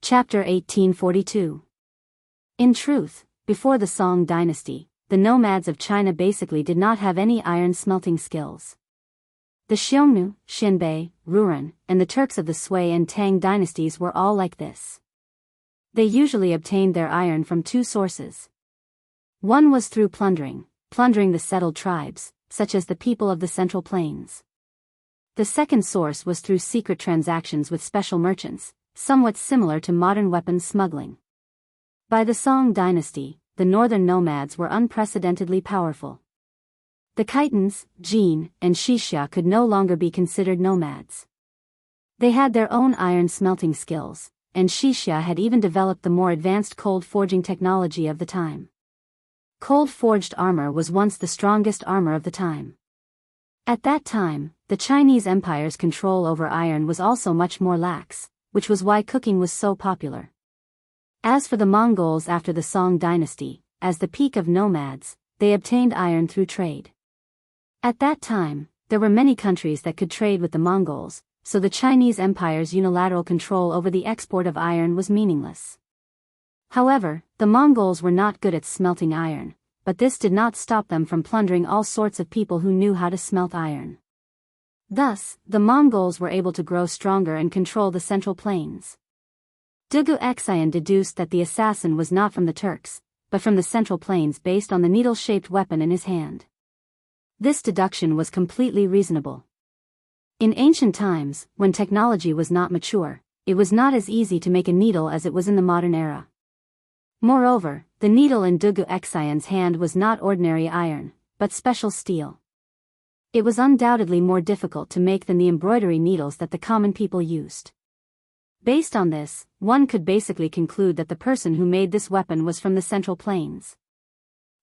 Chapter 1842. In truth, before the Song dynasty, the nomads of China basically did not have any iron smelting skills. The Xiongnu, Xinbei, Rouran, and the Turks of the Sui and Tang dynasties were all like this. They usually obtained their iron from two sources. One was through plundering the settled tribes, such as the people of the Central Plains. The second source was through secret transactions with special merchants, somewhat similar to modern weapons smuggling. By the Song dynasty, the northern nomads were unprecedentedly powerful. The Khitans, Jin, and Xixia could no longer be considered nomads. They had their own iron smelting skills, and Xixia had even developed the more advanced cold forging technology of the time. Cold forged armor was once the strongest armor of the time. At that time, the Chinese Empire's control over iron was also much more lax, which was why cooking was so popular. As for the Mongols after the Song dynasty, as the peak of nomads, they obtained iron through trade. At that time, there were many countries that could trade with the Mongols, so the Chinese Empire's unilateral control over the export of iron was meaningless. However, the Mongols were not good at smelting iron, but this did not stop them from plundering all sorts of people who knew how to smelt iron. Thus, the Mongols were able to grow stronger and control the Central Plains. Dugu Xian deduced that the assassin was not from the Turks, but from the Central Plains based on the needle-shaped weapon in his hand. This deduction was completely reasonable. In ancient times, when technology was not mature, it was not as easy to make a needle as it was in the modern era. Moreover, the needle in Dugu Xian's hand was not ordinary iron, but special steel. It was undoubtedly more difficult to make than the embroidery needles that the common people used. Based on this, one could basically conclude that the person who made this weapon was from the Central Plains.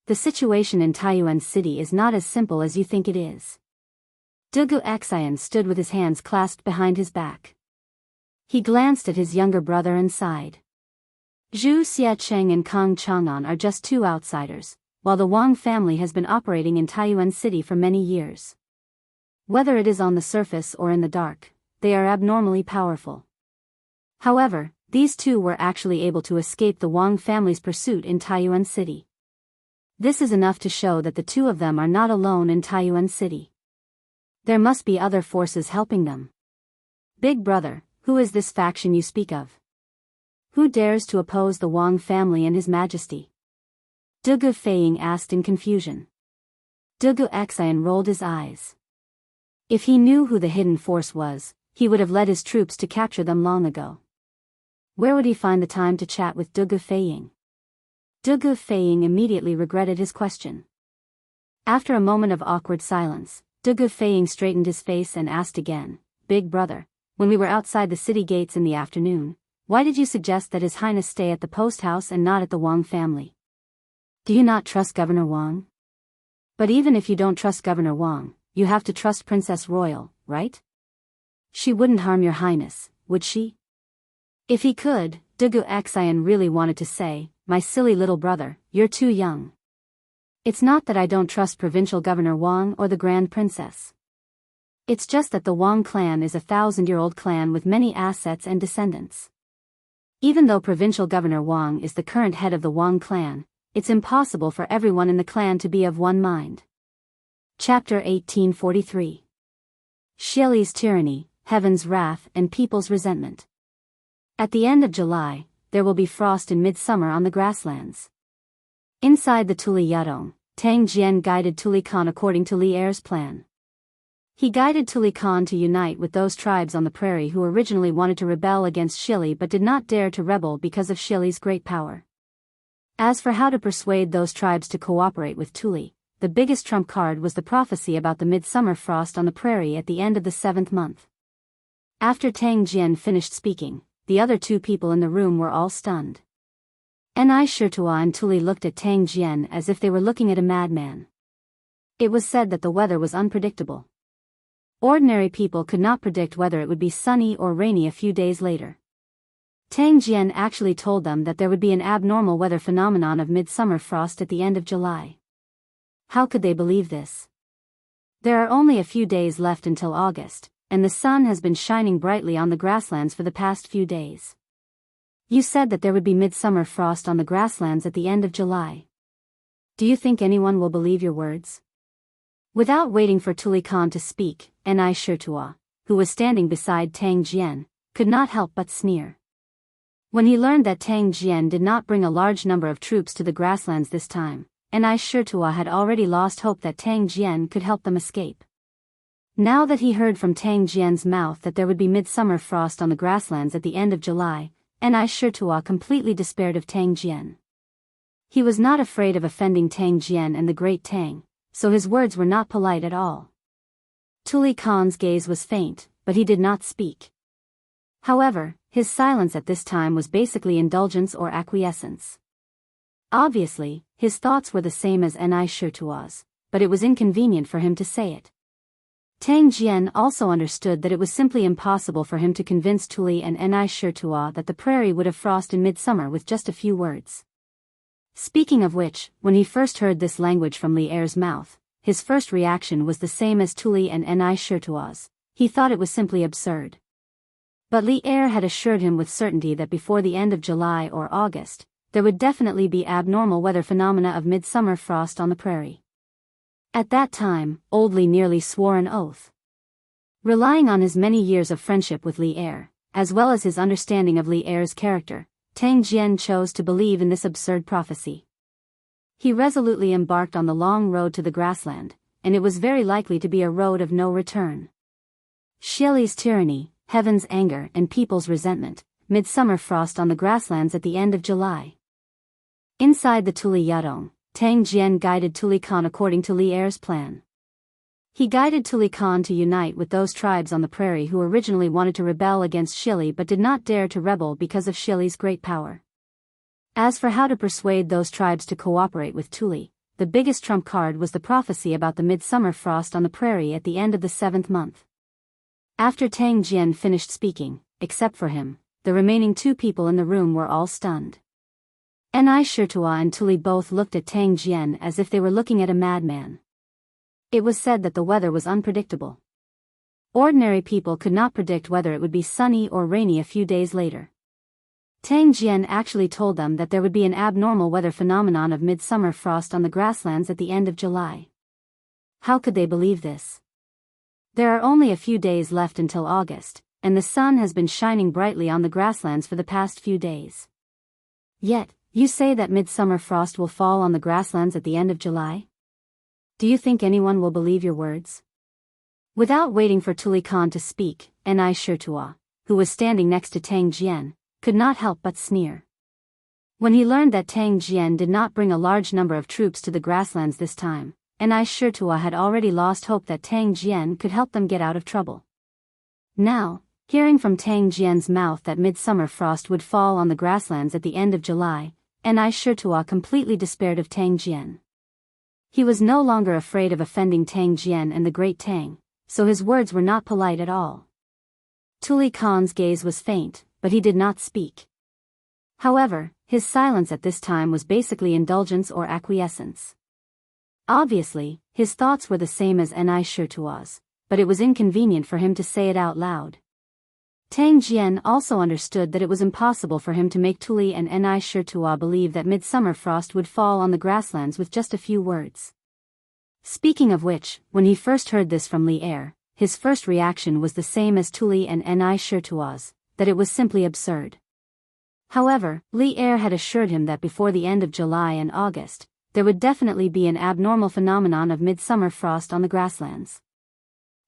The situation in Taiyuan City is not as simple as you think it is. Dugu Xian stood with his hands clasped behind his back. He glanced at his younger brother and sighed. Zhu Xiacheng and Kang Chang'an are just two outsiders, while the Wang family has been operating in Taiyuan City for many years. Whether it is on the surface or in the dark, they are abnormally powerful. However, these two were actually able to escape the Wang family's pursuit in Taiyuan City. This is enough to show that the two of them are not alone in Taiyuan City. There must be other forces helping them. Big brother, who is this faction you speak of? Who dares to oppose the Wang family and His Majesty? Dugu Feiying asked in confusion. Dugu Xian rolled his eyes. If he knew who the hidden force was, he would have led his troops to capture them long ago. Where would he find the time to chat with Dugu Feiying? Dugu Feiying immediately regretted his question. After a moment of awkward silence, Dugu Feiying straightened his face and asked again, Big brother, when we were outside the city gates in the afternoon, why did you suggest that His Highness stay at the post house and not at the Wang family? Do you not trust Governor Wang? But even if you don't trust Governor Wang, you have to trust Princess Royal, right? She wouldn't harm your highness, would she? If he could, Dugu Xian really wanted to say, my silly little brother, you're too young. It's not that I don't trust Provincial Governor Wang or the Grand Princess. It's just that the Wang clan is a 1,000-year-old clan with many assets and descendants. Even though Provincial Governor Wang is the current head of the Wang clan, it's impossible for everyone in the clan to be of one mind. Chapter 1843. Xieli's Tyranny, Heaven's Wrath and People's Resentment. At the end of July, there will be frost in midsummer on the grasslands. Inside the Tuli Yadong, Tang Jian guided Tuli Khan according to Li Er's plan. He guided Tuli Khan to unite with those tribes on the prairie who originally wanted to rebel against Xieli but did not dare to rebel because of Xieli's great power. As for how to persuade those tribes to cooperate with Tuli, the biggest trump card was the prophecy about the midsummer frost on the prairie at the end of the 7th month. After Tang Jian finished speaking, the other two people in the room were all stunned. Ni Shirtua and Tuli looked at Tang Jian as if they were looking at a madman. It was said that the weather was unpredictable. Ordinary people could not predict whether it would be sunny or rainy a few days later. Tang Jian actually told them that there would be an abnormal weather phenomenon of midsummer frost at the end of July. How could they believe this? There are only a few days left until August, and the sun has been shining brightly on the grasslands for the past few days. You said that there would be midsummer frost on the grasslands at the end of July. Do you think anyone will believe your words? Without waiting for Tuli Khan to speak, Ni Shirtua, who was standing beside Tang Jian, could not help but sneer. When he learned that Tang Jian did not bring a large number of troops to the grasslands this time, Ni Shirtua had already lost hope that Tang Jian could help them escape. Now that he heard from Tang Jian's mouth that there would be midsummer frost on the grasslands at the end of July, Ni Shirtua completely despaired of Tang Jian. He was not afraid of offending Tang Jian and the great Tang, so his words were not polite at all. Tuli Khan's gaze was faint, but he did not speak. However, his silence at this time was basically indulgence or acquiescence. Obviously, his thoughts were the same as Ni Shirtua's, but it was inconvenient for him to say it. Tang Jian also understood that it was simply impossible for him to convince Tuli and Ni Shirtua that the prairie would have frost in midsummer with just a few words. Speaking of which, when he first heard this language from Li Er's mouth, his first reaction was the same as Tuli and Ni Shirtua's. He thought it was simply absurd. But Li Er had assured him with certainty that before the end of July or August, there would definitely be abnormal weather phenomena of midsummer frost on the prairie. At that time, old Li nearly swore an oath. Relying on his many years of friendship with Li Er, as well as his understanding of Li Er's character, Tang Jian chose to believe in this absurd prophecy. He resolutely embarked on the long road to the grassland, and it was very likely to be a road of no return. Xieli's tyranny, heaven's anger and people's resentment, midsummer frost on the grasslands at the end of July. Inside the Tuli Yadong, Tang Jian guided Tuli Khan according to Li Er's plan. He guided Tuli Khan to unite with those tribes on the prairie who originally wanted to rebel against Xieli but did not dare to rebel because of Xieli's great power. As for how to persuade those tribes to cooperate with Tuli, the biggest trump card was the prophecy about the midsummer frost on the prairie at the end of the 7th month. After Tang Jian finished speaking, except for him, the remaining 2 people in the room were all stunned. Ni Shirtua and Tuli both looked at Tang Jian as if they were looking at a madman. It was said that the weather was unpredictable. Ordinary people could not predict whether it would be sunny or rainy a few days later. Tang Jian actually told them that there would be an abnormal weather phenomenon of midsummer frost on the grasslands at the end of July. How could they believe this? There are only a few days left until August, and the sun has been shining brightly on the grasslands for the past few days. Yet, you say that midsummer frost will fall on the grasslands at the end of July? Do you think anyone will believe your words? Without waiting for Tuli Khan to speak, Ni Shirtua, who was standing next to Tang Jian, could not help but sneer. When he learned that Tang Jian did not bring a large number of troops to the grasslands this time, Ni Shirtua had already lost hope that Tang Jian could help them get out of trouble. Now, hearing from Tang Jian's mouth that midsummer frost would fall on the grasslands at the end of July, Ni Shirtua completely despaired of Tang Jian. He was no longer afraid of offending Tang Jian and the great Tang, so his words were not polite at all. Tuli Khan's gaze was faint, but he did not speak. However, his silence at this time was basically indulgence or acquiescence. Obviously, his thoughts were the same as Ni Shirtua's, but it was inconvenient for him to say it out loud. Tang Jian also understood that it was impossible for him to make Tuli and Ni Shirtua believe that midsummer frost would fall on the grasslands with just a few words. Speaking of which, when he first heard this from Li Er, his first reaction was the same as Tuli and Ni Shirtua's, that it was simply absurd. However, Li Er had assured him that before the end of July and August, there would definitely be an abnormal phenomenon of midsummer frost on the grasslands.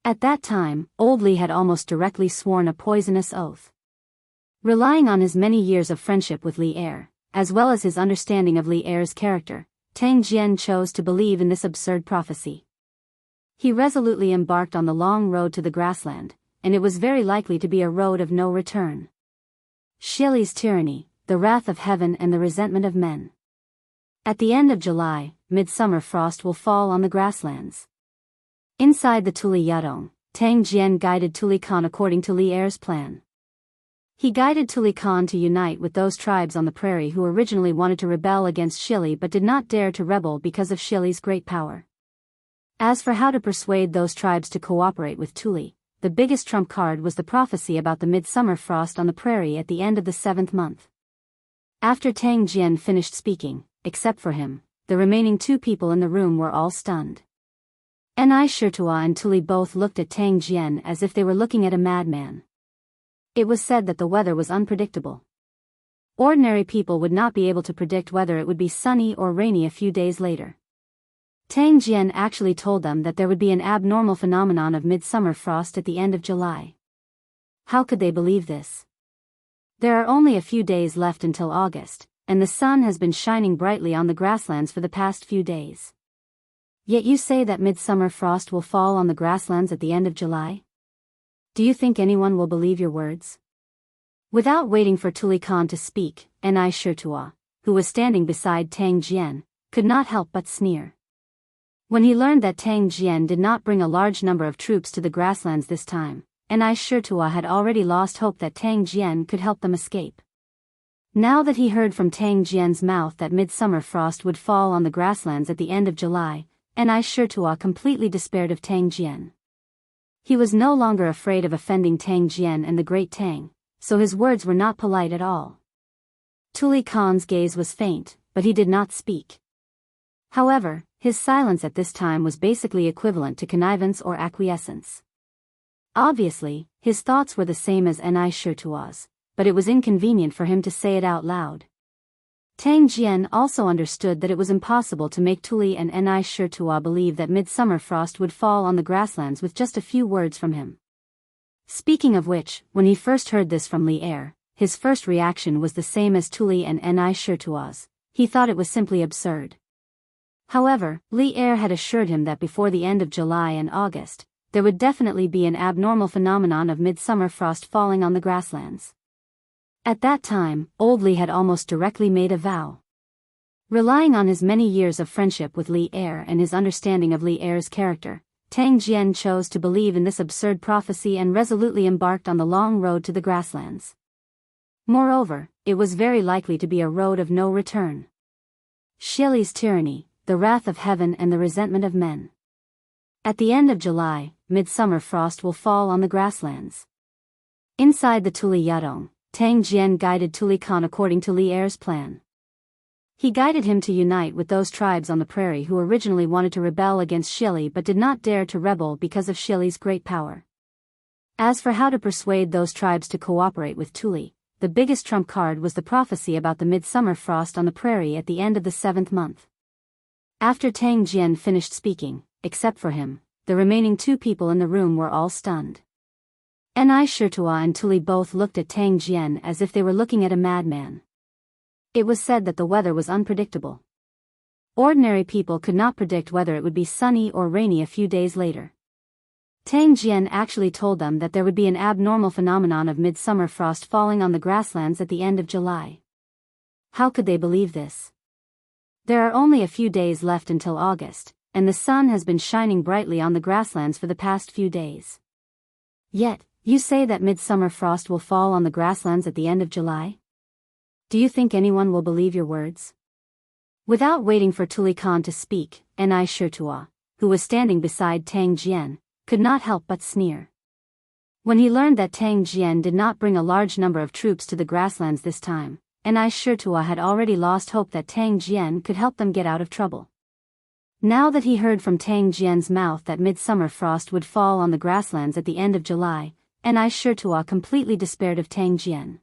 At that time, old Li had almost directly sworn a poisonous oath. Relying on his many years of friendship with Li Er, as well as his understanding of Li Er's character, Tang Jian chose to believe in this absurd prophecy. He resolutely embarked on the long road to the grassland, and it was very likely to be a road of no return. Xieli's tyranny, the wrath of heaven and the resentment of men. At the end of July, midsummer frost will fall on the grasslands. Inside the Tuli Yadong, Tang Jian guided Tuli Khan according to Li Er's plan. He guided Tuli Khan to unite with those tribes on the prairie who originally wanted to rebel against Xieli but did not dare to rebel because of Xieli's great power. As for how to persuade those tribes to cooperate with Tuli, the biggest trump card was the prophecy about the midsummer frost on the prairie at the end of the 7th month. After Tang Jian finished speaking, except for him, the remaining two people in the room were all stunned. Ni Shirtua and Tuli both looked at Tang Jian as if they were looking at a madman. It was said that the weather was unpredictable. Ordinary people would not be able to predict whether it would be sunny or rainy a few days later. Tang Jian actually told them that there would be an abnormal phenomenon of midsummer frost at the end of July. How could they believe this? There are only a few days left until August, and the sun has been shining brightly on the grasslands for the past few days. Yet you say that midsummer frost will fall on the grasslands at the end of July? Do you think anyone will believe your words? Without waiting for Tuli Khan to speak, Ni Shirtua, who was standing beside Tang Jian, could not help but sneer. When he learned that Tang Jian did not bring a large number of troops to the grasslands this time, Ni Shirtua had already lost hope that Tang Jian could help them escape. Now that he heard from Tang Jian's mouth that midsummer frost would fall on the grasslands at the end of July, Ni Shirtua completely despaired of Tang Jian. He was no longer afraid of offending Tang Jian and the great Tang, so his words were not polite at all. Tuli Khan's gaze was faint, but he did not speak. However, his silence at this time was basically equivalent to connivance or acquiescence. Obviously, his thoughts were the same as Ni Shirtua's, but it was inconvenient for him to say it out loud. Tang Jian also understood that it was impossible to make Tuli and Ni Shirtua believe that midsummer frost would fall on the grasslands with just a few words from him. Speaking of which, when he first heard this from Li Er, his first reaction was the same as Tuli and Ni Shirtua's. He thought it was simply absurd. However, Li Er had assured him that before the end of July and August, there would definitely be an abnormal phenomenon of midsummer frost falling on the grasslands. At that time, old Li had almost directly made a vow. Relying on his many years of friendship with Li Er and his understanding of Li Er's character, Tang Jian chose to believe in this absurd prophecy and resolutely embarked on the long road to the grasslands. Moreover, it was very likely to be a road of no return. Shili's tyranny, the wrath of heaven and the resentment of men. At the end of July, midsummer frost will fall on the grasslands. Inside the Tuli Yadong, Tang Jian guided Tuli Khan according to Li Er's plan. He guided him to unite with those tribes on the prairie who originally wanted to rebel against Shili but did not dare to rebel because of Shili's great power. As for how to persuade those tribes to cooperate with Tuli, the biggest trump card was the prophecy about the midsummer frost on the prairie at the end of the 7th month. After Tang Jian finished speaking, except for him, the remaining two people in the room were all stunned. Ni Shirtua and Tuli both looked at Tang Jian as if they were looking at a madman. It was said that the weather was unpredictable. Ordinary people could not predict whether it would be sunny or rainy a few days later. Tang Jian actually told them that there would be an abnormal phenomenon of midsummer frost falling on the grasslands at the end of July. How could they believe this? There are only a few days left until August, and the sun has been shining brightly on the grasslands for the past few days. Yet, you say that midsummer frost will fall on the grasslands at the end of July? Do you think anyone will believe your words? Without waiting for Tuli Khan to speak, Ni Shirtua, who was standing beside Tang Jian, could not help but sneer. When he learned that Tang Jian did not bring a large number of troops to the grasslands this time, Ni Shirtua had already lost hope that Tang Jian could help them get out of trouble. Now that he heard from Tang Jian's mouth that midsummer frost would fall on the grasslands at the end of July, Ni Shirtua completely despaired of Tang Jian.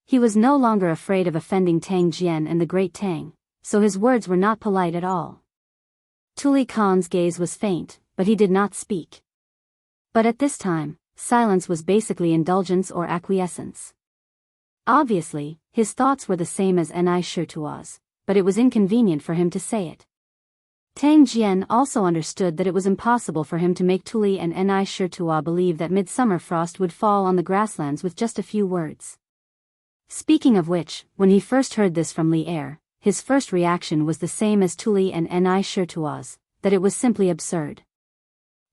He was no longer afraid of offending Tang Jian and the great Tang, so his words were not polite at all. Tuli Khan's gaze was faint, but he did not speak. But at this time, silence was basically indulgence or acquiescence. Obviously, his thoughts were the same as Ni Shirtua's, but it was inconvenient for him to say it. Tang Jian also understood that it was impossible for him to make Tuli and Ni Shirtua believe that midsummer frost would fall on the grasslands with just a few words. Speaking of which, when he first heard this from Li Er, his first reaction was the same as Tuli and Ni Shirtua's, that it was simply absurd.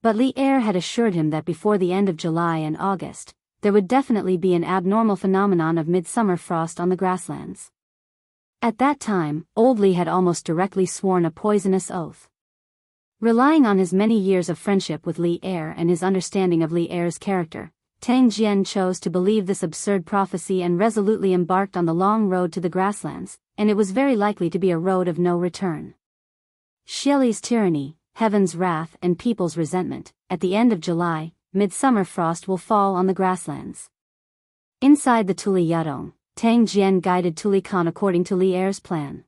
But Li Er had assured him that before the end of July and August, there would definitely be an abnormal phenomenon of midsummer frost on the grasslands. At that time, old Li had almost directly sworn a poisonous oath. Relying on his many years of friendship with Li Er and his understanding of Li Er's character, Tang Jian chose to believe this absurd prophecy and resolutely embarked on the long road to the grasslands, and it was very likely to be a road of no return. Shili's tyranny, heaven's wrath and people's resentment. At the end of July, midsummer frost will fall on the grasslands. Inside the Tuli Yadong, Tang Jian guided Tuli Khan according to Li Er's plan.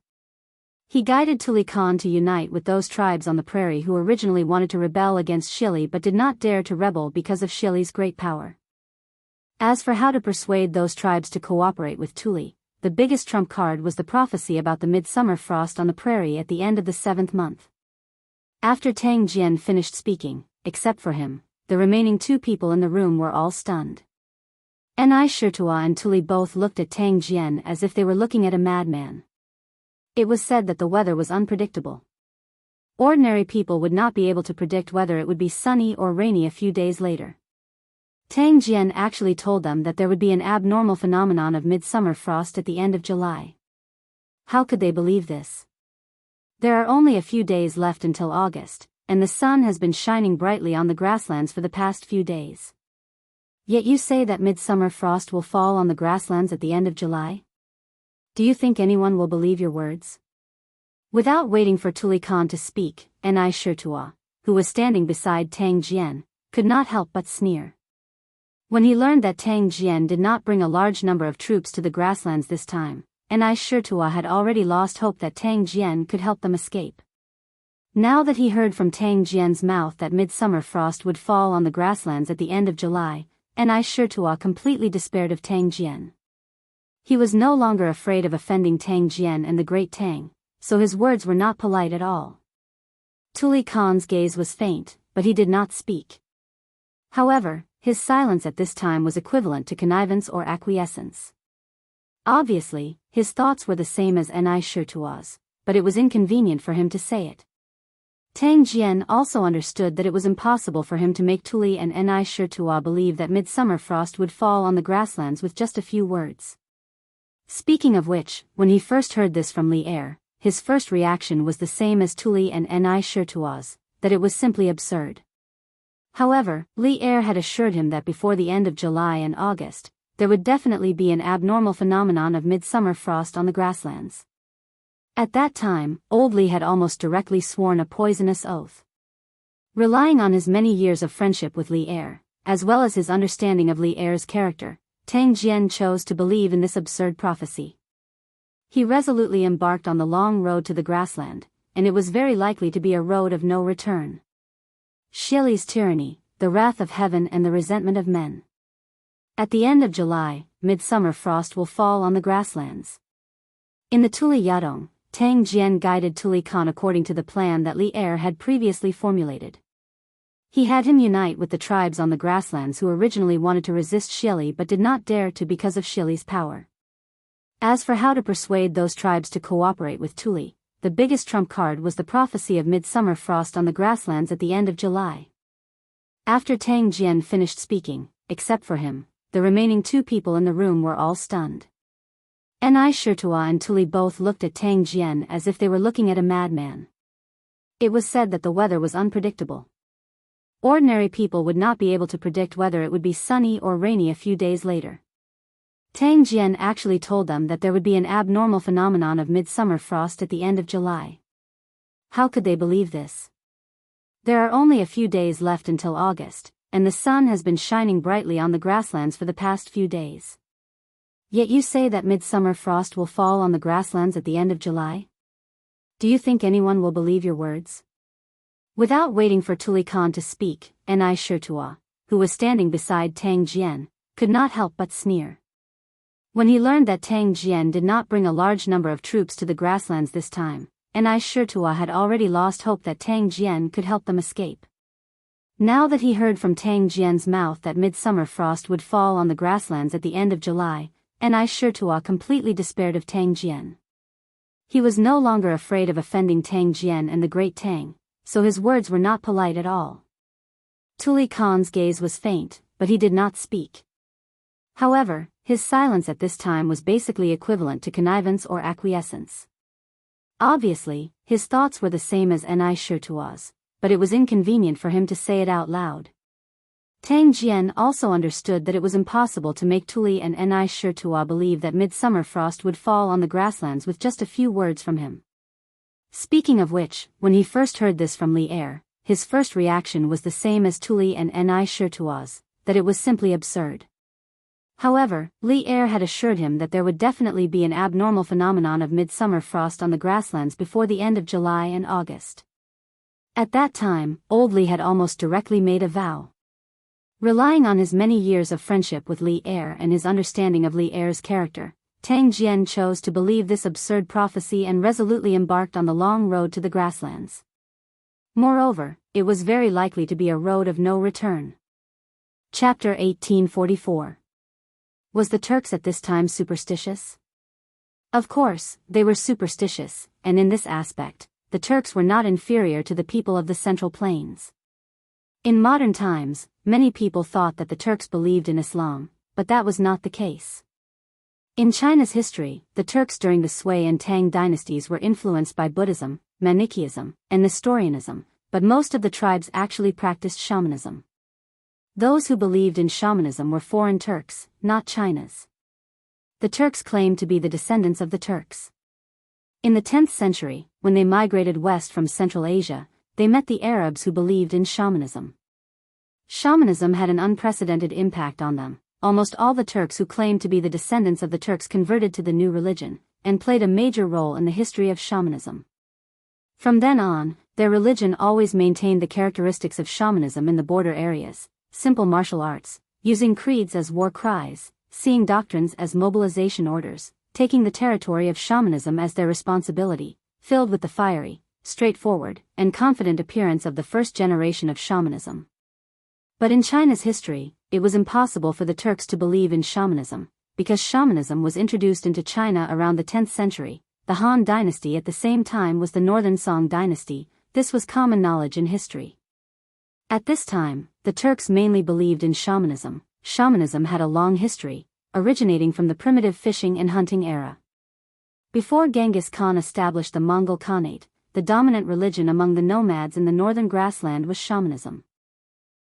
He guided Tuli Khan to unite with those tribes on the prairie who originally wanted to rebel against Shili but did not dare to rebel because of Shili's great power. As for how to persuade those tribes to cooperate with Tuli, the biggest trump card was the prophecy about the midsummer frost on the prairie at the end of the 7th month. After Tang Jian finished speaking, except for him, the remaining 2 people in the room were all stunned. Ni Shirtua and Tuli both looked at Tang Jian as if they were looking at a madman. It was said that the weather was unpredictable. Ordinary people would not be able to predict whether it would be sunny or rainy a few days later. Tang Jian actually told them that there would be an abnormal phenomenon of midsummer frost at the end of July. How could they believe this? There are only a few days left until August, and the sun has been shining brightly on the grasslands for the past few days. Yet you say that midsummer frost will fall on the grasslands at the end of July? Do you think anyone will believe your words? Without waiting for Tuli Khan to speak, Ni Shirtua, who was standing beside Tang Jian, could not help but sneer. When he learned that Tang Jian did not bring a large number of troops to the grasslands this time, Ni Shirtua had already lost hope that Tang Jian could help them escape. Now that he heard from Tang Jian's mouth that midsummer frost would fall on the grasslands at the end of July, Ni Shirtua completely despaired of Tang Jian. He was no longer afraid of offending Tang Jian and the great Tang, so his words were not polite at all. Tuli Khan's gaze was faint, but he did not speak. However, his silence at this time was equivalent to connivance or acquiescence. Obviously, his thoughts were the same as Ni Shirtua's, but it was inconvenient for him to say it. Tang Jian also understood that it was impossible for him to make Tuli and Ni Shirtua believe that midsummer frost would fall on the grasslands with just a few words. Speaking of which, when he first heard this from Li Er, his first reaction was the same as Tuli and Ni Shirtua's, that it was simply absurd. However, Li Er had assured him that before the end of July and August, there would definitely be an abnormal phenomenon of midsummer frost on the grasslands. At that time, old Li had almost directly sworn a poisonous oath. Relying on his many years of friendship with Li Er, as well as his understanding of Li Er's character, Tang Jian chose to believe in this absurd prophecy. He resolutely embarked on the long road to the grassland, and it was very likely to be a road of no return. Shili's tyranny, the wrath of heaven and the resentment of men. At the end of July, midsummer frost will fall on the grasslands. In the Tuli Yadong, Tang Jian guided Tuli Khan according to the plan that Li Er had previously formulated. He had him unite with the tribes on the grasslands who originally wanted to resist Shili but did not dare to because of Shili's power. As for how to persuade those tribes to cooperate with Tuli, the biggest trump card was the prophecy of midsummer frost on the grasslands at the end of July. After Tang Jian finished speaking, except for him, the remaining 2 people in the room were all stunned. Ni Shirtua and Tuli both looked at Tang Jian as if they were looking at a madman. It was said that the weather was unpredictable. Ordinary people would not be able to predict whether it would be sunny or rainy a few days later. Tang Jian actually told them that there would be an abnormal phenomenon of midsummer frost at the end of July. How could they believe this? There are only a few days left until August, and the sun has been shining brightly on the grasslands for the past few days. Yet you say that midsummer frost will fall on the grasslands at the end of July? Do you think anyone will believe your words? Without waiting for Tuli Khan to speak, Ni Shirtua, who was standing beside Tang Jian, could not help but sneer. When he learned that Tang Jian did not bring a large number of troops to the grasslands this time, Ni Shirtua had already lost hope that Tang Jian could help them escape. Now that he heard from Tang Jian's mouth that midsummer frost would fall on the grasslands at the end of July, Ni Shirtua completely despaired of Tang Jian. He was no longer afraid of offending Tang Jian and the great Tang, so his words were not polite at all. Tuli Khan's gaze was faint, but he did not speak. However, his silence at this time was basically equivalent to connivance or acquiescence. Obviously, his thoughts were the same as Ni Shirtua's, but it was inconvenient for him to say it out loud. Tang Jian also understood that it was impossible to make Tuli and Ni Shirtua believe that midsummer frost would fall on the grasslands with just a few words from him. Speaking of which, when he first heard this from Li Er, his first reaction was the same as Tuli and Ni Shirtua's, that it was simply absurd. However, Li Er had assured him that there would definitely be an abnormal phenomenon of midsummer frost on the grasslands before the end of July and August. At that time, old Li had almost directly made a vow. Relying on his many years of friendship with Li Er and his understanding of Li Er's character, Tang Jian chose to believe this absurd prophecy and resolutely embarked on the long road to the grasslands. Moreover, it was very likely to be a road of no return. Chapter 1844. Was the Turks at this time superstitious? Of course, they were superstitious, and in this aspect, the Turks were not inferior to the people of the Central Plains. In modern times, many people thought that the Turks believed in Islam, but that was not the case. In China's history, the Turks during the Sui and Tang dynasties were influenced by Buddhism, Manichaeism, and Nestorianism, but most of the tribes actually practiced shamanism. Those who believed in shamanism were foreign Turks, not China's. The Turks claimed to be the descendants of the Turks. In the 10th century, when they migrated west from Central Asia, they met the Arabs who believed in shamanism. Shamanism had an unprecedented impact on them. Almost all the Turks who claimed to be the descendants of the Turks converted to the new religion, and played a major role in the history of shamanism. From then on, their religion always maintained the characteristics of shamanism in the border areas, simple martial arts, using creeds as war cries, seeing doctrines as mobilization orders, taking the territory of shamanism as their responsibility, filled with the fiery, straightforward, and confident appearance of the first generation of shamanism. But in China's history, it was impossible for the Turks to believe in shamanism, because shamanism was introduced into China around the 10th century. The Han dynasty at the same time was the Northern Song dynasty. This was common knowledge in history. At this time, the Turks mainly believed in shamanism. Shamanism had a long history, originating from the primitive fishing and hunting era. Before Genghis Khan established the Mongol Khanate, the dominant religion among the nomads in the northern grassland was shamanism.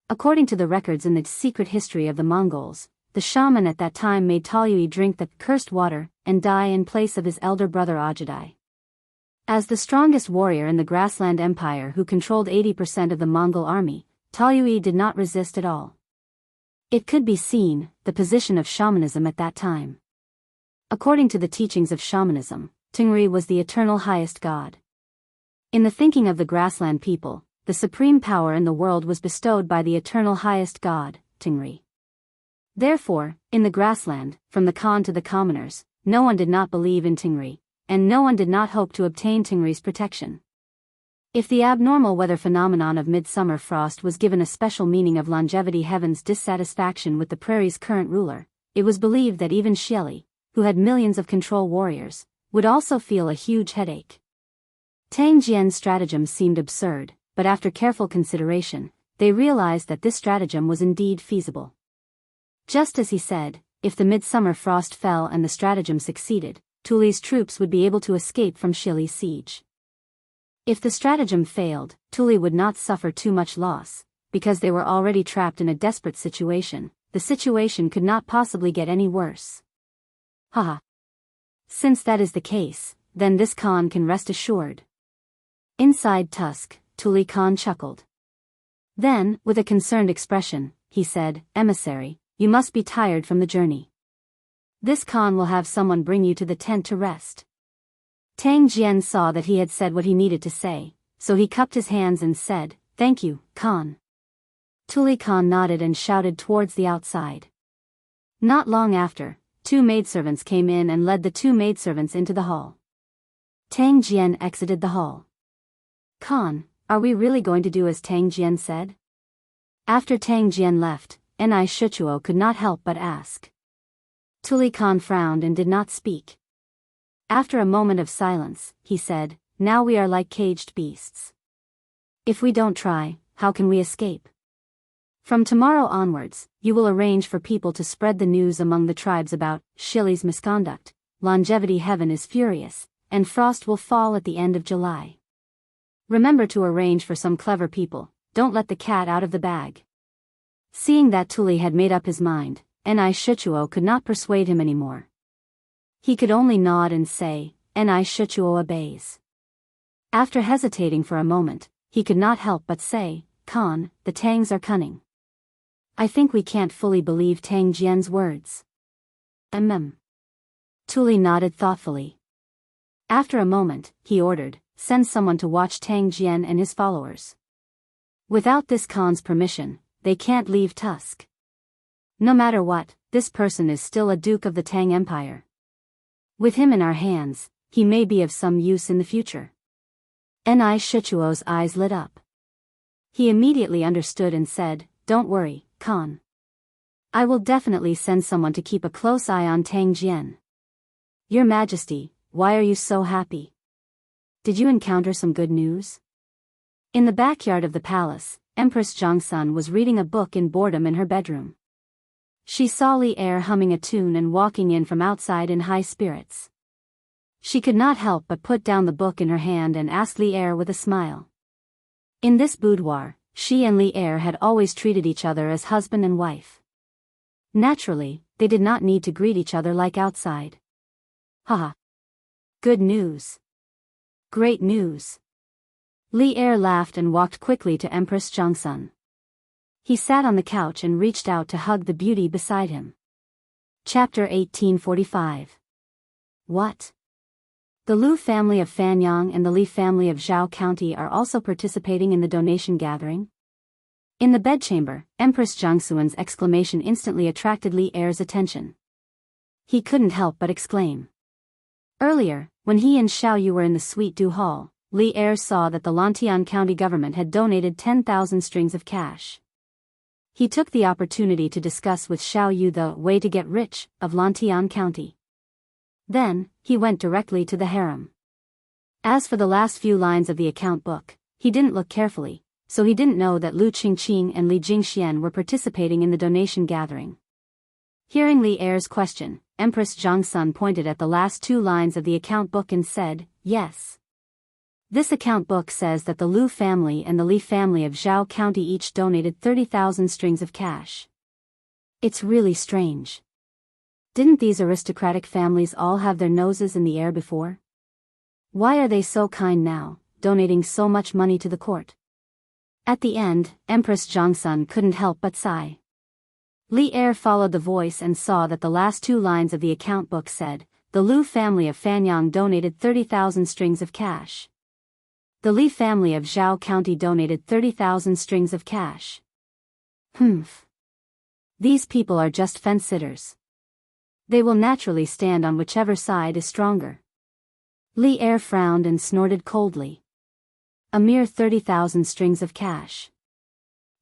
According to the records in the secret history of the Mongols, the shaman at that time made Talyui drink the cursed water and die in place of his elder brother Ajadai. As the strongest warrior in the grassland empire who controlled 80% of the Mongol army, Talyui did not resist at all. It could be seen, the position of shamanism at that time. According to the teachings of shamanism, Tengri was the eternal highest god. In the thinking of the grassland people, the supreme power in the world was bestowed by the eternal highest god, Tengri. Therefore, in the grassland, from the Khan to the commoners, no one did not believe in Tengri, and no one did not hope to obtain Tengri's protection. If the abnormal weather phenomenon of midsummer frost was given a special meaning of longevity, heaven's dissatisfaction with the prairie's current ruler, it was believed that even Xieli, who had millions of control warriors, would also feel a huge headache. Tang Jian's stratagem seemed absurd, but after careful consideration, they realized that this stratagem was indeed feasible. Just as he said, if the midsummer frost fell and the stratagem succeeded, Tuli's troops would be able to escape from Xieli's siege. If the stratagem failed, Tuli would not suffer too much loss, because they were already trapped in a desperate situation. The situation could not possibly get any worse. Haha. Since that is the case, then this Khan can rest assured. Inside Tusk, Tuli Khan chuckled. Then, with a concerned expression, he said, "Emissary, you must be tired from the journey. This Khan will have someone bring you to the tent to rest." Tang Jian saw that he had said what he needed to say, so he cupped his hands and said, "Thank you, Khan." Tuli Khan nodded and shouted towards the outside. Not long after, 2 maidservants came in and led the 2 maidservants into the hall. Tang Jian exited the hall. "Khan, are we really going to do as Tang Jian said?" After Tang Jian left, Ni Shichuo could not help but ask. Tuli Khan frowned and did not speak. After a moment of silence, he said, "Now we are like caged beasts. If we don't try, how can we escape? From tomorrow onwards, you will arrange for people to spread the news among the tribes about Xieli's misconduct. Longevity heaven is furious, and frost will fall at the end of July. Remember to arrange for some clever people, don't let the cat out of the bag." Seeing that Tuli had made up his mind, Ni Shichuo could not persuade him anymore. He could only nod and say, Ni Shichuo obeys. After hesitating for a moment, he could not help but say, Khan, the Tangs are cunning. I think we can't fully believe Tang Jian's words. Tuli nodded thoughtfully. After a moment, he ordered, send someone to watch Tang Jian and his followers. Without this Khan's permission, they can't leave Tusk. No matter what, this person is still a duke of the Tang Empire. With him in our hands, he may be of some use in the future. Ni Shichuo's eyes lit up. He immediately understood and said, Don't worry, Khan. I will definitely send someone to keep a close eye on Tang Jian. Your Majesty, why are you so happy? Did you encounter some good news? In the backyard of the palace, Empress Zhongsun was reading a book in boredom in her bedroom. She saw Li Er humming a tune and walking in from outside in high spirits. She could not help but put down the book in her hand and asked Li Er with a smile. In this boudoir, she and Li Er had always treated each other as husband and wife. Naturally, they did not need to greet each other like outside. Haha. Good news. Great news. Li Er laughed and walked quickly to Empress Zhongsun. He sat on the couch and reached out to hug the beauty beside him. Chapter 1845. What? The Lu family of Fanyang and the Li family of Zhao County are also participating in the donation gathering? In the bedchamber, Empress Zhongsun's exclamation instantly attracted Li Er's attention. He couldn't help but exclaim. Earlier, when he and Xiao Yu were in the Sweet Dew Hall, Li Er saw that the Lantian County government had donated 10,000 strings of cash. He took the opportunity to discuss with Xiao Yu the way to get rich of Lantian County. Then, he went directly to the harem. As for the last few lines of the account book, he didn't look carefully, so he didn't know that Lu Qingqing and Li Jingxian were participating in the donation gathering. Hearing Li Er's question, Empress Zhongsun pointed at the last two lines of the account book and said, Yes. This account book says that the Lu family and the Li family of Zhao County each donated 30,000 strings of cash. It's really strange. Didn't these aristocratic families all have their noses in the air before? Why are they so kind now, donating so much money to the court? At the end, Empress Zhongsun couldn't help but sigh. Li Er followed the voice and saw that the last two lines of the account book said, the Lu family of Fanyang donated 30,000 strings of cash. The Li family of Zhao County donated 30,000 strings of cash. These people are just fence-sitters. They will naturally stand on whichever side is stronger. Li Er frowned and snorted coldly. A mere 30,000 strings of cash.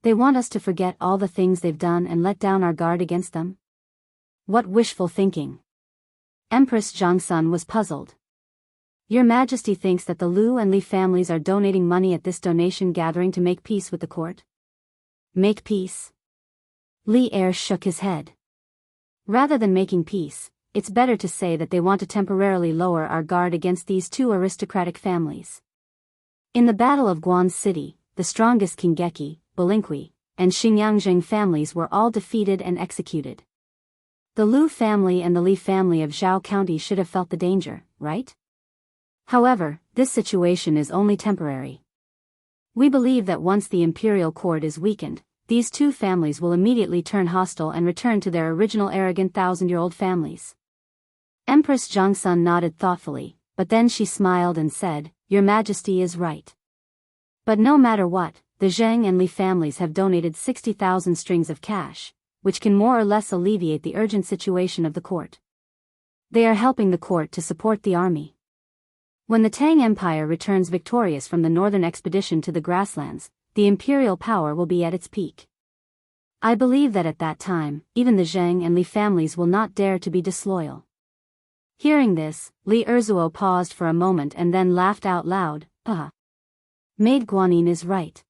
They want us to forget all the things they've done and let down our guard against them? What wishful thinking. Empress Zhongsun was puzzled. Your Majesty thinks that the Lu and Li families are donating money at this donation gathering to make peace with the court? Make peace? Li Er shook his head. Rather than making peace, it's better to say that they want to temporarily lower our guard against these two aristocratic families. In the Battle of Guan City, the strongest Qingeki, Balinqui, and Xingyangzheng families were all defeated and executed. The Lu family and the Li family of Zhao County should have felt the danger, right? However, this situation is only temporary. We believe that once the imperial court is weakened, these two families will immediately turn hostile and return to their original arrogant thousand-year-old families. Empress Zhongsun nodded thoughtfully, but then she smiled and said, Your Majesty is right. But no matter what, the Zheng and Li families have donated 60,000 strings of cash, which can more or less alleviate the urgent situation of the court. They are helping the court to support the army. When the Tang Empire returns victorious from the northern expedition to the grasslands, the imperial power will be at its peak. I believe that at that time, even the Zheng and Li families will not dare to be disloyal. Hearing this, Li Erzuo paused for a moment and then laughed out loud, Maid Guanyin is right.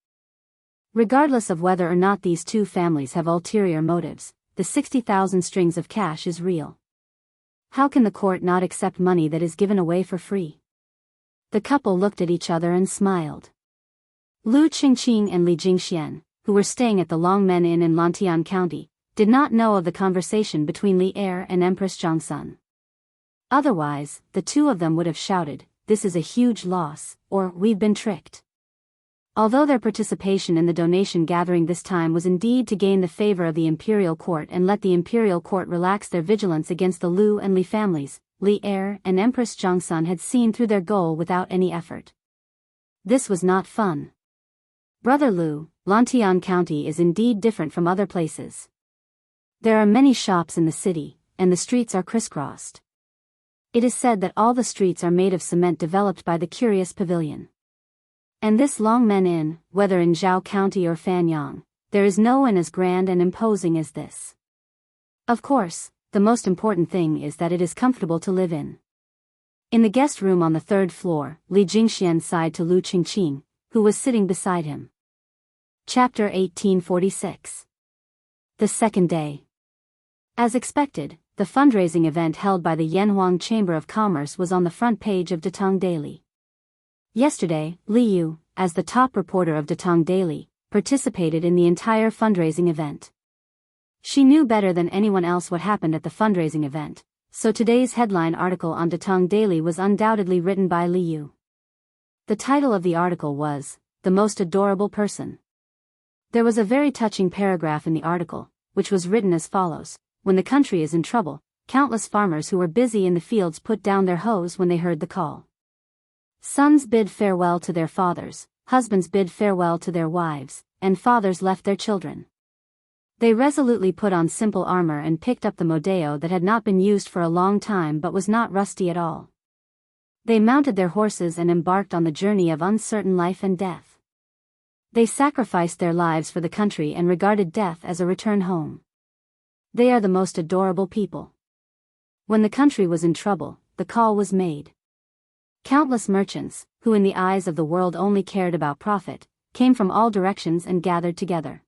Regardless of whether or not these two families have ulterior motives, the 60,000 strings of cash is real. How can the court not accept money that is given away for free? The couple looked at each other and smiled. Lu Qingqing and Li Jingxian, who were staying at the Longmen Inn in Lantian County, did not know of the conversation between Li Er and Empress Zhongsun. Otherwise, the two of them would have shouted, "This is a huge loss," or "We've been tricked." Although their participation in the donation gathering this time was indeed to gain the favor of the imperial court and let the imperial court relax their vigilance against the Liu and Li families, Li Er and Empress Zhongsun had seen through their goal without any effort. This was not fun. Brother Liu, Lantian County is indeed different from other places. There are many shops in the city, and the streets are crisscrossed. It is said that all the streets are made of cement developed by the Curious Pavilion. And this Longmen Inn, whether in Zhao County or Fanyang, there is no inn as grand and imposing as this. Of course, the most important thing is that it is comfortable to live in. In the guest room on the third floor, Li Jingxian sighed to Lu Qingqing, who was sitting beside him. Chapter 1846. The second day. As expected, the fundraising event held by the Yanhuang Chamber of Commerce was on the front page of Datong Daily. Yesterday, Li Yu, as the top reporter of Datong Daily, participated in the entire fundraising event. She knew better than anyone else what happened at the fundraising event, so today's headline article on Datong Daily was undoubtedly written by Li Yu. The title of the article was, "The Most Adorable Person." There was a very touching paragraph in the article, which was written as follows: "When the country is in trouble, countless farmers who were busy in the fields put down their hoes when they heard the call. Sons bid farewell to their fathers, husbands bid farewell to their wives, and fathers left their children. They resolutely put on simple armor and picked up the modeo that had not been used for a long time but was not rusty at all. They mounted their horses and embarked on the journey of uncertain life and death. They sacrificed their lives for the country and regarded death as a return home. They are the most adorable people. When the country was in trouble, the call was made. Countless merchants, who in the eyes of the world only cared about profit, came from all directions and gathered together.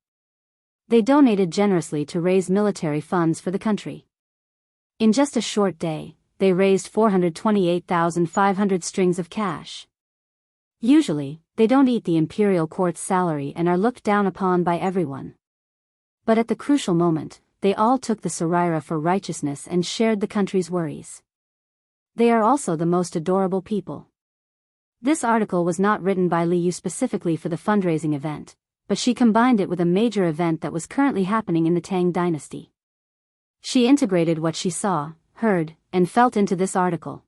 They donated generously to raise military funds for the country. In just a short day, they raised 428,500 strings of cash. Usually, they don't eat the imperial court's salary and are looked down upon by everyone. But at the crucial moment, they all took the Saraira for righteousness and shared the country's worries. They are also the most adorable people." This article was not written by Li Yu specifically for the fundraising event, but she combined it with a major event that was currently happening in the Tang dynasty. She integrated what she saw, heard, and felt into this article.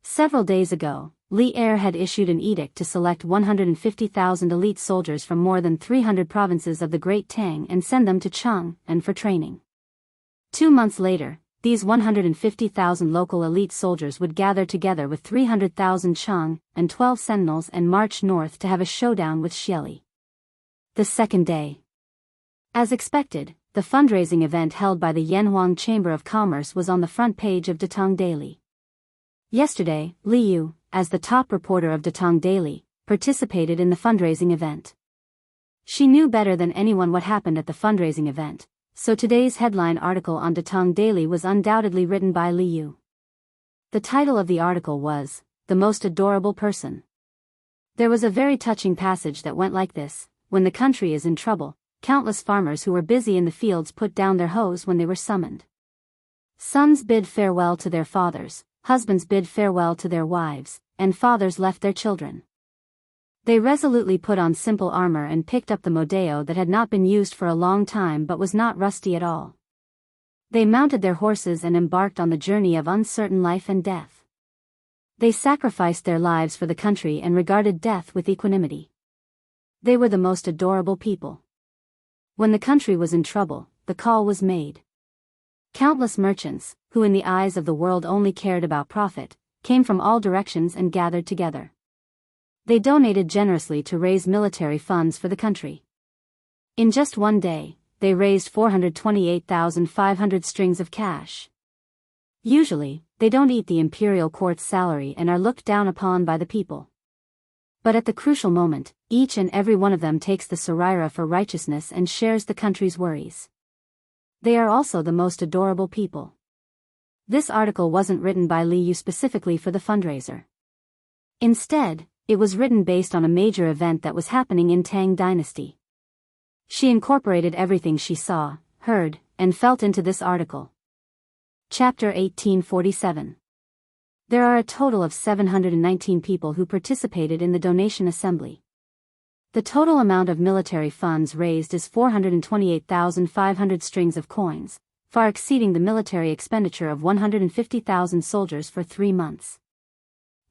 Several days ago, Li Er had issued an edict to select 150,000 elite soldiers from more than 300 provinces of the Great Tang and send them to Chang'an for training. 2 months later, these 150,000 local elite soldiers would gather together with 300,000 Chang and 12 sentinels and march north to have a showdown with Xieli. The second day. As expected, the fundraising event held by the Yanhuang Chamber of Commerce was on the front page of Datong Daily. Yesterday, Li Yu, as the top reporter of Datong Daily, participated in the fundraising event. She knew better than anyone what happened at the fundraising event, so today's headline article on Datong Daily was undoubtedly written by Li Yu. The title of the article was, "The Most Adorable Person." There was a very touching passage that went like this: "When the country is in trouble, countless farmers who were busy in the fields put down their hoes when they were summoned. Sons bid farewell to their fathers, husbands bid farewell to their wives, and fathers left their children. They resolutely put on simple armor and picked up the modeo that had not been used for a long time but was not rusty at all. They mounted their horses and embarked on the journey of uncertain life and death. They sacrificed their lives for the country and regarded death with equanimity. They were the most adorable people. When the country was in trouble, the call was made. Countless merchants, who in the eyes of the world only cared about profit, came from all directions and gathered together. They donated generously to raise military funds for the country. In just one day, they raised 428,500 strings of cash. Usually, they don't eat the imperial court's salary and are looked down upon by the people. But at the crucial moment, each and every one of them takes the Saraira for righteousness and shares the country's worries. They are also the most adorable people." This article wasn't written by Li Yu specifically for the fundraiser. Instead, it was written based on a major event that was happening in Tang dynasty. She incorporated everything she saw, heard, and felt into this article. Chapter 1847. There are a total of 719 people who participated in the donation assembly. The total amount of military funds raised is 428,500 strings of coins, far exceeding the military expenditure of 150,000 soldiers for 3 months.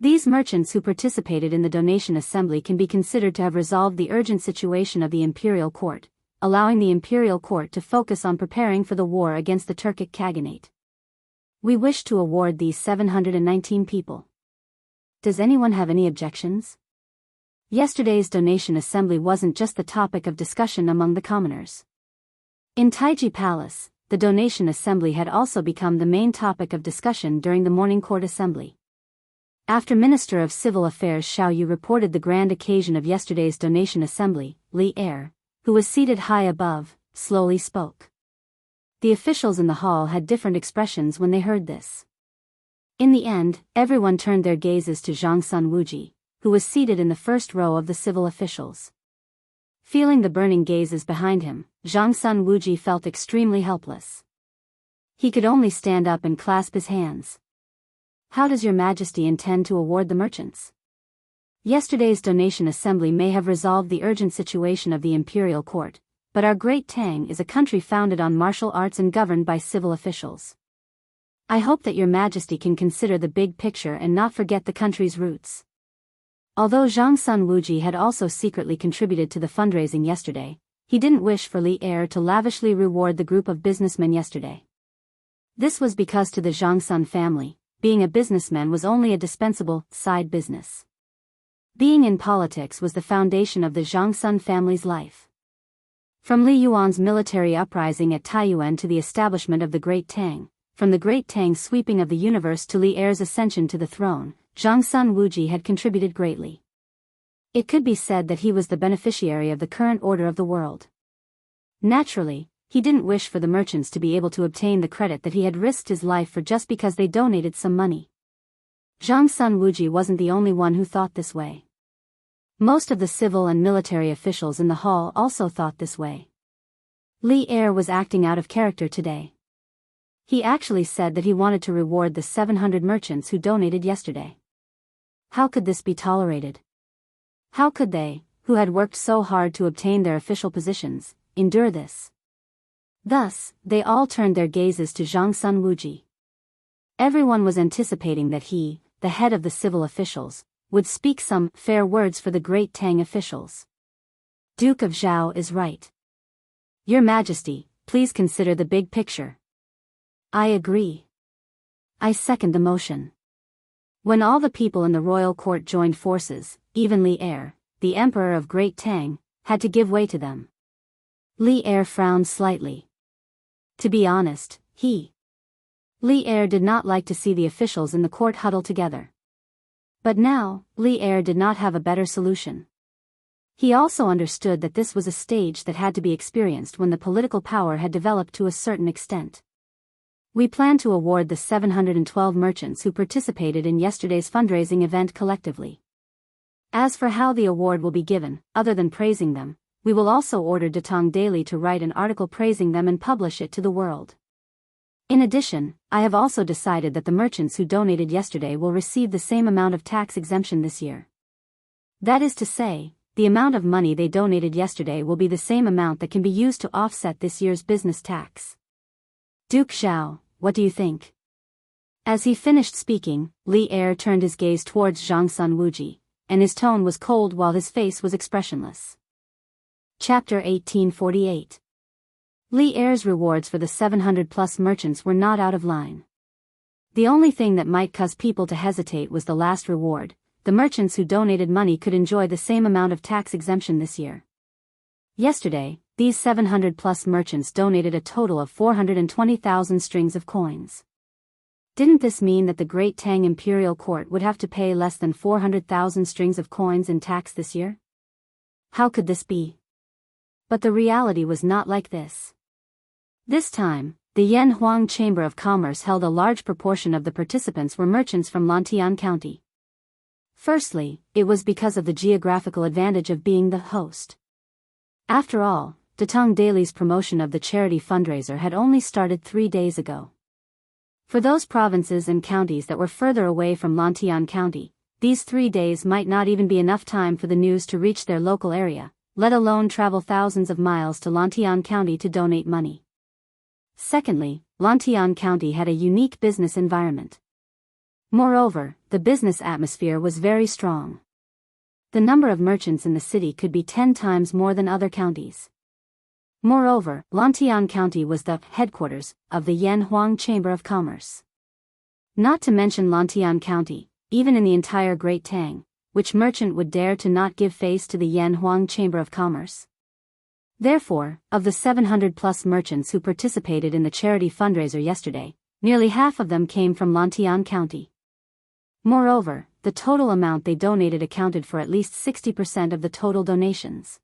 These merchants who participated in the donation assembly can be considered to have resolved the urgent situation of the imperial court, allowing the imperial court to focus on preparing for the war against the Turkic Khaganate. We wish to award these 719 people. Does anyone have any objections? Yesterday's donation assembly wasn't just the topic of discussion among the commoners. In Taiji Palace, the donation assembly had also become the main topic of discussion during the morning court assembly. After Minister of Civil Affairs Xiao Yu reported the grand occasion of yesterday's donation assembly, Li Er, who was seated high above, slowly spoke. The officials in the hall had different expressions when they heard this. In the end, everyone turned their gazes to Zhang Sun Wuji, who was seated in the first row of the civil officials. Feeling the burning gazes behind him, Zhang Sun Wuji felt extremely helpless. He could only stand up and clasp his hands. How does Your Majesty intend to award the merchants? Yesterday's donation assembly may have resolved the urgent situation of the imperial court, but our great Tang is a country founded on martial arts and governed by civil officials. I hope that Your Majesty can consider the big picture and not forget the country's roots. Although Zhang Sun Wuji had also secretly contributed to the fundraising yesterday, he didn't wish for Li Er to lavishly reward the group of businessmen yesterday. This was because to the Zhang Sun family, being a businessman was only a dispensable side business. Being in politics was the foundation of the Zhang Sun family's life. From Li Yuan's military uprising at Taiyuan to the establishment of the Great Tang, from the Great Tang's sweeping of the universe to Li Er's ascension to the throne, Zhang Sun Wuji had contributed greatly. It could be said that he was the beneficiary of the current order of the world. Naturally, he didn't wish for the merchants to be able to obtain the credit that he had risked his life for just because they donated some money. Zhang Sun Wuji wasn't the only one who thought this way. Most of the civil and military officials in the hall also thought this way. Li Er was acting out of character today. He actually said that he wanted to reward the 700 merchants who donated yesterday. How could this be tolerated? How could they, who had worked so hard to obtain their official positions, endure this? Thus, they all turned their gazes to Zhang Sun Wuji. Everyone was anticipating that he, the head of the civil officials, would speak some fair words for the great Tang officials. Duke of Zhao is right. Your Majesty, please consider the big picture. I agree. I second the motion. When all the people in the royal court joined forces, even Li Er, the emperor of Great Tang, had to give way to them. Li Er frowned slightly. To be honest, Li Er did not like to see the officials in the court huddle together. But now, Li Er did not have a better solution. He also understood that this was a stage that had to be experienced when the political power had developed to a certain extent. We plan to award the 712 merchants who participated in yesterday's fundraising event collectively. As for how the award will be given, other than praising them, we will also order Datong Daily to write an article praising them and publish it to the world. In addition, I have also decided that the merchants who donated yesterday will receive the same amount of tax exemption this year. That is to say, the amount of money they donated yesterday will be the same amount that can be used to offset this year's business tax. Duke Zhao, what do you think? As he finished speaking, Li Er turned his gaze towards Zhang Sun Wuji, and his tone was cold while his face was expressionless. Chapter 1848. Li Er's rewards for the 700-plus merchants were not out of line. The only thing that might cause people to hesitate was the last reward. The merchants who donated money could enjoy the same amount of tax exemption this year. Yesterday, these 700-plus merchants donated a total of 420,000 strings of coins. Didn't this mean that the Great Tang Imperial Court would have to pay less than 400,000 strings of coins in tax this year? How could this be? But the reality was not like this. This time, the Yan Huang Chamber of Commerce held a large proportion of the participants were merchants from Lantian County. Firstly, it was because of the geographical advantage of being the host. After all, Datong Daily's promotion of the charity fundraiser had only started 3 days ago. For those provinces and counties that were further away from Lantian County, these 3 days might not even be enough time for the news to reach their local area, let alone travel thousands of miles to Lantian County to donate money. Secondly, Lantian County had a unique business environment. Moreover, the business atmosphere was very strong. The number of merchants in the city could be 10 times more than other counties. Moreover, Lantian County was the headquarters of the Yanhuang Chamber of Commerce. Not to mention Lantian County, even in the entire Great Tang, which merchant would dare to not give face to the Yanhuang Chamber of Commerce? Therefore, of the 700-plus merchants who participated in the charity fundraiser yesterday, nearly half of them came from Lantian County. Moreover, the total amount they donated accounted for at least 60% of the total donations.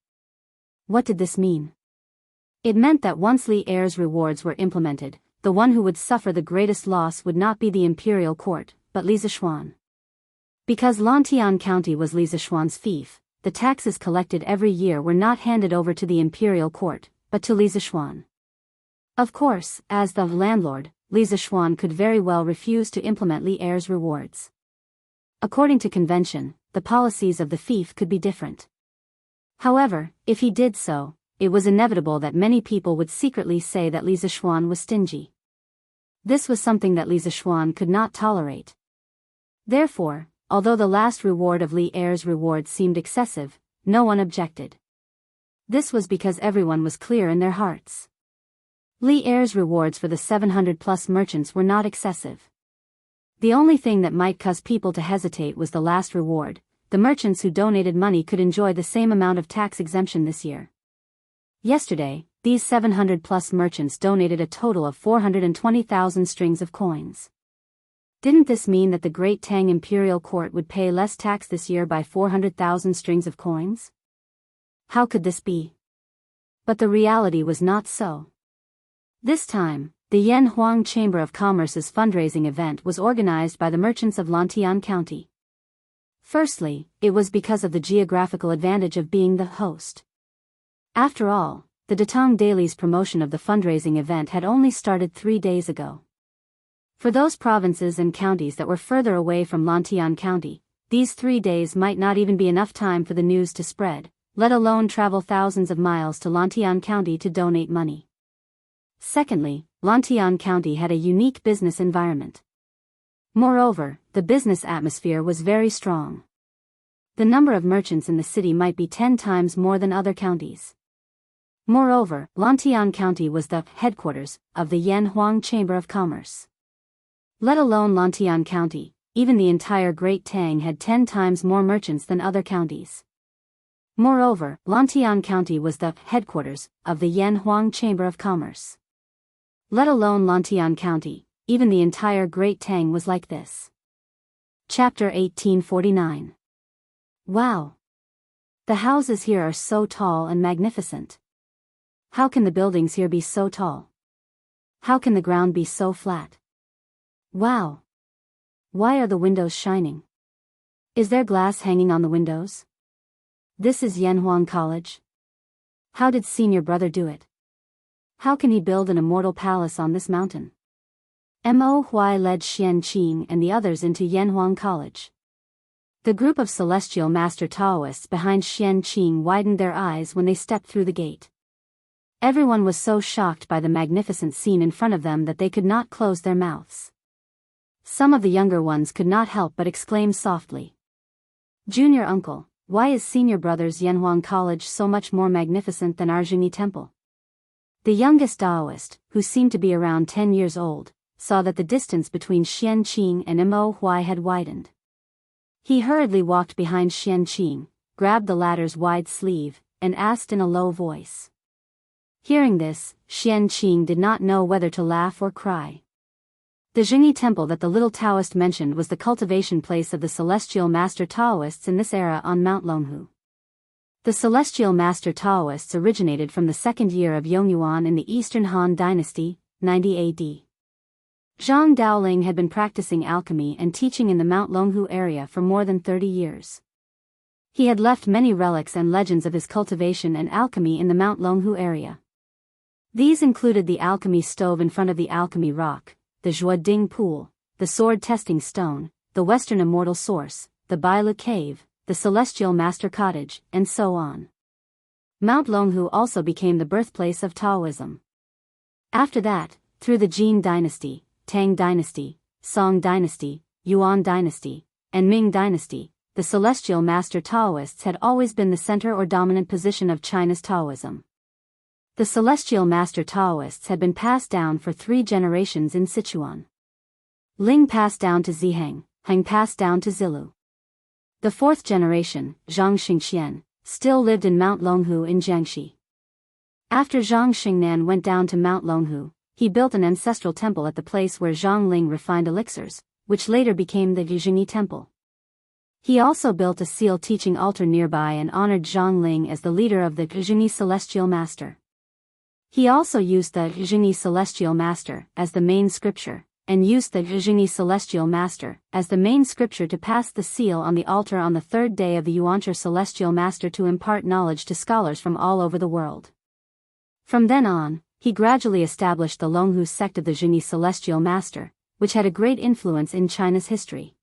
What did this mean? It meant that once Li Er's rewards were implemented, the one who would suffer the greatest loss would not be the imperial court, but Li Zishuan. Because Lantian County was Li Zishuan's fief, the taxes collected every year were not handed over to the imperial court, but to Li Zishuan. Of course, as the landlord, Li Zishuan could very well refuse to implement Li Er's rewards. According to convention, the policies of the fief could be different. However, if he did so, it was inevitable that many people would secretly say that Li Zishuan was stingy. This was something that Li Zishuan could not tolerate. Therefore, although the last reward of Li Er's reward seemed excessive, no one objected. This was because everyone was clear in their hearts. Li Er's rewards for the 700-plus merchants were not excessive. The only thing that might cause people to hesitate was the last reward. The merchants who donated money could enjoy the same amount of tax exemption this year. Yesterday, these 700-plus merchants donated a total of 420,000 strings of coins. Didn't this mean that the Great Tang Imperial Court would pay less tax this year by 400,000 strings of coins? How could this be? But the reality was not so. This time, the Yanhuang Chamber of Commerce's fundraising event was organized by the merchants of Lantian County. Firstly, it was because of the geographical advantage of being the host. After all, the Datong Daily's promotion of the fundraising event had only started 3 days ago. For those provinces and counties that were further away from Lantian County, these 3 days might not even be enough time for the news to spread, let alone travel thousands of miles to Lantian County to donate money. Secondly, Lantian County had a unique business environment. Moreover, the business atmosphere was very strong. The number of merchants in the city might be 10 times more than other counties. Moreover, Lantian County was the headquarters of the Yanhuang Chamber of Commerce. Let alone Lantian County, even the entire Great Tang had 10 times more merchants than other counties. Moreover, Lantian County was the headquarters of the Yanhuang Chamber of Commerce. Let alone Lantian County, even the entire Great Tang was like this. Chapter 1849. Wow! The houses here are so tall and magnificent. How can the buildings here be so tall? How can the ground be so flat? Wow! Why are the windows shining? Is there glass hanging on the windows? This is Yanhuang College? How did senior brother do it? How can he build an immortal palace on this mountain? Mo Huai led Xian Qing and the others into Yanhuang College. The group of celestial master Taoists behind Xian Qing widened their eyes when they stepped through the gate. Everyone was so shocked by the magnificent scene in front of them that they could not close their mouths. Some of the younger ones could not help but exclaim softly. Junior uncle, why is senior brother's Yanhuang College so much more magnificent than our Zhengyi Temple? The youngest Taoist, who seemed to be around 10 years old, saw that the distance between Xian Qing and Mo Huai had widened. He hurriedly walked behind Xian Qing, grabbed the latter's wide sleeve, and asked in a low voice. Hearing this, Xian Qing did not know whether to laugh or cry. The Zhengyi Temple that the little Taoist mentioned was the cultivation place of the celestial master Taoists in this era on Mount Longhu. The celestial master Taoists originated from the second year of Yongyuan in the Eastern Han Dynasty, 90 AD. Zhang Daoling had been practicing alchemy and teaching in the Mount Longhu area for more than 30 years. He had left many relics and legends of his cultivation and alchemy in the Mount Longhu area. These included the alchemy stove in front of the alchemy rock, the Zhua Ding pool, the sword testing stone, the Western immortal source, the Bailu cave, the celestial master cottage, and so on. Mount Longhu also became the birthplace of Taoism. After that, through the Jin dynasty, Tang dynasty, Song dynasty, Yuan dynasty, and Ming dynasty, the celestial master Taoists had always been the center or dominant position of China's Taoism. The celestial master Taoists had been passed down for 3 generations in Sichuan. Ling passed down to Ziheng, Heng passed down to Zilu. The 4th generation, Zhang Xingxian, still lived in Mount Longhu in Jiangxi. After Zhang Xingnan went down to Mount Longhu, he built an ancestral temple at the place where Zhang Ling refined elixirs, which later became the Yizhengyi Temple. He also built a seal teaching altar nearby and honored Zhang Ling as the leader of the Yizhengyi Celestial Master. He also used the Yizhengyi Celestial Master as the main scripture, and used the Yizhengyi Celestial Master as the main scripture to pass the seal on the altar on the 3rd day of the Yuanzhi Celestial Master to impart knowledge to scholars from all over the world. From then on, he gradually established the Longhu sect of the Yizhengyi Celestial Master, which had a great influence in China's history.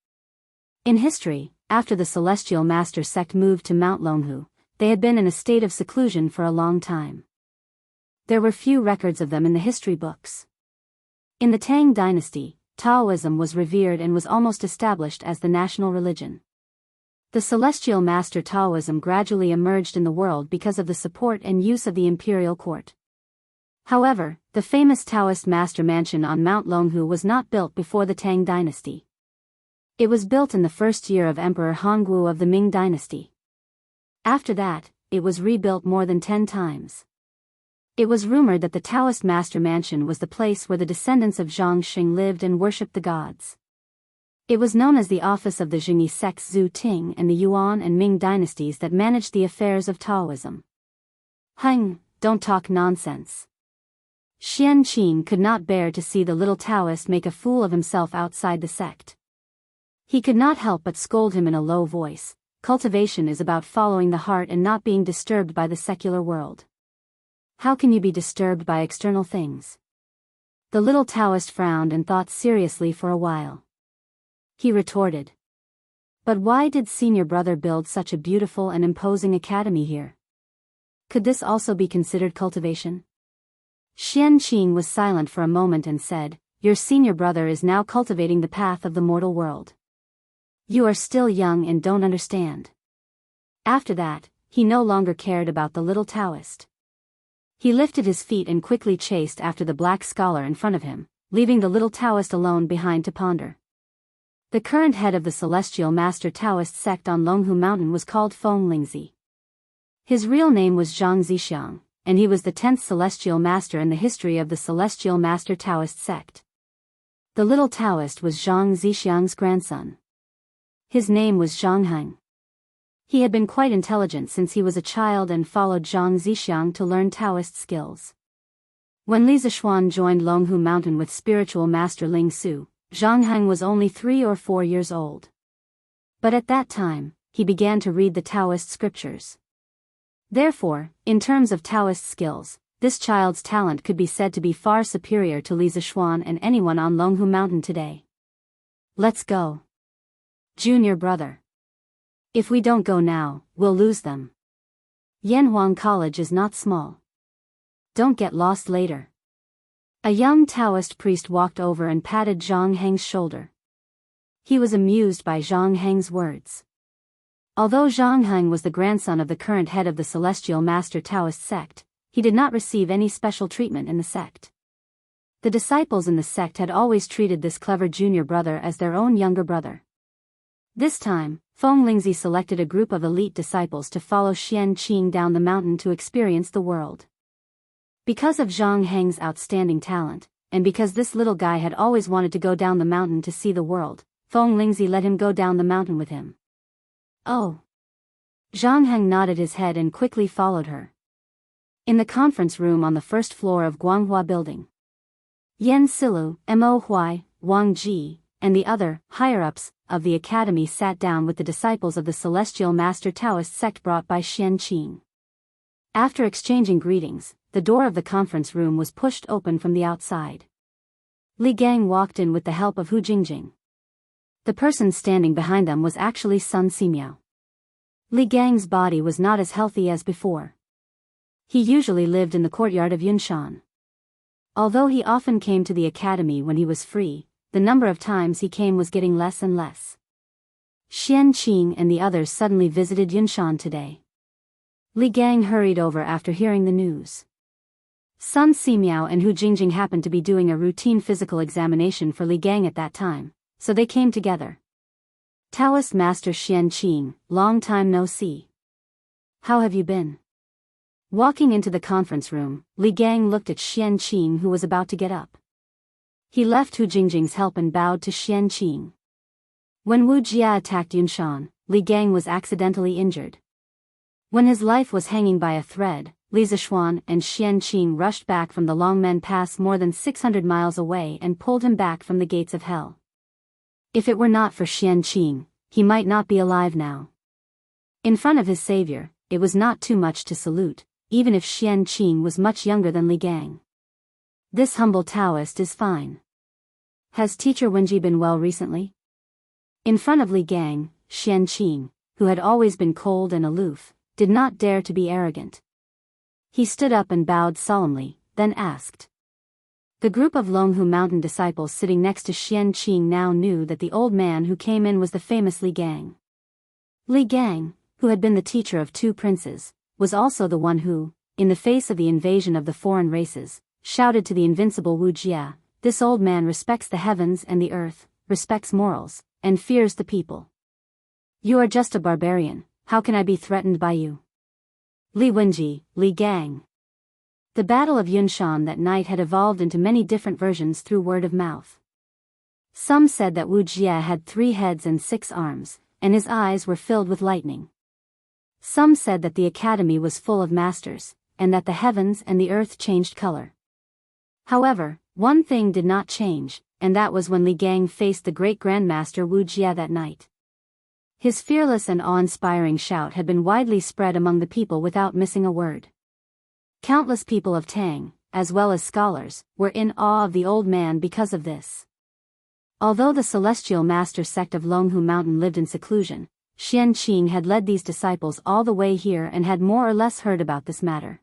In history, after the Celestial Master sect moved to Mount Longhu, they had been in a state of seclusion for a long time. There were few records of them in the history books. In the Tang dynasty, Taoism was revered and was almost established as the national religion. The Celestial Master Taoism gradually emerged in the world because of the support and use of the imperial court. However, the famous Taoist master mansion on Mount Longhu was not built before the Tang dynasty. It was built in the 1st year of Emperor Hongwu of the Ming dynasty. After that, it was rebuilt more than 10 times. It was rumored that the Taoist master mansion was the place where the descendants of Zhang Xing lived and worshipped the gods. It was known as the office of the Zhengyi sects Zhu Ting and the Yuan and Ming dynasties that managed the affairs of Taoism. Heng, don't talk nonsense. Xian Qin could not bear to see the little Taoist make a fool of himself outside the sect. He could not help but scold him in a low voice. Cultivation is about following the heart and not being disturbed by the secular world. How can you be disturbed by external things? The little Taoist frowned and thought seriously for a while. He retorted. But why did senior brother build such a beautiful and imposing academy here? Could this also be considered cultivation? Xian Qin was silent for a moment and said, "Your senior brother is now cultivating the path of the mortal world. You are still young and don't understand." After that, he no longer cared about the little Taoist. He lifted his feet and quickly chased after the black scholar in front of him, leaving the little Taoist alone behind to ponder. The current head of the Celestial Master Taoist sect on Longhu Mountain was called Feng Lingzi. His real name was Zhang Zixiang, and he was the 10th Celestial Master in the history of the Celestial Master Taoist sect. The little Taoist was Zhang Zixiang's grandson. His name was Zhang Heng. He had been quite intelligent since he was a child and followed Zhang Zixiang to learn Taoist skills. When Li Zixuan joined Longhu Mountain with spiritual master Ling Su, Zhang Heng was only 3 or 4 years old. But at that time, he began to read the Taoist scriptures. Therefore, in terms of Taoist skills, this child's talent could be said to be far superior to Li Zixuan and anyone on Longhu Mountain today. Let's go. Junior brother. If we don't go now, we'll lose them. Yanhuang College is not small. Don't get lost later. A young Taoist priest walked over and patted Zhang Heng's shoulder. He was amused by Zhang Heng's words. Although Zhang Heng was the grandson of the current head of the Celestial Master Taoist sect, he did not receive any special treatment in the sect. The disciples in the sect had always treated this clever junior brother as their own younger brother. This time, Feng Lingzi selected a group of elite disciples to follow Xian Qing down the mountain to experience the world. Because of Zhang Heng's outstanding talent, and because this little guy had always wanted to go down the mountain to see the world, Feng Lingzi let him go down the mountain with him. Oh. Zhang Heng nodded his head and quickly followed her. In the conference room on the 1st floor of Guanghua Building, Yan Silu, Mo Huai, Wang Ji, and the other higher-ups of the academy sat down with the disciples of the Celestial Master Taoist sect brought by Xian Qing. After exchanging greetings, the door of the conference room was pushed open from the outside. Li Gang walked in with the help of Hu Jingjing. The person standing behind them was actually Sun Simiao. Li Gang's body was not as healthy as before. He usually lived in the courtyard of Yunshan. Although he often came to the academy when he was free, the number of times he came was getting less and less. Xian Qing and the others suddenly visited Yunshan today. Li Gang hurried over after hearing the news. Sun Simiao and Hu Jingjing happened to be doing a routine physical examination for Li Gang at that time, so they came together. Taoist Master Xian Qing, long time no see. How have you been? Walking into the conference room, Li Gang looked at Xian Qing, who was about to get up. He left Hu Jingjing's help and bowed to Xian Qing. When Wu Jia attacked Yunshan, Li Gang was accidentally injured. When his life was hanging by a thread, Li Zishuan and Xian Qing rushed back from the Longmen Pass more than 600 miles away and pulled him back from the gates of hell. If it were not for Xian Qing, he might not be alive now. In front of his savior, it was not too much to salute, even if Xian Qing was much younger than Li Gang. This humble Taoist is fine. Has teacher Wenji been well recently? In front of Li Gang, Xian Qing, who had always been cold and aloof, did not dare to be arrogant. He stood up and bowed solemnly, then asked. The group of Longhu Mountain disciples sitting next to Xian Qing now knew that the old man who came in was the famous Li Gang. Li Gang, who had been the teacher of two princes, was also the one who, in the face of the invasion of the foreign races, shouted to the invincible Wu Jia, "This old man respects the heavens and the earth, respects morals, and fears the people. You are just a barbarian, how can I be threatened by you?" Li Wenji, Li Gang. The Battle of Yunshan that night had evolved into many different versions through word of mouth. Some said that Wu Jia had 3 heads and 6 arms, and his eyes were filled with lightning. Some said that the academy was full of masters, and that the heavens and the earth changed color. However, one thing did not change, and that was when Li Gang faced the great grandmaster Wu Jia that night. His fearless and awe-inspiring shout had been widely spread among the people without missing a word. Countless people of Tang, as well as scholars, were in awe of the old man because of this. Although the Celestial Master sect of Longhu Mountain lived in seclusion, Xian Qing had led these disciples all the way here and had more or less heard about this matter.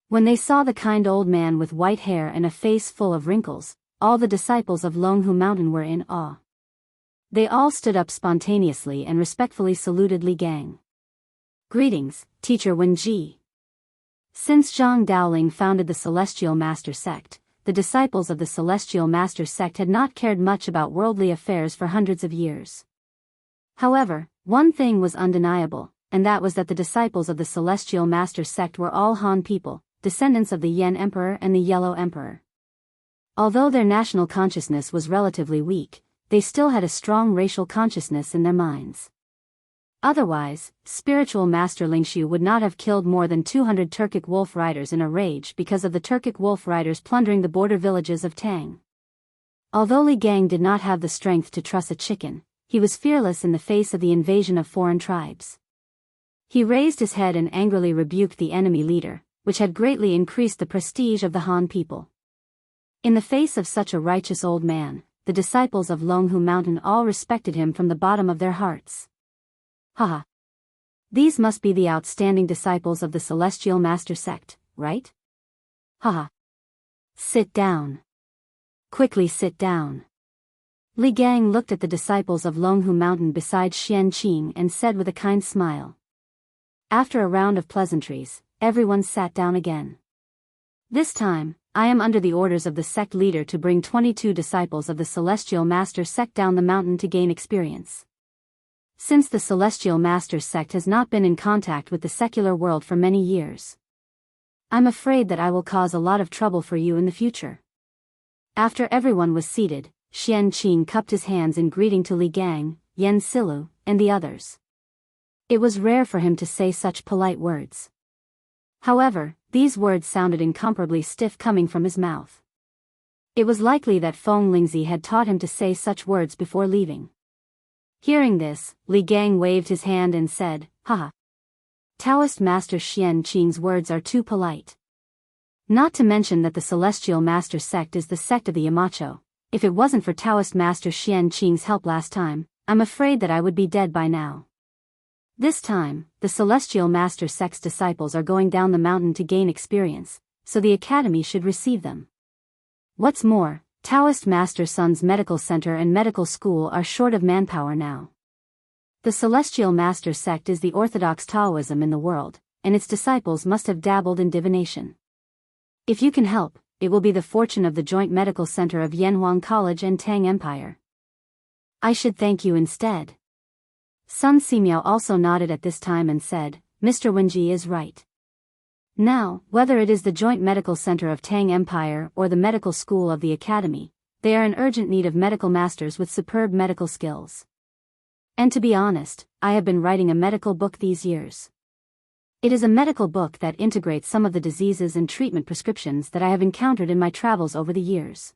When they saw the kind old man with white hair and a face full of wrinkles, all the disciples of Longhu Mountain were in awe. They all stood up spontaneously and respectfully saluted Li Gang. Greetings, Teacher Wenji. Since Zhang Daoling founded the Celestial Master sect, the disciples of the Celestial Master sect had not cared much about worldly affairs for hundreds of years. However, one thing was undeniable, and that was that the disciples of the Celestial Master sect were all Han people, descendants of the Yan Emperor and the Yellow Emperor. Although their national consciousness was relatively weak, they still had a strong racial consciousness in their minds. Otherwise, spiritual Master Lingshu would not have killed more than 200 Turkic wolf riders in a rage because of the Turkic wolf riders plundering the border villages of Tang. Although Li Gang did not have the strength to truss a chicken, he was fearless in the face of the invasion of foreign tribes. He raised his head and angrily rebuked the enemy leader, which had greatly increased the prestige of the Han people. In the face of such a righteous old man, the disciples of Longhu Mountain all respected him from the bottom of their hearts. Haha. These must be the outstanding disciples of the Celestial Master sect, right? Haha. Sit down. Quickly sit down. Li Gang looked at the disciples of Longhu Mountain beside Xian Qing and said with a kind smile. After a round of pleasantries, everyone sat down again. This time, I am under the orders of the sect leader to bring 22 disciples of the Celestial Master sect down the mountain to gain experience. Since the Celestial Master sect has not been in contact with the secular world for many years, I'm afraid that I will cause a lot of trouble for you in the future. After everyone was seated, Xian Qing cupped his hands in greeting to Li Gang, Yen Silu, and the others. It was rare for him to say such polite words. However, these words sounded incomparably stiff coming from his mouth. It was likely that Feng Lingzi had taught him to say such words before leaving. Hearing this, Li Gang waved his hand and said, haha. Taoist Master Xian Qing's words are too polite. Not to mention that the Celestial Master sect is the sect of the Yamacho. If it wasn't for Taoist Master Xian Qing's help last time, I'm afraid that I would be dead by now. This time, the Celestial Master sect's disciples are going down the mountain to gain experience, so the academy should receive them. What's more, Taoist Master Sun's medical center and medical school are short of manpower now. The Celestial Master sect is the orthodox Taoism in the world, and its disciples must have dabbled in divination. If you can help, it will be the fortune of the joint medical center of Yanhuang College and Tang Empire. I should thank you instead. Sun Simiao also nodded at this time and said, Mr. Wenji is right. Now, whether it is the joint medical center of Tang Empire or the medical school of the academy, they are in urgent need of medical masters with superb medical skills. And to be honest, I have been writing a medical book these years. It is a medical book that integrates some of the diseases and treatment prescriptions that I have encountered in my travels over the years.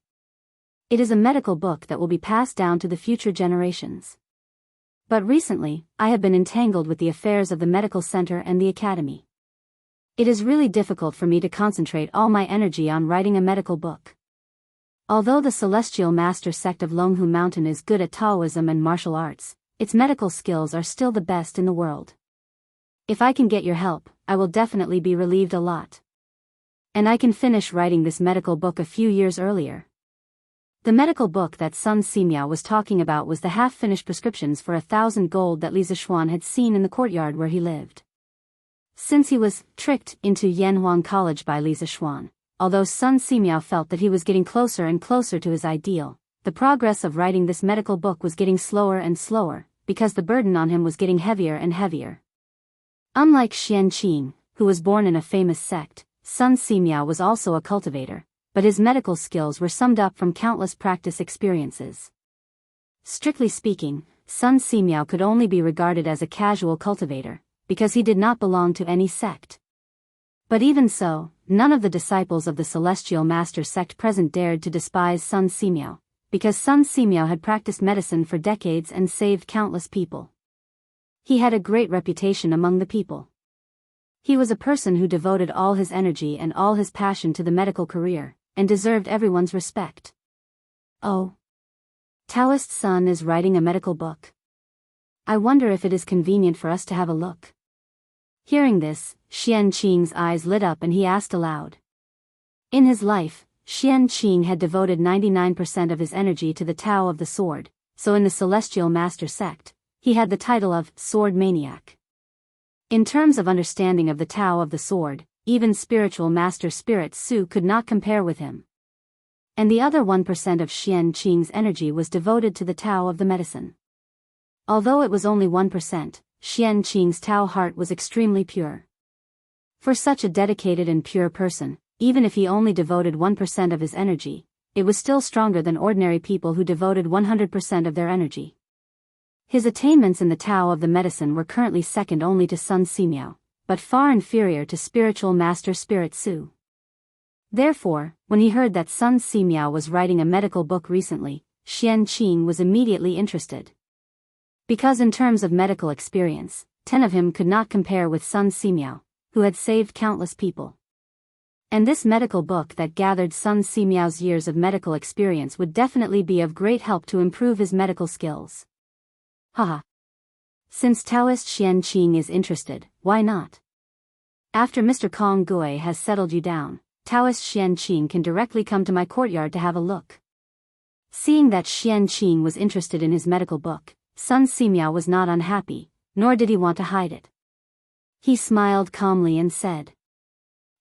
It is a medical book that will be passed down to the future generations. But recently, I have been entangled with the affairs of the medical center and the academy. It is really difficult for me to concentrate all my energy on writing a medical book. Although the Celestial Master sect of Longhu Mountain is good at Taoism and martial arts, its medical skills are still the best in the world. If I can get your help, I will definitely be relieved a lot. And I can finish writing this medical book a few years earlier. The medical book that Sun Simiao was talking about was the half-finished prescriptions for 1,000 gold that Li Zishuan had seen in the courtyard where he lived. Since he was tricked into Yanhuang College by Li Zishuan, although Sun Simiao felt that he was getting closer and closer to his ideal, the progress of writing this medical book was getting slower and slower, because the burden on him was getting heavier and heavier. Unlike Xian Qing, who was born in a famous sect, Sun Simiao was also a cultivator, but his medical skills were summed up from countless practice experiences. Strictly speaking, Sun Simiao could only be regarded as a casual cultivator, because he did not belong to any sect. But even so, none of the disciples of the Celestial Master sect present dared to despise Sun Simiao, because Sun Simiao had practiced medicine for decades and saved countless people. He had a great reputation among the people. He was a person who devoted all his energy and all his passion to the medical career, and deserved everyone's respect. Oh. Taoist Sun is writing a medical book. I wonder if it is convenient for us to have a look. Hearing this, Xian Qing's eyes lit up and he asked aloud. In his life, Xian Qing had devoted 99% of his energy to the Tao of the Sword, so in the Celestial Master sect, he had the title of Sword Maniac. In terms of understanding of the Tao of the Sword, even spiritual Master Spirit Su could not compare with him. And the other 1% of Xian Qing's energy was devoted to the Tao of the medicine. Although it was only 1%, Xian Qing's Tao heart was extremely pure. For such a dedicated and pure person, even if he only devoted 1% of his energy, it was still stronger than ordinary people who devoted 100% of their energy. His attainments in the Tao of the medicine were currently second only to Sun Simiao, but far inferior to spiritual Master Spirit Su. Therefore, when he heard that Sun Simiao was writing a medical book recently, Xian Qing was immediately interested. Because in terms of medical experience, 10 of him could not compare with Sun Simiao, who had saved countless people. And this medical book that gathered Sun Simiao's years of medical experience would definitely be of great help to improve his medical skills. Haha. Since Taoist Xian Qing is interested, why not? After Mr. Kong Gui has settled you down, Taoist Xian Qing can directly come to my courtyard to have a look. Seeing that Xian Qing was interested in his medical book, Sun Simiao was not unhappy, nor did he want to hide it. He smiled calmly and said.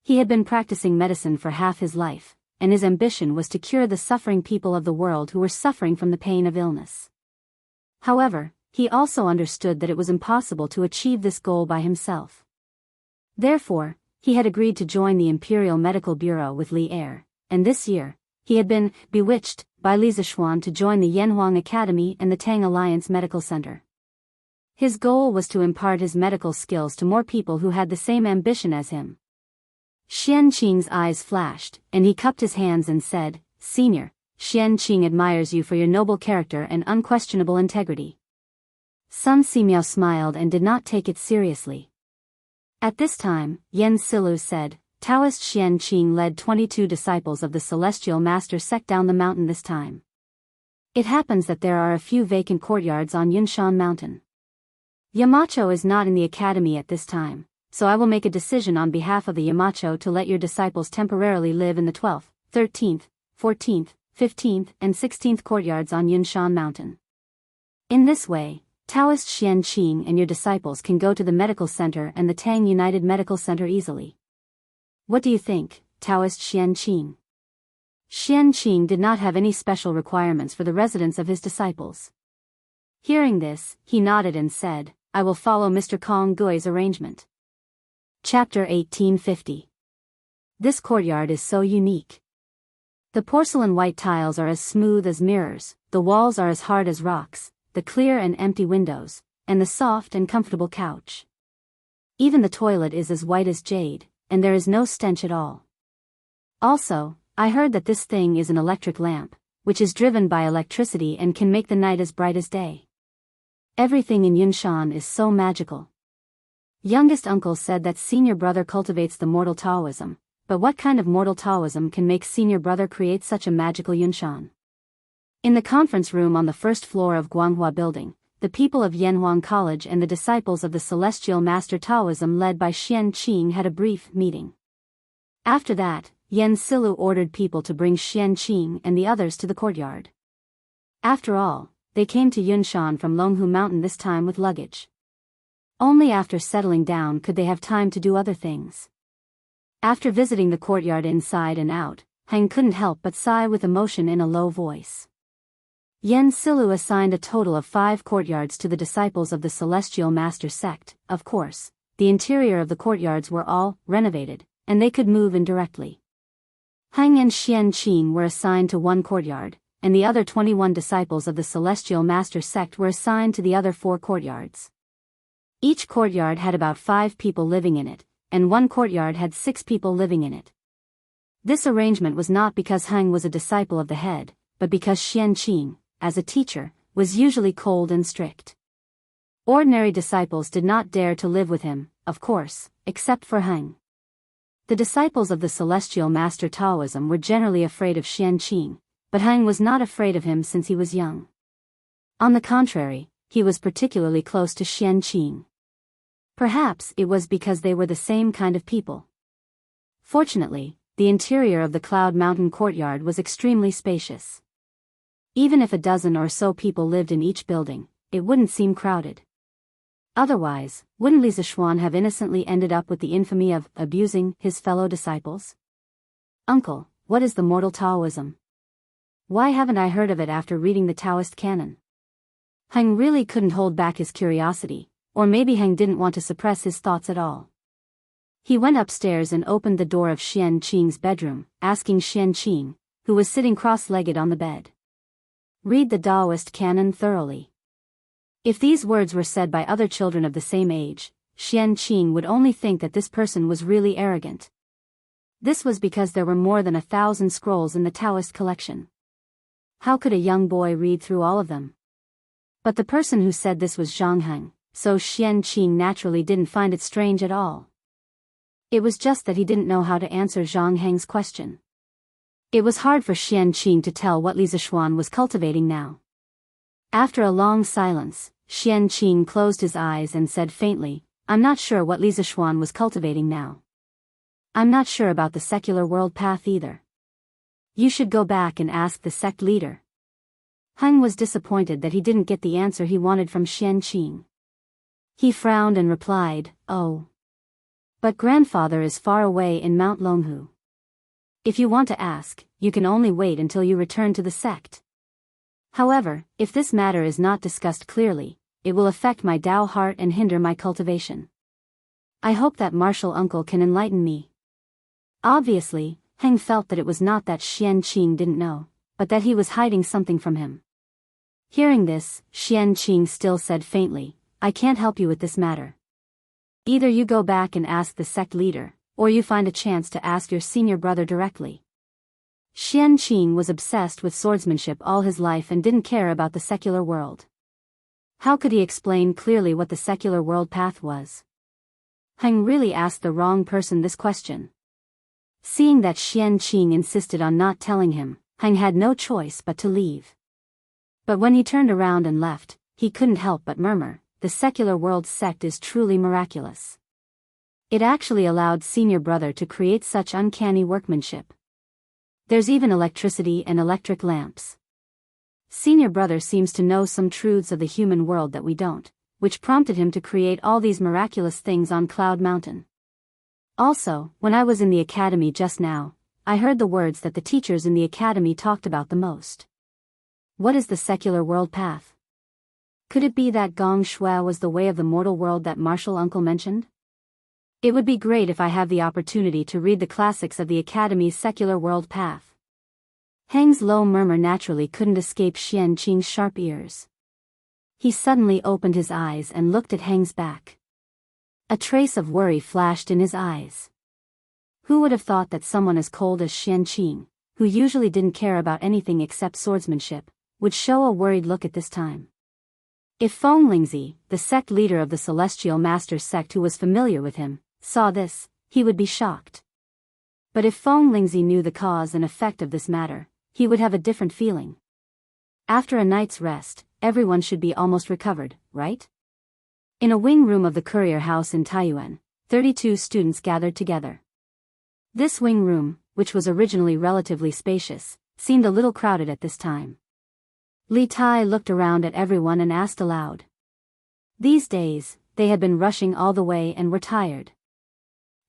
He had been practicing medicine for half his life, and his ambition was to cure the suffering people of the world who were suffering from the pain of illness. However, he also understood that it was impossible to achieve this goal by himself. Therefore, he had agreed to join the Imperial Medical Bureau with Li Er, and this year, he had been bewitched by Li Zishuan to join the Yanhuang Academy and the Tang Alliance Medical Center. His goal was to impart his medical skills to more people who had the same ambition as him. Xian Qing's eyes flashed, and he cupped his hands and said, "Senior, Xian Qing admires you for your noble character and unquestionable integrity. Sun Simiao smiled and did not take it seriously. At this time, Yen Silu said, Taoist Xian Qing led 22 disciples of the Celestial Master sect down the mountain this time. It happens that there are a few vacant courtyards on Yunshan Mountain. Yamacho is not in the academy at this time, so I will make a decision on behalf of the Yamacho to let your disciples temporarily live in the 12th, 13th, 14th, 15th, and 16th courtyards on Yunshan Mountain. In this way, Taoist Xian Qing and your disciples can go to the medical center and the Tang United Medical Center easily. What do you think, Taoist Xian Qing? Xian Qing did not have any special requirements for the residence of his disciples. Hearing this, he nodded and said, I will follow Mr. Kong Gui's arrangement. Chapter 1850. This courtyard is so unique. The porcelain white tiles are as smooth as mirrors, the walls are as hard as rocks, the clear and empty windows, and the soft and comfortable couch. Even the toilet is as white as jade, and there is no stench at all. Also, I heard that this thing is an electric lamp, which is driven by electricity and can make the night as bright as day. Everything in Yunshan is so magical. Youngest uncle said that senior brother cultivates the mortal Taoism, but what kind of mortal Taoism can make senior brother create such a magical Yunshan? In the conference room on the first floor of Guanghua Building, the people of Yanhuang College and the disciples of the Celestial Master Taoism led by Xian Qing had a brief meeting. After that, Yen Silu ordered people to bring Xian Qing and the others to the courtyard. After all, they came to Yunshan from Longhu Mountain this time with luggage. Only after settling down could they have time to do other things. After visiting the courtyard inside and out, Heng couldn't help but sigh with emotion in a low voice. Yen Silu assigned a total of 5 courtyards to the disciples of the Celestial Master sect. Of course, the interior of the courtyards were all renovated, and they could move in directly. Heng and Xian Qing were assigned to 1 courtyard, and the other 21 disciples of the Celestial Master sect were assigned to the other 4 courtyards. Each courtyard had about 5 people living in it, and 1 courtyard had 6 people living in it. This arrangement was not because Heng was a disciple of the head, but because Xian Qing, as a teacher, was usually cold and strict. Ordinary disciples did not dare to live with him, of course, except for Heng. The disciples of the Celestial Master Taoism were generally afraid of Xian Qing, but Heng was not afraid of him since he was young. On the contrary, he was particularly close to Xian Qing. Perhaps it was because they were the same kind of people. Fortunately, the interior of the Cloud Mountain courtyard was extremely spacious. Even if a dozen or so people lived in each building, it wouldn't seem crowded. Otherwise, wouldn't Li Zishuan have innocently ended up with the infamy of abusing his fellow disciples? Uncle, what is the mortal Taoism? Why haven't I heard of it after reading the Taoist canon? Heng really couldn't hold back his curiosity, or maybe Heng didn't want to suppress his thoughts at all. He went upstairs and opened the door of Xian Qing's bedroom, asking Xian Qing, who was sitting cross-legged on the bed. Read the Taoist canon thoroughly. If these words were said by other children of the same age, Xian Qing would only think that this person was really arrogant. This was because there were more than 1,000 scrolls in the Taoist collection. How could a young boy read through all of them? But the person who said this was Zhang Heng, so Xian Qing naturally didn't find it strange at all. It was just that he didn't know how to answer Zhang Heng's question. It was hard for Xian Qing to tell what Li Zishuan was cultivating now. After a long silence, Xian Qing closed his eyes and said faintly, I'm not sure what Li Zishuan was cultivating now. I'm not sure about the secular world path either. You should go back and ask the sect leader. Heng was disappointed that he didn't get the answer he wanted from Xian Qing. He frowned and replied, Oh. But grandfather is far away in Mount Longhu. If you want to ask, you can only wait until you return to the sect. However, if this matter is not discussed clearly, it will affect my Tao heart and hinder my cultivation. I hope that martial uncle can enlighten me. Obviously, Heng felt that it was not that Xian Qing didn't know, but that he was hiding something from him. Hearing this, Xian Qing still said faintly, I can't help you with this matter. Either you go back and ask the sect leader, or you find a chance to ask your senior brother directly. Xian Qing was obsessed with swordsmanship all his life and didn't care about the secular world. How could he explain clearly what the secular world path was? Heng really asked the wrong person this question. Seeing that Xian Qing insisted on not telling him, Heng had no choice but to leave. But when he turned around and left, he couldn't help but murmur, the secular world sect is truly miraculous. It actually allowed senior brother to create such uncanny workmanship. There's even electricity and electric lamps. Senior brother seems to know some truths of the human world that we don't, which prompted him to create all these miraculous things on Cloud Mountain. Also, when I was in the academy just now, I heard the words that the teachers in the academy talked about the most. What is the secular world path? Could it be that Gong Shui was the way of the mortal world that Marshall Uncle mentioned? It would be great if I have the opportunity to read the classics of the academy's secular world path. Heng's low murmur naturally couldn't escape Xian Qing's sharp ears. He suddenly opened his eyes and looked at Heng's back. A trace of worry flashed in his eyes. Who would have thought that someone as cold as Xian Qing, who usually didn't care about anything except swordsmanship, would show a worried look at this time? If Feng Lingzi, the sect leader of the Celestial Master's sect who was familiar with him, saw this, he would be shocked. But if Feng Lingzi knew the cause and effect of this matter, he would have a different feeling. After a night's rest, everyone should be almost recovered, right? In a wing room of the courier house in Taiyuan, 32 students gathered together. This wing room, which was originally relatively spacious, seemed a little crowded at this time. Li Tai looked around at everyone and asked aloud. These days, they had been rushing all the way and were tired.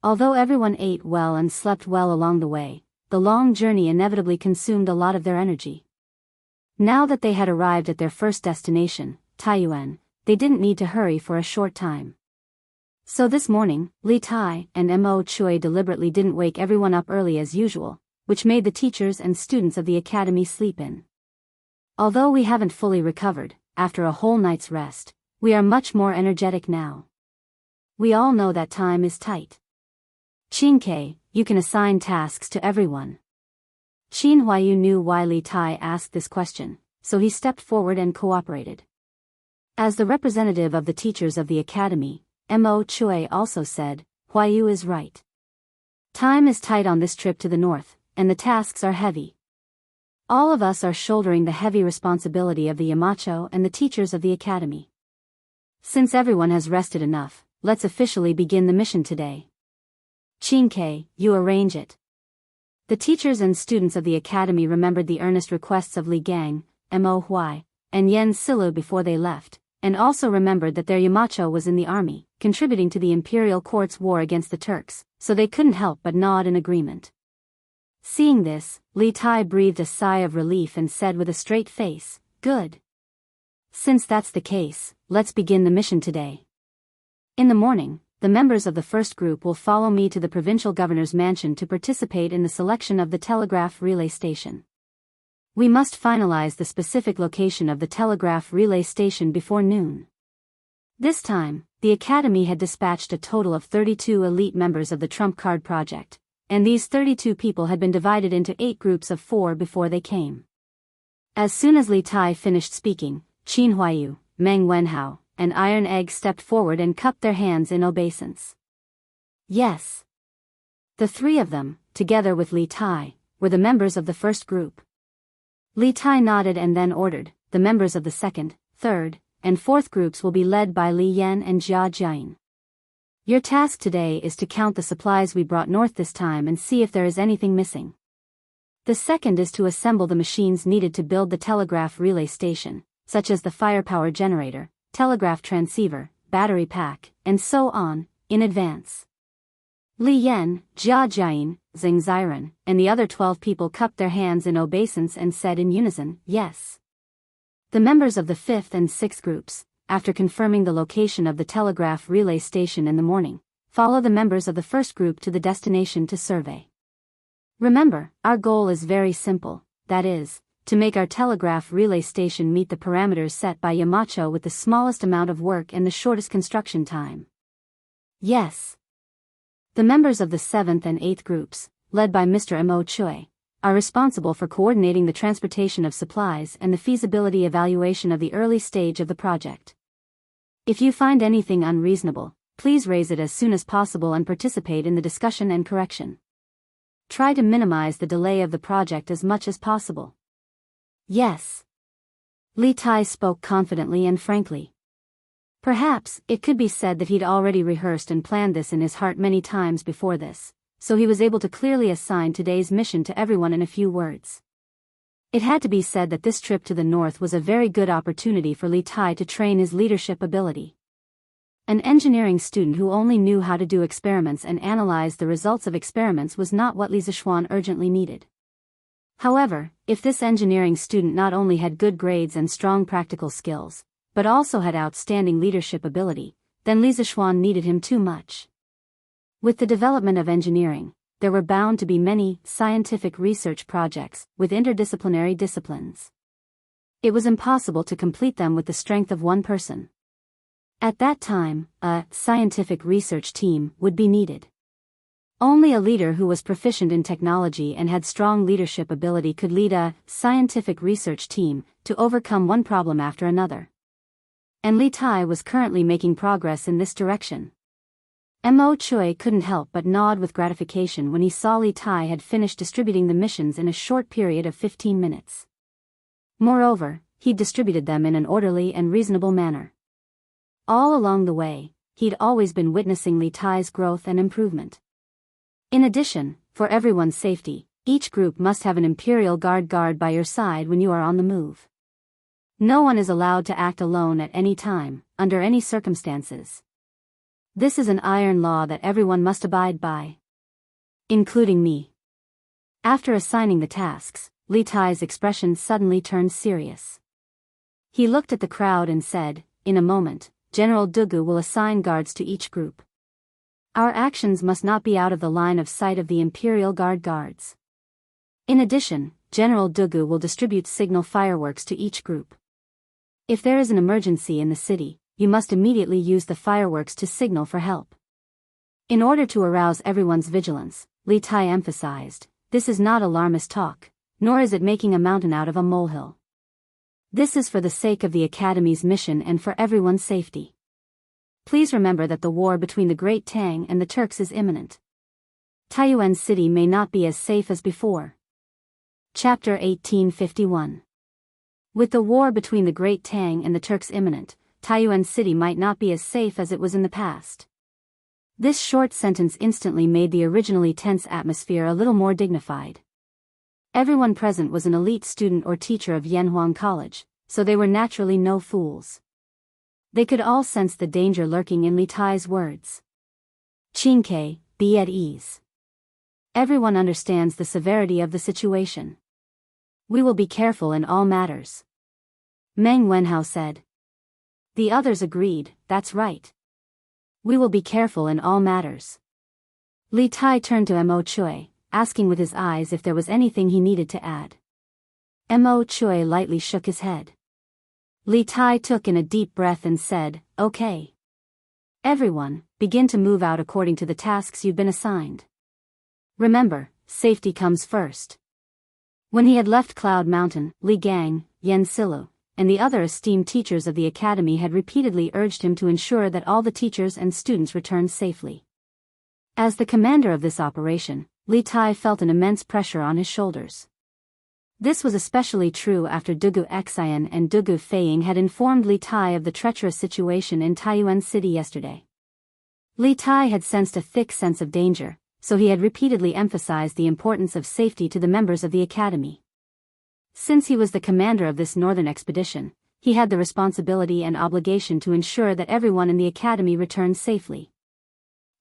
Although everyone ate well and slept well along the way, the long journey inevitably consumed a lot of their energy. Now that they had arrived at their first destination, Taiyuan, they didn't need to hurry for a short time. So this morning, Li Tai and Mo Chui deliberately didn't wake everyone up early as usual, which made the teachers and students of the academy sleep in. Although we haven't fully recovered, after a whole night's rest, we are much more energetic now. We all know that time is tight. Qin, you can assign tasks to everyone. Qin Huayu knew why Li Tai asked this question, so he stepped forward and cooperated. As the representative of the teachers of the academy, Mo Chui also said, Huayu is right. Time is tight on this trip to the north, and the tasks are heavy. All of us are shouldering the heavy responsibility of the Yamacho and the teachers of the academy. Since everyone has rested enough, let's officially begin the mission today. Qin, you arrange it. The teachers and students of the academy remembered the earnest requests of Li Gang, Mo Huai, and Yen Silu before they left, and also remembered that their Yamacho was in the army, contributing to the imperial court's war against the Turks, so they couldn't help but nod in agreement. Seeing this, Li Tai breathed a sigh of relief and said with a straight face, good. Since that's the case, let's begin the mission today. In the morning, the members of the first group will follow me to the provincial governor's mansion to participate in the selection of the telegraph relay station. We must finalize the specific location of the telegraph relay station before noon. This time, the academy had dispatched a total of 32 elite members of the Trump Card Project, and these 32 people had been divided into 8 groups of 4 before they came. As soon as Li Tai finished speaking, Qin Huayu, Meng Wenhao, and Iron Egg stepped forward and cupped their hands in obeisance. Yes. The 3 of them, together with Li Tai, were the members of the first group. Li Tai nodded and then ordered, the members of the second, third, and fourth groups will be led by Li Yan and Jia Jian. Your task today is to count the supplies we brought north this time and see if there is anything missing. The second is to assemble the machines needed to build the telegraph relay station, such as the firepower generator, telegraph transceiver, battery pack, and so on, in advance. Li Yan, Jia Jian, Zheng Ziren, and the other 12 people cupped their hands in obeisance and said in unison, yes. The members of the 5th and 6th groups, after confirming the location of the telegraph relay station in the morning, follow the members of the first group to the destination to survey. Remember, our goal is very simple, that is, to make our telegraph relay station meet the parameters set by Yamacho with the smallest amount of work and the shortest construction time. Yes. The members of the 7th and 8th groups, led by Mr. Mo Chui, are responsible for coordinating the transportation of supplies and the feasibility evaluation of the early stage of the project. If you find anything unreasonable, please raise it as soon as possible and participate in the discussion and correction. Try to minimize the delay of the project as much as possible. Yes. Li Tai spoke confidently and frankly. Perhaps, it could be said that he'd already rehearsed and planned this in his heart many times before this, so he was able to clearly assign today's mission to everyone in a few words. It had to be said that this trip to the north was a very good opportunity for Li Tai to train his leadership ability. An engineering student who only knew how to do experiments and analyze the results of experiments was not what Li Zixuan urgently needed. However, if this engineering student not only had good grades and strong practical skills, but also had outstanding leadership ability, then Li Zixuan needed him too much. With the development of engineering, there were bound to be many scientific research projects with interdisciplinary disciplines. It was impossible to complete them with the strength of one person. At that time, a scientific research team would be needed. Only a leader who was proficient in technology and had strong leadership ability could lead a scientific research team to overcome one problem after another. And Li Tai was currently making progress in this direction. Mo Chui couldn't help but nod with gratification when he saw Li Tai had finished distributing the missions in a short period of 15 minutes. Moreover, he distributed them in an orderly and reasonable manner. All along the way, he'd always been witnessing Li Tai's growth and improvement. In addition, for everyone's safety, each group must have an Imperial guard by your side when you are on the move. No one is allowed to act alone at any time, under any circumstances. This is an iron law that everyone must abide by. Including me. After assigning the tasks, Li Tai's expression suddenly turned serious. He looked at the crowd and said, in a moment, General Dugu will assign guards to each group. Our actions must not be out of the line of sight of the Imperial guards. In addition, General Dugu will distribute signal fireworks to each group. If there is an emergency in the city, you must immediately use the fireworks to signal for help. In order to arouse everyone's vigilance, Li Tai emphasized, this is not alarmist talk, nor is it making a mountain out of a molehill. This is for the sake of the Academy's mission and for everyone's safety. Please remember that the war between the Great Tang and the Turks is imminent. Taiyuan City may not be as safe as before. Chapter 1851. With the war between the Great Tang and the Turks imminent, Taiyuan City might not be as safe as it was in the past. This short sentence instantly made the originally tense atmosphere a little more dignified. Everyone present was an elite student or teacher of Yanhuang College, so they were naturally no fools. They could all sense the danger lurking in Li Tai's words. Qingke, be at ease. Everyone understands the severity of the situation. We will be careful in all matters. Meng Wenhao said. The others agreed, that's right. We will be careful in all matters. Li Tai turned to Mo Chui, asking with his eyes if there was anything he needed to add. Mo Chui lightly shook his head. Li Tai took in a deep breath and said, okay. Everyone, begin to move out according to the tasks you've been assigned. Remember, safety comes first. When he had left Cloud Mountain, Li Gang, Yen Silu, and the other esteemed teachers of the academy had repeatedly urged him to ensure that all the teachers and students returned safely. As the commander of this operation, Li Tai felt an immense pressure on his shoulders. This was especially true after Dugu Xian and Dugu Feiying had informed Li Tai of the treacherous situation in Taiyuan City yesterday. Li Tai had sensed a thick sense of danger, so he had repeatedly emphasized the importance of safety to the members of the academy. Since he was the commander of this northern expedition, he had the responsibility and obligation to ensure that everyone in the academy returned safely.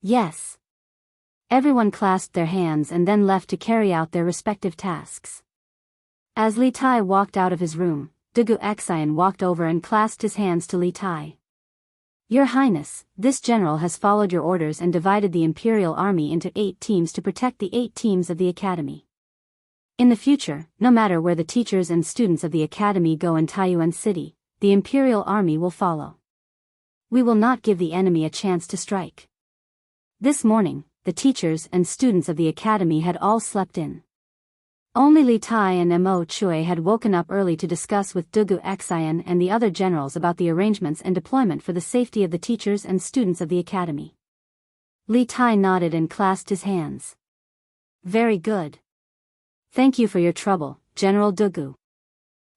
Yes. Everyone clasped their hands and then left to carry out their respective tasks. As Li Tai walked out of his room, Dugu Xian walked over and clasped his hands to Li Tai. Your Highness, this general has followed your orders and divided the Imperial Army into 8 teams to protect the 8 teams of the Academy. In the future, no matter where the teachers and students of the Academy go in Taiyuan City, the Imperial Army will follow. We will not give the enemy a chance to strike. This morning, the teachers and students of the Academy had all slept in. Only Li Tai and Mo Chui had woken up early to discuss with Dugu Xian and the other generals about the arrangements and deployment for the safety of the teachers and students of the academy. Li Tai nodded and clasped his hands. Very good. Thank you for your trouble, General Dugu.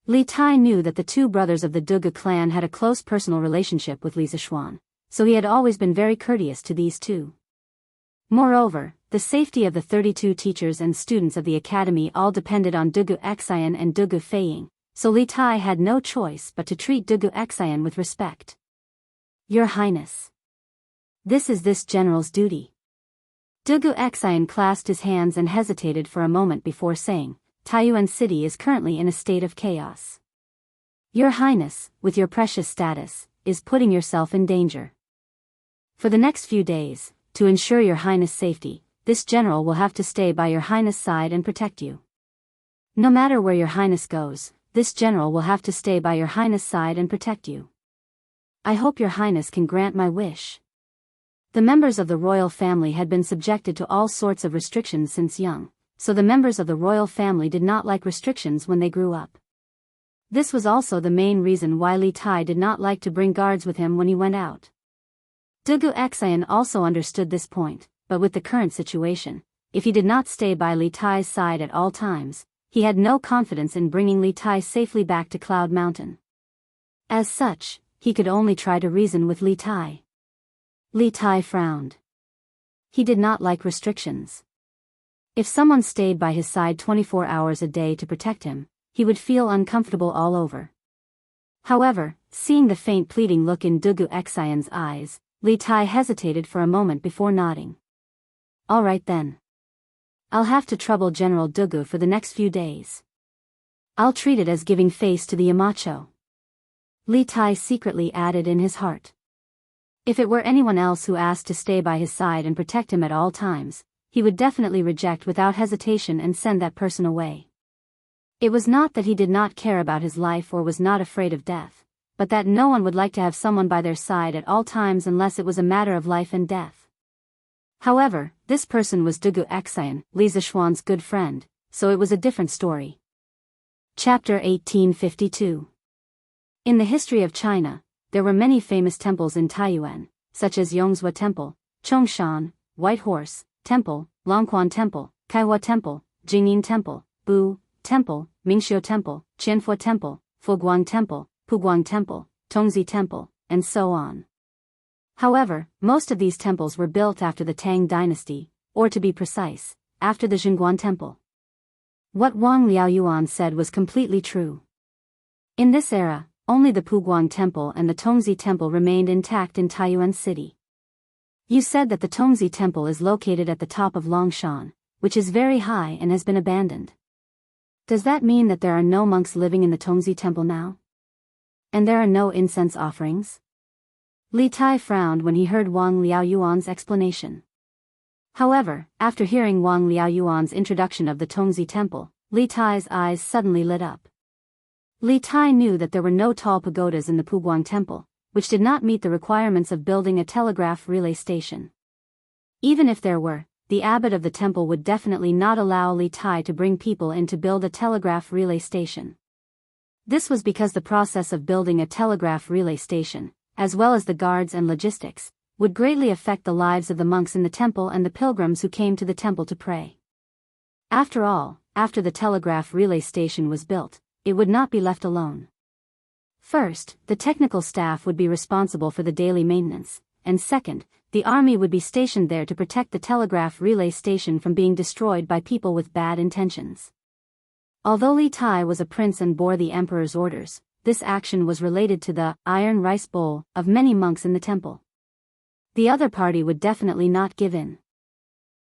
Li Tai knew that the two brothers of the Dugu clan had a close personal relationship with Li Zishuan, so he had always been very courteous to these two. Moreover, the safety of the 32 teachers and students of the academy all depended on Dugu Xian and Dugu Feiying, so Li Tai had no choice but to treat Dugu Xian with respect. Your Highness. This is this general's duty. Dugu Xian clasped his hands and hesitated for a moment before saying, Taiyuan City is currently in a state of chaos. Your Highness, with your precious status, is putting yourself in danger. For the next few days, to ensure your Highness' safety, this general will have to stay by your Highness' side and protect you. No matter where your Highness goes, this general will have to stay by your Highness' side and protect you. I hope your Highness can grant my wish. The members of the royal family had been subjected to all sorts of restrictions since young, so the members of the royal family did not like restrictions when they grew up. This was also the main reason why Li Tai did not like to bring guards with him when he went out. Dugu Xian also understood this point, but with the current situation, if he did not stay by Li Tai's side at all times, he had no confidence in bringing Li Tai safely back to Cloud Mountain. As such, he could only try to reason with Li Tai. Li Tai frowned. He did not like restrictions. If someone stayed by his side 24 hours a day to protect him, he would feel uncomfortable all over. However, seeing the faint pleading look in Dugu Xian's eyes, Li Tai hesitated for a moment before nodding. All right then. I'll have to trouble General Dugu for the next few days. I'll treat it as giving face to the Yamacho. Li Tai secretly added in his heart. If it were anyone else who asked to stay by his side and protect him at all times, he would definitely reject without hesitation and send that person away. It was not that he did not care about his life or was not afraid of death, but that no one would like to have someone by their side at all times unless it was a matter of life and death. However, this person was Dugu Xian, Li Zishuan's good friend, so it was a different story. Chapter 1852. In the history of China, there were many famous temples in Taiyuan, such as Yongzhou Temple, Chongshan, White Horse Temple, Longquan Temple, Kaihua Temple, Jingyin Temple, Bu Temple, Mingxiu Temple, Qianfu Temple, Fuguang Temple, Puguang Temple, Tongzi Temple, and so on. However, most of these temples were built after the Tang dynasty, or to be precise, after the Jingguan Temple. What Wang Liaoyuan said was completely true. In this era, only the Puguang Temple and the Tongzi Temple remained intact in Taiyuan City. You said that the Tongzi Temple is located at the top of Longshan, which is very high and has been abandoned. Does that mean that there are no monks living in the Tongzi Temple now? And there are no incense offerings? Li Tai frowned when he heard Wang Liaoyuan's explanation. However, after hearing Wang Liaoyuan's introduction of the Tongzi Temple, Li Tai's eyes suddenly lit up. Li Tai knew that there were no tall pagodas in the Puguang Temple, which did not meet the requirements of building a telegraph relay station. Even if there were, the abbot of the temple would definitely not allow Li Tai to bring people in to build a telegraph relay station. This was because the process of building a telegraph relay station, as well as the guards and logistics, would greatly affect the lives of the monks in the temple and the pilgrims who came to the temple to pray. After all, after the telegraph relay station was built, it would not be left alone. First, the technical staff would be responsible for the daily maintenance, and second, the army would be stationed there to protect the telegraph relay station from being destroyed by people with bad intentions. Although Li Tai was a prince and bore the emperor's orders, this action was related to the iron rice bowl of many monks in the temple. The other party would definitely not give in.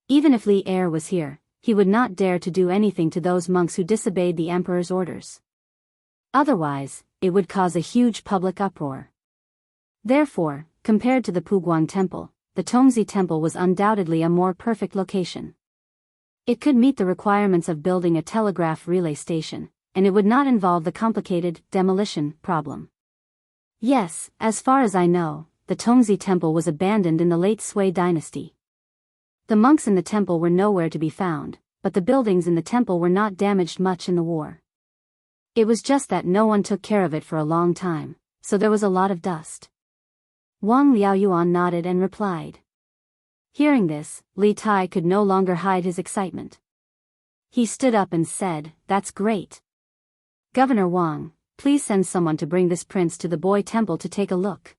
Even if Li Er was here, he would not dare to do anything to those monks who disobeyed the emperor's orders. Otherwise, it would cause a huge public uproar. Therefore, compared to the Puguang Temple, the Tongzi Temple was undoubtedly a more perfect location. It could meet the requirements of building a telegraph relay station, and it would not involve the complicated demolition problem. Yes, as far as I know, the Tongzi Temple was abandoned in the late Sui dynasty. The monks in the temple were nowhere to be found, but the buildings in the temple were not damaged much in the war. It was just that no one took care of it for a long time, so there was a lot of dust. Wang Liaoyuan nodded and replied. Hearing this, Li Tai could no longer hide his excitement. He stood up and said, "That's great. Governor Wang, please send someone to bring this prince to the boy temple to take a look."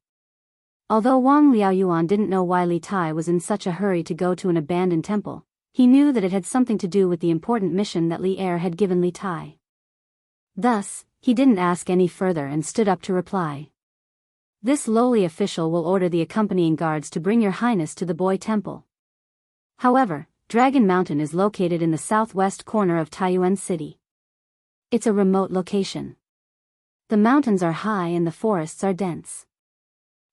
Although Wang Liaoyuan didn't know why Li Tai was in such a hurry to go to an abandoned temple, he knew that it had something to do with the important mission that Li Er had given Li Tai. Thus, he didn't ask any further and stood up to reply. "This lowly official will order the accompanying guards to bring your highness to the boy temple. However, Dragon Mountain is located in the southwest corner of Taiyuan City. It's a remote location. The mountains are high and the forests are dense.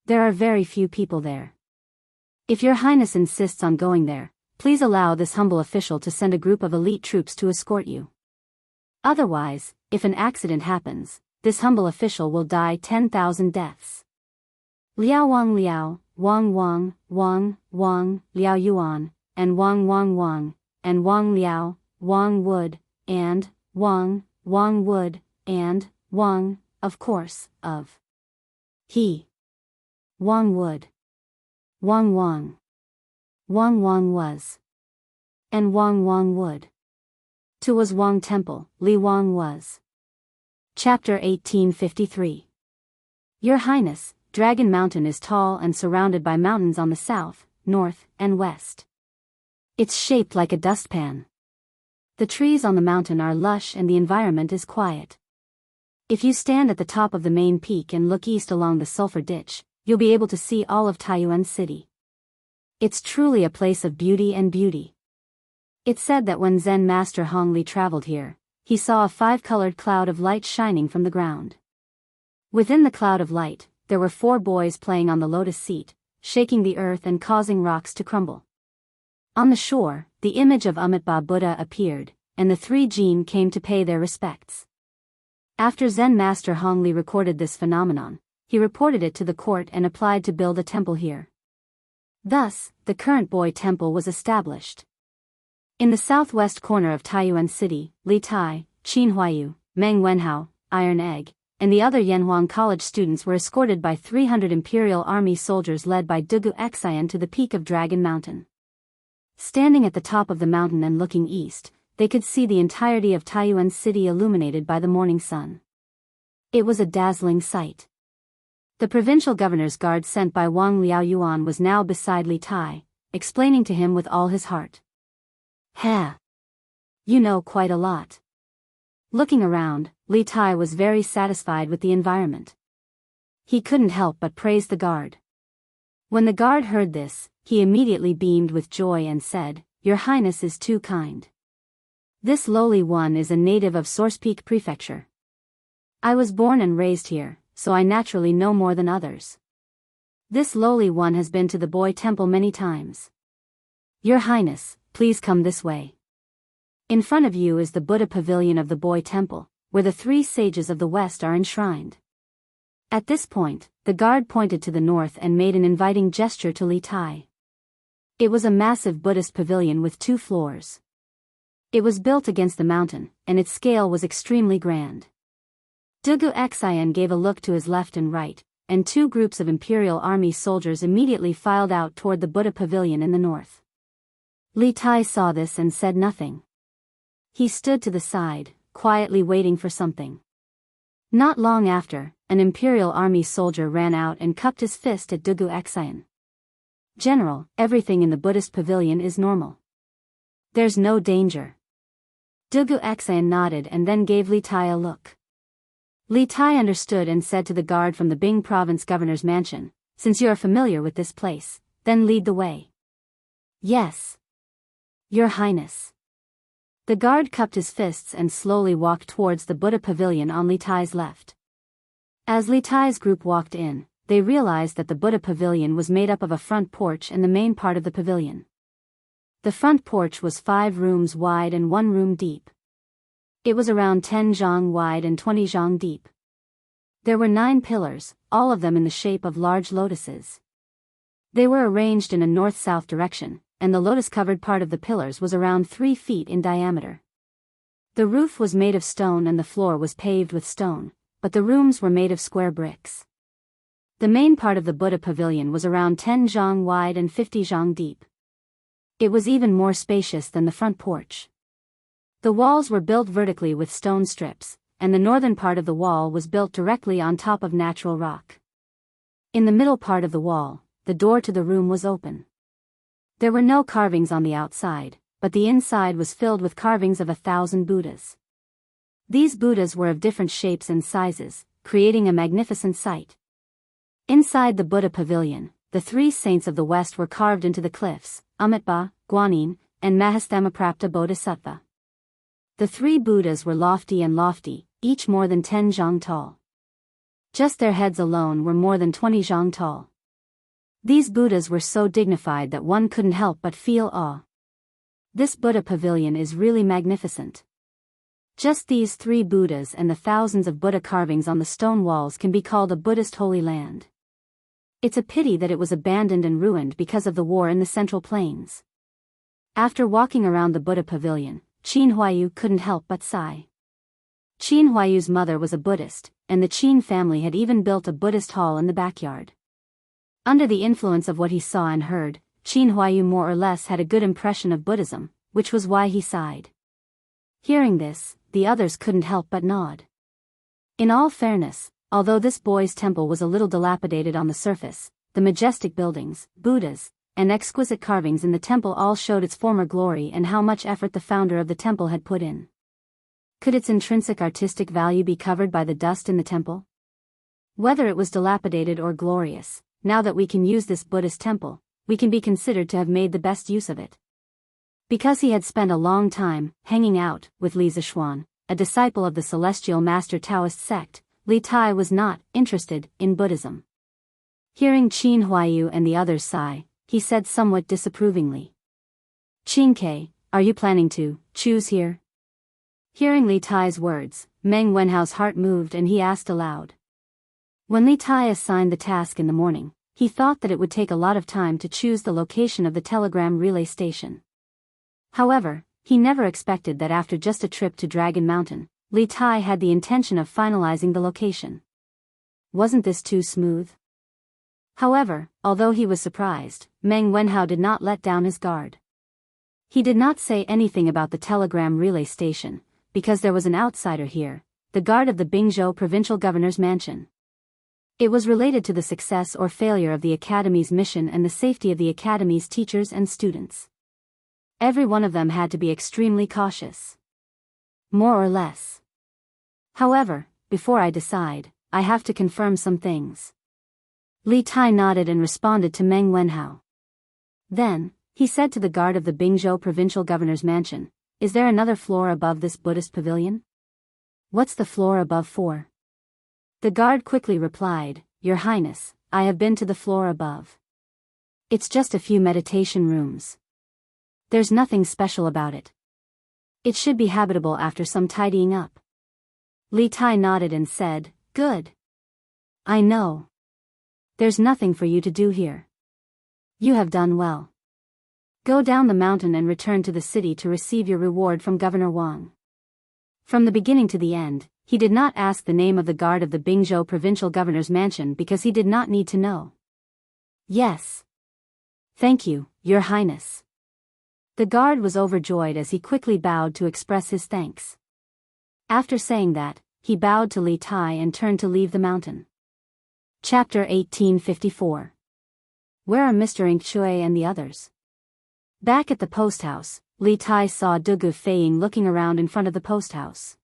There are very few people there. If your highness insists on going there, please allow this humble official to send a group of elite troops to escort you. Otherwise, if an accident happens, this humble official will die 10,000 deaths." Liao Wang Liao, Wang Wang, Wang, Wang, Liao Yuan, and Wang Wang Wang, and Wang Liao, Wang Wood, and Wang, Wang Wood, and Wang, of course, of he. Wang Wood. Wang Wang. Wang Wang was. And Wang Wang would. To was Wang Temple, Li Wang was. Chapter 1853. Your Highness, Dragon Mountain is tall and surrounded by mountains on the south, north, and west. It's shaped like a dustpan. The trees on the mountain are lush and the environment is quiet. If you stand at the top of the main peak and look east along the Sulphur Ditch, you'll be able to see all of Taiyuan City. It's truly a place of beauty and beauty. It's said that when Zen Master Hong Li traveled here, he saw a 5-colored cloud of light shining from the ground. Within the cloud of light, there were 4 boys playing on the lotus seat, shaking the earth and causing rocks to crumble. On the shore, the image of Amitabha Buddha appeared, and the 3 jinn came to pay their respects. After Zen Master Hong Li recorded this phenomenon, he reported it to the court and applied to build a temple here. Thus, the current boy temple was established. In the southwest corner of Taiyuan City, Li Tai, Qin Huayu, Meng Wenhao, Iron Egg, and the other Yanhuang College students were escorted by 300 Imperial Army soldiers led by Dugu Xian to the peak of Dragon Mountain. Standing at the top of the mountain and looking east, they could see the entirety of Taiyuan City illuminated by the morning sun. It was a dazzling sight. The provincial governor's guard sent by Wang Liaoyuan was now beside Li Tai, explaining to him with all his heart. "Ha! You know quite a lot." Looking around, Li Tai was very satisfied with the environment. He couldn't help but praise the guard. When the guard heard this, he immediately beamed with joy and said, "Your Highness is too kind. This lowly one is a native of Source Peak Prefecture. I was born and raised here, so I naturally know more than others. This lowly one has been to the boy temple many times. Your Highness, please come this way. In front of you is the Buddha pavilion of the boy temple, where the 3 sages of the West are enshrined." At this point, the guard pointed to the north and made an inviting gesture to Li Tai. It was a massive Buddhist pavilion with 2 floors. It was built against the mountain, and its scale was extremely grand. Dugu Xian gave a look to his left and right, and 2 groups of Imperial Army soldiers immediately filed out toward the Buddha pavilion in the north. Li Tai saw this and said nothing. He stood to the side, quietly waiting for something. Not long after, an Imperial Army soldier ran out and cupped his fist at Dugu Xian. "General, everything in the Buddhist pavilion is normal. There's no danger." Dugu Xian nodded and then gave Li Tai a look. Li Tai understood and said to the guard from the Bing Province Governor's mansion, "Since you are familiar with this place, then lead the way." "Yes. Your Highness." The guard cupped his fists and slowly walked towards the Buddha pavilion on Li Tai's left. As Li Tai's group walked in, they realized that the Buddha pavilion was made up of a front porch and the main part of the pavilion. The front porch was 5 rooms wide and 1 room deep. It was around 10 zhang wide and 20 zhang deep. There were 9 pillars, all of them in the shape of large lotuses. They were arranged in a north-south direction, and the lotus-covered part of the pillars was around 3 feet in diameter. The roof was made of stone and the floor was paved with stone, but the rooms were made of square bricks. The main part of the Buddha pavilion was around 10 zhang wide and 50 zhang deep. It was even more spacious than the front porch. The walls were built vertically with stone strips, and the northern part of the wall was built directly on top of natural rock. In the middle part of the wall, the door to the room was open. There were no carvings on the outside, but the inside was filled with carvings of 1,000 Buddhas. These Buddhas were of different shapes and sizes, creating a magnificent sight. Inside the Buddha pavilion, the 3 saints of the West were carved into the cliffs, Amitabha, Guanyin, and Mahastamaprapta Bodhisattva. The 3 Buddhas were lofty, each more than 10 zhang tall. Just their heads alone were more than 20 zhang tall. These Buddhas were so dignified that one couldn't help but feel awe. This Buddha pavilion is really magnificent. Just these 3 Buddhas and the thousands of Buddha carvings on the stone walls can be called a Buddhist holy land. It's a pity that it was abandoned and ruined because of the war in the Central Plains. After walking around the Buddha pavilion, Qin Huayu couldn't help but sigh. Qin Huayu's mother was a Buddhist, and the Qin family had even built a Buddhist hall in the backyard. Under the influence of what he saw and heard, Qin Huayu more or less had a good impression of Buddhism, which was why he sighed. Hearing this, the others couldn't help but nod. In all fairness, although this boy's temple was a little dilapidated on the surface, the majestic buildings, Buddhas, and exquisite carvings in the temple all showed its former glory and how much effort the founder of the temple had put in. Could its intrinsic artistic value be covered by the dust in the temple? Whether it was dilapidated or glorious, now that we can use this Buddhist temple, we can be considered to have made the best use of it. Because he had spent a long time hanging out with Li Zixuan, a disciple of the Celestial Master Taoist sect, Li Tai was not interested in Buddhism. Hearing Qin Huayu and the others sigh, he said somewhat disapprovingly, "Qin Ke, are you planning to choose here?" Hearing Li Tai's words, Meng Wenhao's heart moved and he asked aloud. When Li Tai assigned the task in the morning, he thought that it would take a lot of time to choose the location of the telegram relay station. However, he never expected that after just a trip to Dragon Mountain, Li Tai had the intention of finalizing the location. Wasn't this too smooth? However, although he was surprised, Meng Wenhao did not let down his guard. He did not say anything about the telegram relay station, because there was an outsider here, the guard of the Bingzhou provincial governor's mansion. It was related to the success or failure of the academy's mission and the safety of the academy's teachers and students. Every one of them had to be extremely cautious. More or less. However, before I decide, I have to confirm some things. Li Tai nodded and responded to Meng Wenhao. Then, he said to the guard of the Bingzhou provincial governor's mansion, "Is there another floor above this Buddhist pavilion?" "What's the floor above for?" The guard quickly replied, "Your Highness, I have been to the floor above. It's just a few meditation rooms. There's nothing special about it. It should be habitable after some tidying up." Li Tai nodded and said, "Good. I know. There's nothing for you to do here. You have done well. Go down the mountain and return to the city to receive your reward from Governor Wang." From the beginning to the end, he did not ask the name of the guard of the Bingzhou provincial governor's mansion because he did not need to know. "Yes. Thank you, Your Highness." The guard was overjoyed as he quickly bowed to express his thanks. After saying that, he bowed to Li Tai and turned to leave the mountain. Chapter 1854. Where are Mr. Ingchui and the others? Back at the post house, Li Tai saw Dugu Feiying looking around in front of the post house.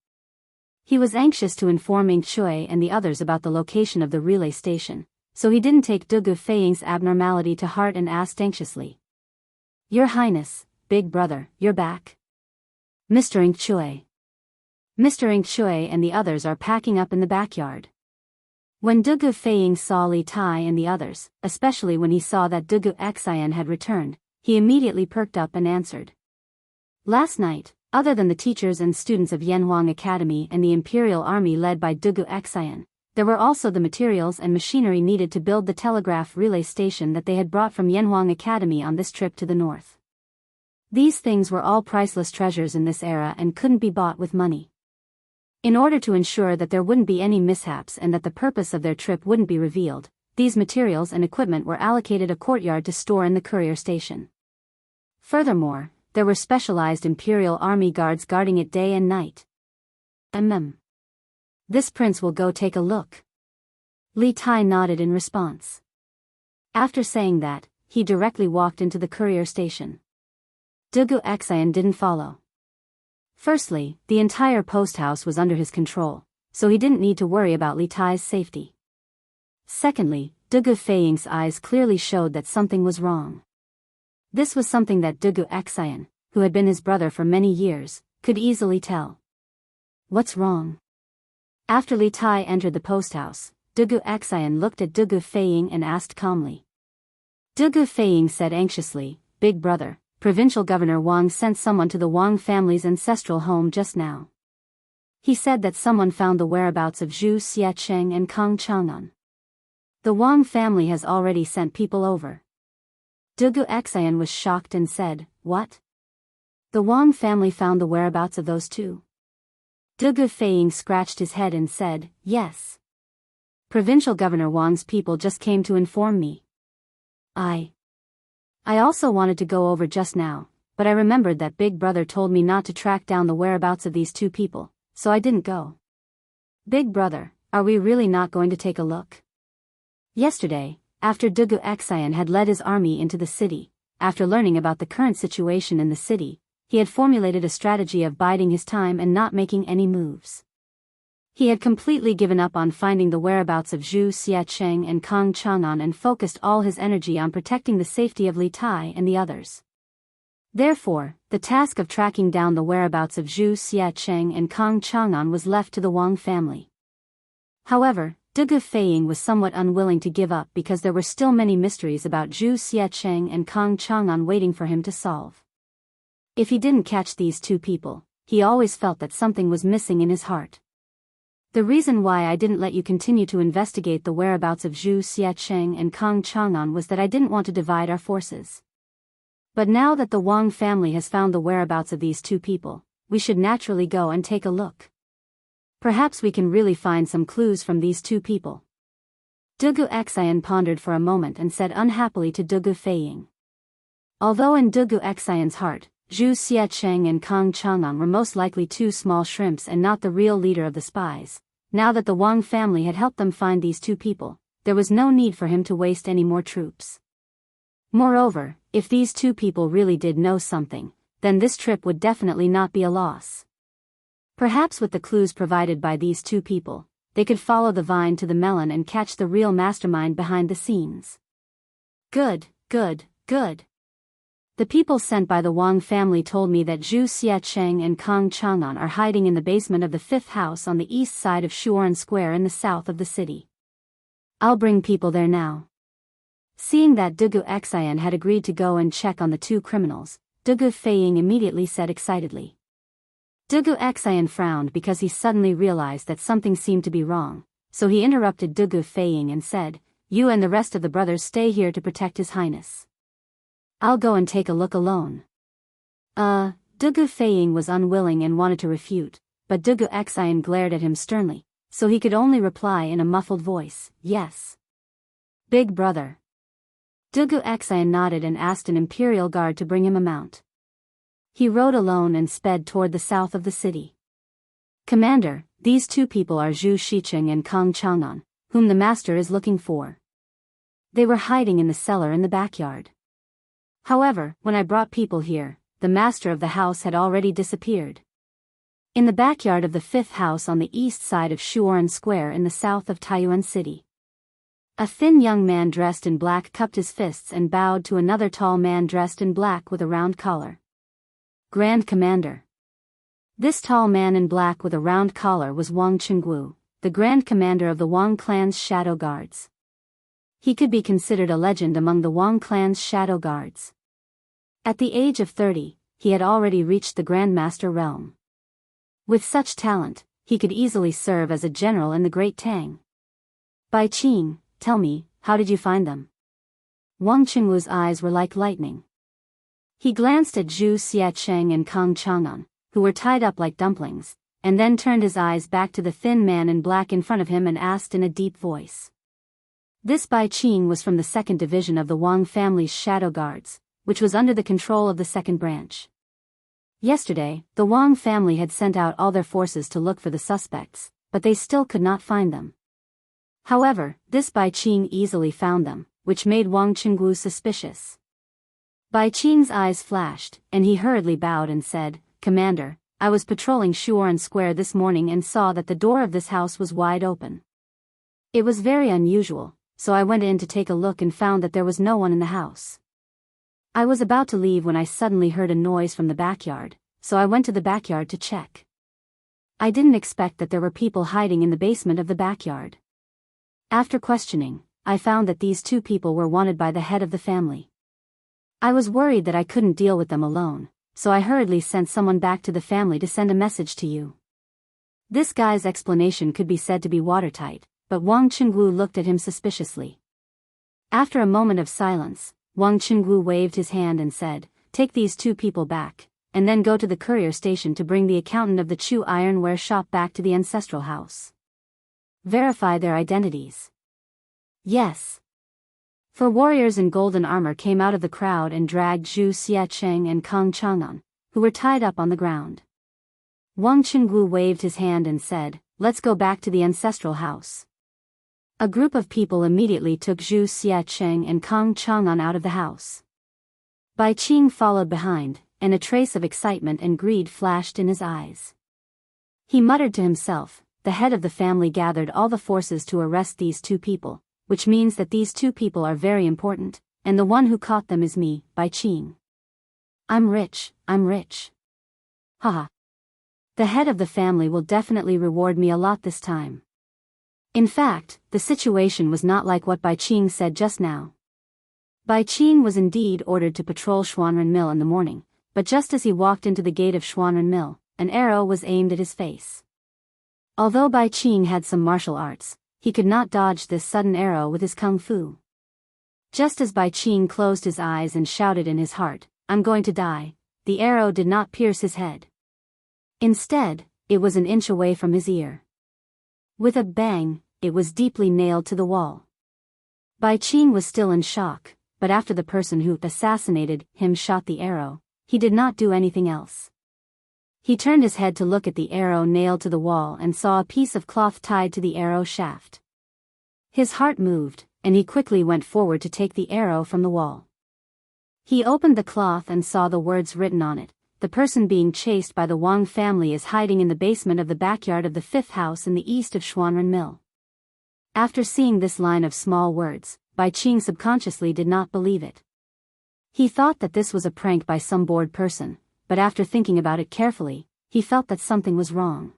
He was anxious to inform Ingchui and the others about the location of the relay station, so he didn't take Dugu Feiying's abnormality to heart and asked anxiously, "Your Highness, big brother, you're back?" "Mr. Ingchui." Mr. Ingchui and the others are packing up in the backyard. When Dugu Feiying saw Li Tai and the others, especially when he saw that Dugu Xian had returned, he immediately perked up and answered. Last night, other than the teachers and students of Yanhuang Academy and the Imperial Army led by Dugu Xian, there were also the materials and machinery needed to build the telegraph relay station that they had brought from Yanhuang Academy on this trip to the north. These things were all priceless treasures in this era and couldn't be bought with money. In order to ensure that there wouldn't be any mishaps and that the purpose of their trip wouldn't be revealed, these materials and equipment were allocated a courtyard to store in the courier station. Furthermore, there were specialized Imperial Army guards guarding it day and night. This prince will go take a look. Li Tai nodded in response. After saying that, he directly walked into the courier station. Dugu Xian didn't follow. Firstly, the entire post house was under his control, so he didn't need to worry about Li Tai's safety. Secondly, Dugu Feiying's eyes clearly showed that something was wrong. This was something that Dugu Xian, who had been his brother for many years, could easily tell. What's wrong? After Li Tai entered the post house, Dugu Xian looked at Dugu Feiying and asked calmly. Dugu Feiying said anxiously, "Big brother, Provincial Governor Wang sent someone to the Wang family's ancestral home just now. He said that someone found the whereabouts of Zhu Xiacheng and Kang Chang'an. The Wang family has already sent people over." Dugu Xian was shocked and said, "What? The Wang family found the whereabouts of those two?" Dugu Feiying scratched his head and said, "Yes. Provincial Governor Wang's people just came to inform me. I also wanted to go over just now, but I remembered that Big Brother told me not to track down the whereabouts of these two people, so I didn't go." "Big Brother, are we really not going to take a look?" Yesterday, after Dugu Xian had led his army into the city, after learning about the current situation in the city, he had formulated a strategy of biding his time and not making any moves. He had completely given up on finding the whereabouts of Zhu Xiacheng and Kang Chang'an and focused all his energy on protecting the safety of Li Tai and the others. Therefore, the task of tracking down the whereabouts of Zhu Xiacheng and Kang Chang'an was left to the Wang family. However, Dugu Feiying was somewhat unwilling to give up because there were still many mysteries about Zhu Xiacheng and Kang Chang'an waiting for him to solve. If he didn't catch these two people, he always felt that something was missing in his heart. "The reason why I didn't let you continue to investigate the whereabouts of Zhu Xiacheng and Kang Chang'an was that I didn't want to divide our forces. But now that the Wang family has found the whereabouts of these two people, we should naturally go and take a look. Perhaps we can really find some clues from these two people." Dugu Xian pondered for a moment and said unhappily to Dugu Feiying. Although in Dugu Xian's heart, Zhu Xiacheng and Kang Chang'an were most likely two small shrimps and not the real leader of the spies, now that the Wang family had helped them find these two people, there was no need for him to waste any more troops. Moreover, if these two people really did know something, then this trip would definitely not be a loss. Perhaps with the clues provided by these two people, they could follow the vine to the melon and catch the real mastermind behind the scenes. Good. The people sent by the Wang family told me that Zhu Xiacheng and Kang Chang'an are hiding in the basement of the fifth house on the east side of Shuoran Square in the south of the city. I'll bring people there now. Seeing that Dugu Xian had agreed to go and check on the two criminals, Dugu Feiying immediately said excitedly. Dugu Xian frowned because he suddenly realized that something seemed to be wrong, so he interrupted Dugu Feiying and said, "You and the rest of the brothers stay here to protect His Highness. I'll go and take a look alone." Dugu Feiying was unwilling and wanted to refute, but Dugu Xian glared at him sternly, so he could only reply in a muffled voice, "Yes. Big brother." Dugu Xian nodded and asked an imperial guard to bring him a mount. He rode alone and sped toward the south of the city. "Commander, these two people are Zhu Xicheng and Kang Chang'an, whom the master is looking for. They were hiding in the cellar in the backyard. However, when I brought people here, the master of the house had already disappeared." In the backyard of the fifth house on the east side of Shuoran Square in the south of Taiyuan City, a thin young man dressed in black cupped his fists and bowed to another tall man dressed in black with a round collar. "Grand Commander." This tall man in black with a round collar was Wang Qinggu, the Grand Commander of the Wang clan's Shadow Guards. He could be considered a legend among the Wang clan's Shadow Guards. At the age of 30, he had already reached the Grandmaster realm. With such talent, he could easily serve as a general in the Great Tang. "Bai Qing, tell me, how did you find them?" Wang Qingwu's eyes were like lightning. He glanced at Zhu Xiacheng and Kang Chang'an, who were tied up like dumplings, and then turned his eyes back to the thin man in black in front of him and asked in a deep voice. This Bai Qing was from the 2nd Division of the Wang family's Shadow Guards, which was under the control of the 2nd Branch. Yesterday, the Wang family had sent out all their forces to look for the suspects, but they still could not find them. However, this Bai Qing easily found them, which made Wang Qinggu suspicious. Bai Qing's eyes flashed, and he hurriedly bowed and said, "Commander, I was patrolling Shuoran Square this morning and saw that the door of this house was wide open. It was very unusual, so I went in to take a look and found that there was no one in the house. I was about to leave when I suddenly heard a noise from the backyard, so I went to the backyard to check. I didn't expect that there were people hiding in the basement of the backyard. After questioning, I found that these 2 people were wanted by the head of the family. I was worried that I couldn't deal with them alone, so I hurriedly sent someone back to the family to send a message to you." This guy's explanation could be said to be watertight, but Wang Qinggu looked at him suspiciously. After a moment of silence, Wang Qinggu waved his hand and said, "Take these 2 people back, and then go to the courier station to bring the accountant of the Chu Ironware shop back to the ancestral house. Verify their identities." "Yes." 4 warriors in golden armor came out of the crowd and dragged Zhu Xiacheng and Kang Chang'an, who were tied up on the ground. Wang Qinggu waved his hand and said, "Let's go back to the ancestral house." A group of people immediately took Zhu Xiacheng and Kang Chang'an out of the house. Bai Qing followed behind, and a trace of excitement and greed flashed in his eyes. He muttered to himself, "The head of the family gathered all the forces to arrest these 2 people, which means that these 2 people are very important, and the one who caught them is me, Bai Qing. I'm rich, I'm rich. Haha. The head of the family will definitely reward me a lot this time." In fact, the situation was not like what Bai Qing said just now. Bai Qing was indeed ordered to patrol Xuanren Mill in the morning, but just as he walked into the gate of Xuanren Mill, an arrow was aimed at his face. Although Bai Qing had some martial arts, he could not dodge this sudden arrow with his kung fu. Just as Bai Qing closed his eyes and shouted in his heart, "I'm going to die," the arrow did not pierce his head. Instead, it was an inch away from his ear. With a bang, it was deeply nailed to the wall. Bai Qing was still in shock, but after the person who assassinated him shot the arrow, he did not do anything else. He turned his head to look at the arrow nailed to the wall and saw a piece of cloth tied to the arrow shaft. His heart moved, and he quickly went forward to take the arrow from the wall. He opened the cloth and saw the words written on it, "The person being chased by the Wang family is hiding in the basement of the backyard of the 5th house in the east of Xuanren Mill." After seeing this line of small words, Bai Qing subconsciously did not believe it. He thought that this was a prank by some bored person, but after thinking about it carefully, he felt that something was wrong.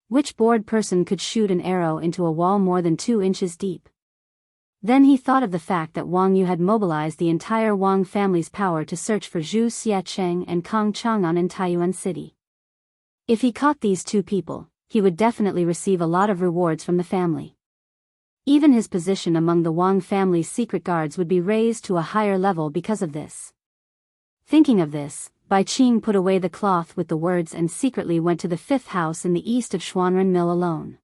Which bored person could shoot an arrow into a wall more than 2 inches deep? Then he thought of the fact that Wang Yu had mobilized the entire Wang family's power to search for Zhu Xiacheng and Kang Chang'an in Taiyuan City. If he caught these 2 people, he would definitely receive a lot of rewards from the family. Even his position among the Wang family's secret guards would be raised to a higher level because of this. Thinking of this, Bai Qing put away the cloth with the words and secretly went to the 5th house in the east of Xuanren Mill alone.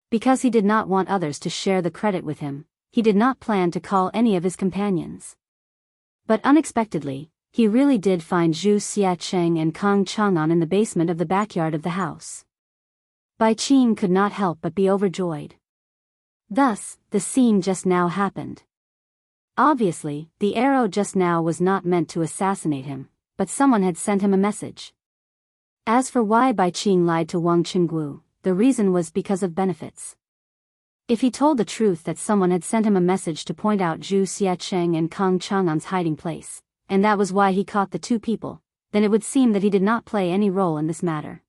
Because he did not want others to share the credit with him, he did not plan to call any of his companions. But unexpectedly, he really did find Zhu Xiacheng and Kang Chang'an in the basement of the backyard of the house. Bai Qing could not help but be overjoyed. Thus, the scene just now happened. Obviously, the arrow just now was not meant to assassinate him, but someone had sent him a message. As for why Bai Qing lied to Wang Qinggu, the reason was because of benefits. If he told the truth that someone had sent him a message to point out Zhu Xiacheng and Kang Chang'an's hiding place, and that was why he caught the 2 people, then it would seem that he did not play any role in this matter.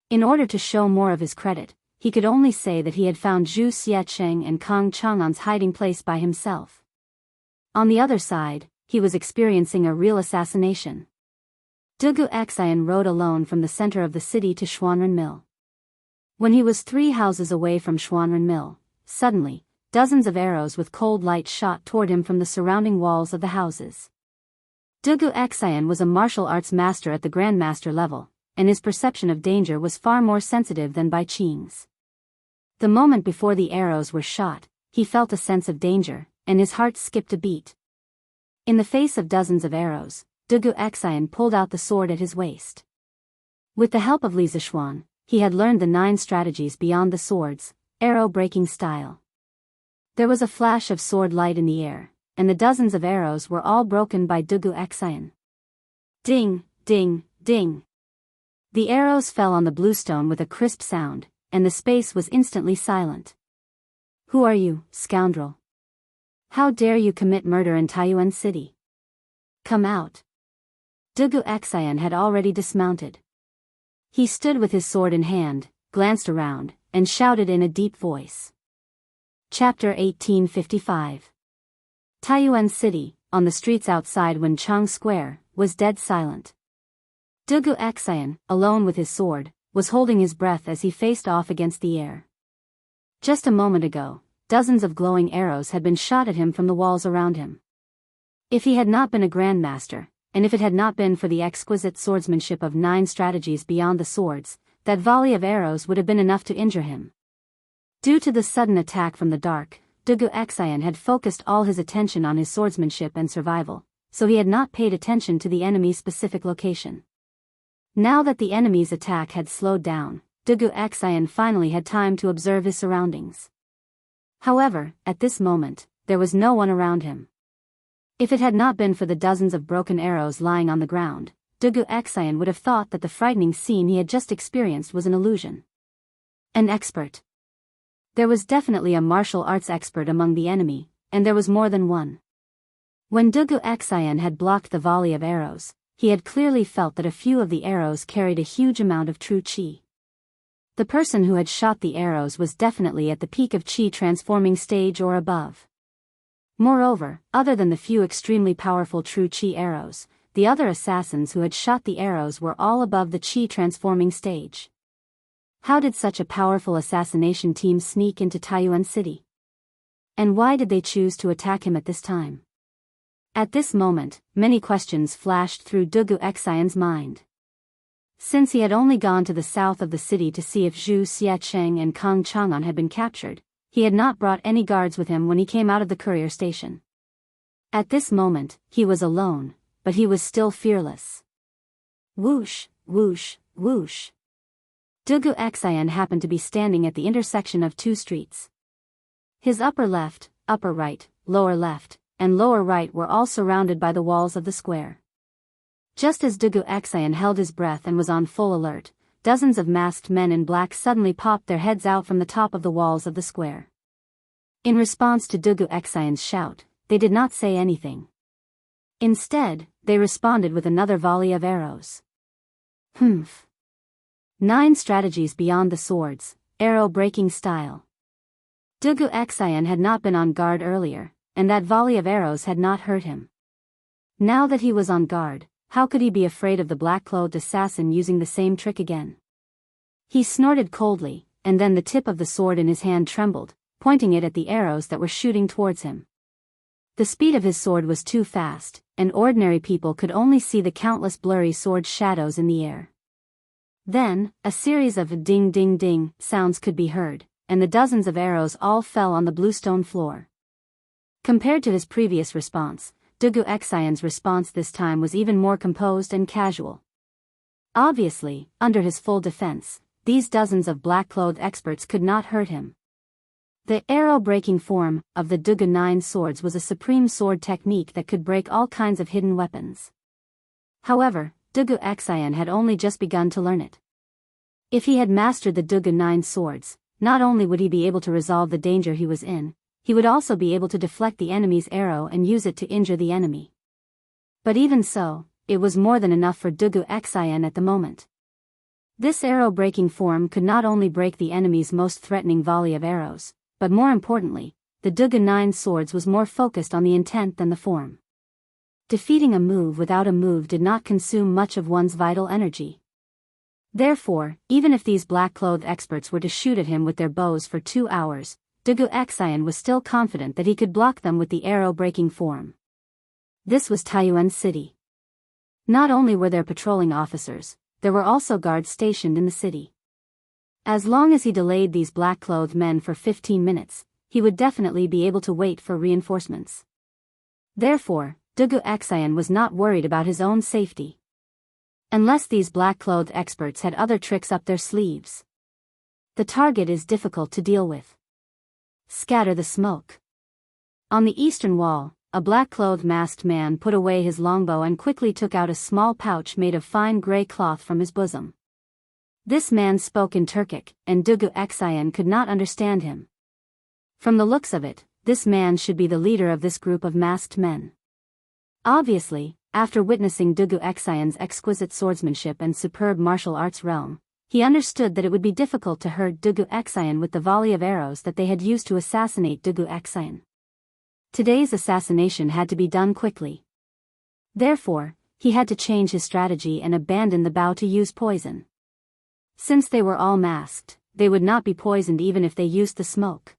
In order to show more of his credit, he could only say that he had found Zhu Xiacheng and Kang Chang'an's hiding place by himself. On the other side, he was experiencing a real assassination. Dugu Xian rode alone from the center of the city to Xuanren Mill. When he was 3 houses away from Xuanren Mill, suddenly, dozens of arrows with cold light shot toward him from the surrounding walls of the houses. Dugu Xian was a martial arts master at the grandmaster level, and his perception of danger was far more sensitive than Bai Qing's. The moment before the arrows were shot, he felt a sense of danger, and his heart skipped a beat. In the face of dozens of arrows, Dugu Xian pulled out the sword at his waist. With the help of Li Zixuan, he had learned the 9 strategies beyond the sword's arrow-breaking style. There was a flash of sword light in the air, and the dozens of arrows were all broken by Dugu Xian. Ding, ding, ding. The arrows fell on the bluestone with a crisp sound, and the space was instantly silent. Who are you, scoundrel? How dare you commit murder in Taiyuan City? Come out. Dugu Xian had already dismounted. He stood with his sword in hand, glanced around, and shouted in a deep voice. Chapter 1855. Taiyuan City, on the streets outside Wenchang Square, was dead silent. Dugu Xian, alone with his sword, was holding his breath as he faced off against the air. Just a moment ago, dozens of glowing arrows had been shot at him from the walls around him. If he had not been a grandmaster, and if it had not been for the exquisite swordsmanship of 9 strategies beyond the swords, that volley of arrows would have been enough to injure him. Due to the sudden attack from the dark, Dugu Xian had focused all his attention on his swordsmanship and survival, so he had not paid attention to the enemy's specific location. Now that the enemy's attack had slowed down, Dugu Xian finally had time to observe his surroundings. However, at this moment, there was no one around him. If it had not been for the dozens of broken arrows lying on the ground, Dugu Xian would have thought that the frightening scene he had just experienced was an illusion. An expert. There was definitely a martial arts expert among the enemy, and there was more than one. When Dugu Xian had blocked the volley of arrows, he had clearly felt that a few of the arrows carried a huge amount of true qi. The person who had shot the arrows was definitely at the peak of qi transforming stage or above. Moreover, other than the few extremely powerful true qi arrows, the other assassins who had shot the arrows were all above the qi transforming stage. How did such a powerful assassination team sneak into Taiyuan City? And why did they choose to attack him at this time? At this moment, many questions flashed through Dugu Xian's mind. Since he had only gone to the south of the city to see if Zhu Xiacheng and Kang Chang'an had been captured, he had not brought any guards with him when he came out of the courier station. At this moment, he was alone, but he was still fearless. Whoosh, whoosh, whoosh. Dugu Xian happened to be standing at the intersection of 2 streets. His upper left, upper right, lower left, and lower right were all surrounded by the walls of the square. Just as Dugu Xian held his breath and was on full alert, dozens of masked men in black suddenly popped their heads out from the top of the walls of the square. In response to Dugu Xian's shout, they did not say anything. Instead, they responded with another volley of arrows. Humph. 9 strategies beyond the swords, arrow-breaking style. Dugu Xian had not been on guard earlier, and that volley of arrows had not hurt him. Now that he was on guard, how could he be afraid of the black-clothed assassin using the same trick again? He snorted coldly, and then the tip of the sword in his hand trembled, pointing it at the arrows that were shooting towards him. The speed of his sword was too fast, and ordinary people could only see the countless blurry sword shadows in the air. Then, a series of ding-ding-ding sounds could be heard, and the dozens of arrows all fell on the bluestone floor. Compared to his previous response, Dugu Xian's response this time was even more composed and casual. Obviously, under his full defense, these dozens of black-clothed experts could not hurt him. The arrow-breaking form of the Dugu 9 swords was a supreme sword technique that could break all kinds of hidden weapons. However, Dugu Xian had only just begun to learn it. If he had mastered the Dugu 9 swords, not only would he be able to resolve the danger he was in, he would also be able to deflect the enemy's arrow and use it to injure the enemy. But even so, it was more than enough for Dugu Xian at the moment. This arrow-breaking form could not only break the enemy's most threatening volley of arrows, but more importantly, the Dugu 9 swords was more focused on the intent than the form. Defeating a move without a move did not consume much of one's vital energy. Therefore, even if these black-clothed experts were to shoot at him with their bows for 2 hours, Dugu Xian was still confident that he could block them with the arrow-breaking form. This was Taiyuan City. Not only were there patrolling officers, there were also guards stationed in the city. As long as he delayed these black-clothed men for 15 minutes, he would definitely be able to wait for reinforcements. Therefore, Dugu Xian was not worried about his own safety. Unless these black-clothed experts had other tricks up their sleeves. The target is difficult to deal with. Scatter the smoke. On the eastern wall, a black-clothed masked man put away his longbow and quickly took out a small pouch made of fine gray cloth from his bosom. This man spoke in Turkic, and Dugu Xian could not understand him. From the looks of it, this man should be the leader of this group of masked men. Obviously, after witnessing Dugu Xian's exquisite swordsmanship and superb martial arts realm, he understood that it would be difficult to hurt Dugu Xian with the volley of arrows that they had used to assassinate Dugu Xian. Today's assassination had to be done quickly. Therefore, he had to change his strategy and abandon the bow to use poison. Since they were all masked, they would not be poisoned even if they used the smoke.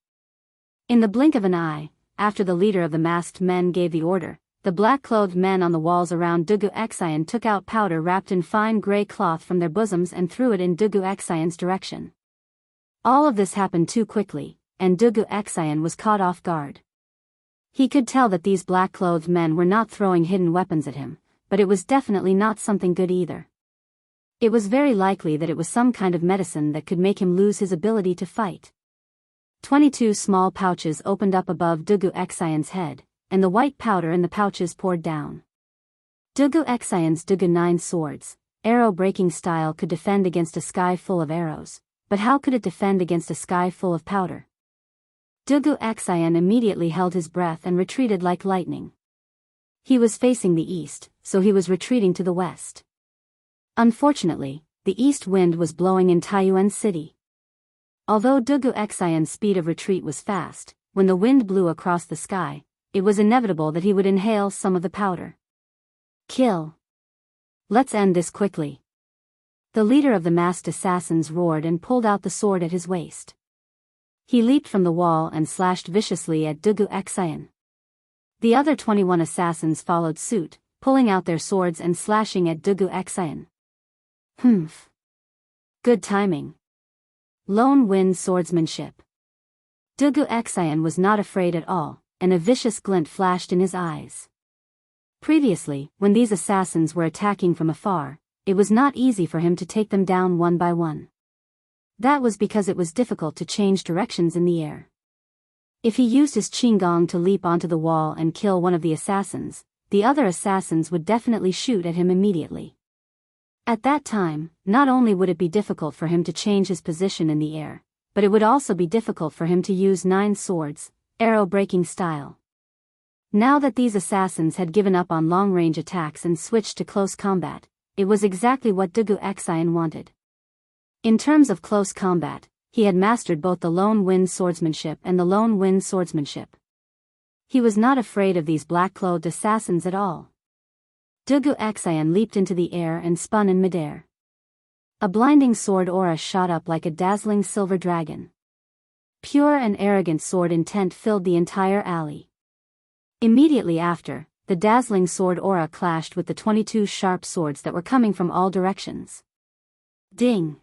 In the blink of an eye, after the leader of the masked men gave the order, the black-clothed men on the walls around Dugu Xian took out powder wrapped in fine gray cloth from their bosoms and threw it in Dugu Xian's direction. All of this happened too quickly, and Dugu Xian was caught off guard. He could tell that these black-clothed men were not throwing hidden weapons at him, but it was definitely not something good either. It was very likely that it was some kind of medicine that could make him lose his ability to fight. 22 small pouches opened up above Dugu Xian's head, and the white powder in the pouches poured down. Dugu Xian's Dugu 9 swords, arrow-breaking style, could defend against a sky full of arrows, but how could it defend against a sky full of powder? Dugu Xian immediately held his breath and retreated like lightning. He was facing the east, so he was retreating to the west. Unfortunately, the east wind was blowing in Taiyuan City. Although Dugu Xian's speed of retreat was fast, when the wind blew across the sky, it was inevitable that he would inhale some of the powder. Kill. Let's end this quickly. The leader of the masked assassins roared and pulled out the sword at his waist. He leaped from the wall and slashed viciously at Dugu Xian. The other 21 assassins followed suit, pulling out their swords and slashing at Dugu Xian. Humph. Good timing. Lone wind swordsmanship. Dugu Xian was not afraid at all, and a vicious glint flashed in his eyes. Previously, when these assassins were attacking from afar, it was not easy for him to take them down one by one. That was because it was difficult to change directions in the air. If he used his qinggong to leap onto the wall and kill one of the assassins, the other assassins would definitely shoot at him immediately. At that time, not only would it be difficult for him to change his position in the air, but it would also be difficult for him to use 9 swords, arrow-breaking style. Now that these assassins had given up on long-range attacks and switched to close combat, it was exactly what Dugu Xian wanted. In terms of close combat, he had mastered both the lone wind swordsmanship and the lone wind swordsmanship. He was not afraid of these black-clothed assassins at all. Dugu Xian leaped into the air and spun in midair. A blinding sword aura shot up like a dazzling silver dragon. Pure and arrogant sword intent filled the entire alley. Immediately after, the dazzling sword aura clashed with the 22 sharp swords that were coming from all directions. Ding!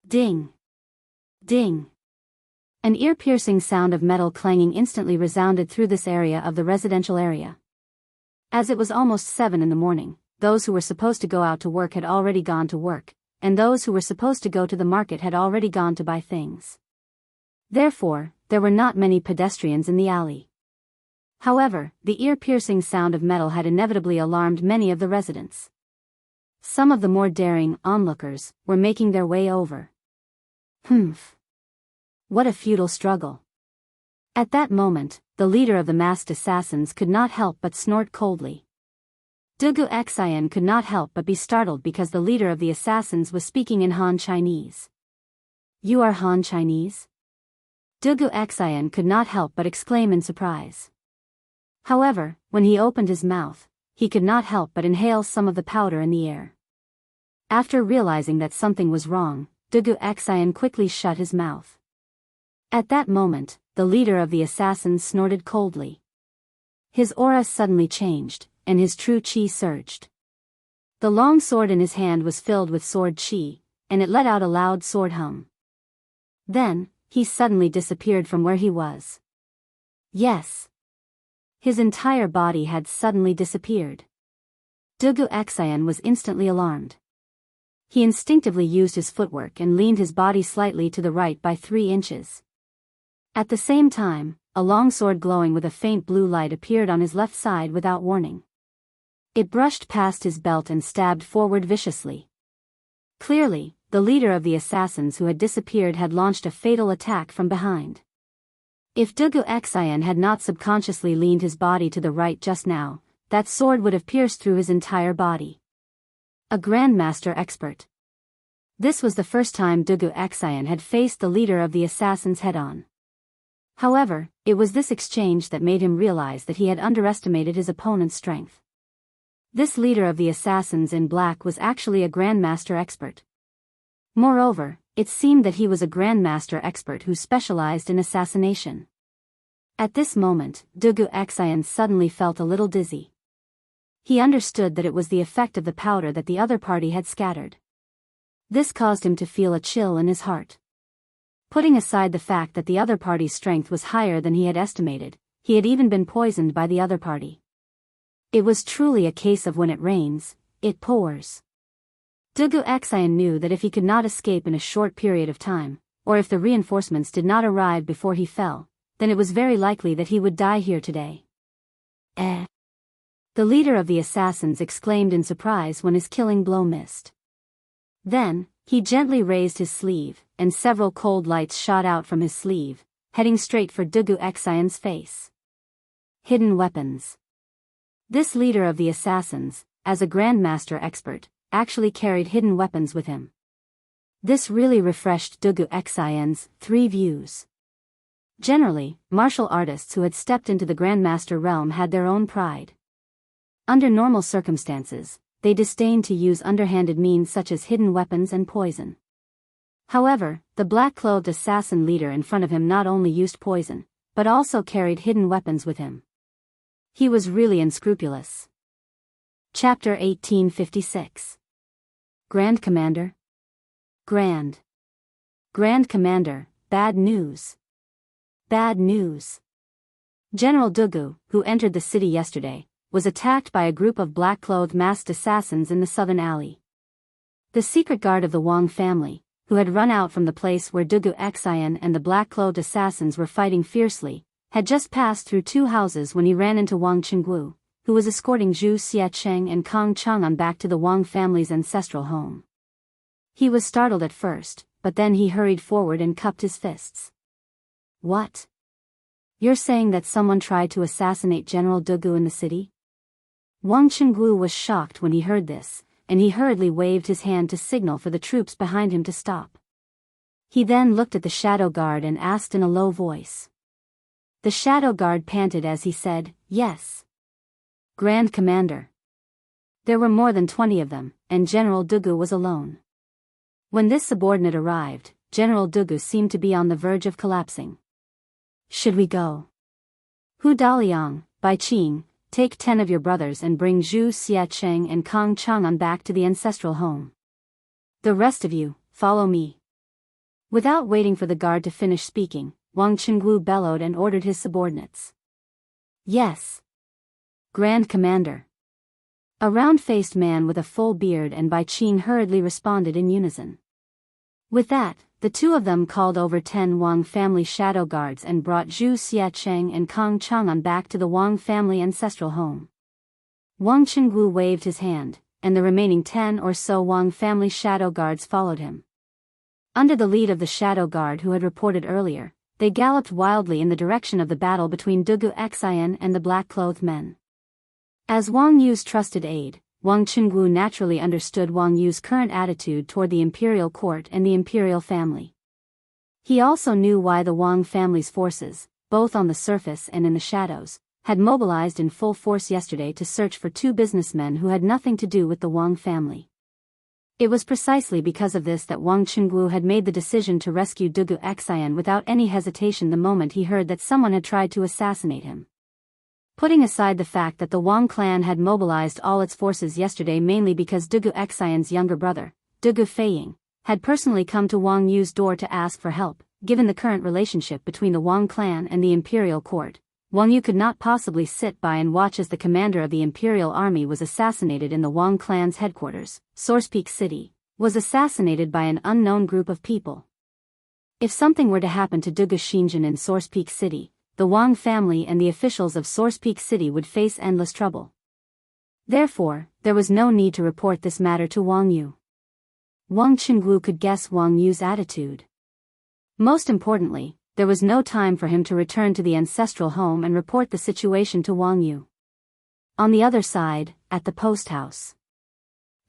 Ding! Ding! An ear-piercing sound of metal clanging instantly resounded through this area of the residential area. As it was almost 7 in the morning, those who were supposed to go out to work had already gone to work, and those who were supposed to go to the market had already gone to buy things. Therefore, there were not many pedestrians in the alley. However, the ear-piercing sound of metal had inevitably alarmed many of the residents. Some of the more daring onlookers were making their way over. Humph. What a futile struggle. At that moment, the leader of the masked assassins could not help but snort coldly. Dugu Xian could not help but be startled because the leader of the assassins was speaking in Han Chinese. You are Han Chinese? Dugu Xian could not help but exclaim in surprise. However, when he opened his mouth, he could not help but inhale some of the powder in the air. After realizing that something was wrong, Dugu Xian quickly shut his mouth. At that moment, the leader of the assassins snorted coldly. His aura suddenly changed, and his true qi surged. The long sword in his hand was filled with sword chi, and it let out a loud sword hum. Then, he suddenly disappeared from where he was. Yes. His entire body had suddenly disappeared. Dugu Xian was instantly alarmed. He instinctively used his footwork and leaned his body slightly to the right by 3 inches. At the same time, a long sword glowing with a faint blue light appeared on his left side without warning. It brushed past his belt and stabbed forward viciously. Clearly, the leader of the assassins who had disappeared had launched a fatal attack from behind. If Dugu Xian had not subconsciously leaned his body to the right just now, that sword would have pierced through his entire body. A Grandmaster expert. This was the first time Dugu Xian had faced the leader of the assassins head-on. However, it was this exchange that made him realize that he had underestimated his opponent's strength. This leader of the assassins in black was actually a Grandmaster expert. Moreover, it seemed that he was a Grandmaster expert who specialized in assassination. At this moment, Dugu Xian suddenly felt a little dizzy. He understood that it was the effect of the powder that the other party had scattered. This caused him to feel a chill in his heart. Putting aside the fact that the other party's strength was higher than he had estimated, he had even been poisoned by the other party. It was truly a case of when it rains, it pours. Dugu Xian knew that if he could not escape in a short period of time, or if the reinforcements did not arrive before he fell, then it was very likely that he would die here today. The leader of the assassins exclaimed in surprise when his killing blow missed. Then, he gently raised his sleeve, and several cold lights shot out from his sleeve, heading straight for Dugu Xian's face. Hidden weapons. This leader of the assassins, as a Grandmaster expert, actually carried hidden weapons with him. This really refreshed Dugu Xian's 3 views. Generally, martial artists who had stepped into the Grandmaster realm had their own pride. Under normal circumstances, they disdained to use underhanded means such as hidden weapons and poison. However, the black-clothed assassin leader in front of him not only used poison, but also carried hidden weapons with him. He was really unscrupulous. Chapter 1856. Grand Commander. Grand Commander, bad news. Bad news. General Dugu, who entered the city yesterday, was attacked by a group of black-clothed masked assassins in the southern alley. The secret guard of the Wang family, who had run out from the place where Dugu Xian and the black-clothed assassins were fighting fiercely, had just passed through 2 houses when he ran into Wang Qinggu, who was escorting Zhu Xiacheng and Kang Chang'an back to the Wang family's ancestral home. He was startled at first, but then he hurried forward and cupped his fists. What? You're saying that someone tried to assassinate General Dugu in the city? Wang Qinggu was shocked when he heard this, and he hurriedly waved his hand to signal for the troops behind him to stop. He then looked at the shadow guard and asked in a low voice. The shadow guard panted as he said, "Yes. Grand Commander." There were more than 20 of them, and General Dugu was alone. When this subordinate arrived, General Dugu seemed to be on the verge of collapsing. Should we go? Hu Daliang, Bai Qing, take 10 of your brothers and bring Zhu Xiacheng and Kang Chang'an back to the ancestral home. The rest of you, follow me. Without waiting for the guard to finish speaking, Wang Qinggu bellowed and ordered his subordinates. Yes. Grand Commander. A round-faced man with a full beard and Bai Qing hurriedly responded in unison. With that, the 2 of them called over 10 Wang family shadow guards and brought Zhu Xiacheng and Kang Chang'an back to the Wang family ancestral home. Wang Qinggu waved his hand, and the remaining 10 or so Wang family shadow guards followed him. Under the lead of the shadow guard who had reported earlier, they galloped wildly in the direction of the battle between Dugu Xian and the black-clothed men. As Wang Yu's trusted aide, Wang Qinggu naturally understood Wang Yu's current attitude toward the imperial court and the imperial family. He also knew why the Wang family's forces, both on the surface and in the shadows, had mobilized in full force yesterday to search for 2 businessmen who had nothing to do with the Wang family. It was precisely because of this that Wang Qinggu had made the decision to rescue Dugu Xian without any hesitation the moment he heard that someone had tried to assassinate him. Putting aside the fact that the Wang clan had mobilized all its forces yesterday mainly because Dugu Xian's younger brother, Dugu Feiying, had personally come to Wang Yu's door to ask for help, given the current relationship between the Wang clan and the imperial court, Wang Yu could not possibly sit by and watch as the commander of the imperial army was assassinated in the Wang clan's headquarters, Source Peak City, was assassinated by an unknown group of people. If something were to happen to Dugu Xinjin in Source Peak City, the Wang family and the officials of Source Peak City would face endless trouble. Therefore, there was no need to report this matter to Wang Yu. Wang Qingwu could guess Wang Yu's attitude. Most importantly, there was no time for him to return to the ancestral home and report the situation to Wang Yu. On the other side, at the post house.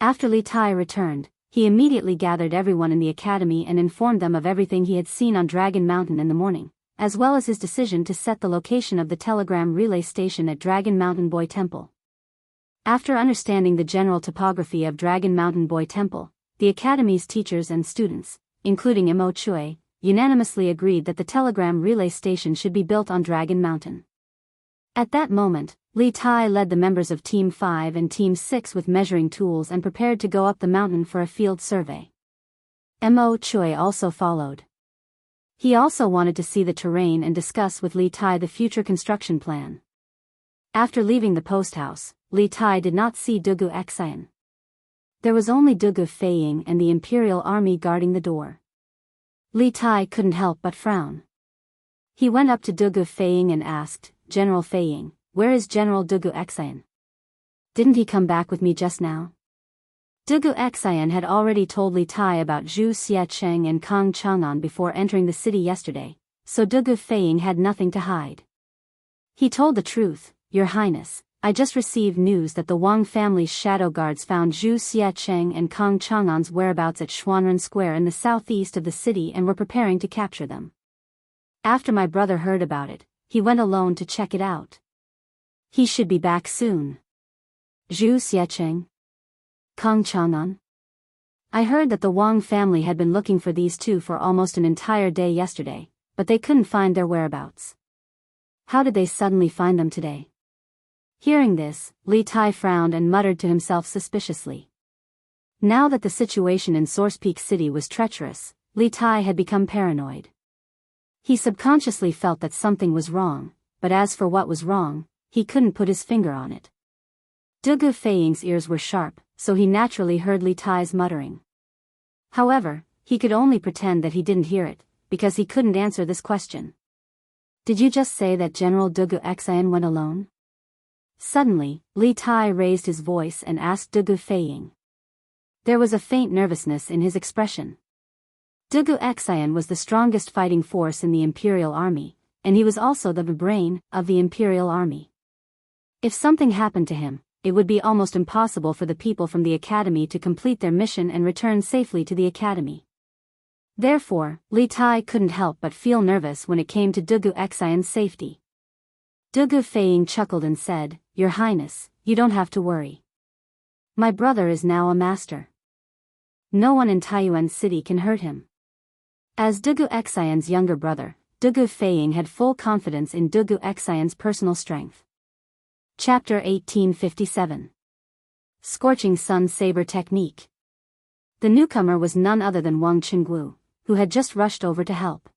After Li Tai returned, he immediately gathered everyone in the academy and informed them of everything he had seen on Dragon Mountain in the morning, as well as his decision to set the location of the telegram relay station at Dragon Mountain Boy Temple. After understanding the general topography of Dragon Mountain Boy Temple, the academy's teachers and students, including Imo Chui, unanimously agreed that the telegram relay station should be built on Dragon Mountain. At that moment, Li Tai led the members of Team 5 and Team 6 with measuring tools and prepared to go up the mountain for a field survey. Mo Chui also followed. He also wanted to see the terrain and discuss with Li Tai the future construction plan. After leaving the post house, Li Tai did not see Dugu Xian. There was only Dugu Feiying and the imperial army guarding the door. Li Tai couldn't help but frown. He went up to Dugu Feiying and asked, "General Feiying, where is General Dugu Xian? Didn't he come back with me just now?" Dugu Xian had already told Li Tai about Zhu Xiecheng and Kang Chang'an before entering the city yesterday, so Dugu Feiying had nothing to hide. He told the truth, "Your Highness, I just received news that the Wang family's shadow guards found Zhu Xiecheng and Kang Chang'an's whereabouts at Xuanren Square in the southeast of the city and were preparing to capture them. After my brother heard about it, he went alone to check it out. He should be back soon." Zhu Xiecheng? Kang Chang'an? I heard that the Wang family had been looking for these two for almost an entire day yesterday, but they couldn't find their whereabouts. How did they suddenly find them today? Hearing this, Li Tai frowned and muttered to himself suspiciously. Now that the situation in Source Peak City was treacherous, Li Tai had become paranoid. He subconsciously felt that something was wrong, but as for what was wrong, he couldn't put his finger on it. Dugu Feiying's ears were sharp, so he naturally heard Li Tai's muttering. However, he could only pretend that he didn't hear it, because he couldn't answer this question. "Did you just say that General Dugu Xian went alone?" Suddenly, Li Tai raised his voice and asked Dugu Feiying. There was a faint nervousness in his expression. Dugu Xian was the strongest fighting force in the Imperial Army, and he was also the brain of the Imperial Army. If something happened to him, it would be almost impossible for the people from the Academy to complete their mission and return safely to the Academy. Therefore, Li Tai couldn't help but feel nervous when it came to Dugu Xian's safety. Dugu Feiying chuckled and said, "Your Highness, you don't have to worry. My brother is now a master. No one in Taiyuan City can hurt him." As Dugu Xian's younger brother, Dugu Feiying had full confidence in Dugu Xian's personal strength. Chapter 1857. Scorching Sun Saber Technique. The newcomer was none other than Wang Qingwu, who had just rushed over to help.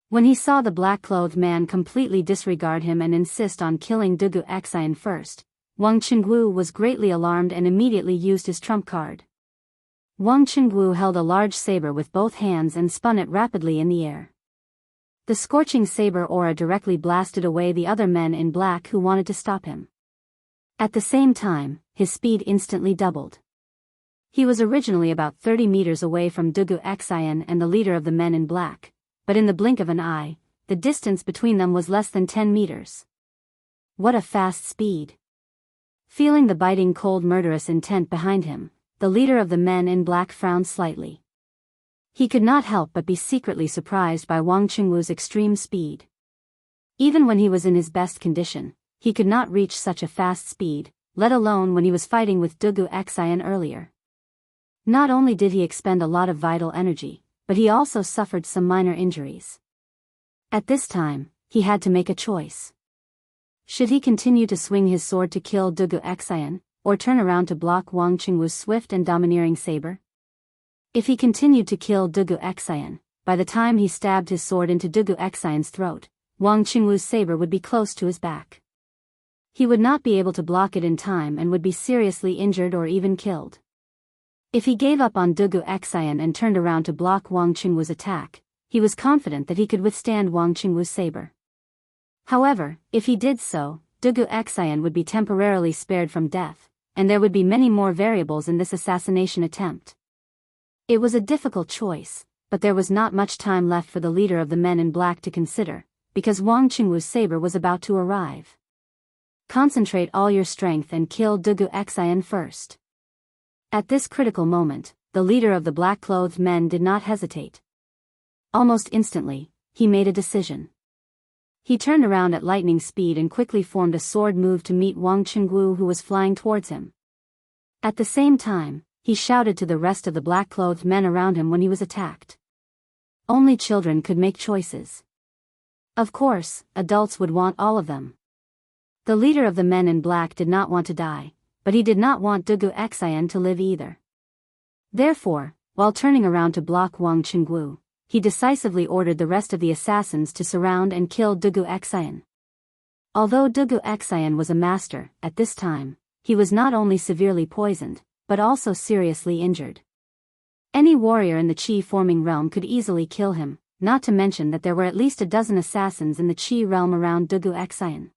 When he saw the black-clothed man completely disregard him and insist on killing Dugu Xian first, Wang Qingwu was greatly alarmed and immediately used his trump card. Wang Qingwu held a large saber with both hands and spun it rapidly in the air. The scorching saber aura directly blasted away the other men in black who wanted to stop him. At the same time, his speed instantly doubled. He was originally about 30 meters away from Dugu Xian and the leader of the men in black, but in the blink of an eye, the distance between them was less than 10 meters. What a fast speed! Feeling the biting cold murderous intent behind him, the leader of the men in black frowned slightly. He could not help but be secretly surprised by Wang Qingwu's extreme speed. Even when he was in his best condition, he could not reach such a fast speed, let alone when he was fighting with Dugu Xian earlier. Not only did he expend a lot of vital energy, but he also suffered some minor injuries. At this time, he had to make a choice. Should he continue to swing his sword to kill Dugu Xian, or turn around to block Wang Qingwu's swift and domineering saber? If he continued to kill Dugu Xian, by the time he stabbed his sword into Dugu Xian's throat, Wang Qingwu's saber would be close to his back. He would not be able to block it in time and would be seriously injured or even killed. If he gave up on Dugu Xian and turned around to block Wang Qingwu's attack, he was confident that he could withstand Wang Qingwu's saber. However, if he did so, Dugu Xian would be temporarily spared from death, and there would be many more variables in this assassination attempt. It was a difficult choice, but there was not much time left for the leader of the men in black to consider, because Wang Qingwu's saber was about to arrive. Concentrate all your strength and kill Dugu Xian first. At this critical moment, the leader of the black-clothed men did not hesitate. Almost instantly, he made a decision. He turned around at lightning speed and quickly formed a sword move to meet Wang Qingwu, who was flying towards him. At the same time, he shouted to the rest of the black-clothed men around him when he was attacked. Only children could make choices. Of course, adults would want all of them. The leader of the men in black did not want to die, but he did not want Dugu Xian to live either. Therefore, while turning around to block Wang Qingwu, he decisively ordered the rest of the assassins to surround and kill Dugu Xian. Although Dugu Xian was a master, at this time, he was not only severely poisoned, but also seriously injured. Any warrior in the Qi-forming realm could easily kill him, not to mention that there were at least a dozen assassins in the Qi realm around Dugu Xian.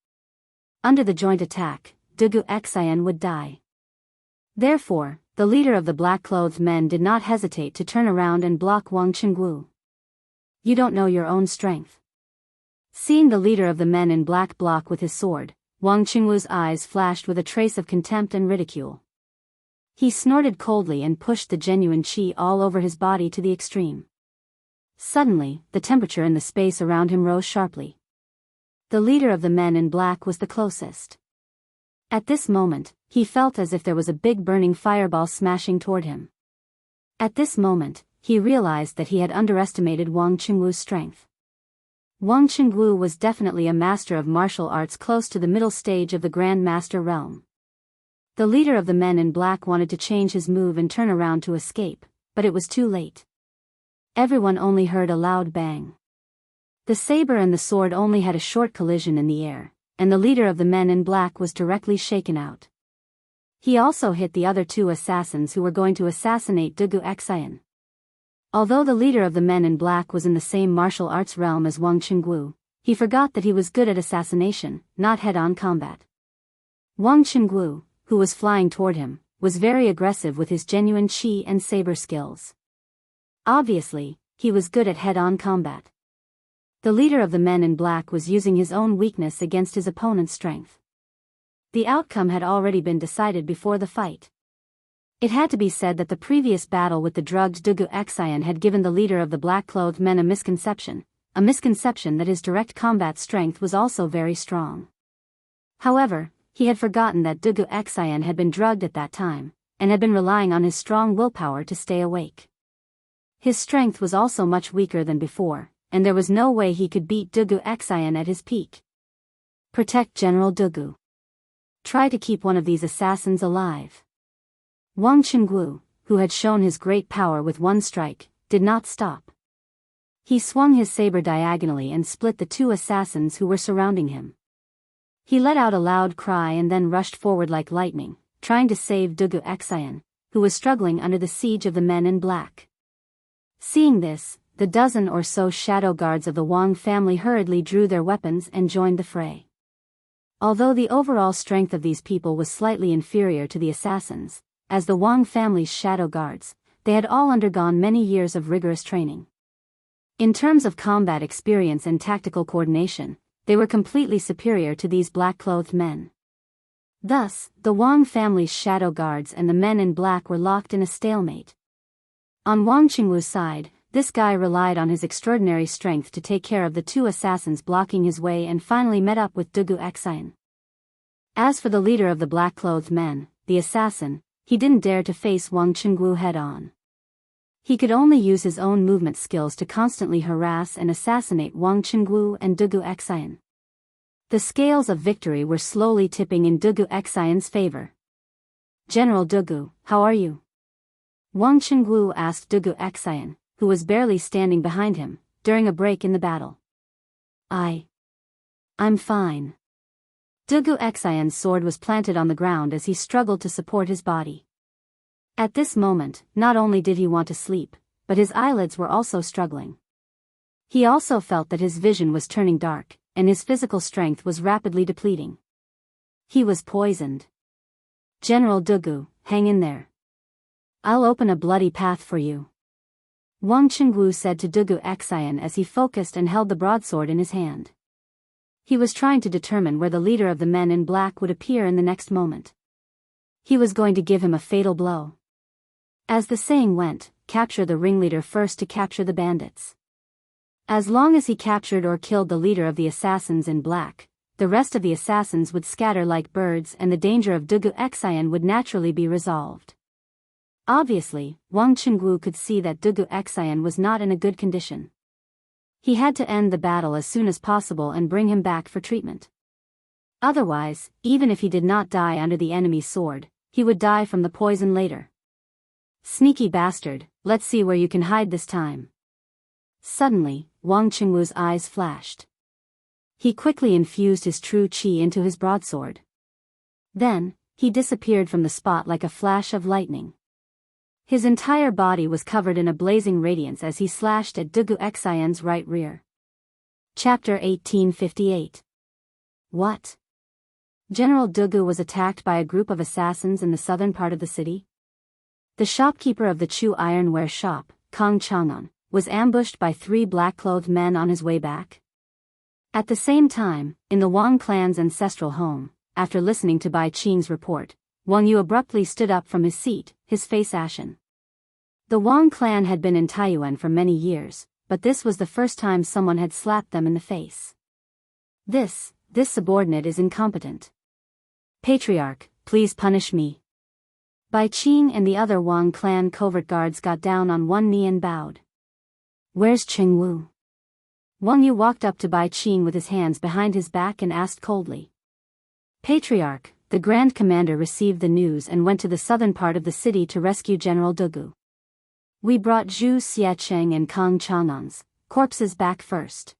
Under the joint attack, Dugu Xian would die. Therefore, the leader of the black-clothed men did not hesitate to turn around and block Wang Qingwu. You don't know your own strength. Seeing the leader of the men in black block with his sword, Wang Qingwu's eyes flashed with a trace of contempt and ridicule. He snorted coldly and pushed the genuine qi all over his body to the extreme. Suddenly, the temperature in the space around him rose sharply. The leader of the men in black was the closest. At this moment, he felt as if there was a big burning fireball smashing toward him. At this moment, he realized that he had underestimated Wang Qingwu's strength. Wang Qingwu was definitely a master of martial arts close to the middle stage of the Grand Master realm. The leader of the men in black wanted to change his move and turn around to escape, but it was too late. Everyone only heard a loud bang. The saber and the sword only had a short collision in the air, and the leader of the men in black was directly shaken out. He also hit the other two assassins who were going to assassinate Dugu Xian. Although the leader of the men in black was in the same martial arts realm as Wang Qingwu, he forgot that he was good at assassination, not head-on combat. Wang Qingwu, who was flying toward him, was very aggressive with his genuine qi and saber skills. Obviously, he was good at head-on combat. The leader of the men in black was using his own weakness against his opponent's strength. The outcome had already been decided before the fight. It had to be said that the previous battle with the drugged Dugu Xian had given the leader of the black-clothed men a misconception that his direct combat strength was also very strong. However, he had forgotten that Dugu Xian had been drugged at that time, and had been relying on his strong willpower to stay awake. His strength was also much weaker than before, and there was no way he could beat Dugu Xian at his peak. Protect General Dugu. Try to keep one of these assassins alive. Wang Qingwu, who had shown his great power with one strike, did not stop. He swung his saber diagonally and split the two assassins who were surrounding him. He let out a loud cry and then rushed forward like lightning, trying to save Dugu Xian, who was struggling under the siege of the men in black. Seeing this, the dozen or so shadow guards of the Wang family hurriedly drew their weapons and joined the fray. Although the overall strength of these people was slightly inferior to the assassins, as the Wang family's shadow guards, they had all undergone many years of rigorous training. In terms of combat experience and tactical coordination, they were completely superior to these black-clothed men. Thus, the Wang family's shadow guards and the men in black were locked in a stalemate. On Wang Qingwu's side, this guy relied on his extraordinary strength to take care of the two assassins blocking his way and finally met up with Dugu Xian. As for the leader of the black-clothed men, the assassin, he didn't dare to face Wang Qingwu head-on. He could only use his own movement skills to constantly harass and assassinate Wang Qingwu and Dugu Xian. The scales of victory were slowly tipping in Dugu Xian's favor. "General Dugu, how are you?" Wang Qingwu asked Dugu Xian, who was barely standing behind him, during a break in the battle. I'm fine." Dugu Xian's sword was planted on the ground as he struggled to support his body. At this moment, not only did he want to sleep, but his eyelids were also struggling. He also felt that his vision was turning dark, and his physical strength was rapidly depleting. He was poisoned. "General Dugu, hang in there. I'll open a bloody path for you," Wang Qingwu said to Dugu Xian as he focused and held the broadsword in his hand. He was trying to determine where the leader of the men in black would appear in the next moment. He was going to give him a fatal blow. As the saying went, capture the ringleader first to capture the bandits. As long as he captured or killed the leader of the assassins in black, the rest of the assassins would scatter like birds and the danger of Dugu Xian would naturally be resolved. Obviously, Wang Qingwu could see that Dugu Xian was not in a good condition. He had to end the battle as soon as possible and bring him back for treatment. Otherwise, even if he did not die under the enemy's sword, he would die from the poison later. "Sneaky bastard, let's see where you can hide this time." Suddenly, Wang Qingwu's eyes flashed. He quickly infused his true qi into his broadsword. Then, he disappeared from the spot like a flash of lightning. His entire body was covered in a blazing radiance as he slashed at Dugu Xian's right rear. Chapter 1858. What? General Dugu was attacked by a group of assassins in the southern part of the city? The shopkeeper of the Chu ironware shop, Kong Chang'an, was ambushed by 3 black-clothed men on his way back. At the same time, in the Wang clan's ancestral home, after listening to Bai Qing's report, Wang Yu abruptly stood up from his seat, his face ashen. The Wang clan had been in Taiyuan for many years, but this was the first time someone had slapped them in the face. This subordinate is incompetent. "Patriarch, please punish me." Bai Qing and the other Wang clan covert guards got down on one knee and bowed. "Where's Qingwu?" Wang Yu walked up to Bai Qing with his hands behind his back and asked coldly. "Patriarch, the Grand Commander received the news and went to the southern part of the city to rescue General Dugu. We brought Zhu Xiacheng and Kong Chang'an's corpses back first."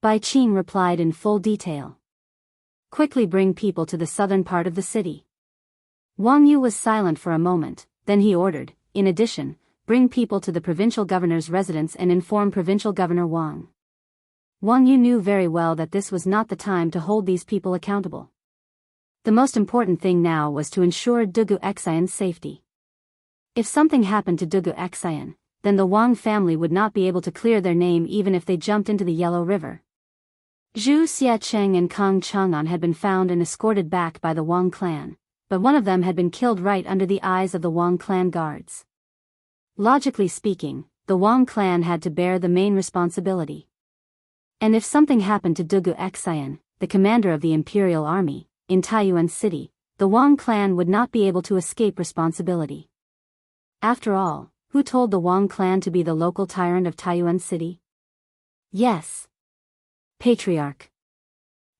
Bai Qing replied in full detail. "Quickly bring people to the southern part of the city." Wang Yu was silent for a moment, then he ordered, in addition, bring people to the provincial governor's residence and inform Provincial Governor Wang. Wang Yu knew very well that this was not the time to hold these people accountable. The most important thing now was to ensure Dugu Xian's safety. If something happened to Dugu Xian, then the Wang family would not be able to clear their name even if they jumped into the Yellow River. Zhu Xiacheng and Kong Chang'an had been found and escorted back by the Wang clan, but one of them had been killed right under the eyes of the Wang clan guards. Logically speaking, the Wang clan had to bear the main responsibility. And if something happened to Dugu Xian, the commander of the imperial army, in Taiyuan City, the Wang clan would not be able to escape responsibility. After all, who told the Wang clan to be the local tyrant of Taiyuan City? Yes. Patriarch.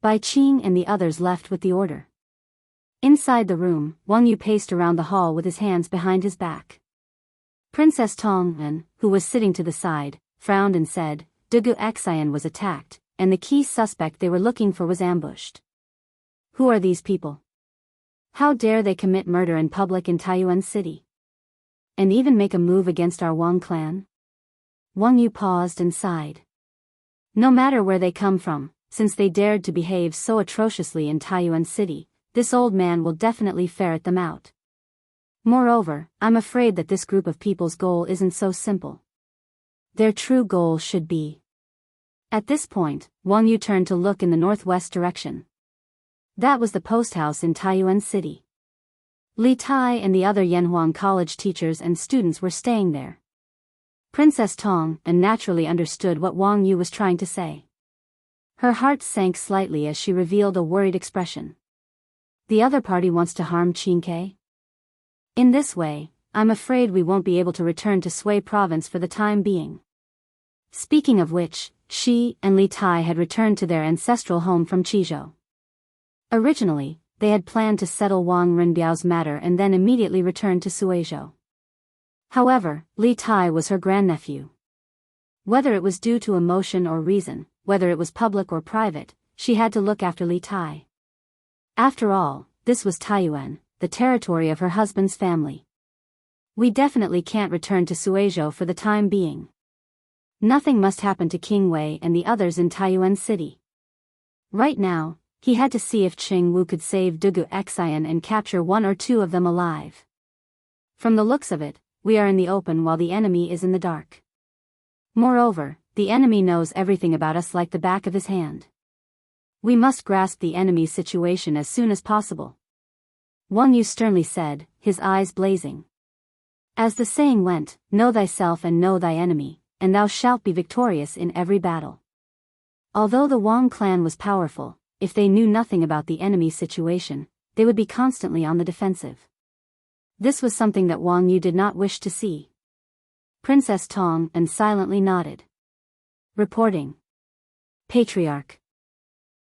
Bai Qing and the others left with the order. Inside the room, Wang Yu paced around the hall with his hands behind his back. Princess Tong'an, who was sitting to the side, frowned and said, Dugu Xian was attacked, and the key suspect they were looking for was ambushed. Who are these people? How dare they commit murder in public in Taiyuan City? And even make a move against our Wang clan? Wang Yu paused and sighed. No matter where they come from, since they dared to behave so atrociously in Taiyuan City, this old man will definitely ferret them out. Moreover, I'm afraid that this group of people's goal isn't so simple. Their true goal should be. At this point, Wang Yu turned to look in the northwest direction. That was the post house in Taiyuan City. Li Tai and the other Yanhuang college teachers and students were staying there. Princess Tong naturally understood what Wang Yu was trying to say. Her heart sank slightly as she revealed a worried expression. The other party wants to harm Qingke? In this way, I'm afraid we won't be able to return to Sui province for the time being. Speaking of which, she and Li Tai had returned to their ancestral home from Qizhou. Originally, they had planned to settle Wang Renbiao's matter and then immediately return to Suizhou. However, Li Tai was her grandnephew. Whether it was due to emotion or reason, whether it was public or private, she had to look after Li Tai. After all, this was Taiyuan, the territory of her husband's family. We definitely can't return to Suizhou for the time being. Nothing must happen to King Wei and the others in Taiyuan City. Right now, he had to see if Qing Wu could save Dugu Xian and capture one or two of them alive. From the looks of it, we are in the open while the enemy is in the dark. Moreover, the enemy knows everything about us like the back of his hand. We must grasp the enemy's situation as soon as possible. Wang Yu sternly said, his eyes blazing. As the saying went, know thyself and know thy enemy, and thou shalt be victorious in every battle. Although the Wang clan was powerful, if they knew nothing about the enemy's situation, they would be constantly on the defensive. This was something that Wang Yu did not wish to see. Princess Tong and silently nodded. Reporting. Patriarch.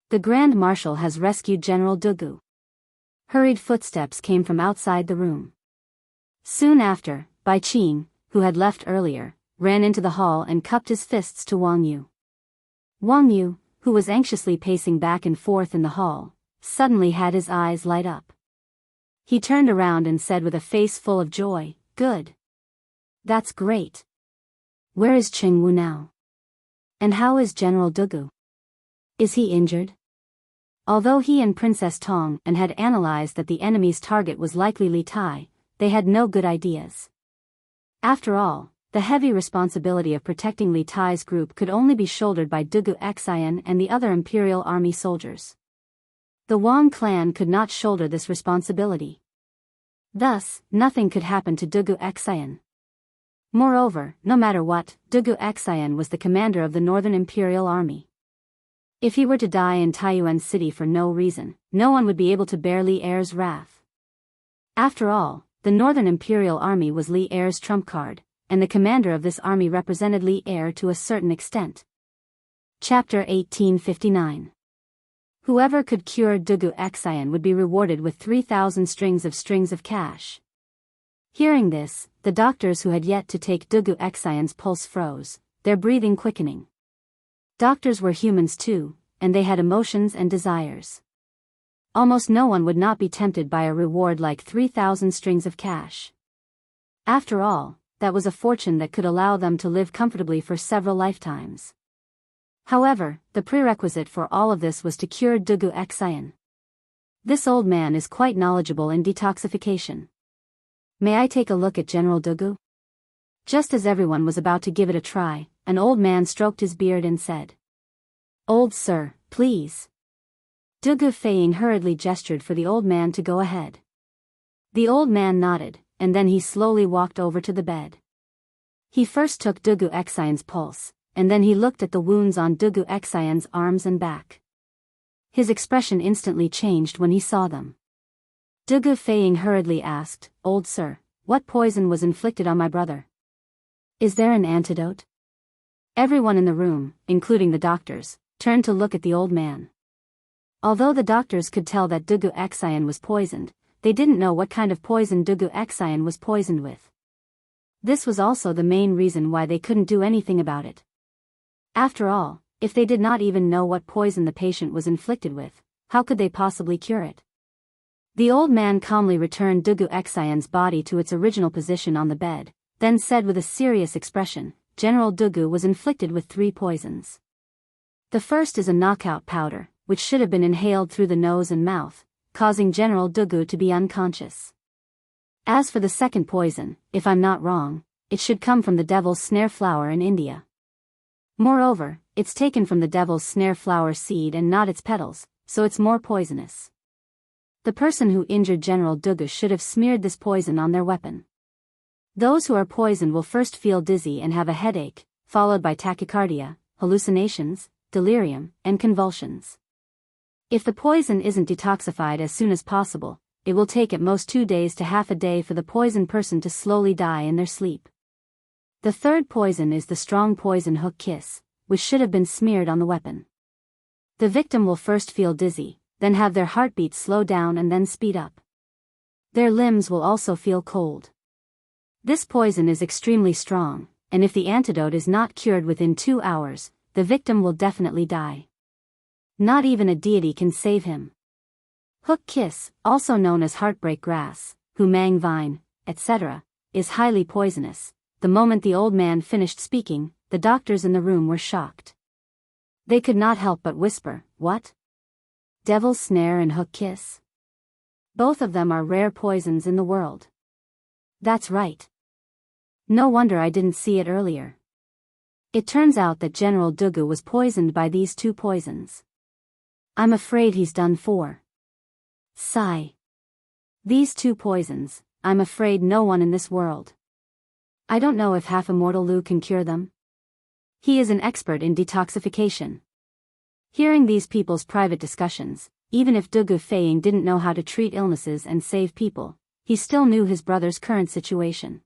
The Grand Marshal has rescued General Dugu. Hurried footsteps came from outside the room. Soon after, Bai Qing, who had left earlier, ran into the hall and cupped his fists to Wang Yu. Wang Yu, who was anxiously pacing back and forth in the hall, suddenly had his eyes light up. He turned around and said with a face full of joy, "Good. That's great. Where is Qing Wu now? And how is General Dugu? Is he injured?" Although he and Princess Tong and had analyzed that the enemy's target was likely Li Tai, they had no good ideas. After all, the heavy responsibility of protecting Li Tai's group could only be shouldered by Dugu Xian and the other Imperial Army soldiers. The Wang clan could not shoulder this responsibility. Thus, nothing could happen to Dugu Xian. Moreover, no matter what, Dugu Xian was the commander of the Northern Imperial Army. If he were to die in Taiyuan City for no reason, no one would be able to bear Li Er's wrath. After all, the Northern Imperial Army was Li Er's trump card, and the commander of this army represented Li Er to a certain extent. Chapter 1859. Whoever could cure Dugu Xian would be rewarded with 3,000 strings of cash. Hearing this, the doctors who had yet to take Dugu Xian's pulse froze, their breathing quickening. Doctors were humans too, and they had emotions and desires. Almost no one would not be tempted by a reward like 3,000 strings of cash. After all, that was a fortune that could allow them to live comfortably for several lifetimes. However, the prerequisite for all of this was to cure Dugu Xian. This old man is quite knowledgeable in detoxification. May I take a look at General Dugu? Just as everyone was about to give it a try, an old man stroked his beard and said, "Old sir, please." Dugu Feiying hurriedly gestured for the old man to go ahead. The old man nodded, and then he slowly walked over to the bed. He first took Dugu Xian's pulse, and then he looked at the wounds on Dugu Xian's arms and back. His expression instantly changed when he saw them. Dugu Feiying hurriedly asked, "Old sir, what poison was inflicted on my brother? Is there an antidote?" Everyone in the room, including the doctors, turned to look at the old man. Although the doctors could tell that Dugu Xian was poisoned, they didn't know what kind of poison Dugu Xian was poisoned with. This was also the main reason why they couldn't do anything about it. After all, if they did not even know what poison the patient was inflicted with, how could they possibly cure it? The old man calmly returned Dugu Xian's body to its original position on the bed, then said with a serious expression, "General Dugu was inflicted with 3 poisons. The first is a knockout powder, which should have been inhaled through the nose and mouth, causing General Dugu to be unconscious. As for the second poison, if I'm not wrong, it should come from the devil's snare flower in India. Moreover, it's taken from the devil's snare flower seed and not its petals, so it's more poisonous. The person who injured General Dugu should have smeared this poison on their weapon. Those who are poisoned will first feel dizzy and have a headache, followed by tachycardia, hallucinations, delirium, and convulsions. If the poison isn't detoxified as soon as possible, it will take at most 2 days to half a day for the poisoned person to slowly die in their sleep. The third poison is the strong poison hook kiss, which should have been smeared on the weapon. The victim will first feel dizzy, then have their heartbeat slow down and then speed up. Their limbs will also feel cold. This poison is extremely strong, and if the antidote is not cured within 2 hours, the victim will definitely die. Not even a deity can save him. Hook kiss, also known as heartbreak grass, humang vine, etc., is highly poisonous. The moment the old man finished speaking, the doctors in the room were shocked. They could not help but whisper, "What? Devil's snare and hook kiss?" Both of them are rare poisons in the world. That's right. No wonder I didn't see it earlier. It turns out that General Dugu was poisoned by these two poisons. I'm afraid he's done for. Sigh. These two poisons, I'm afraid no one in this world. I don't know if half-immortal Lu can cure them. He is an expert in detoxification. Hearing these people's private discussions, even if Dugu Feiying didn't know how to treat illnesses and save people, he still knew his brother's current situation.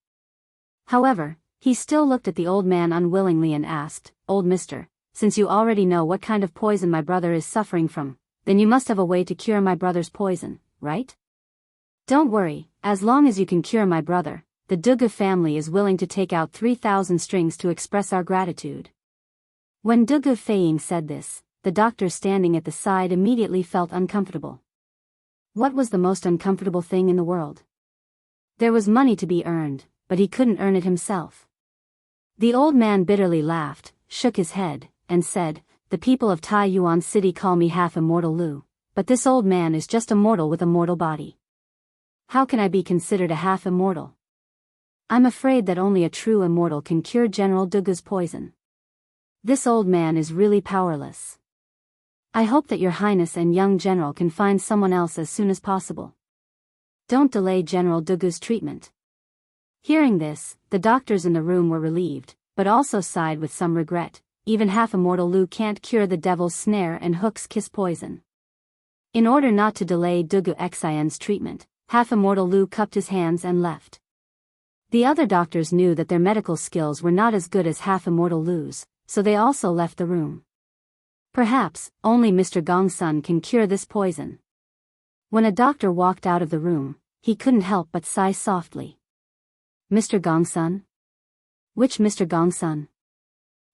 However, he still looked at the old man unwillingly and asked, "Old mister, since you already know what kind of poison my brother is suffering from, then you must have a way to cure my brother's poison, right? Don't worry, as long as you can cure my brother, the Dugu family is willing to take out 3,000 strings to express our gratitude." When Dugu Feiying said this, the doctor standing at the side immediately felt uncomfortable. What was the most uncomfortable thing in the world? There was money to be earned, but he couldn't earn it himself. The old man bitterly laughed, shook his head, and said, "The people of Taiyuan City call me half-immortal Lu, but this old man is just a mortal with a mortal body. How can I be considered a half-immortal? I'm afraid that only a true immortal can cure General Dugu's poison. This old man is really powerless. I hope that your highness and young general can find someone else as soon as possible. Don't delay General Dugu's treatment." Hearing this, the doctors in the room were relieved, but also sighed with some regret. Even half-immortal Lu can't cure the devil's snare and hook's kiss poison. In order not to delay Dugu Xian's treatment, half-immortal Lu cupped his hands and left. The other doctors knew that their medical skills were not as good as half-immortal Lu's, so they also left the room. Perhaps, only Mr. Gongsun can cure this poison. When a doctor walked out of the room, he couldn't help but sigh softly. Mr. Gongsun? Which Mr. Gongsun?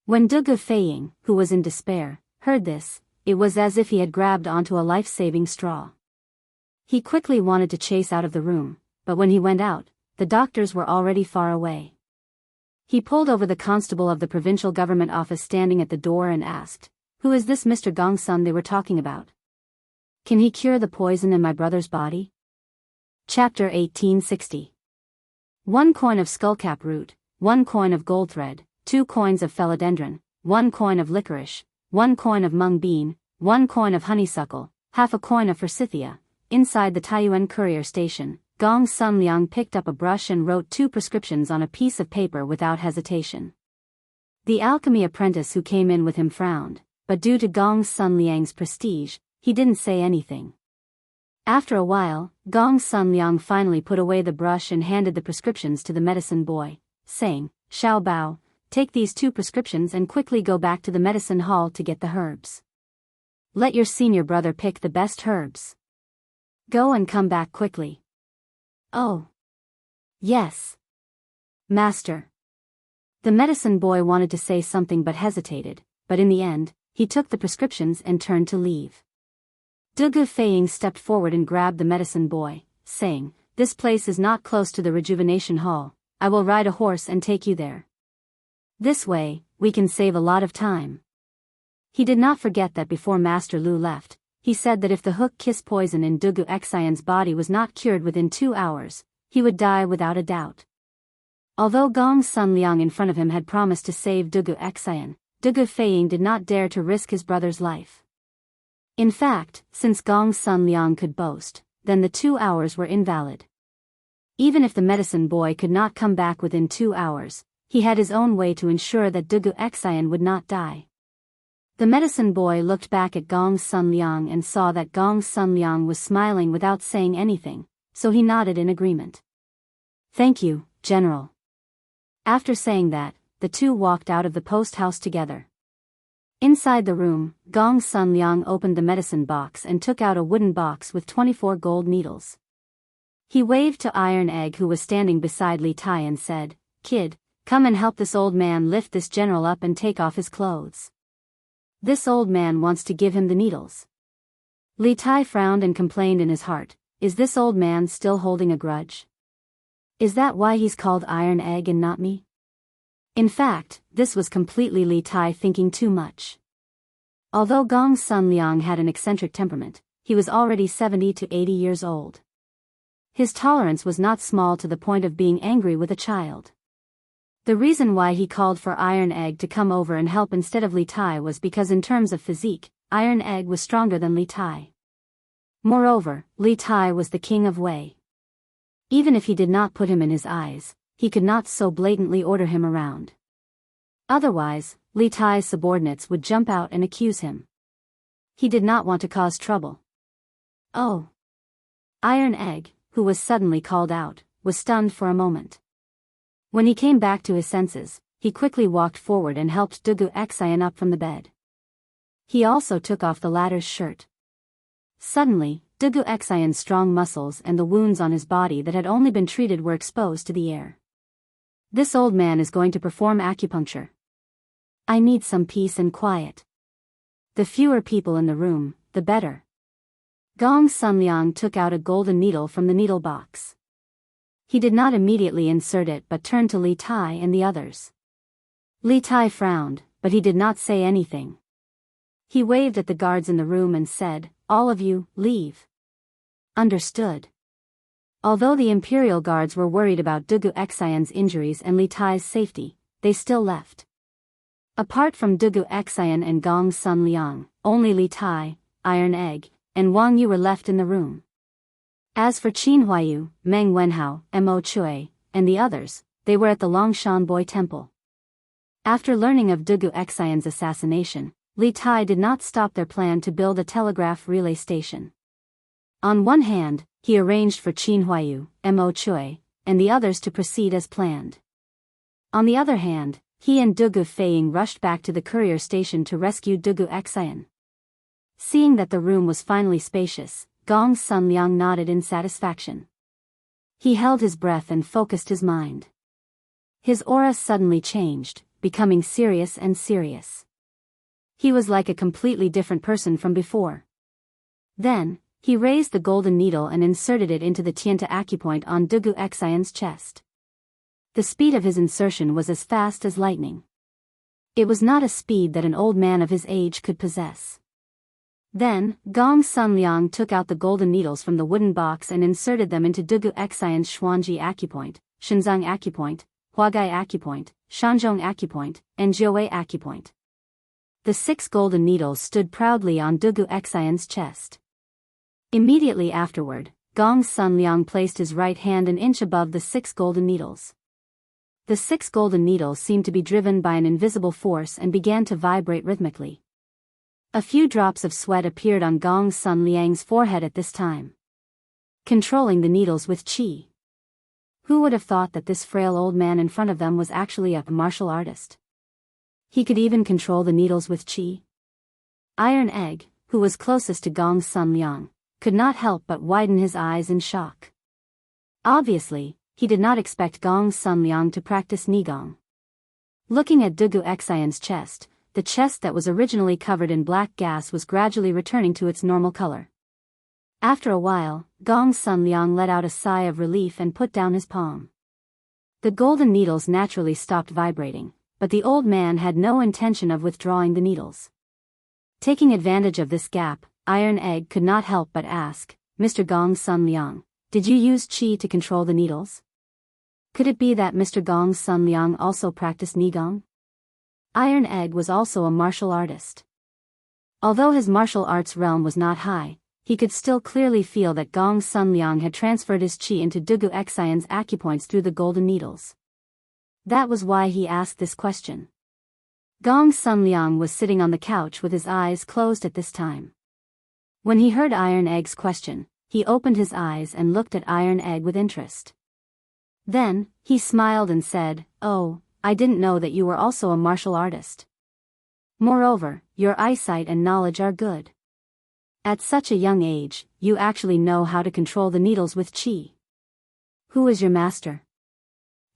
When Dugu Feiying, who was in despair, heard this, it was as if he had grabbed onto a life-saving straw. He quickly wanted to chase out of the room, but when he went out, the doctors were already far away. He pulled over the constable of the provincial government office standing at the door and asked, "Who is this Mr. Gongsun they were talking about? Can he cure the poison in my brother's body?" Chapter 1860. 1 coin of skullcap root, 1 coin of gold thread, 2 coins of philodendron, 1 coin of licorice, 1 coin of mung bean, 1 coin of honeysuckle, half a coin of forsythia. Inside the Taiyuan courier station, Gong Sun Liang picked up a brush and wrote 2 prescriptions on a piece of paper without hesitation. The alchemy apprentice who came in with him frowned, but due to Gong Sun Liang's prestige, he didn't say anything. After a while, Gong Sun Liang finally put away the brush and handed the prescriptions to the medicine boy, saying, "Xiao Bao, take these 2 prescriptions and quickly go back to the medicine hall to get the herbs. Let your senior brother pick the best herbs. Go and come back quickly." "Oh. Yes. Master." The medicine boy wanted to say something but hesitated, but in the end, he took the prescriptions and turned to leave. Dugu Feiying stepped forward and grabbed the medicine boy, saying, "This place is not close to the rejuvenation hall. I will ride a horse and take you there. This way, we can save a lot of time." He did not forget that before Master Lu left, he said that if the hook kiss poison in Dugu Xian's body was not cured within 2 hours, he would die without a doubt. Although Gong Sun Liang in front of him had promised to save Dugu Xian, Dugu Feiying did not dare to risk his brother's life. In fact, since Gong Sun Liang could boast, then the 2 hours were invalid. Even if the medicine boy could not come back within 2 hours, he had his own way to ensure that Dugu Xian would not die. The medicine boy looked back at Gong Sun Liang and saw that Gong Sun Liang was smiling without saying anything, so he nodded in agreement. "Thank you, General." After saying that, the two walked out of the post house together. Inside the room, Gong Sun Liang opened the medicine box and took out a wooden box with 24 gold needles. He waved to Iron Egg, who was standing beside Li Tai, and said, "Kid, come and help this old man lift this general up and take off his clothes. This old man wants to give him the needles." Li Tai frowned and complained in his heart, "Is this old man still holding a grudge? Is that why he's called Iron Egg and not me?" In fact, this was completely Li Tai thinking too much. Although Gong Sun Liang had an eccentric temperament, he was already 70 to 80 years old. His tolerance was not small, to the point of being angry with a child. The reason why he called for Iron Egg to come over and help instead of Li Tai was because in terms of physique, Iron Egg was stronger than Li Tai. Moreover, Li Tai was the king of Wei. Even if he did not put him in his eyes, he could not so blatantly order him around. Otherwise, Li Tai's subordinates would jump out and accuse him. He did not want to cause trouble. "Oh!" Iron Egg, who was suddenly called out, was stunned for a moment. When he came back to his senses, he quickly walked forward and helped Dugu Xian up from the bed. He also took off the latter's shirt. Suddenly, Dugu Xian's strong muscles and the wounds on his body that had only been treated were exposed to the air. "This old man is going to perform acupuncture. I need some peace and quiet. The fewer people in the room, the better." Gong Sun Liang took out a golden needle from the needle box. He did not immediately insert it but turned to Li Tai and the others. Li Tai frowned, but he did not say anything. He waved at the guards in the room and said, "All of you, leave." "Understood." Although the Imperial Guards were worried about Dugu Xian's injuries and Li Tai's safety, they still left. Apart from Dugu Xian and Gong Sun Liang, only Li Tai, Iron Egg, and Wang Yu were left in the room. As for Qin Huayu, Meng Wenhao, Mo Chui, and the others, they were at the Longshan Boy Temple. After learning of Dugu Xian's assassination, Li Tai did not stop their plan to build a telegraph relay station. On one hand, he arranged for Qin Huayu, Mo Chui, and the others to proceed as planned. On the other hand, he and Dugu Feiying rushed back to the courier station to rescue Dugu Xian. Seeing that the room was finally spacious, Gong Sun Liang nodded in satisfaction. He held his breath and focused his mind. His aura suddenly changed, becoming serious and serious. He was like a completely different person from before. Then, he raised the golden needle and inserted it into the Tianta acupoint on Dugu Xian's chest. The speed of his insertion was as fast as lightning. It was not a speed that an old man of his age could possess. Then, Gong Sun Liang took out the golden needles from the wooden box and inserted them into Dugu Xian's Xuanji acupoint, Shenzang acupoint, Huagai acupoint, Shanzhong acupoint, and Jiuwei acupoint. The 6 golden needles stood proudly on Dugu Xian's chest. Immediately afterward, Gong Sun Liang placed his right hand an inch above the 6 golden needles. The 6 golden needles seemed to be driven by an invisible force and began to vibrate rhythmically. A few drops of sweat appeared on Gong Sun Liang's forehead at this time. Controlling the needles with qi. Who would have thought that this frail old man in front of them was actually a martial artist? He could even control the needles with qi. Iron Egg, who was closest to Gong Sun Liang, could not help but widen his eyes in shock. Obviously, he did not expect Gong Sun Liang to practice Nigong. Looking at Dugu Xian's chest, the chest that was originally covered in black gas was gradually returning to its normal color. After a while, Gong Sun Liang let out a sigh of relief and put down his palm. The golden needles naturally stopped vibrating, but the old man had no intention of withdrawing the needles. Taking advantage of this gap, Iron Egg could not help but ask, "Mr. Gong Sun Liang, did you use qi to control the needles? Could it be that Mr. Gong Sun Liang also practiced Nigong?" Iron Egg was also a martial artist. Although his martial arts realm was not high, he could still clearly feel that Gong Sun Liang had transferred his qi into Dugu Xian's acupoints through the golden needles. That was why he asked this question. Gong Sun Liang was sitting on the couch with his eyes closed at this time. When he heard Iron Egg's question, he opened his eyes and looked at Iron Egg with interest. Then, he smiled and said, "Oh, I didn't know that you were also a martial artist. Moreover, your eyesight and knowledge are good. At such a young age, you actually know how to control the needles with qi. Who is your master?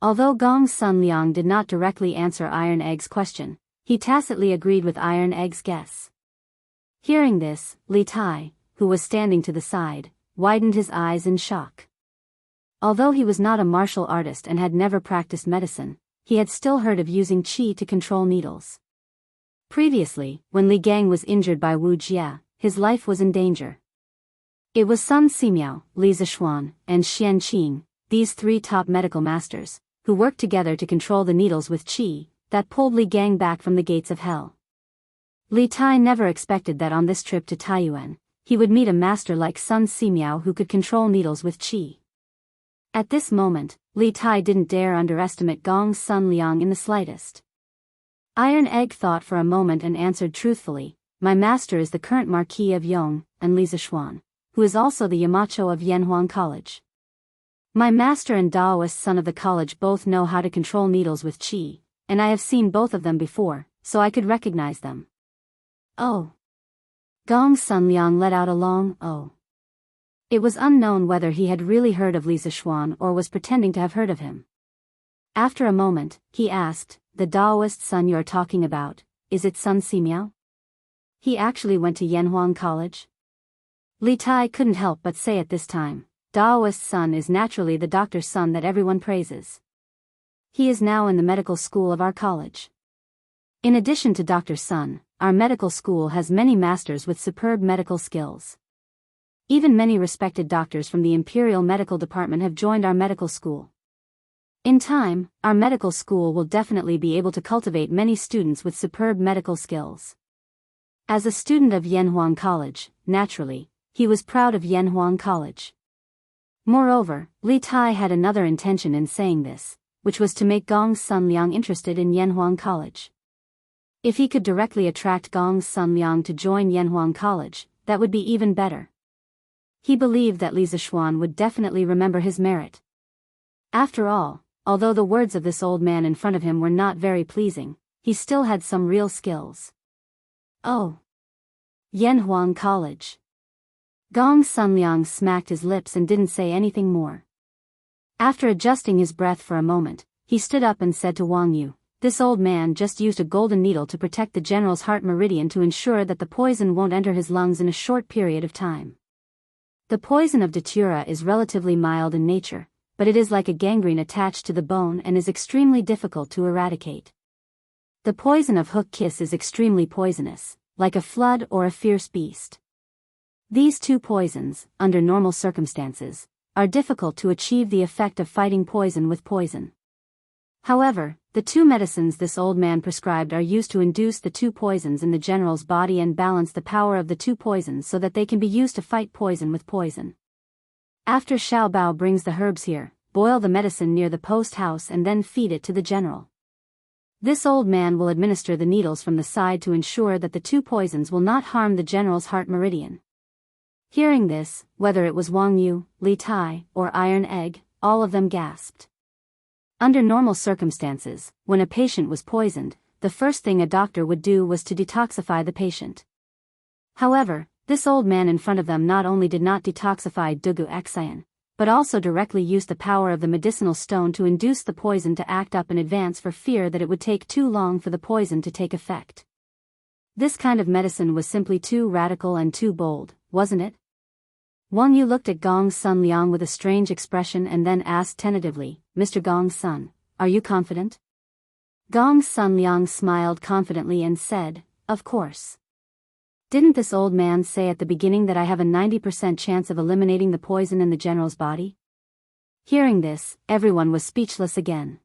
Although Gong Sun Liang did not directly answer Iron Egg's question, he tacitly agreed with Iron Egg's guess. Hearing this, Li Tai, who was standing to the side, widened his eyes in shock. Although he was not a martial artist and had never practiced medicine, he had still heard of using qi to control needles. Previously, when Li Gang was injured by Wu Jie, his life was in danger. It was Sun Simiao, Li Zishuan, and Xian Qing, these three top medical masters, who worked together to control the needles with qi, that pulled Li Gang back from the gates of hell. Li Tai never expected that on this trip to Taiyuan, he would meet a master like Sun Simiao who could control needles with qi. At this moment, Li Tai didn't dare underestimate Gong Sun Liang in the slightest. Iron Egg thought for a moment and answered truthfully, my master is the current Marquis of Yong, and Li Zishuan, who is also the Yamacho of Yanhuang College. My master and Daoist son of the college both know how to control needles with qi, and I have seen both of them before, so I could recognize them. Oh. Gong Sun Liang let out a long oh. It was unknown whether he had really heard of Li Zishuan or was pretending to have heard of him. After a moment, he asked, the Daoist son you're talking about, is it Sun Simiao? He actually went to Yanhuang College? Li Tai couldn't help but say at this time, Daoist son is naturally the doctor's son that everyone praises. He is now in the medical school of our college. In addition to Dr. Sun, our medical school has many masters with superb medical skills. Even many respected doctors from the Imperial Medical Department have joined our medical school. In time, our medical school will definitely be able to cultivate many students with superb medical skills. As a student of Yanhuang College, naturally, he was proud of Yanhuang College. Moreover, Li Tai had another intention in saying this, which was to make Gong Sun Liang interested in Yanhuang College. If he could directly attract Gong Sun Liang to join Yanhuang College, that would be even better. He believed that Li Zishuan would definitely remember his merit. After all, although the words of this old man in front of him were not very pleasing, he still had some real skills. Oh. Yanhuang College. Gong Sun Liang smacked his lips and didn't say anything more. After adjusting his breath for a moment, he stood up and said to Wang Yu, this old man just used a golden needle to protect the general's heart meridian to ensure that the poison won't enter his lungs in a short period of time. The poison of datura is relatively mild in nature, but it is like a gangrene attached to the bone and is extremely difficult to eradicate. The poison of hook kiss is extremely poisonous, like a flood or a fierce beast. These two poisons, under normal circumstances, are difficult to achieve the effect of fighting poison with poison. However, the two medicines this old man prescribed are used to induce the two poisons in the general's body and balance the power of the two poisons so that they can be used to fight poison with poison. After Xiao Bao brings the herbs here, boil the medicine near the post house and then feed it to the general. This old man will administer the needles from the side to ensure that the two poisons will not harm the general's heart meridian. Hearing this, whether it was Wang Yu, Li Tai, or Iron Egg, all of them gasped. Under normal circumstances, when a patient was poisoned, the first thing a doctor would do was to detoxify the patient. However, this old man in front of them not only did not detoxify Dugu Xian, but also directly used the power of the medicinal stone to induce the poison to act up in advance for fear that it would take too long for the poison to take effect. This kind of medicine was simply too radical and too bold, wasn't it? Wang Yu looked at Gong Sun Liang with a strange expression and then asked tentatively, Mr. Gong Sun, are you confident? Gong Sun Liang smiled confidently and said, of course. Didn't this old man say at the beginning that I have a 90% chance of eliminating the poison in the general's body? Hearing this, everyone was speechless again.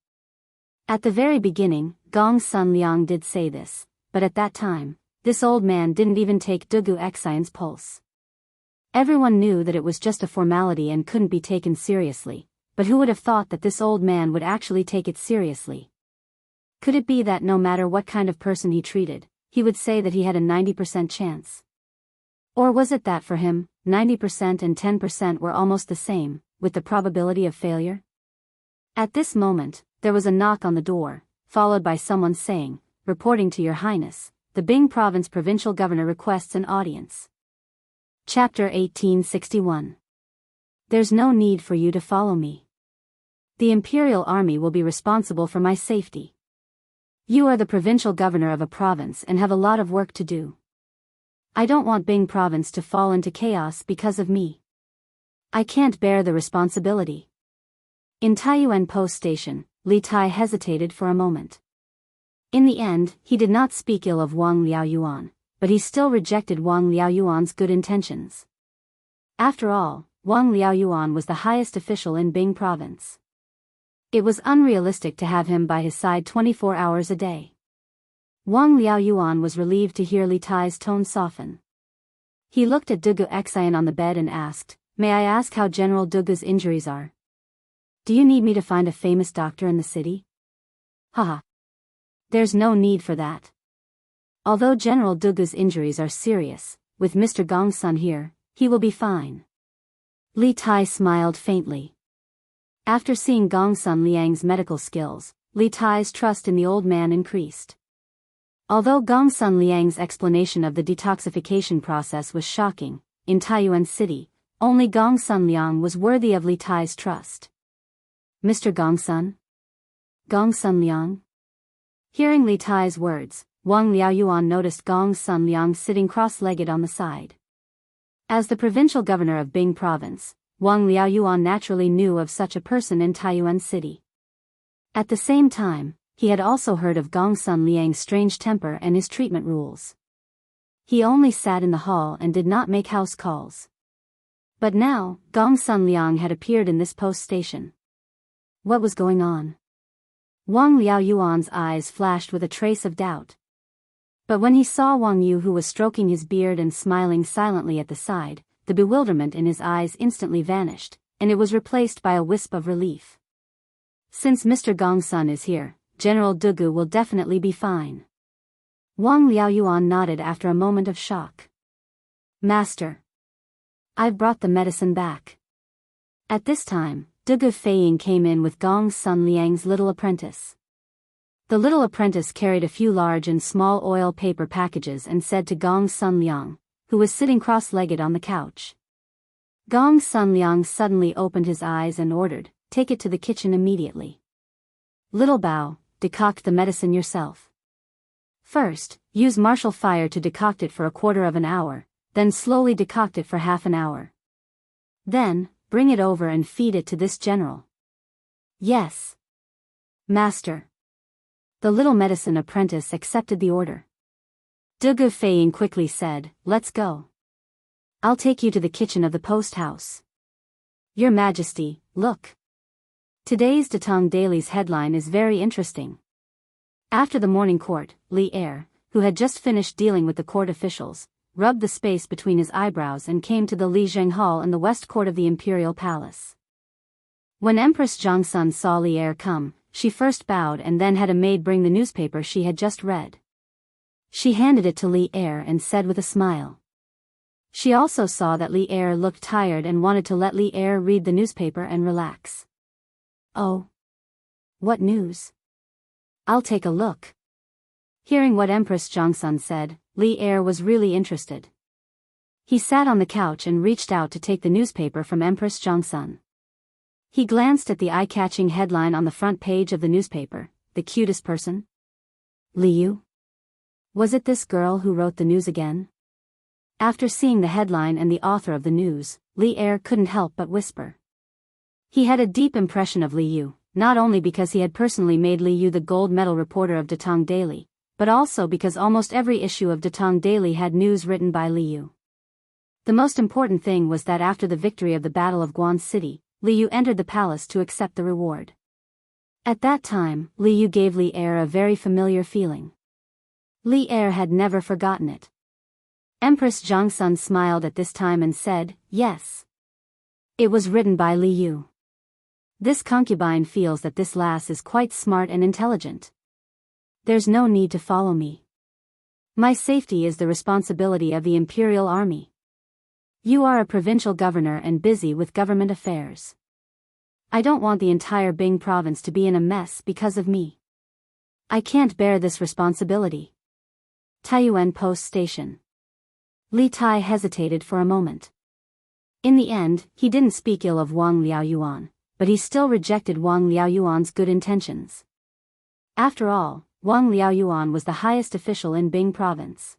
At the very beginning, Gong Sun Liang did say this, but at that time, this old man didn't even take Dugu Xian's pulse. Everyone knew that it was just a formality and couldn't be taken seriously, but who would have thought that this old man would actually take it seriously? Could it be that no matter what kind of person he treated, he would say that he had a 90% chance? Or was it that for him, 90% and 10% were almost the same, with the probability of failure? At this moment, there was a knock on the door, followed by someone saying, reporting to Your Highness, the Bing Province Provincial Governor requests an audience. Chapter 1861. There's no need for you to follow me. The Imperial Army will be responsible for my safety. You are the provincial governor of a province and have a lot of work to do. I don't want Bing Province to fall into chaos because of me. I can't bear the responsibility. In Taiyuan Post Station, Li Tai hesitated for a moment. In the end, he did not speak ill of Wang Liaoyuan, but he still rejected Wang Liaoyuan's good intentions. After all, Wang Liaoyuan was the highest official in Bing Province. It was unrealistic to have him by his side 24 hours a day. Wang Liaoyuan was relieved to hear Li Tai's tone soften. He looked at Dugu Xian on the bed and asked, "May I ask how General Dugu's injuries are? Do you need me to find a famous doctor in the city?" Haha. There's no need for that. Although General Dugu's injuries are serious, with Mr. Gongsun here, he will be fine. Li Tai smiled faintly. After seeing Gongsun Liang's medical skills, Li Tai's trust in the old man increased. Although Gongsun Liang's explanation of the detoxification process was shocking, in Taiyuan City, only Gongsun Liang was worthy of Li Tai's trust. "Mr. Gongsun? Gongsun Liang?" Hearing Li Tai's words, Wang Liaoyuan noticed Gongsun Liang sitting cross-legged on the side. As the provincial governor of Bing Province, Wang Liaoyuan naturally knew of such a person in Taiyuan City. At the same time, he had also heard of Gongsun Liang's strange temper and his treatment rules. He only sat in the hall and did not make house calls. But now, Gongsun Liang had appeared in this post station. What was going on? Wang Liaoyuan's eyes flashed with a trace of doubt. But when he saw Wang Yu, who was stroking his beard and smiling silently at the side, the bewilderment in his eyes instantly vanished, and it was replaced by a wisp of relief. Since Mr. Gongsun is here, General Dugu will definitely be fine. Wang Liaoyuan nodded after a moment of shock. "Master, I've brought the medicine back." At this time, Dugu Feiying came in with Gongsun Liang's little apprentice. The little apprentice carried a few large and small oil paper packages and said to Gongsun Liang, who was sitting cross-legged on the couch. Gongsun Liang suddenly opened his eyes and ordered, "Take it to the kitchen immediately. Little Bao, decoct the medicine yourself. First, use martial fire to decoct it for a quarter of an hour, then slowly decoct it for half an hour. Then, bring it over and feed it to this general." "Yes, master." The little medicine apprentice accepted the order. Dugu Feiying quickly said, "Let's go. I'll take you to the kitchen of the post house." "Your Majesty, look. Today's Datong Daily's headline is very interesting." After the morning court, Li Er, who had just finished dealing with the court officials, rubbed the space between his eyebrows and came to the Li Zheng Hall in the west court of the Imperial Palace. When Empress Zhongsun saw Li Er come, she first bowed and then had a maid bring the newspaper she had just read. She handed it to Li Er and said with a smile. She also saw that Li Er looked tired and wanted to let Li Er read the newspaper and relax. "Oh. What news? I'll take a look." Hearing what Empress Zhongsun said, Li Er was really interested. He sat on the couch and reached out to take the newspaper from Empress Zhongsun. He glanced at the eye-catching headline on the front page of the newspaper, "The cutest person? Li Yu? Was it this girl who wrote the news again?" After seeing the headline and the author of the news, Li Er couldn't help but whisper. He had a deep impression of Li Yu, not only because he had personally made Li Yu the gold medal reporter of Datong Daily, but also because almost every issue of Datong Daily had news written by Li Yu. The most important thing was that after the victory of the Battle of Guan City, Li Yu entered the palace to accept the reward. At that time, Li Yu gave Li Er a very familiar feeling. Li Er had never forgotten it. Empress Zhongsun smiled at this time and said, "Yes. It was written by Li Yu. This concubine feels that this lass is quite smart and intelligent. There's no need to follow me. My safety is the responsibility of the Imperial Army. You are a provincial governor and busy with government affairs. I don't want the entire Bing province to be in a mess because of me. I can't bear this responsibility. Taiyuan Post Station. Li Tai hesitated for a moment. In the end, he didn't speak ill of Wang Liaoyuan, but he still rejected Wang Liaoyuan's good intentions. After all, Wang Liaoyuan was the highest official in Bing province.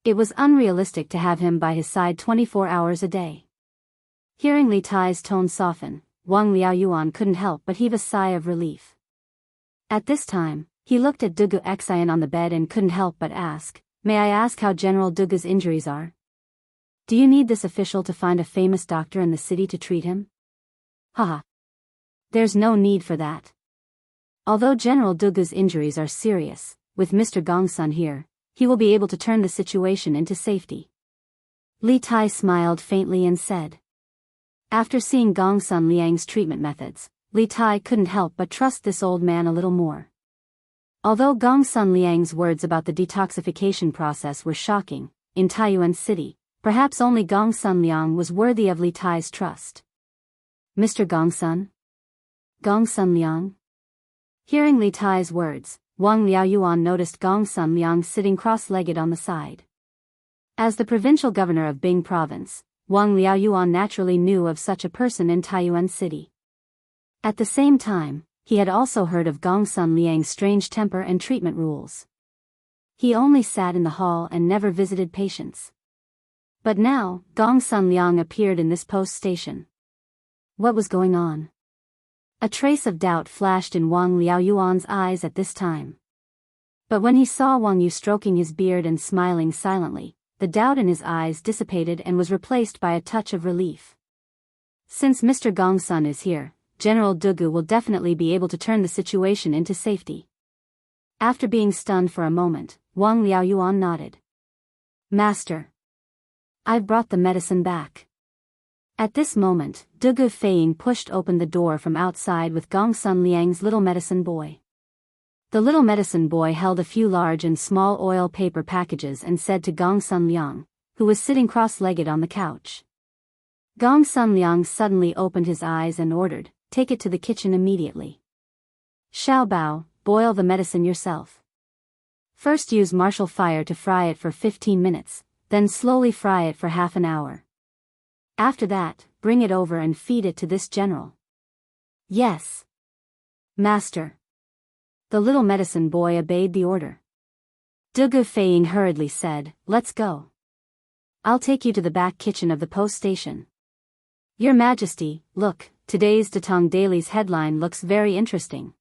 It was unrealistic to have him by his side 24 hours a day. Hearing Li Tai's tone soften, Wang Liaoyuan couldn't help but heave a sigh of relief. At this time, he looked at Dugu Xian on the bed and couldn't help but ask, "May I ask how General Dugu's injuries are? Do you need this official to find a famous doctor in the city to treat him?" Haha. There's no need for that. Although General Dugu's injuries are serious, with Mr. Gongsun here, he will be able to turn the situation into safety. Li Tai smiled faintly and said. After seeing Gongsun Liang's treatment methods, Li Tai couldn't help but trust this old man a little more. Although Gongsun Liang's words about the detoxification process were shocking, in Taiyuan City, perhaps only Gongsun Liang was worthy of Li Tai's trust. "Mr. Gongsun? Gongsun Liang?" Hearing Li Tai's words, Wang Liaoyuan noticed Gongsun Liang sitting cross-legged on the side. As the provincial governor of Bing province, Wang Liaoyuan naturally knew of such a person in Taiyuan City. At the same time, he had also heard of Gongsun Liang's strange temper and treatment rules. He only sat in the hall and never visited patients. But now, Gongsun Liang appeared in this post station. What was going on? A trace of doubt flashed in Wang Liaoyuan's eyes at this time. But when he saw Wang Yu stroking his beard and smiling silently, the doubt in his eyes dissipated and was replaced by a touch of relief. Since Mr. Gongsun is here, General Dugu will definitely be able to turn the situation into safety. After being stunned for a moment, Wang Liaoyuan nodded. "Master, I've brought the medicine back." At this moment, Dugu Feiying pushed open the door from outside with Gongsun Liang's little medicine boy. The little medicine boy held a few large and small oil paper packages and said to Gongsun Liang, who was sitting cross-legged on the couch. Gongsun Liang suddenly opened his eyes and ordered, "Take it to the kitchen immediately. Xiao Bao, boil the medicine yourself. First use martial fire to fry it for 15 minutes, then slowly fry it for half an hour. After that, bring it over and feed it to this general." "Yes, master." The little medicine boy obeyed the order. Dugu Feiying hurriedly said, "Let's go. I'll take you to the back kitchen of the post station." "Your Majesty, look, today's Datong Daily's headline looks very interesting."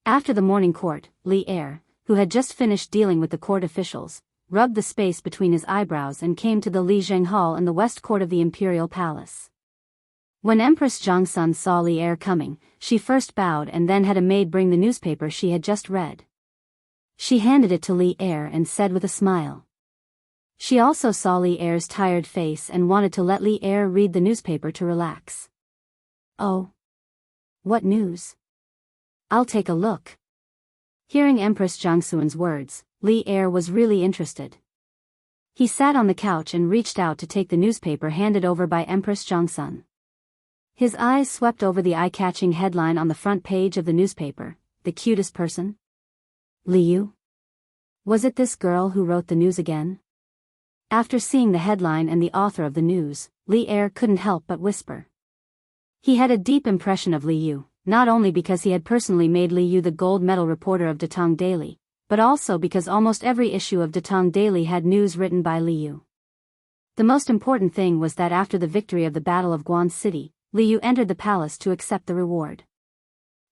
After the morning court, Li Er, who had just finished dealing with the court officials, rubbed the space between his eyebrows and came to the Li Zheng Hall in the west court of the imperial palace. When Empress Zhongsun saw Li Er coming, she first bowed and then had a maid bring the newspaper she had just read. She handed it to Li Er and said with a smile. She also saw Li Er's tired face and wanted to let Li Er read the newspaper to relax. "Oh. What news? I'll take a look." Hearing Empress Zhongsun's words, Li Er was really interested. He sat on the couch and reached out to take the newspaper handed over by Empress Zhongsun. His eyes swept over the eye-catching headline on the front page of the newspaper, "The cutest person? Li Yu? Was it this girl who wrote the news again?" After seeing the headline and the author of the news, Li Er couldn't help but whisper. He had a deep impression of Li Yu, not only because he had personally made Li Yu the gold medal reporter of Datong Daily, but also because almost every issue of Datong Daily had news written by Li Yu. The most important thing was that after the victory of the Battle of Guan City, Li Yu entered the palace to accept the reward.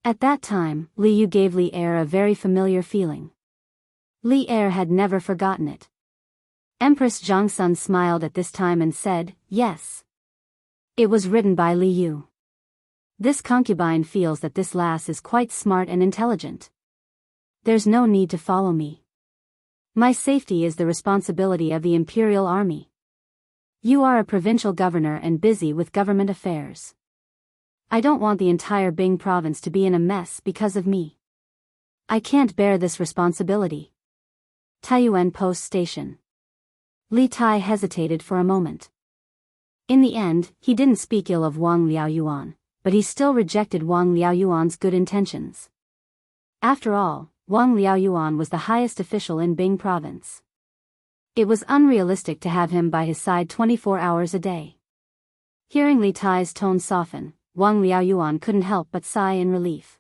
At that time, Li Yu gave Li Er a very familiar feeling. Li Er had never forgotten it. Empress Zhongsun smiled at this time and said, "Yes. It was written by Li Yu. This concubine feels that this lass is quite smart and intelligent. There's no need to follow me. My safety is the responsibility of the imperial army. You are a provincial governor and busy with government affairs. I don't want the entire Bing province to be in a mess because of me. I can't bear this responsibility." Taiyuan Post Station. Li Tai hesitated for a moment. In the end, he didn't speak ill of Wang Liaoyuan, but he still rejected Wang Liaoyuan's good intentions. After all, Wang Liaoyuan was the highest official in Bing province. It was unrealistic to have him by his side 24 hours a day. Hearing Li Tai's tone soften, Wang Liaoyuan couldn't help but sigh in relief.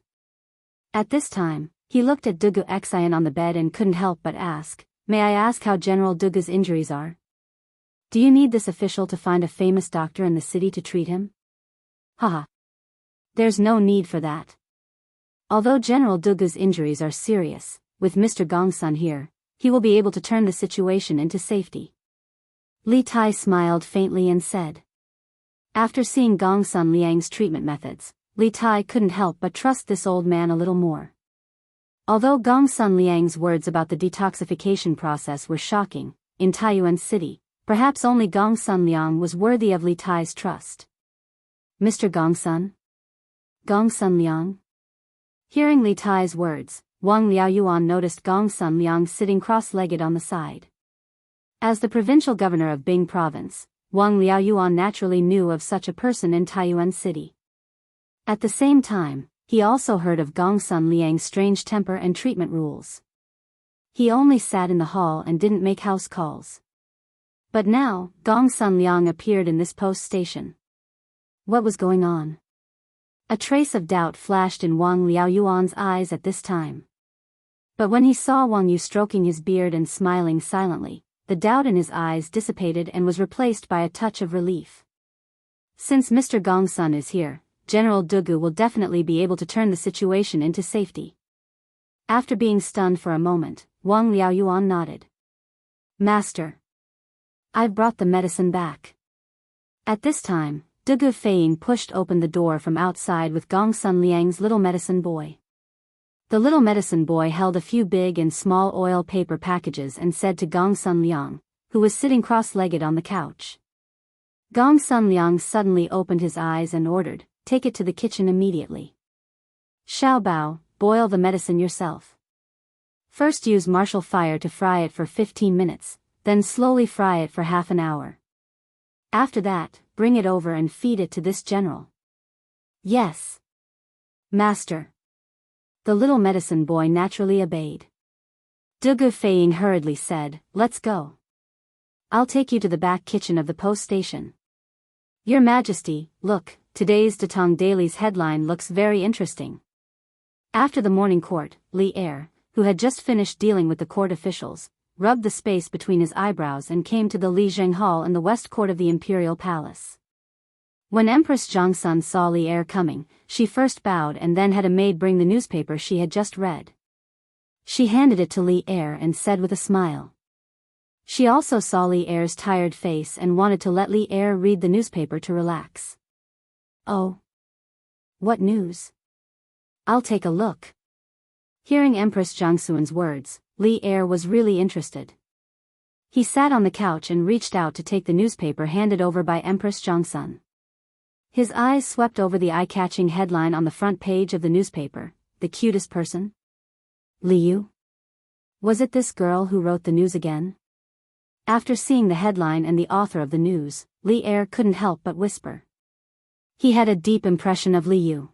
At this time, he looked at Dugu Xian on the bed and couldn't help but ask, "May I ask how General Dugu's injuries are? Do you need this official to find a famous doctor in the city to treat him?" Haha. There's no need for that. Although General Dugu's injuries are serious, with Mr. Gongsun here, he will be able to turn the situation into safety. Li Tai smiled faintly and said. After seeing Gongsun Liang's treatment methods, Li Tai couldn't help but trust this old man a little more. Although Gongsun Liang's words about the detoxification process were shocking, in Taiyuan City, perhaps only Gongsun Liang was worthy of Li Tai's trust. Mr. Gongsun? Gongsun Liang? Hearing Li Tai's words, Wang Liaoyuan noticed Gongsun Liang sitting cross-legged on the side. As the provincial governor of Bing province, Wang Liaoyuan naturally knew of such a person in Taiyuan City. At the same time, he also heard of Gongsun Liang's strange temper and treatment rules. He only sat in the hall and didn't make house calls. But now, Gongsun Liang appeared in this post station. What was going on? A trace of doubt flashed in Wang Liaoyuan's eyes at this time. But when he saw Wang Yu stroking his beard and smiling silently, the doubt in his eyes dissipated and was replaced by a touch of relief. Since Mr. Gongsun is here, General Dugu will definitely be able to turn the situation into safety. After being stunned for a moment, Wang Liaoyuan nodded. Master. I've brought the medicine back. At this time, Dugu Feiying pushed open the door from outside with Gongsun Liang's little medicine boy. The little medicine boy held a few big and small oil paper packages and said to Gongsun Liang, who was sitting cross-legged on the couch. Gongsun Liang suddenly opened his eyes and ordered, "Take it to the kitchen immediately. Xiaobao, boil the medicine yourself. First use martial fire to fry it for 15 minutes, then slowly fry it for half an hour. After that, bring it over and feed it to this general." Yes. Master. The little medicine boy naturally obeyed. Dugu Feiying hurriedly said, "Let's go. I'll take you to the back kitchen of the post station." Your Majesty, look, today's Datong Daily's headline looks very interesting. After the morning court, Li Er, who had just finished dealing with the court officials, rubbed the space between his eyebrows and came to the Li Zheng Hall in the west court of the imperial palace. When Empress Zhongsun saw Li Er coming, she first bowed and then had a maid bring the newspaper she had just read. She handed it to Li Er and said with a smile. She also saw Li Er's tired face and wanted to let Li Er read the newspaper to relax. Oh. What news? I'll take a look. Hearing Empress Zhongsun's words, Li Er was really interested. He sat on the couch and reached out to take the newspaper handed over by Empress Zhongsun. His eyes swept over the eye-catching headline on the front page of the newspaper, "The cutest person?" Li Yu? Was it this girl who wrote the news again? After seeing the headline and the author of the news, Li Er couldn't help but whisper. He had a deep impression of Li Yu.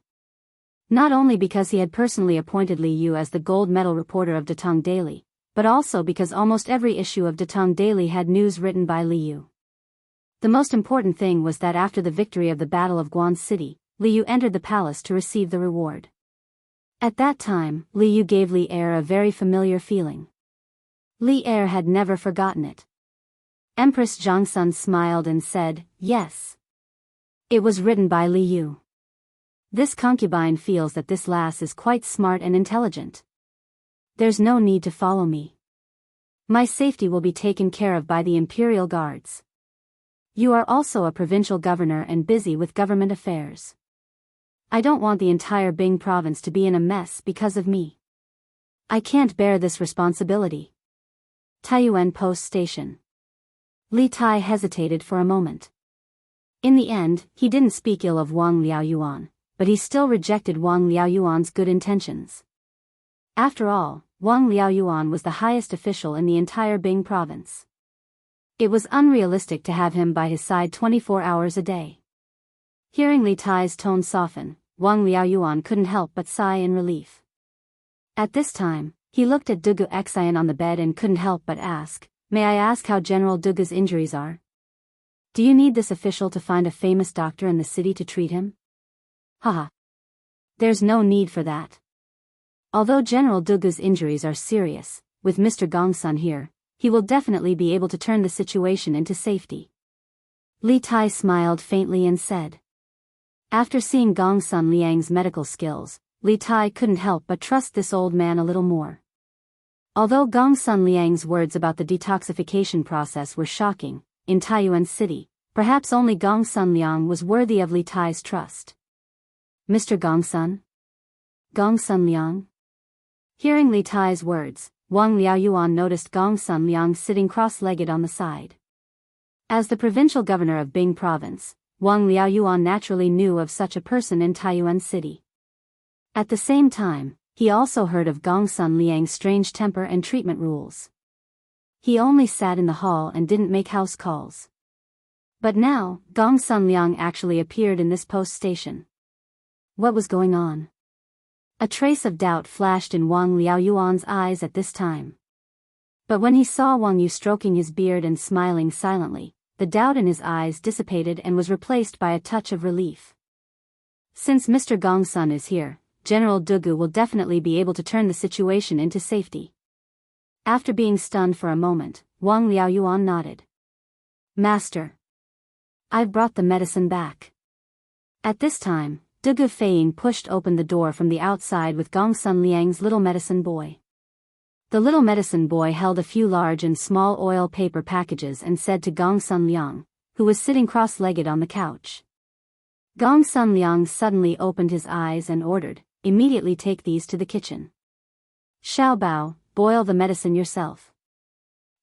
Not only because he had personally appointed Li Yu as the gold medal reporter of Datong Daily, but also because almost every issue of Datong Daily had news written by Li Yu. The most important thing was that after the victory of the Battle of Guan City, Li Yu entered the palace to receive the reward. At that time, Li Yu gave Li Er a very familiar feeling. Li Er had never forgotten it. Empress Zhongsun smiled and said, "Yes. It was written by Li Yu. This concubine feels that this lass is quite smart and intelligent. There's no need to follow me. My safety will be taken care of by the imperial guards. You are also a provincial governor and busy with government affairs. I don't want the entire Bing province to be in a mess because of me. I can't bear this responsibility." Taiyuan Post Station. Li Tai hesitated for a moment. In the end, he didn't speak ill of Wang Liaoyuan, but he still rejected Wang Liaoyuan's good intentions. After all, Wang Liaoyuan was the highest official in the entire Bing province. It was unrealistic to have him by his side 24 hours a day. Hearing Li Tai's tone soften, Wang Liaoyuan couldn't help but sigh in relief. At this time, He looked at Dugu Xian on the bed and couldn't help but ask, "May I ask how General Dugu's injuries are? Do you need this official to find a famous doctor in the city to treat him?" Haha. There's no need for that. Although General Dugu's injuries are serious, with Mr. Gongsun here, he will definitely be able to turn the situation into safety. Li Tai smiled faintly and said. After seeing Gongsun Liang's medical skills, Li Tai couldn't help but trust this old man a little more. Although Gongsun Liang's words about the detoxification process were shocking, in Taiyuan City, perhaps only Gongsun Liang was worthy of Li Tai's trust. "Mr. Gongsun? Gongsun Liang?" Hearing Li Tai's words, Wang Liaoyuan noticed Gongsun Liang sitting cross-legged on the side. As the provincial governor of Bing Province, Wang Liaoyuan naturally knew of such a person in Taiyuan City. At the same time, he also heard of Gongsun Liang's strange temper and treatment rules. He only sat in the hall and didn't make house calls. But now, Gongsun Liang actually appeared in this post station. What was going on? A trace of doubt flashed in Wang Liaoyuan's eyes at this time. But when he saw Wang Yu stroking his beard and smiling silently, the doubt in his eyes dissipated and was replaced by a touch of relief. Since Mr. Gongsun is here, General Dugu will definitely be able to turn the situation into safety. After being stunned for a moment, Wang Liaoyuan nodded. "Master, I've brought the medicine back." At this time, Dugu Feiying pushed open the door from the outside with Gongsun Liang's little medicine boy. The little medicine boy held a few large and small oil paper packages and said to Gongsun Liang, who was sitting cross-legged on the couch. Gongsun Liang suddenly opened his eyes and ordered, "Immediately take these to the kitchen. Xiaobao, boil the medicine yourself.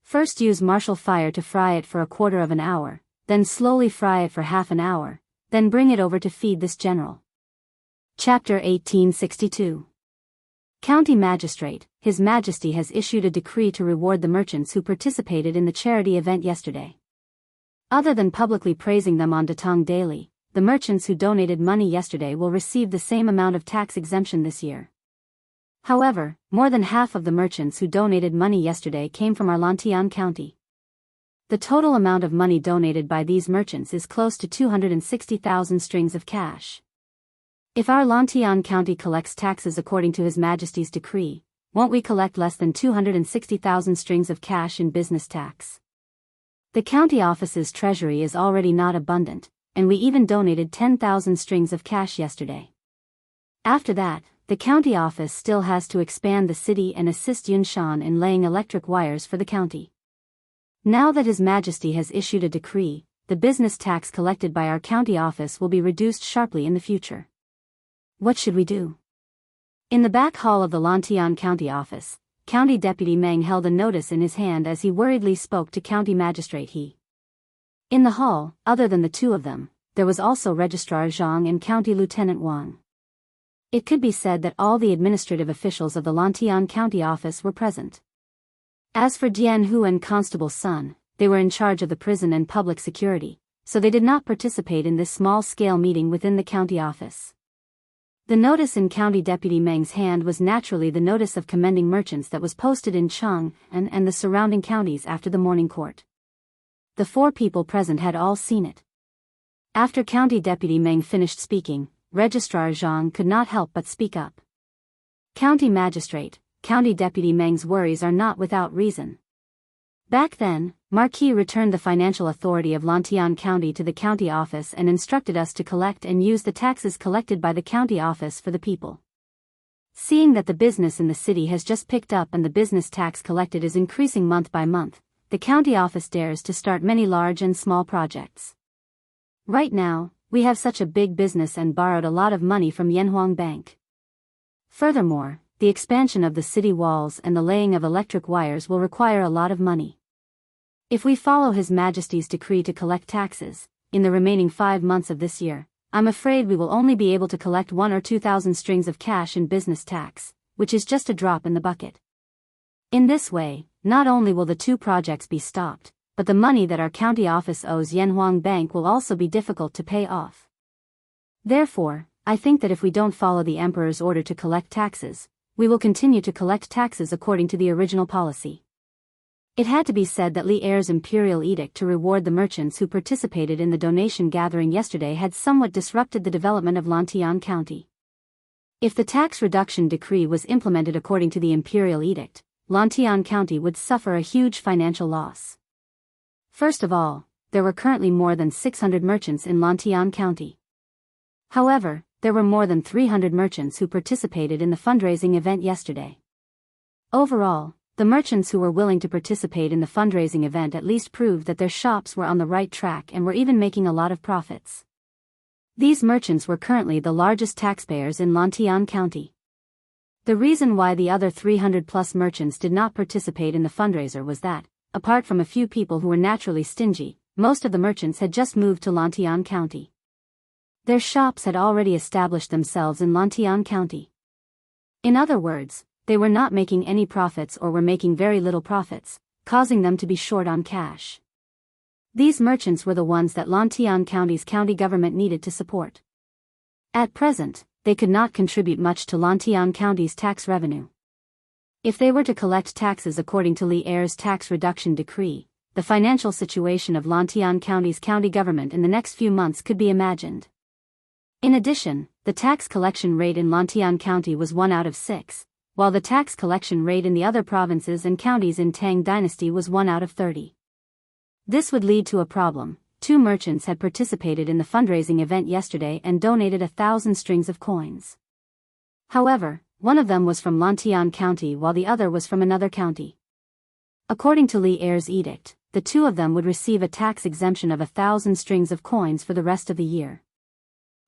First use martial fire to fry it for a quarter of an hour, then slowly fry it for half an hour, then bring it over to feed this general." Chapter 1862. County Magistrate, His Majesty has issued a decree to reward the merchants who participated in the charity event yesterday. Other than publicly praising them on Datong Daily, the merchants who donated money yesterday will receive the same amount of tax exemption this year. However, more than half of the merchants who donated money yesterday came from our Lantian County. The total amount of money donated by these merchants is close to 260,000 strings of cash. If our Lantian County collects taxes according to His Majesty's decree, won't we collect less than 260,000 strings of cash in business tax? The county office's treasury is already not abundant, and we even donated 10,000 strings of cash yesterday. After that, the county office still has to expand the city and assist Yunshan in laying electric wires for the county. Now that His Majesty has issued a decree, the business tax collected by our county office will be reduced sharply in the future. What should we do? In the back hall of the Lantian County office, County Deputy Meng held a notice in his hand as he worriedly spoke to County Magistrate He. In the hall, other than the two of them, there was also Registrar Zhang and County Lieutenant Wang. It could be said that all the administrative officials of the Lantian County office were present. As for Jian Hu and Constable Sun, they were in charge of the prison and public security, so they did not participate in this small-scale meeting within the county office. The notice in County Deputy Meng's hand was naturally the notice of commending merchants that was posted in Chang and the surrounding counties after the morning court. The four people present had all seen it. After County Deputy Meng finished speaking, Registrar Zhang could not help but speak up. County Magistrate, County Deputy Meng's worries are not without reason. Back then, Marquis returned the financial authority of Lantian County to the county office and instructed us to collect and use the taxes collected by the county office for the people. Seeing that the business in the city has just picked up and the business tax collected is increasing month by month, the county office dares to start many large and small projects. Right now, we have such a big business and borrowed a lot of money from Yanhuang Bank. Furthermore, the expansion of the city walls and the laying of electric wires will require a lot of money. If we follow His Majesty's decree to collect taxes, in the remaining 5 months of this year, I'm afraid we will only be able to collect 1 or 2,000 strings of cash in business tax, which is just a drop in the bucket. In this way, not only will the 2 projects be stopped, but the money that our county office owes Yanhuang Bank will also be difficult to pay off. Therefore, I think that if we don't follow the Emperor's order to collect taxes, we will continue to collect taxes according to the original policy. It had to be said that Li Er's imperial edict to reward the merchants who participated in the donation gathering yesterday had somewhat disrupted the development of Lantian County. If the tax reduction decree was implemented according to the imperial edict, Lantian County would suffer a huge financial loss. First of all, there were currently more than 600 merchants in Lantian County. However, there were more than 300 merchants who participated in the fundraising event yesterday. Overall, the merchants who were willing to participate in the fundraising event at least proved that their shops were on the right track and were even making a lot of profits. These merchants were currently the largest taxpayers in Lantian County. The reason why the other 300-plus merchants did not participate in the fundraiser was that, apart from a few people who were naturally stingy, most of the merchants had just moved to Lantian County. Their shops had already established themselves in Lantian County. In other words, they were not making any profits or were making very little profits, causing them to be short on cash. These merchants were the ones that Lantian County's county government needed to support. At present, they could not contribute much to Lantian County's tax revenue. If they were to collect taxes according to Li Er's tax reduction decree, the financial situation of Lantian County's county government in the next few months could be imagined. In addition, the tax collection rate in Lantian County was 1 out of 6, while the tax collection rate in the other provinces and counties in Tang Dynasty was 1 out of 30. This would lead to a problem. 2 merchants had participated in the fundraising event yesterday and donated 1,000 strings of coins. However, one of them was from Lantian County while the other was from another county. According to Li Er's edict, the 2 of them would receive a tax exemption of 1,000 strings of coins for the rest of the year.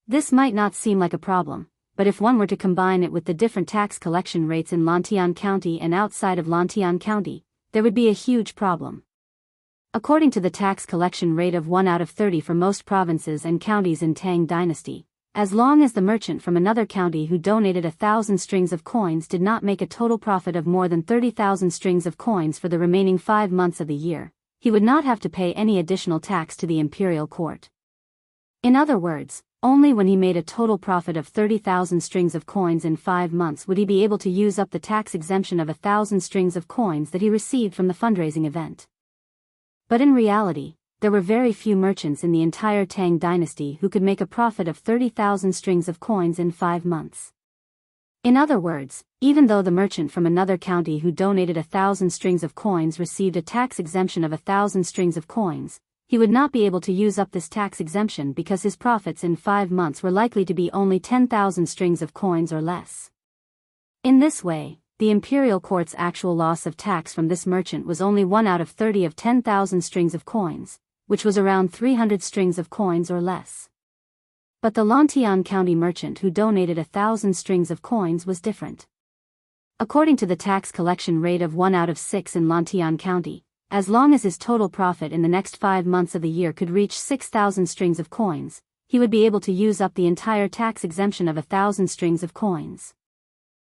This might not seem like a problem, but if one were to combine it with the different tax collection rates in Lantian County and outside of Lantian County, there would be a huge problem. According to the tax collection rate of 1 out of 30 for most provinces and counties in Tang Dynasty, as long as the merchant from another county who donated 1,000 strings of coins did not make a total profit of more than 30,000 strings of coins for the remaining 5 months of the year, he would not have to pay any additional tax to the imperial court. In other words, only when he made a total profit of 30,000 strings of coins in 5 months would he be able to use up the tax exemption of 1,000 strings of coins that he received from the fundraising event. But in reality, there were very few merchants in the entire Tang Dynasty who could make a profit of 30,000 strings of coins in 5 months. In other words, even though the merchant from another county who donated 1,000 strings of coins received a tax exemption of 1,000 strings of coins, he would not be able to use up this tax exemption because his profits in 5 months were likely to be only 10,000 strings of coins or less. In this way, the imperial court's actual loss of tax from this merchant was only 1 out of 30 of 10,000 strings of coins, which was around 300 strings of coins or less. But the Lantian County merchant who donated 1,000 strings of coins was different. According to the tax collection rate of 1 out of 6 in Lantian County, as long as his total profit in the next 5 months of the year could reach 6,000 strings of coins, he would be able to use up the entire tax exemption of 1,000 strings of coins.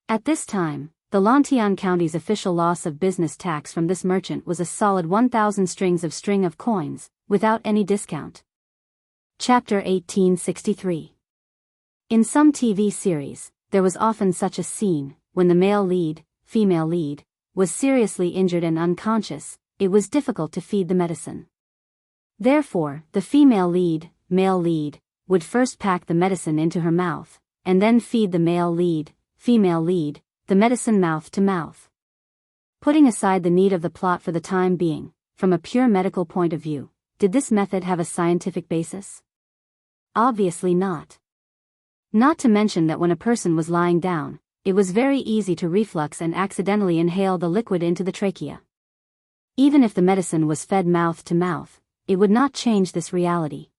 At this time, the Lantian County's official loss of business tax from this merchant was a solid 1,000 strings of string of coins, without any discount. Chapter 1863. In some TV series, there was often such a scene, when the male lead, female lead, was seriously injured and unconscious, it was difficult to feed the medicine. Therefore, the female lead, male lead, would first pack the medicine into her mouth, and then feed the male lead, female lead, the medicine mouth to mouth. Putting aside the need of the plot for the time being, from a pure medical point of view, did this method have a scientific basis? Obviously not. Not to mention that when a person was lying down, it was very easy to reflux and accidentally inhale the liquid into the trachea. Even if the medicine was fed mouth to mouth, it would not change this reality.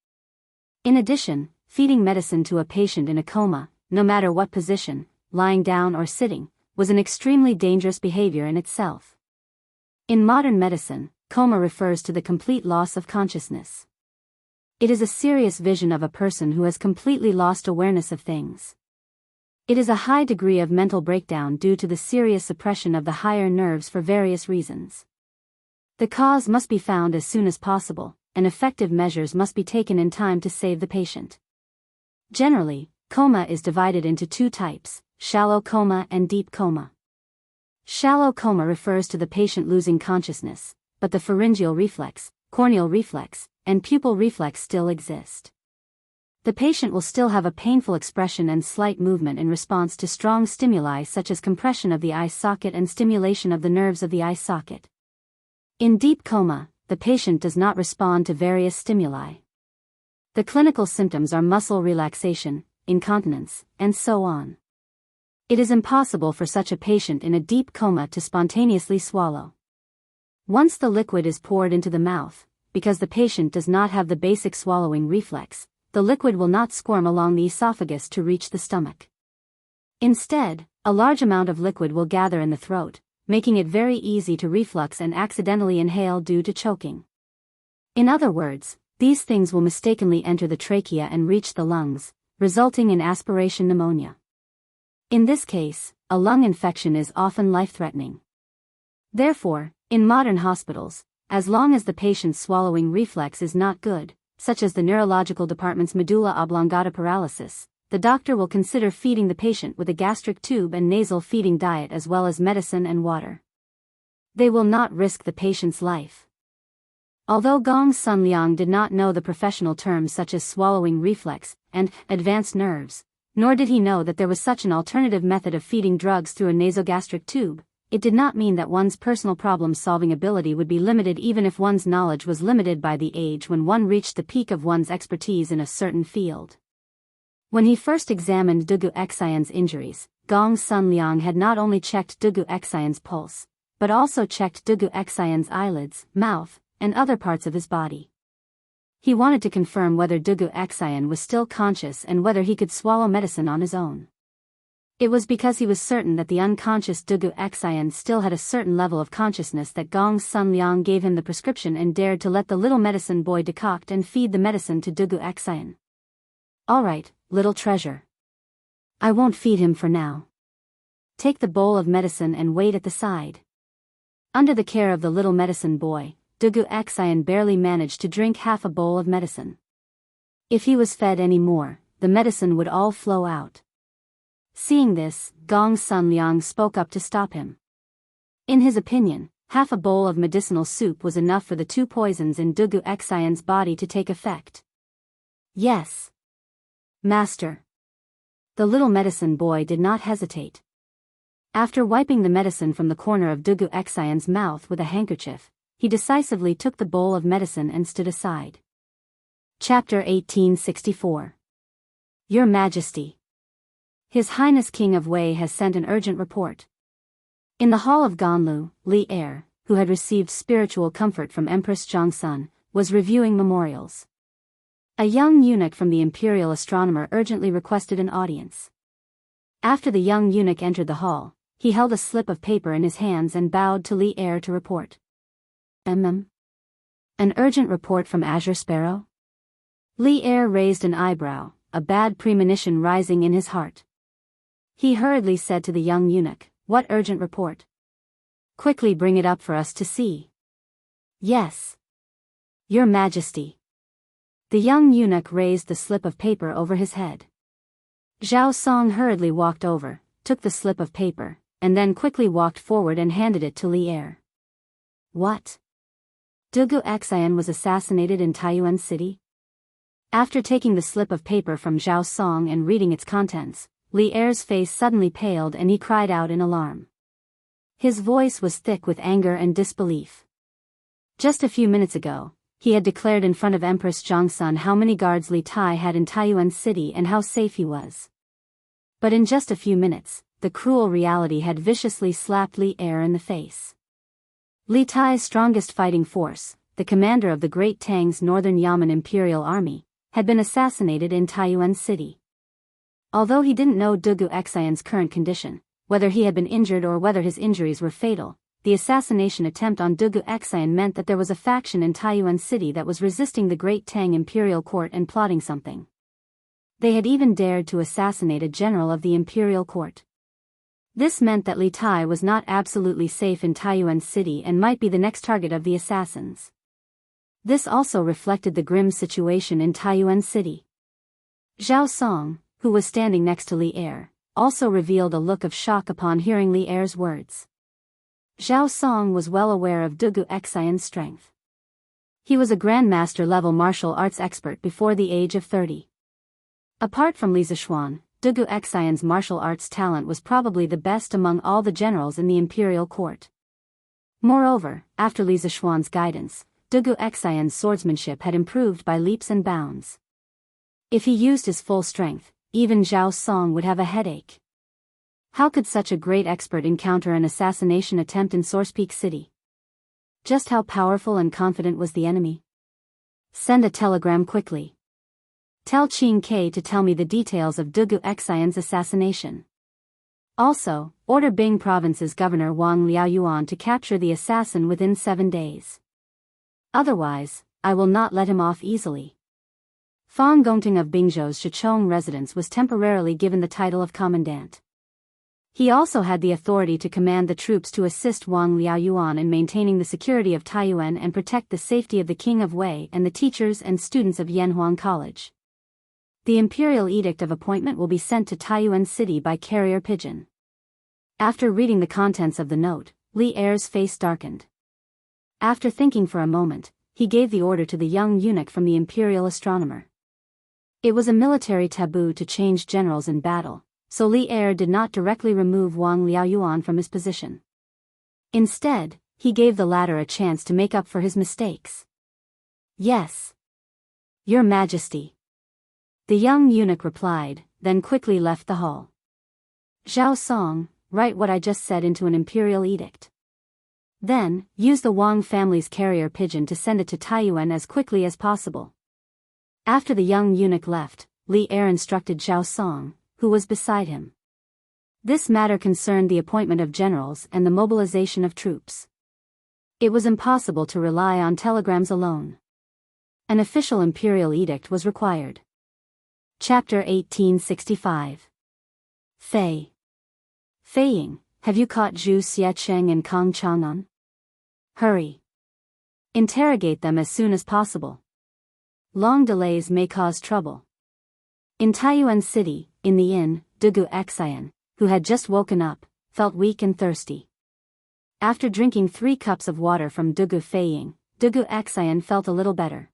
In addition, feeding medicine to a patient in a coma, no matter what position, lying down or sitting, was an extremely dangerous behavior in itself. In modern medicine, coma refers to the complete loss of consciousness. It is a serious vision of a person who has completely lost awareness of things. It is a high degree of mental breakdown due to the serious suppression of the higher nerves for various reasons. The cause must be found as soon as possible, and effective measures must be taken in time to save the patient. Generally, coma is divided into 2 types, shallow coma and deep coma. Shallow coma refers to the patient losing consciousness, but the pharyngeal reflex, corneal reflex, and pupil reflex still exist. The patient will still have a painful expression and slight movement in response to strong stimuli such as compression of the eye socket and stimulation of the nerves of the eye socket. In deep coma, the patient does not respond to various stimuli. The clinical symptoms are muscle relaxation, incontinence, and so on. It is impossible for such a patient in a deep coma to spontaneously swallow. Once the liquid is poured into the mouth, because the patient does not have the basic swallowing reflex, the liquid will not squirm along the esophagus to reach the stomach. Instead, a large amount of liquid will gather in the throat, making it very easy to reflux and accidentally inhale due to choking. In other words, these things will mistakenly enter the trachea and reach the lungs, resulting in aspiration pneumonia. In this case, a lung infection is often life-threatening. Therefore, in modern hospitals, as long as the patient's swallowing reflex is not good, such as the neurological department's medulla oblongata paralysis, the doctor will consider feeding the patient with a gastric tube and nasal feeding diet as well as medicine and water. They will not risk the patient's life. Although Gong Sun Liang did not know the professional terms such as swallowing reflex and advanced nerves, nor did he know that there was such an alternative method of feeding drugs through a nasogastric tube, it did not mean that one's personal problem-solving ability would be limited even if one's knowledge was limited by the age when one reached the peak of one's expertise in a certain field. When he first examined Dugu Xian's injuries, Gong Sun Liang had not only checked Dugu Xian's pulse, but also checked Dugu Xian's eyelids, mouth, and other parts of his body. He wanted to confirm whether Dugu Xian was still conscious and whether he could swallow medicine on his own. It was because he was certain that the unconscious Dugu Xian still had a certain level of consciousness that Gong Sun Liang gave him the prescription and dared to let the little medicine boy decoct and feed the medicine to Dugu Xian. "All right, little treasure. I won't feed him for now. Take the bowl of medicine and wait at the side." Under the care of the little medicine boy, Dugu Xian barely managed to drink half a bowl of medicine. If he was fed any more, the medicine would all flow out. Seeing this, Gong Sun Liang spoke up to stop him. In his opinion, half a bowl of medicinal soup was enough for the two poisons in Dugu Xian's body to take effect. "Yes, Master." The little medicine boy did not hesitate. After wiping the medicine from the corner of Dugu Xian's mouth with a handkerchief, he decisively took the bowl of medicine and stood aside. Chapter 1864. Your Majesty. His Highness King of Wei has sent an urgent report. In the hall of Ganlu, Li Er, who had received spiritual comfort from Empress Zhongsun, was reviewing memorials. A young eunuch from the imperial astronomer urgently requested an audience. After the young eunuch entered the hall, he held a slip of paper in his hands and bowed to Li Er to report. An urgent report from Azure Sparrow? Li Er raised an eyebrow, a bad premonition rising in his heart. He hurriedly said to the young eunuch, "What urgent report? Quickly bring it up for us to see." "Yes, Your Majesty." The young eunuch raised the slip of paper over his head. Zhao Song hurriedly walked over, took the slip of paper, and then quickly walked forward and handed it to Li Er. "What? Dugu Xian was assassinated in Taiyuan City?" After taking the slip of paper from Zhao Song and reading its contents, Li Er's face suddenly paled and he cried out in alarm. His voice was thick with anger and disbelief. Just a few minutes ago, he had declared in front of Empress Zhongsun how many guards Li Tai had in Taiyuan City and how safe he was. But in just a few minutes, the cruel reality had viciously slapped Li Er in the face. Li Tai's strongest fighting force, the commander of the Great Tang's Northern Yamen Imperial Army, had been assassinated in Taiyuan City. Although he didn't know Dugu Xian's current condition, whether he had been injured or whether his injuries were fatal, the assassination attempt on Dugu Xian meant that there was a faction in Taiyuan City that was resisting the Great Tang Imperial Court and plotting something. They had even dared to assassinate a general of the Imperial Court. This meant that Li Tai was not absolutely safe in Taiyuan City and might be the next target of the assassins. This also reflected the grim situation in Taiyuan City. Zhao Song, who was standing next to Li Er, also revealed a look of shock upon hearing Li Er's words. Zhao Song was well aware of Dugu Xian's strength. He was a grandmaster-level martial arts expert before the age of 30. Apart from Li Zishuan, Dugu Xian's martial arts talent was probably the best among all the generals in the imperial court. Moreover, after Li Zishuan's guidance, Dugu Xian's swordsmanship had improved by leaps and bounds. If he used his full strength, even Zhao Song would have a headache. How could such a great expert encounter an assassination attempt in Source Peak City? Just how powerful and confident was the enemy? Send a telegram quickly. Tell Qing Ke to tell me the details of Dugu Xian's assassination. Also, order Bing Province's governor Wang Liaoyuan to capture the assassin within 7 days. Otherwise, I will not let him off easily. Fang Gongting of Bingzhou's Shichong residence was temporarily given the title of commandant. He also had the authority to command the troops to assist Wang Liaoyuan in maintaining the security of Taiyuan and protect the safety of the King of Wei and the teachers and students of Yanhuang College. The imperial edict of appointment will be sent to Taiyuan City by carrier pigeon. After reading the contents of the note, Li Er's face darkened. After thinking for a moment, he gave the order to the young eunuch from the imperial astronomer. It was a military taboo to change generals in battle, so Li Er did not directly remove Wang Liaoyuan from his position. Instead, he gave the latter a chance to make up for his mistakes. Yes. Your Majesty. The young eunuch replied, then quickly left the hall. Zhao Song, write what I just said into an imperial edict. Then, use the Wang family's carrier pigeon to send it to Taiyuan as quickly as possible. After the young eunuch left, Li Er instructed Zhao Song, who was beside him. This matter concerned the appointment of generals and the mobilization of troops. It was impossible to rely on telegrams alone. An official imperial edict was required. Chapter 1865. Fei. Feiying, have you caught Zhu Xiecheng and Kang Chang'an? Hurry. Interrogate them as soon as possible. Long delays may cause trouble. In Taiyuan City, in the inn, Dugu Xian, who had just woken up, felt weak and thirsty. After drinking 3 cups of water from Dugu Feiying, Dugu Xian felt a little better.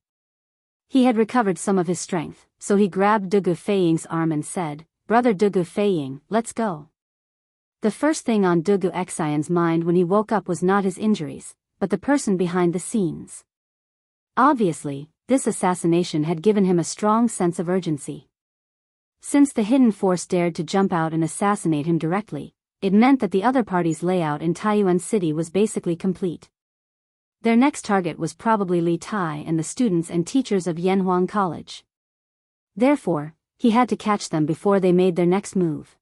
He had recovered some of his strength, so he grabbed Dugu Feiying's arm and said, "Brother Dugu Feiying, let's go." The first thing on Dugu Xian's mind when he woke up was not his injuries, but the person behind the scenes. Obviously, this assassination had given him a strong sense of urgency. Since the hidden force dared to jump out and assassinate him directly, it meant that the other party's layout in Taiyuan City was basically complete. Their next target was probably Li Tai and the students and teachers of Yanhuang College. Therefore, he had to catch them before they made their next move.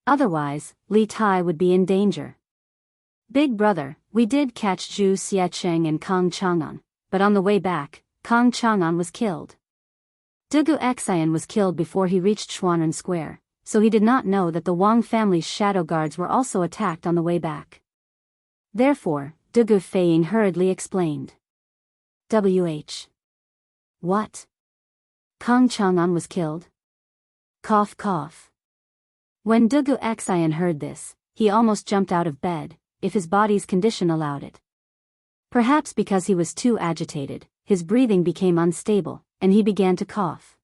Otherwise, Li Tai would be in danger. Big brother, we did catch Zhu Xiecheng and Kang Chang'an, but on the way back, Kang Chang'an was killed. Dugu Xian was killed before he reached Xuanren Square, so he did not know that the Wang family's shadow guards were also attacked on the way back. Therefore, Dugu Feiying hurriedly explained. "WH. What? Kang Chang'an was killed?" Cough cough. When Dugu Xian heard this, he almost jumped out of bed, if his body's condition allowed it. Perhaps because he was too agitated, his breathing became unstable, and he began to cough.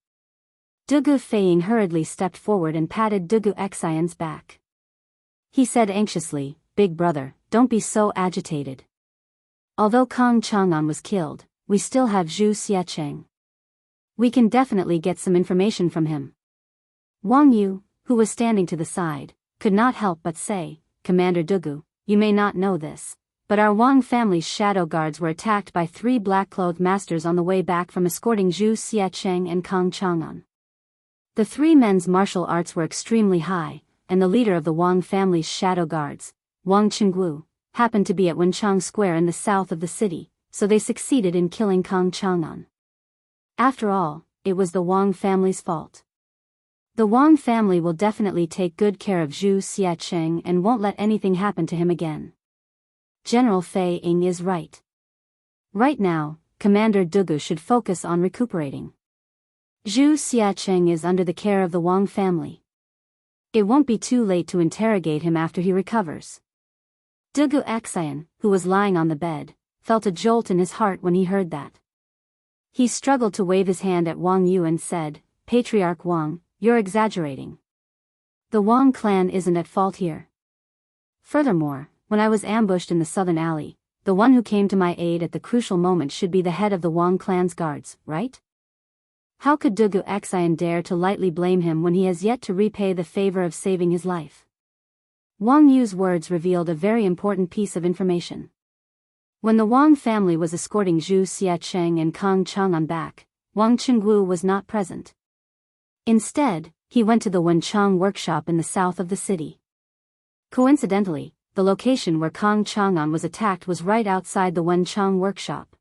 Dugu Feiying hurriedly stepped forward and patted Dugu Xian's back. He said anxiously, "Big brother, don't be so agitated. Although Kang Chang'an was killed, we still have Zhu Xiecheng. We can definitely get some information from him." Wang Yu, who was standing to the side, could not help but say, "Commander Dugu, you may not know this, but our Wang family's shadow guards were attacked by 3 black-clothed masters on the way back from escorting Zhu Xiecheng and Kang Chang'an. The 3 men's martial arts were extremely high, and the leader of the Wang family's shadow guards, Wang Qinggu, happened to be at Wenchang Square in the south of the city, so they succeeded in killing Kang Chang'an. After all, it was the Wang family's fault. The Wang family will definitely take good care of Zhu Xiecheng and won't let anything happen to him again. General Feiying is right. Right now, Commander Dugu should focus on recuperating. Zhu Xiecheng is under the care of the Wang family. It won't be too late to interrogate him after he recovers. Dugu Xian, who was lying on the bed, felt a jolt in his heart when he heard that. He struggled to wave his hand at Wang Yu and said, "Patriarch Wang, you're exaggerating. The Wang clan isn't at fault here. Furthermore, when I was ambushed in the southern alley, the one who came to my aid at the crucial moment should be the head of the Wang clan's guards, right? How could Dugu Xian dare to lightly blame him when he has yet to repay the favor of saving his life?" Wang Yu's words revealed a very important piece of information. When the Wang family was escorting Zhu Xiacheng and Kang Chang'an back, Wang Qinggu was not present. Instead, he went to the Wenchang workshop in the south of the city. Coincidentally, the location where Kang Chang'an was attacked was right outside the Wenchang workshop.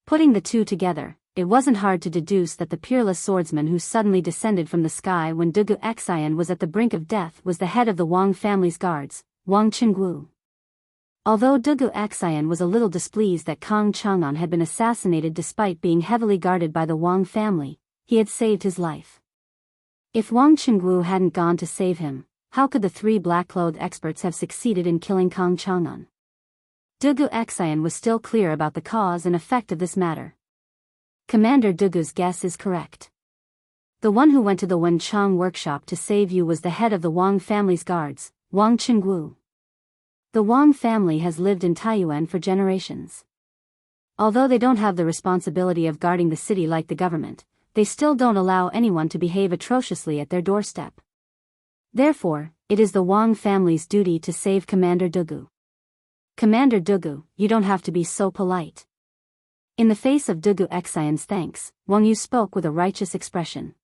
Putting the two together, it wasn't hard to deduce that the peerless swordsman who suddenly descended from the sky when Dugu Xian was at the brink of death was the head of the Wang family's guards, Wang Qinggu. Although Dugu Xian was a little displeased that Kang Chang'an had been assassinated despite being heavily guarded by the Wang family, he had saved his life. If Wang Qinggu hadn't gone to save him, how could the three black-clothed experts have succeeded in killing Kang Chang'an? Dugu Xian was still clear about the cause and effect of this matter. Commander Dugu's guess is correct. The one who went to the Wenchang workshop to save you was the head of the Wang family's guards, Wang Qinggu. The Wang family has lived in Taiyuan for generations. Although they don't have the responsibility of guarding the city like the government, they still don't allow anyone to behave atrociously at their doorstep. Therefore, it is the Wang family's duty to save Commander Dugu. Commander Dugu, you don't have to be so polite. In the face of Dugu Xian's thanks, Wang Yu spoke with a righteous expression.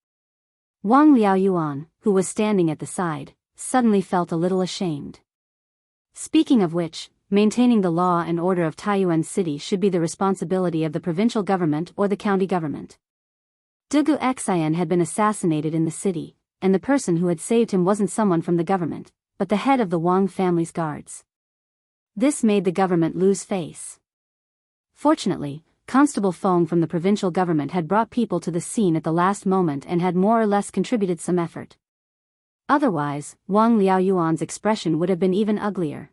Wang Liaoyuan, who was standing at the side, suddenly felt a little ashamed. Speaking of which, maintaining the law and order of Taiyuan City should be the responsibility of the provincial government or the county government. Dugu Xian had been assassinated in the city, and the person who had saved him wasn't someone from the government, but the head of the Wang family's guards. This made the government lose face. Fortunately, Constable Feng from the provincial government had brought people to the scene at the last moment and had more or less contributed some effort. Otherwise, Wang Liaoyuan's expression would have been even uglier.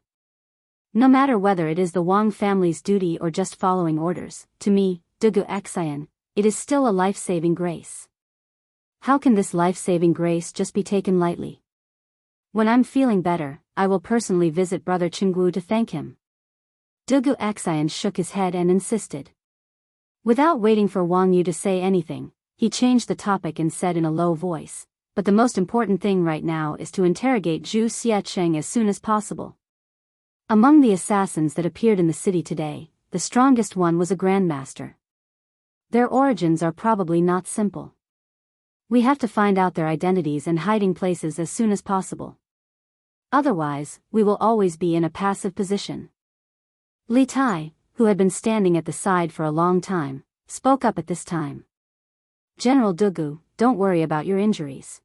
No matter whether it is the Wang family's duty or just following orders, to me, Dugu Xian, it is still a life-saving grace. How can this life-saving grace just be taken lightly? When I'm feeling better, I will personally visit Brother Qinggu to thank him. Dugu Xian shook his head and insisted. Without waiting for Wang Yu to say anything, he changed the topic and said in a low voice, "But the most important thing right now is to interrogate Zhu Xiacheng as soon as possible." Among the assassins that appeared in the city today, the strongest one was a grandmaster. Their origins are probably not simple. We have to find out their identities and hiding places as soon as possible. Otherwise, we will always be in a passive position. Li Tai, who had been standing at the side for a long time, spoke up at this time. "General Dugu, don't worry about your injuries.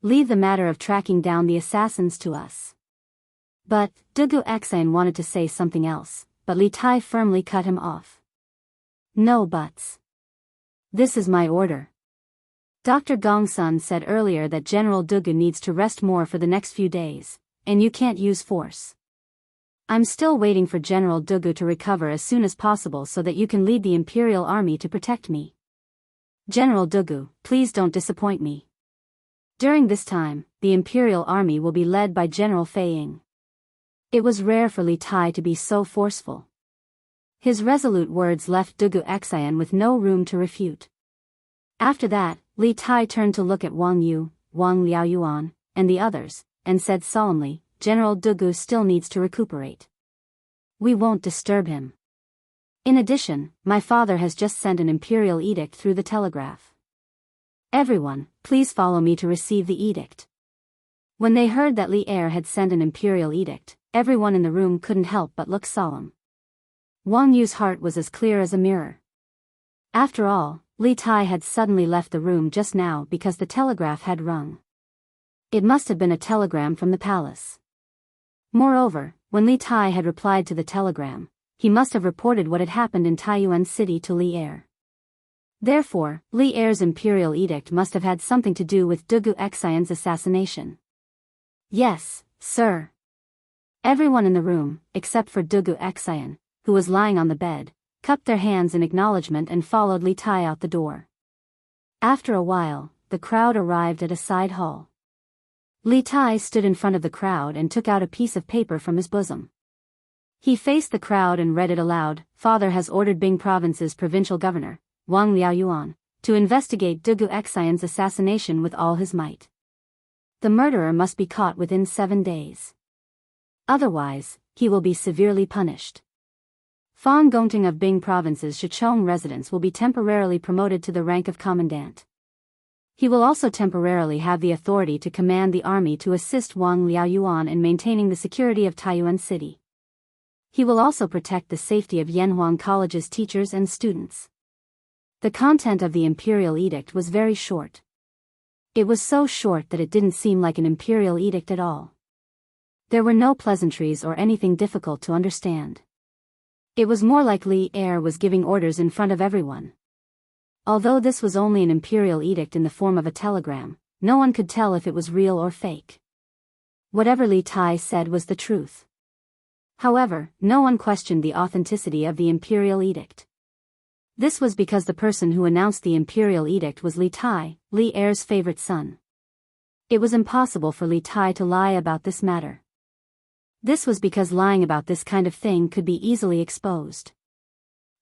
Leave the matter of tracking down the assassins to us." But Dugu Xian wanted to say something else, but Li Tai firmly cut him off. "No buts. This is my order. Dr. Gongsun said earlier that General Dugu needs to rest more for the next few days, and you can't use force. I'm still waiting for General Dugu to recover as soon as possible so that you can lead the Imperial Army to protect me. General Dugu, please don't disappoint me. During this time, the Imperial Army will be led by General Fei Ying." It was rare for Li Tai to be so forceful. His resolute words left Dugu Xian with no room to refute. After that, Li Tai turned to look at Wang Yu, Wang Liaoyuan, and the others, and said solemnly, "General Dugu still needs to recuperate. We won't disturb him. In addition, my father has just sent an imperial edict through the telegraph. Everyone, please follow me to receive the edict." When they heard that Li Er had sent an imperial edict, everyone in the room couldn't help but look solemn. Wang Yu's heart was as clear as a mirror. After all, Li Tai had suddenly left the room just now because the telegraph had rung. It must have been a telegram from the palace. Moreover, when Li Tai had replied to the telegram, he must have reported what had happened in Taiyuan City to Li Er. Therefore, Li Er's imperial edict must have had something to do with Dugu Xian's assassination. Yes, sir. Everyone in the room, except for Dugu Xian, who was lying on the bed, cupped their hands in acknowledgement and followed Li Tai out the door. After a while, the crowd arrived at a side hall. Li Tai stood in front of the crowd and took out a piece of paper from his bosom. He faced the crowd and read it aloud. Father has ordered Bing Province's provincial governor, Wang Liaoyuan, to investigate Dugu Xian's assassination with all his might. The murderer must be caught within 7 days. Otherwise, he will be severely punished. Fang Gongting of Bing Province's Shichong residence will be temporarily promoted to the rank of commandant. He will also temporarily have the authority to command the army to assist Wang Liaoyuan in maintaining the security of Taiyuan City. He will also protect the safety of Yanhuang College's teachers and students. The content of the imperial edict was very short. It was so short that it didn't seem like an imperial edict at all. There were no pleasantries or anything difficult to understand. It was more like Li Er was giving orders in front of everyone. Although this was only an imperial edict in the form of a telegram, no one could tell if it was real or fake. Whatever Li Tai said was the truth. However, no one questioned the authenticity of the imperial edict. This was because the person who announced the imperial edict was Li Tai, Li Er's favorite son. It was impossible for Li Tai to lie about this matter. This was because lying about this kind of thing could be easily exposed.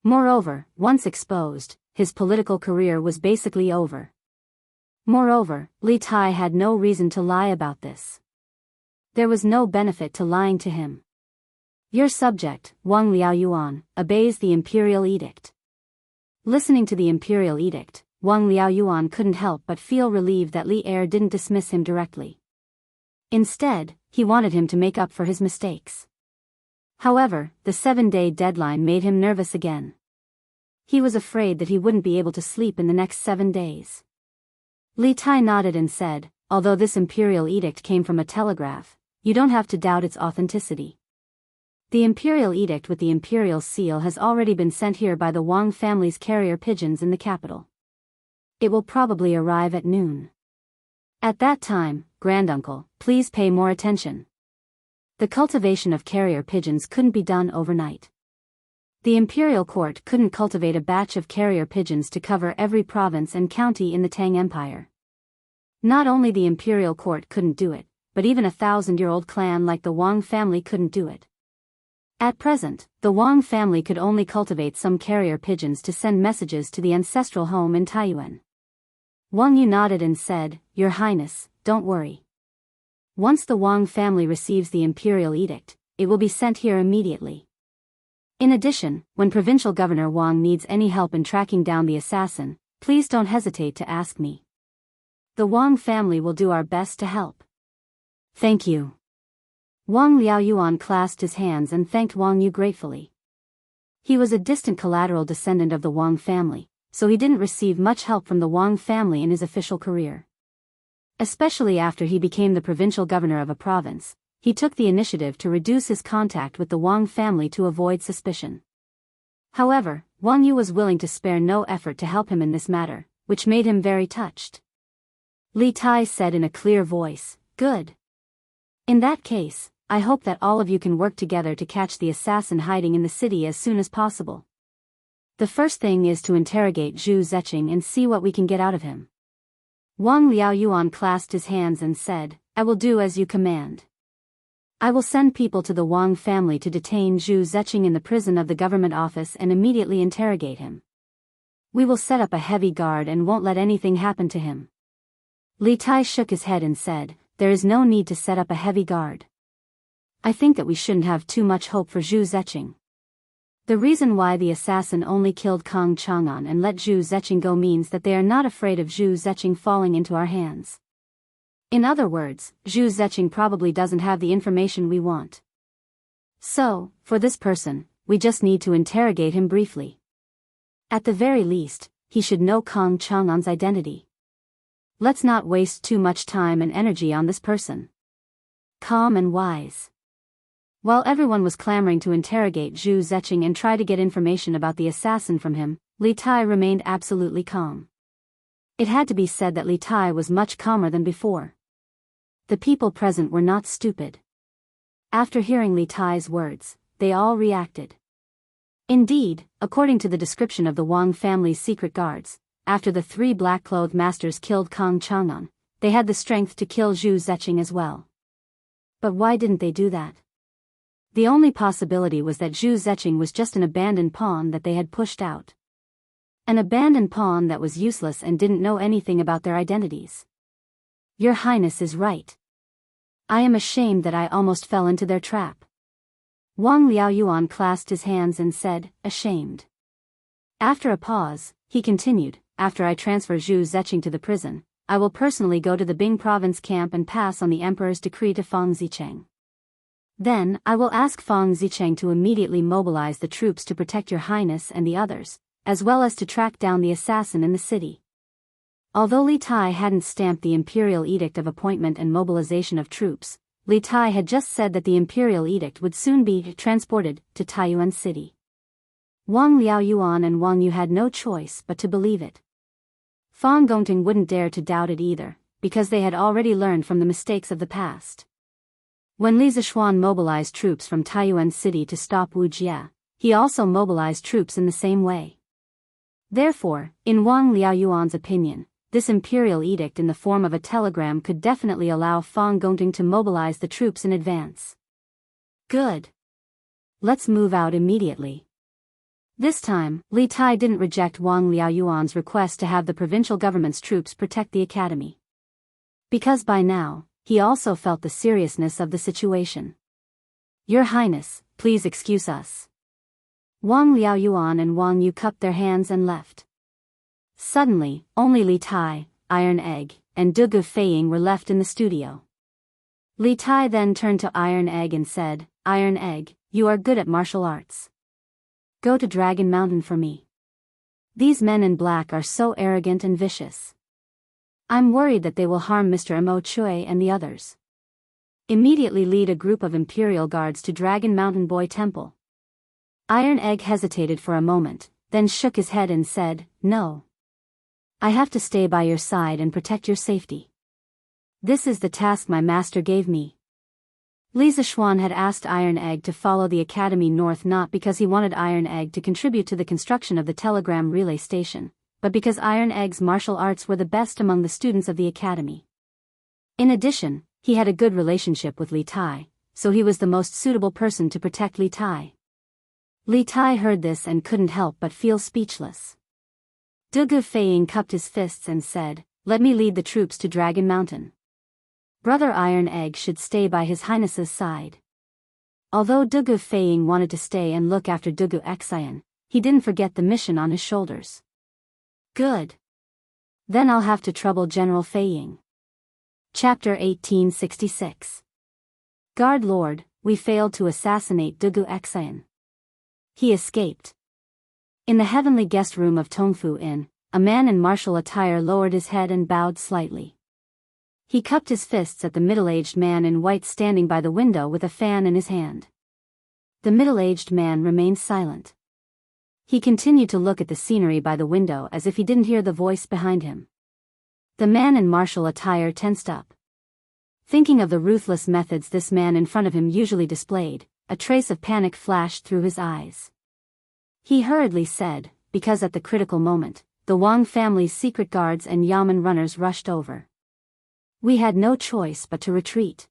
Moreover, once exposed, his political career was basically over. Moreover, Li Tai had no reason to lie about this. There was no benefit to lying to him. Your subject, Wang Liaoyuan, obeys the imperial edict. Listening to the imperial edict, Wang Liaoyuan couldn't help but feel relieved that Li Er didn't dismiss him directly. Instead, he wanted him to make up for his mistakes. However, the 7-day deadline made him nervous again. He was afraid that he wouldn't be able to sleep in the next 7 days. Li Tai nodded and said, although this imperial edict came from a telegraph, you don't have to doubt its authenticity. The imperial edict with the imperial seal has already been sent here by the Wang family's carrier pigeons in the capital. It will probably arrive at noon. At that time, granduncle, please pay more attention. The cultivation of carrier pigeons couldn't be done overnight. The imperial court couldn't cultivate a batch of carrier pigeons to cover every province and county in the Tang Empire. Not only the imperial court couldn't do it, but even a 1,000-year-old clan like the Wang family couldn't do it. At present, the Wang family could only cultivate some carrier pigeons to send messages to the ancestral home in Taiyuan. Wang Yu nodded and said, Your Highness, don't worry. Once the Wang family receives the imperial edict, it will be sent here immediately. In addition, when Provincial Governor Wang needs any help in tracking down the assassin, please don't hesitate to ask me. The Wang family will do our best to help. Thank you. Wang Liaoyuan clasped his hands and thanked Wang Yu gratefully. He was a distant collateral descendant of the Wang family, so he didn't receive much help from the Wang family in his official career. Especially after he became the provincial governor of a province, he took the initiative to reduce his contact with the Wang family to avoid suspicion. However, Wang Yu was willing to spare no effort to help him in this matter, which made him very touched. Li Tai said in a clear voice, Good. In that case, I hope that all of you can work together to catch the assassin hiding in the city as soon as possible. The first thing is to interrogate Zhu Zeching and see what we can get out of him. Wang Liaoyuan clasped his hands and said, I will do as you command. I will send people to the Wang family to detain Zhu Zeching in the prison of the government office and immediately interrogate him. We will set up a heavy guard and won't let anything happen to him. Li Tai shook his head and said, There is no need to set up a heavy guard. I think that we shouldn't have too much hope for Zhu Zeching. The reason why the assassin only killed Kang Chang'an and let Zhu Zeching go means that they are not afraid of Zhu Zeching falling into our hands. In other words, Zhu Zeching probably doesn't have the information we want. So, for this person, we just need to interrogate him briefly. At the very least, he should know Kang Chang'an's identity. Let's not waste too much time and energy on this person. Calm and wise. While everyone was clamoring to interrogate Zhu Zeching and try to get information about the assassin from him, Li Tai remained absolutely calm. It had to be said that Li Tai was much calmer than before. the people present were not stupid. After hearing Li Tai's words, they all reacted. Indeed, according to the description of the Wang family's secret guards, after the 3 black-clothed masters killed Kang Chang'an, they had the strength to kill Zhu Zeching as well. But why didn't they do that? The only possibility was that Zhu Zeching was just an abandoned pawn that they had pushed out. An abandoned pawn that was useless and didn't know anything about their identities. Your Highness is right. I am ashamed that I almost fell into their trap. Wang Liaoyuan clasped his hands and said, ashamed. After a pause, he continued, after I transfer Zhu Zeching to the prison, I will personally go to the Bing province camp and pass on the emperor's decree to Fang Zicheng. Then, I will ask Fang Zicheng to immediately mobilize the troops to protect your Highness and the others, as well as to track down the assassin in the city. Although Li Tai hadn't stamped the imperial edict of appointment and mobilization of troops, Li Tai had just said that the imperial edict would soon be transported to Taiyuan City. Wang Liaoyuan and Wang Yu had no choice but to believe it. Fang Gongting wouldn't dare to doubt it either, because they had already learned from the mistakes of the past. When Li Zishuan mobilized troops from Taiyuan City to stop Wu Jie, he also mobilized troops in the same way. Therefore, in Wang Liaoyuan's opinion, this imperial edict in the form of a telegram could definitely allow Fang Gongting to mobilize the troops in advance. Good. Let's move out immediately. This time, Li Tai didn't reject Wang Liaoyuan's request to have the provincial government's troops protect the academy. Because by now, he also felt the seriousness of the situation. Your Highness, please excuse us. Wang Liaoyuan and Wang Yu cupped their hands and left. Suddenly, only Li Tai, Iron Egg, and Du Feiying were left in the studio. Li Tai then turned to Iron Egg and said, Iron Egg, you are good at martial arts. Go to Dragon Mountain for me. These men in black are so arrogant and vicious. I'm worried that they will harm Mr. Mo Chui and the others. Immediately lead a group of Imperial Guards to Dragon Mountain Boy Temple. Iron Egg hesitated for a moment, then shook his head and said, No. I have to stay by your side and protect your safety. This is the task my master gave me. Li Zishuan had asked Iron Egg to follow the academy north not because he wanted Iron Egg to contribute to the construction of the telegram relay station, but because Iron Egg's martial arts were the best among the students of the academy. In addition, he had a good relationship with Li Tai, so he was the most suitable person to protect Li Tai. Li Tai heard this and couldn't help but feel speechless. Du Feiying cupped his fists and said, Let me lead the troops to Dragon Mountain. Brother Iron Egg should stay by his Highness's side. Although Du Feiying wanted to stay and look after Du Xian, he didn't forget the mission on his shoulders. Good. Then I'll have to trouble General Feiying. Chapter 1866. Guard Lord, we failed to assassinate Du Xian. He escaped. In the heavenly guest room of Tongfu Inn, a man in martial attire lowered his head and bowed slightly. He cupped his fists at the middle-aged man in white standing by the window with a fan in his hand. The middle-aged man remained silent. He continued to look at the scenery by the window as if he didn't hear the voice behind him. The man in martial attire tensed up. Thinking of the ruthless methods this man in front of him usually displayed, a trace of panic flashed through his eyes. He hurriedly said, because at the critical moment, the Wang family's secret guards and Yamen runners rushed over. We had no choice but to retreat.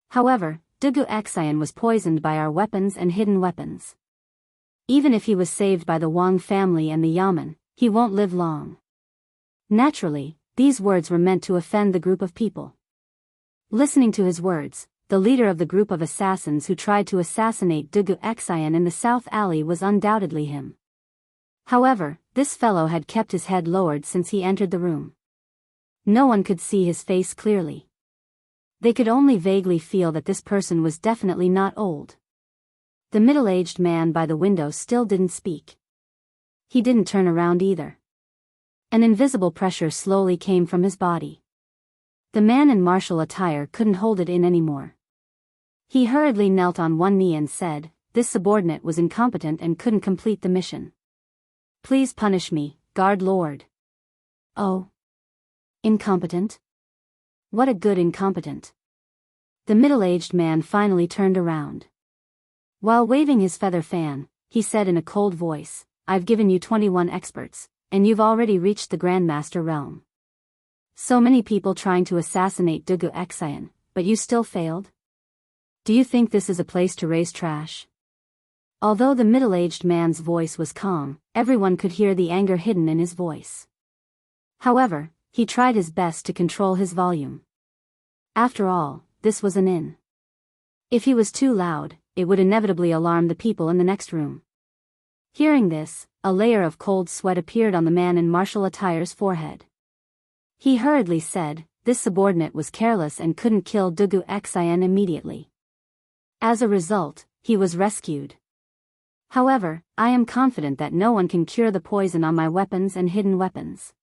However, Du Xian was poisoned by our weapons and hidden weapons. Even if he was saved by the Wang family and the Yamen, he won't live long. Naturally, these words were meant to offend the group of people. Listening to his words, the leader of the group of assassins who tried to assassinate Du Xian in the South Alley was undoubtedly him. However, this fellow had kept his head lowered since he entered the room. No one could see his face clearly. They could only vaguely feel that this person was definitely not old. The middle-aged man by the window still didn't speak. He didn't turn around either. An invisible pressure slowly came from his body. The man in martial attire couldn't hold it in anymore. He hurriedly knelt on one knee and said, This subordinate was incompetent and couldn't complete the mission. Please punish me, Guard Lord. Oh. Incompetent? What a good incompetent. The middle-aged man finally turned around. While waving his feather fan, he said in a cold voice, I've given you 21 experts, and you've already reached the Grandmaster realm. So many people trying to assassinate Dugu Xian, but you still failed? Do you think this is a place to raise trash? Although the middle-aged man's voice was calm, everyone could hear the anger hidden in his voice. However, he tried his best to control his volume. After all, this was an inn. If he was too loud, it would inevitably alarm the people in the next room. Hearing this, a layer of cold sweat appeared on the man in martial attire's forehead. He hurriedly said, this subordinate was careless and couldn't kill Dugu Xian immediately. As a result, he was rescued. However, I am confident that no one can cure the poison on my weapons and hidden weapons.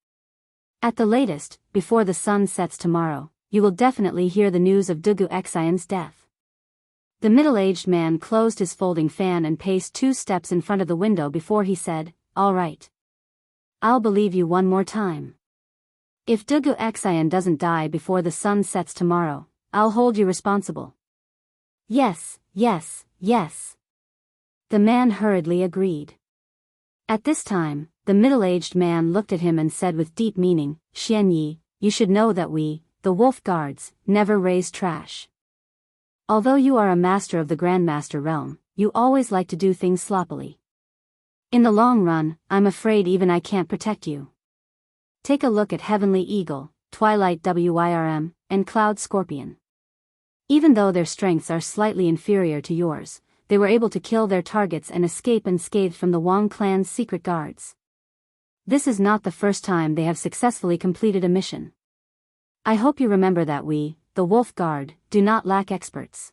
At the latest, before the sun sets tomorrow, you will definitely hear the news of Dugu Xian's death. The middle-aged man closed his folding fan and paced 2 steps in front of the window before he said, all right. I'll believe you one more time. If Dugu Xian doesn't die before the sun sets tomorrow, I'll hold you responsible. Yes, yes, yes. The man hurriedly agreed. At this time, the middle-aged man looked at him and said with deep meaning, Xian Yi, you should know that we, the wolf guards, never raise trash. Although you are a master of the Grandmaster realm, you always like to do things sloppily. In the long run, I'm afraid even I can't protect you. Take a look at Heavenly Eagle, Twilight Wyrm, and Cloud Scorpion. Even though their strengths are slightly inferior to yours, they were able to kill their targets and escape unscathed from the Wang clan's secret guards. This is not the first time they have successfully completed a mission. I hope you remember that we, the Wolf Guard, do not lack experts.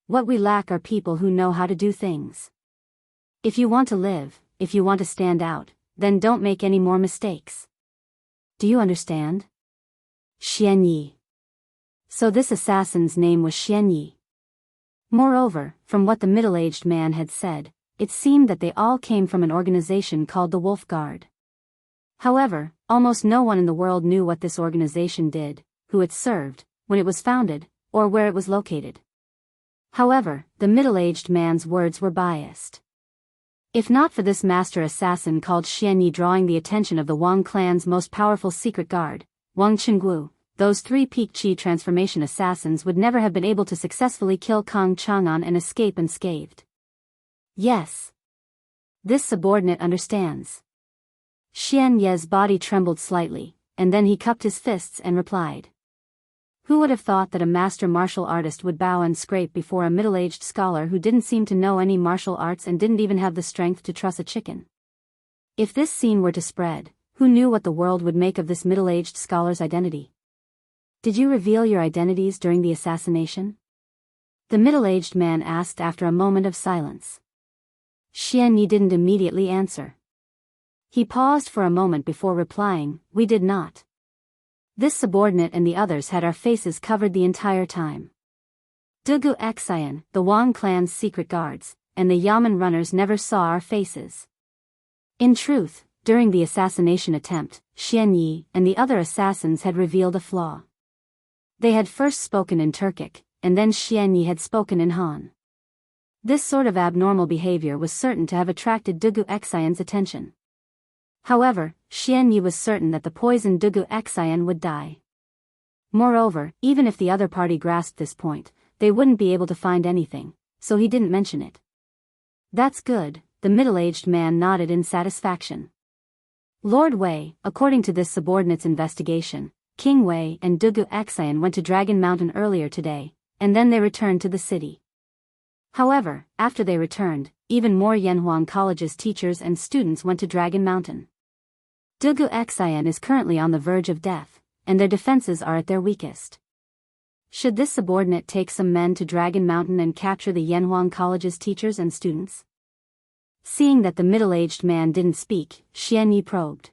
What we lack are people who know how to do things. If you want to live, if you want to stand out, then don't make any more mistakes. Do you understand? Xian Yi. So this assassin's name was Xian Yi. Moreover, from what the middle-aged man had said, it seemed that they all came from an organization called the Wolf Guard. However, almost no one in the world knew what this organization did, who it served, when it was founded, or where it was located. However, the middle-aged man's words were biased. If not for this master assassin called Xian Yi drawing the attention of the Wang clan's most powerful secret guard, Wang Qingguo, those 3 peak chi transformation assassins would never have been able to successfully kill Kang Chang'an and escape unscathed. Yes. This subordinate understands. Xian Ye's body trembled slightly, and then he cupped his fists and replied. Who would have thought that a master martial artist would bow and scrape before a middle-aged scholar who didn't seem to know any martial arts and didn't even have the strength to truss a chicken? If this scene were to spread, who knew what the world would make of this middle-aged scholar's identity? Did you reveal your identities during the assassination? The middle-aged man asked after a moment of silence. Xian Yi didn't immediately answer. He paused for a moment before replying, we did not. This subordinate and the others had our faces covered the entire time. Dugu Xian, the Wang clan's secret guards, and the Yamen runners never saw our faces. In truth, during the assassination attempt, Xian Yi and the other assassins had revealed a flaw. They had first spoken in Turkic, and then Xian Yi had spoken in Han. This sort of abnormal behavior was certain to have attracted Dugu Xian's attention. However, Xian Yi was certain that the poisoned Dugu Xian would die. Moreover, even if the other party grasped this point, they wouldn't be able to find anything, so he didn't mention it. That's good, the middle-aged man nodded in satisfaction. Lord Wei, according to this subordinate's investigation, King Wei and Dugu Xian went to Dragon Mountain earlier today, and then they returned to the city. However, after they returned, even more Yanhuang College's teachers and students went to Dragon Mountain. Dugu Xian is currently on the verge of death, and their defenses are at their weakest. Should this subordinate take some men to Dragon Mountain and capture the Yanhuang College's teachers and students? Seeing that the middle-aged man didn't speak, Xian Yi probed.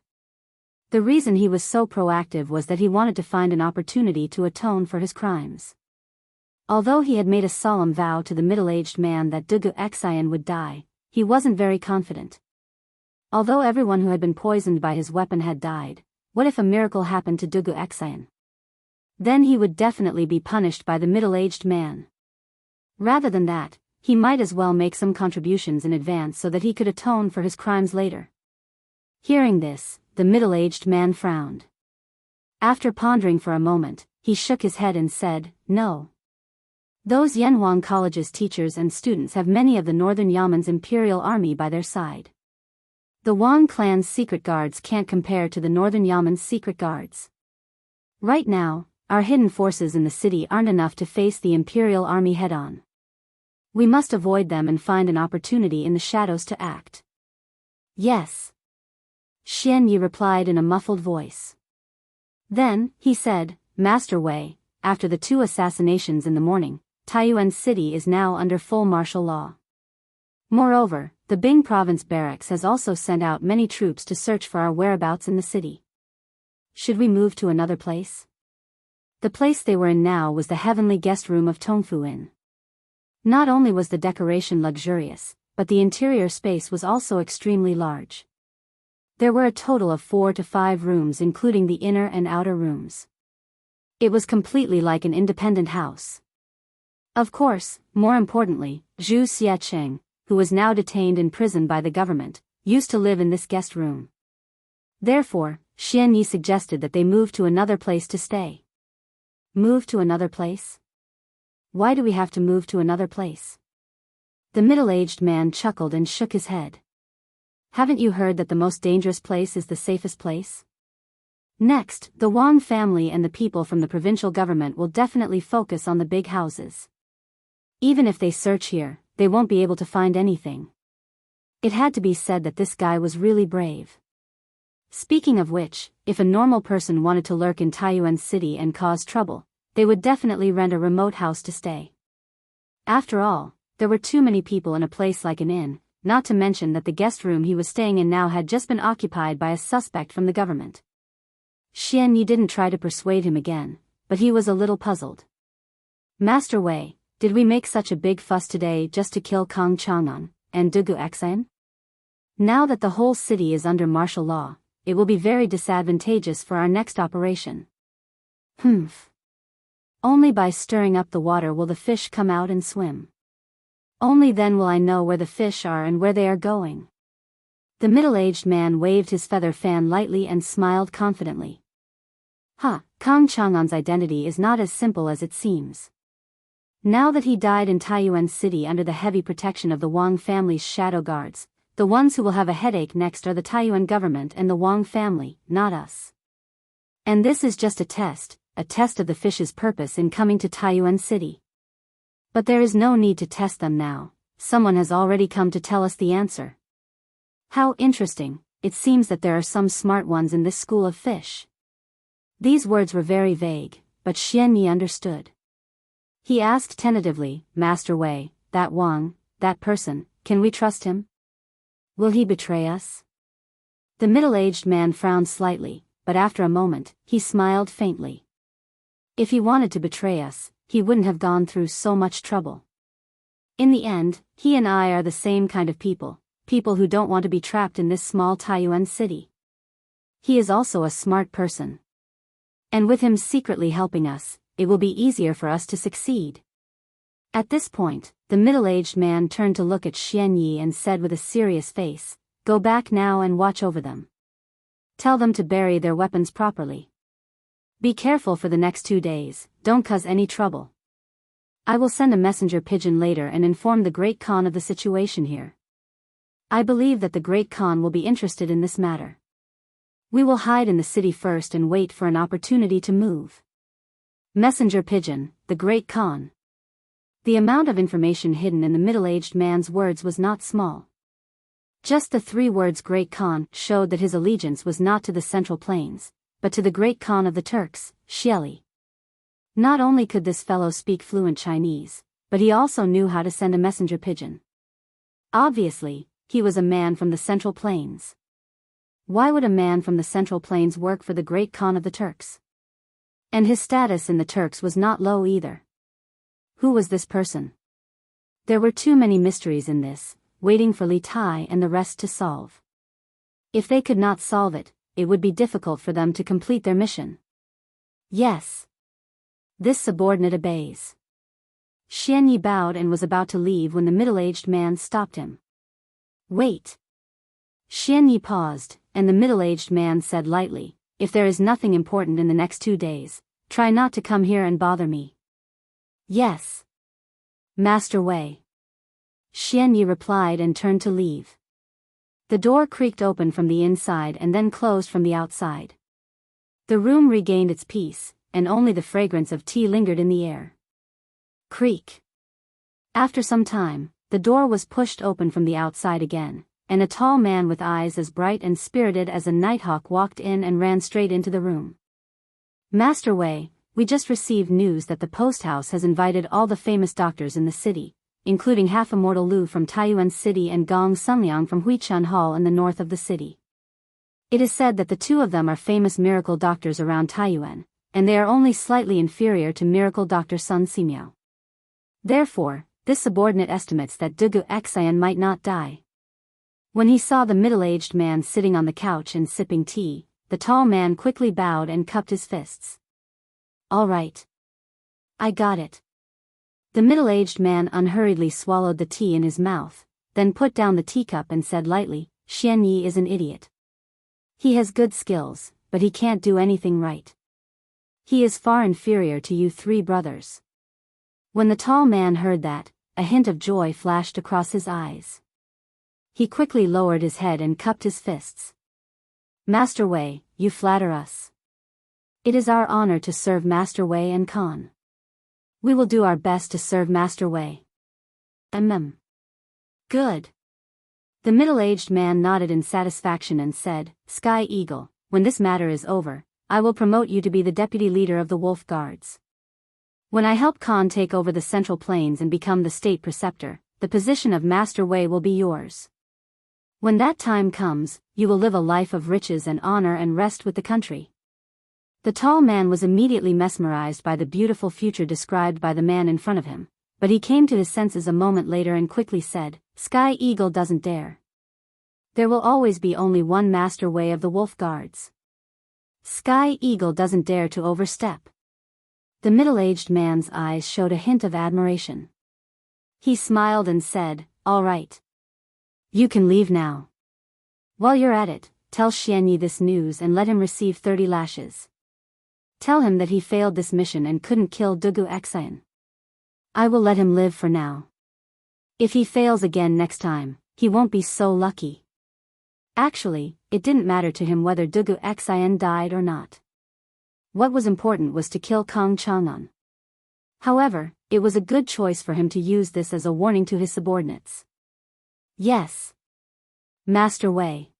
The reason he was so proactive was that he wanted to find an opportunity to atone for his crimes. Although he had made a solemn vow to the middle-aged man that Dugu Xian would die, he wasn't very confident. Although everyone who had been poisoned by his weapon had died, what if a miracle happened to Dugu Xian? Then he would definitely be punished by the middle-aged man. Rather than that, he might as well make some contributions in advance so that he could atone for his crimes later. Hearing this, the middle-aged man frowned. After pondering for a moment, he shook his head and said, "No. Those Yanhuang College's teachers and students have many of the Northern Yamen's imperial army by their side. The Wang clan's secret guards can't compare to the Northern Yamen's secret guards. Right now, our hidden forces in the city aren't enough to face the imperial army head-on. We must avoid them and find an opportunity in the shadows to act." "Yes," Xian Yi replied in a muffled voice. Then, he said, "Master Wei, after the 2 assassinations in the morning, Taiyuan City is now under full martial law. Moreover, the Bing Province Barracks has also sent out many troops to search for our whereabouts in the city. Should we move to another place?" The place they were in now was the heavenly guest room of Tongfu Inn. Not only was the decoration luxurious, but the interior space was also extremely large. There were a total of 4 to 5 rooms including the inner and outer rooms. It was completely like an independent house. Of course, more importantly, Zhu Xiecheng, who was now detained in prison by the government, used to live in this guest room. Therefore, Xian Yi suggested that they move to another place to stay. Move to another place? Why do we have to move to another place? The middle-aged man chuckled and shook his head. Haven't you heard that the most dangerous place is the safest place? Next, the Wang family and the people from the provincial government will definitely focus on the big houses. Even if they search here, they won't be able to find anything. It had to be said that this guy was really brave. Speaking of which, if a normal person wanted to lurk in Taiyuan City and cause trouble, they would definitely rent a remote house to stay. After all, there were too many people in a place like an inn, not to mention that the guest room he was staying in now had just been occupied by a suspect from the government. Xian Yi didn't try to persuade him again, but he was a little puzzled. "Master Wei, did we make such a big fuss today just to kill Kang Chang'an and Dugu Xan? Now that the whole city is under martial law, it will be very disadvantageous for our next operation." "Humph. Only by stirring up the water will the fish come out and swim. Only then will I know where the fish are and where they are going." The middle-aged man waved his feather fan lightly and smiled confidently. Kang Chang'an's identity is not as simple as it seems. Now that he died in Taiyuan City under the heavy protection of the Wang family's shadow guards, the ones who will have a headache next are the Taiyuan government and the Wang family, not us. And this is just a test of the fish's purpose in coming to Taiyuan City. But there is no need to test them now, someone has already come to tell us the answer. How interesting, it seems that there are some smart ones in this school of fish. These words were very vague, but Xian Yi understood. He asked tentatively, "Master Wei, that Wang, that person, can we trust him? Will he betray us?" The middle-aged man frowned slightly, but after a moment, he smiled faintly. "If he wanted to betray us, he wouldn't have gone through so much trouble. In the end, he and I are the same kind of people who don't want to be trapped in this small Taiyuan city. He is also a smart person. And with him secretly helping us, it will be easier for us to succeed." At this point, the middle-aged man turned to look at Xian Yi and said with a serious face, "Go back now and watch over them. Tell them to bury their weapons properly. Be careful for the next 2 days, don't cause any trouble. I will send a messenger pigeon later and inform the Great Khan of the situation here. I believe that the Great Khan will be interested in this matter. We will hide in the city first and wait for an opportunity to move." Messenger pigeon, the Great Khan. The amount of information hidden in the middle-aged man's words was not small. Just the 3 words Great Khan showed that his allegiance was not to the Central Plains, but to the Great Khan of the Turks, Xieli. Not only could this fellow speak fluent Chinese, but he also knew how to send a messenger pigeon. Obviously, he was a man from the Central Plains. Why would a man from the Central Plains work for the Great Khan of the Turks? And his status in the Turks was not low either. Who was this person? There were too many mysteries in this, waiting for Li Tai and the rest to solve. If they could not solve it, it would be difficult for them to complete their mission. Yes. This subordinate obeys. Xian Yi bowed and was about to leave when the middle-aged man stopped him. Wait. Xian Yi paused, and the middle-aged man said lightly, if there is nothing important in the next 2 days, try not to come here and bother me. Yes. Master Wei. Xian Yi replied and turned to leave. The door creaked open from the inside and then closed from the outside. The room regained its peace, and only the fragrance of tea lingered in the air. Creak. After some time, the door was pushed open from the outside again, and a tall man with eyes as bright and spirited as a nighthawk walked in and ran straight into the room. Master Wei, we just received news that the post house has invited all the famous doctors in the city, including half-immortal Lu from Taiyuan City and Gong Sunliang from Huichun Hall in the north of the city. It is said that the two of them are famous miracle doctors around Taiyuan, and they are only slightly inferior to miracle doctor Sun Simiao. Therefore, this subordinate estimates that Dugu Xian might not die. When he saw the middle-aged man sitting on the couch and sipping tea, the tall man quickly bowed and cupped his fists. All right. I got it. The middle-aged man unhurriedly swallowed the tea in his mouth, then put down the teacup and said lightly, Xian Yi is an idiot. He has good skills, but he can't do anything right. He is far inferior to you 3 brothers. When the tall man heard that, a hint of joy flashed across his eyes. He quickly lowered his head and cupped his fists. Master Wei, you flatter us. It is our honor to serve Master Wei and Khan. We will do our best to serve Master Wei. Good. The middle-aged man nodded in satisfaction and said, Sky Eagle, when this matter is over, I will promote you to be the deputy leader of the Wolf Guards. When I help Khan take over the Central Plains and become the state preceptor, the position of Master Wei will be yours. When that time comes, you will live a life of riches and honor and rest with the country. The tall man was immediately mesmerized by the beautiful future described by the man in front of him, but he came to his senses a moment later and quickly said, Sky Eagle doesn't dare. There will always be only one Master Wei of the Wolf Guards. Sky Eagle doesn't dare to overstep. The middle-aged man's eyes showed a hint of admiration. He smiled and said, All right. You can leave now. While you're at it, tell Xian Yi this news and let him receive 30 lashes. Tell him that he failed this mission and couldn't kill Dugu Xian. I will let him live for now. If he fails again next time, he won't be so lucky. Actually, it didn't matter to him whether Dugu Xian died or not. What was important was to kill Kong Chang'an. However, it was a good choice for him to use this as a warning to his subordinates. Yes. Master Wei.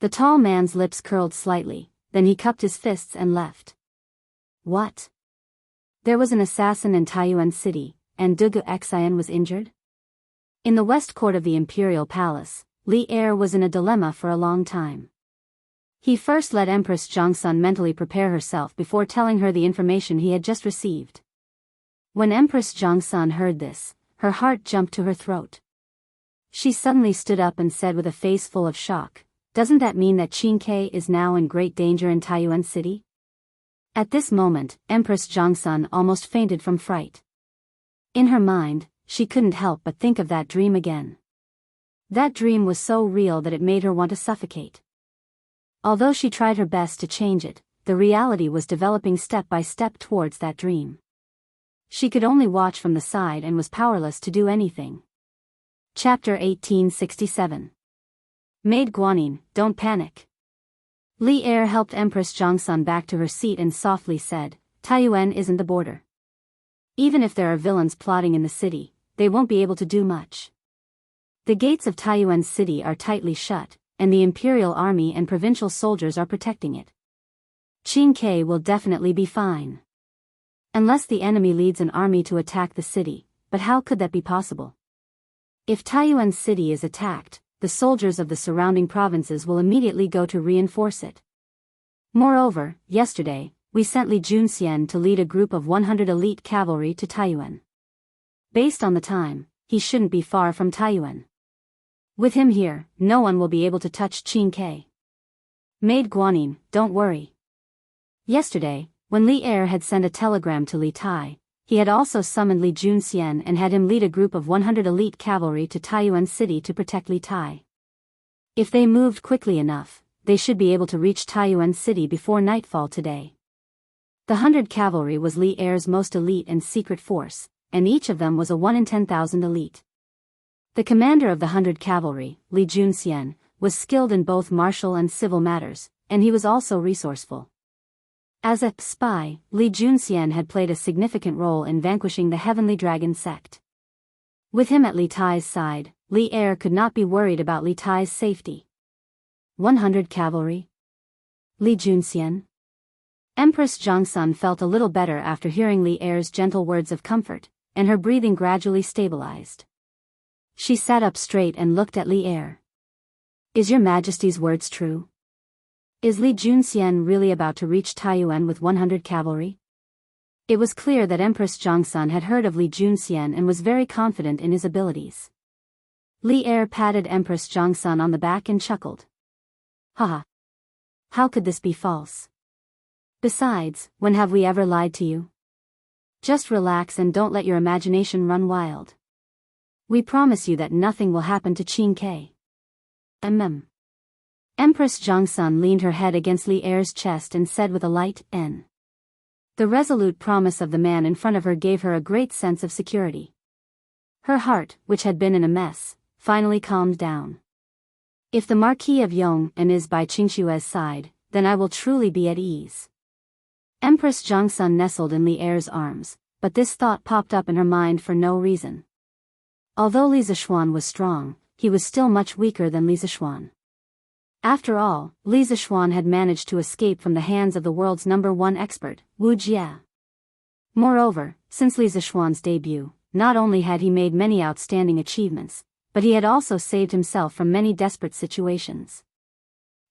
The tall man's lips curled slightly, then he cupped his fists and left. What? There was an assassin in Taiyuan City, and Dugu Xian was injured? In the west court of the Imperial Palace, Li Er was in a dilemma for a long time. He first let Empress Zhongsun mentally prepare herself before telling her the information he had just received. When Empress Zhongsun heard this, her heart jumped to her throat. She suddenly stood up and said with a face full of shock, Doesn't that mean that Qin Ke is now in great danger in Taiyuan City? At this moment, Empress Zhongsun almost fainted from fright. In her mind, she couldn't help but think of that dream again. That dream was so real that it made her want to suffocate. Although she tried her best to change it, the reality was developing step by step towards that dream. She could only watch from the side and was powerless to do anything. Chapter 1867. Maid Guanyin, don't panic. Li Er helped Empress Zhongsun back to her seat and softly said, Taiyuan isn't the border. Even if there are villains plotting in the city, they won't be able to do much. The gates of Taiyuan City are tightly shut, and the Imperial Army and provincial soldiers are protecting it. Qin Ke will definitely be fine. Unless the enemy leads an army to attack the city, but how could that be possible? If Taiyuan City is attacked, the soldiers of the surrounding provinces will immediately go to reinforce it. Moreover, yesterday, we sent Li Junxian to lead a group of 100 elite cavalry to Taiyuan. Based on the time, he shouldn't be far from Taiyuan. With him here, no one will be able to touch Qin Ke. Maid Guanyin, don't worry. Yesterday, when Li Er had sent a telegram to Li Tai, he had also summoned Li Junxian and had him lead a group of 100 elite cavalry to Taiyuan City to protect Li Tai. If they moved quickly enough, they should be able to reach Taiyuan City before nightfall today. The 100 cavalry was Li Er's most elite and secret force, and each of them was a 1 in 10,000 elite. The commander of the 100 cavalry, Li Junxian, was skilled in both martial and civil matters, and he was also resourceful. As a spy, Li Junxian had played a significant role in vanquishing the Heavenly Dragon sect. With him at Li Tai's side, Li Er could not be worried about Li Tai's safety. 100 cavalry? Li Junxian? Empress Zhongsun felt a little better after hearing Li Er's gentle words of comfort, and her breathing gradually stabilized. She sat up straight and looked at Li Er. Is your Majesty's words true? Is Li Junxian really about to reach Taiyuan with 100 cavalry? It was clear that Empress Zhongsun had heard of Li Junxian and was very confident in his abilities. Li Er patted Empress Zhongsun on the back and chuckled. Haha. How could this be false? Besides, when have we ever lied to you? Just relax and don't let your imagination run wild. We promise you that nothing will happen to Qin Ke. Empress Zhongsun leaned her head against Li Er's chest and said with a light N. The resolute promise of the man in front of her gave her a great sense of security. Her heart, which had been in a mess, finally calmed down. If the Marquis of Yong'an is by Qingshue's side, then I will truly be at ease. Empress Zhongsun nestled in Li Er's arms, but this thought popped up in her mind for no reason. Although Li Zishuan was strong, he was still much weaker than Li Zishuan. After all, Li Zishuan had managed to escape from the hands of the world's #1 expert, Wu Jie. Moreover, since Li Zishuan's debut, not only had he made many outstanding achievements, but he had also saved himself from many desperate situations.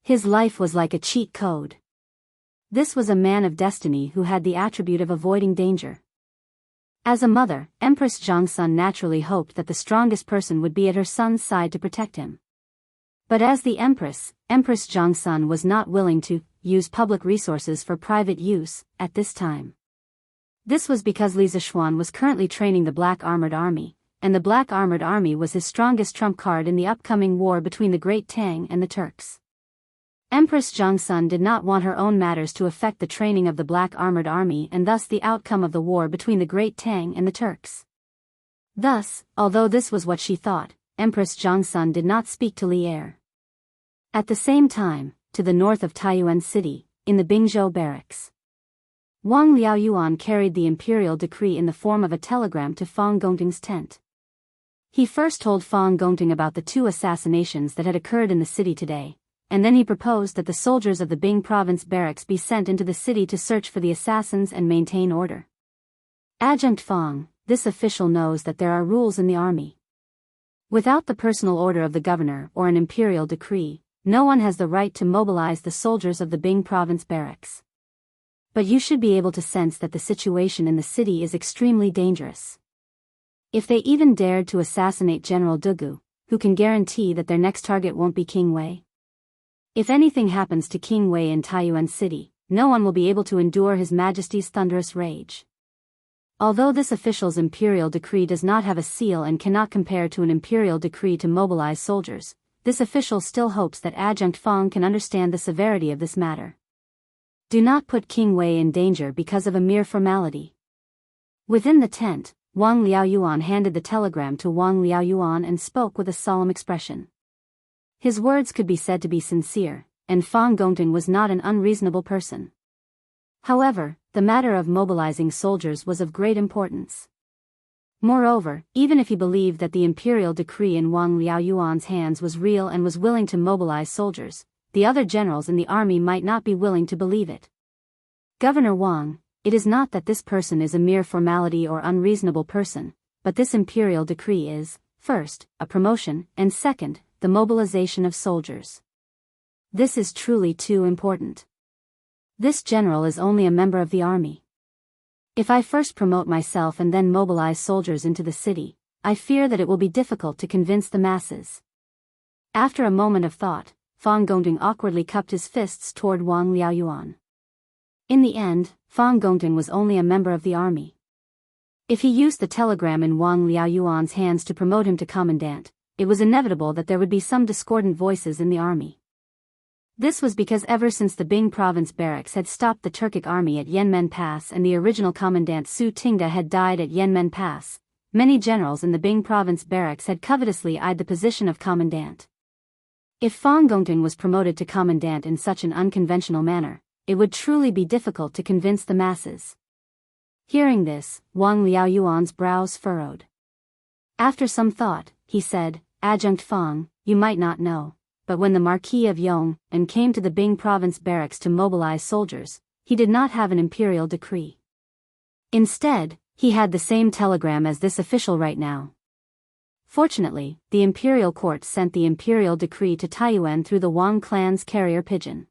His life was like a cheat code. This was a man of destiny who had the attribute of avoiding danger. As a mother, Empress Zhongsun naturally hoped that the strongest person would be at her son's side to protect him. But as the Empress Zhongsun was not willing to use public resources for private use at this time. This was because Li Zishuan was currently training the Black Armored Army, and the Black Armored Army was his strongest trump card in the upcoming war between the Great Tang and the Turks. Empress Zhongsun did not want her own matters to affect the training of the Black Armored Army and thus the outcome of the war between the Great Tang and the Turks. Thus, although this was what she thought, Empress Zhongsun did not speak to Li Er. At the same time, to the north of Taiyuan City, in the Bingzhou barracks, Wang Liaoyuan carried the imperial decree in the form of a telegram to Fang Gongting's tent. He first told Fang Gongting about the 2 assassinations that had occurred in the city today, and then he proposed that the soldiers of the Bing province barracks be sent into the city to search for the assassins and maintain order. Adjunct Fang, this official knows that there are rules in the army. Without the personal order of the governor or an imperial decree, no one has the right to mobilize the soldiers of the Bing province barracks. But you should be able to sense that the situation in the city is extremely dangerous. If they even dared to assassinate General Dugu, who can guarantee that their next target won't be King Wei? If anything happens to King Wei in Taiyuan City, no one will be able to endure His Majesty's thunderous rage. Although this official's imperial decree does not have a seal and cannot compare to an imperial decree to mobilize soldiers, this official still hopes that Adjunct Fang can understand the severity of this matter. Do not put King Wei in danger because of a mere formality. Within the tent, Wang Liaoyuan handed the telegram to Wang Liaoyuan and spoke with a solemn expression. His words could be said to be sincere, and Fang Gongting was not an unreasonable person. However, the matter of mobilizing soldiers was of great importance. Moreover, even if he believed that the imperial decree in Wang Liaoyuan's hands was real and was willing to mobilize soldiers, the other generals in the army might not be willing to believe it. Governor Wang, it is not that this person is a mere formality or unreasonable person, but this imperial decree is, first, a promotion, and second, the mobilization of soldiers. This is truly too important. This general is only a member of the army. If I first promote myself and then mobilize soldiers into the city, I fear that it will be difficult to convince the masses. After a moment of thought, Fang Gongting awkwardly cupped his fists toward Wang Liaoyuan. In the end, Fang Gongting was only a member of the army. If he used the telegram in Wang Liaoyuan's hands to promote him to commandant, it was inevitable that there would be some discordant voices in the army. This was because ever since the Bing province barracks had stopped the Turkic army at Yanmen Pass and the original commandant Su Tingda had died at Yanmen Pass, many generals in the Bing province barracks had covetously eyed the position of commandant. If Fang Gongting was promoted to commandant in such an unconventional manner, it would truly be difficult to convince the masses. Hearing this, Wang Liaoyuan's brows furrowed. After some thought, he said, "Adjunct Fang, you might not know, but when the Marquis of Yong'an came to the Bing province barracks to mobilize soldiers, he did not have an imperial decree. Instead, he had the same telegram as this official right now. Fortunately, the imperial court sent the imperial decree to Taiyuan through the Wang clan's carrier pigeon.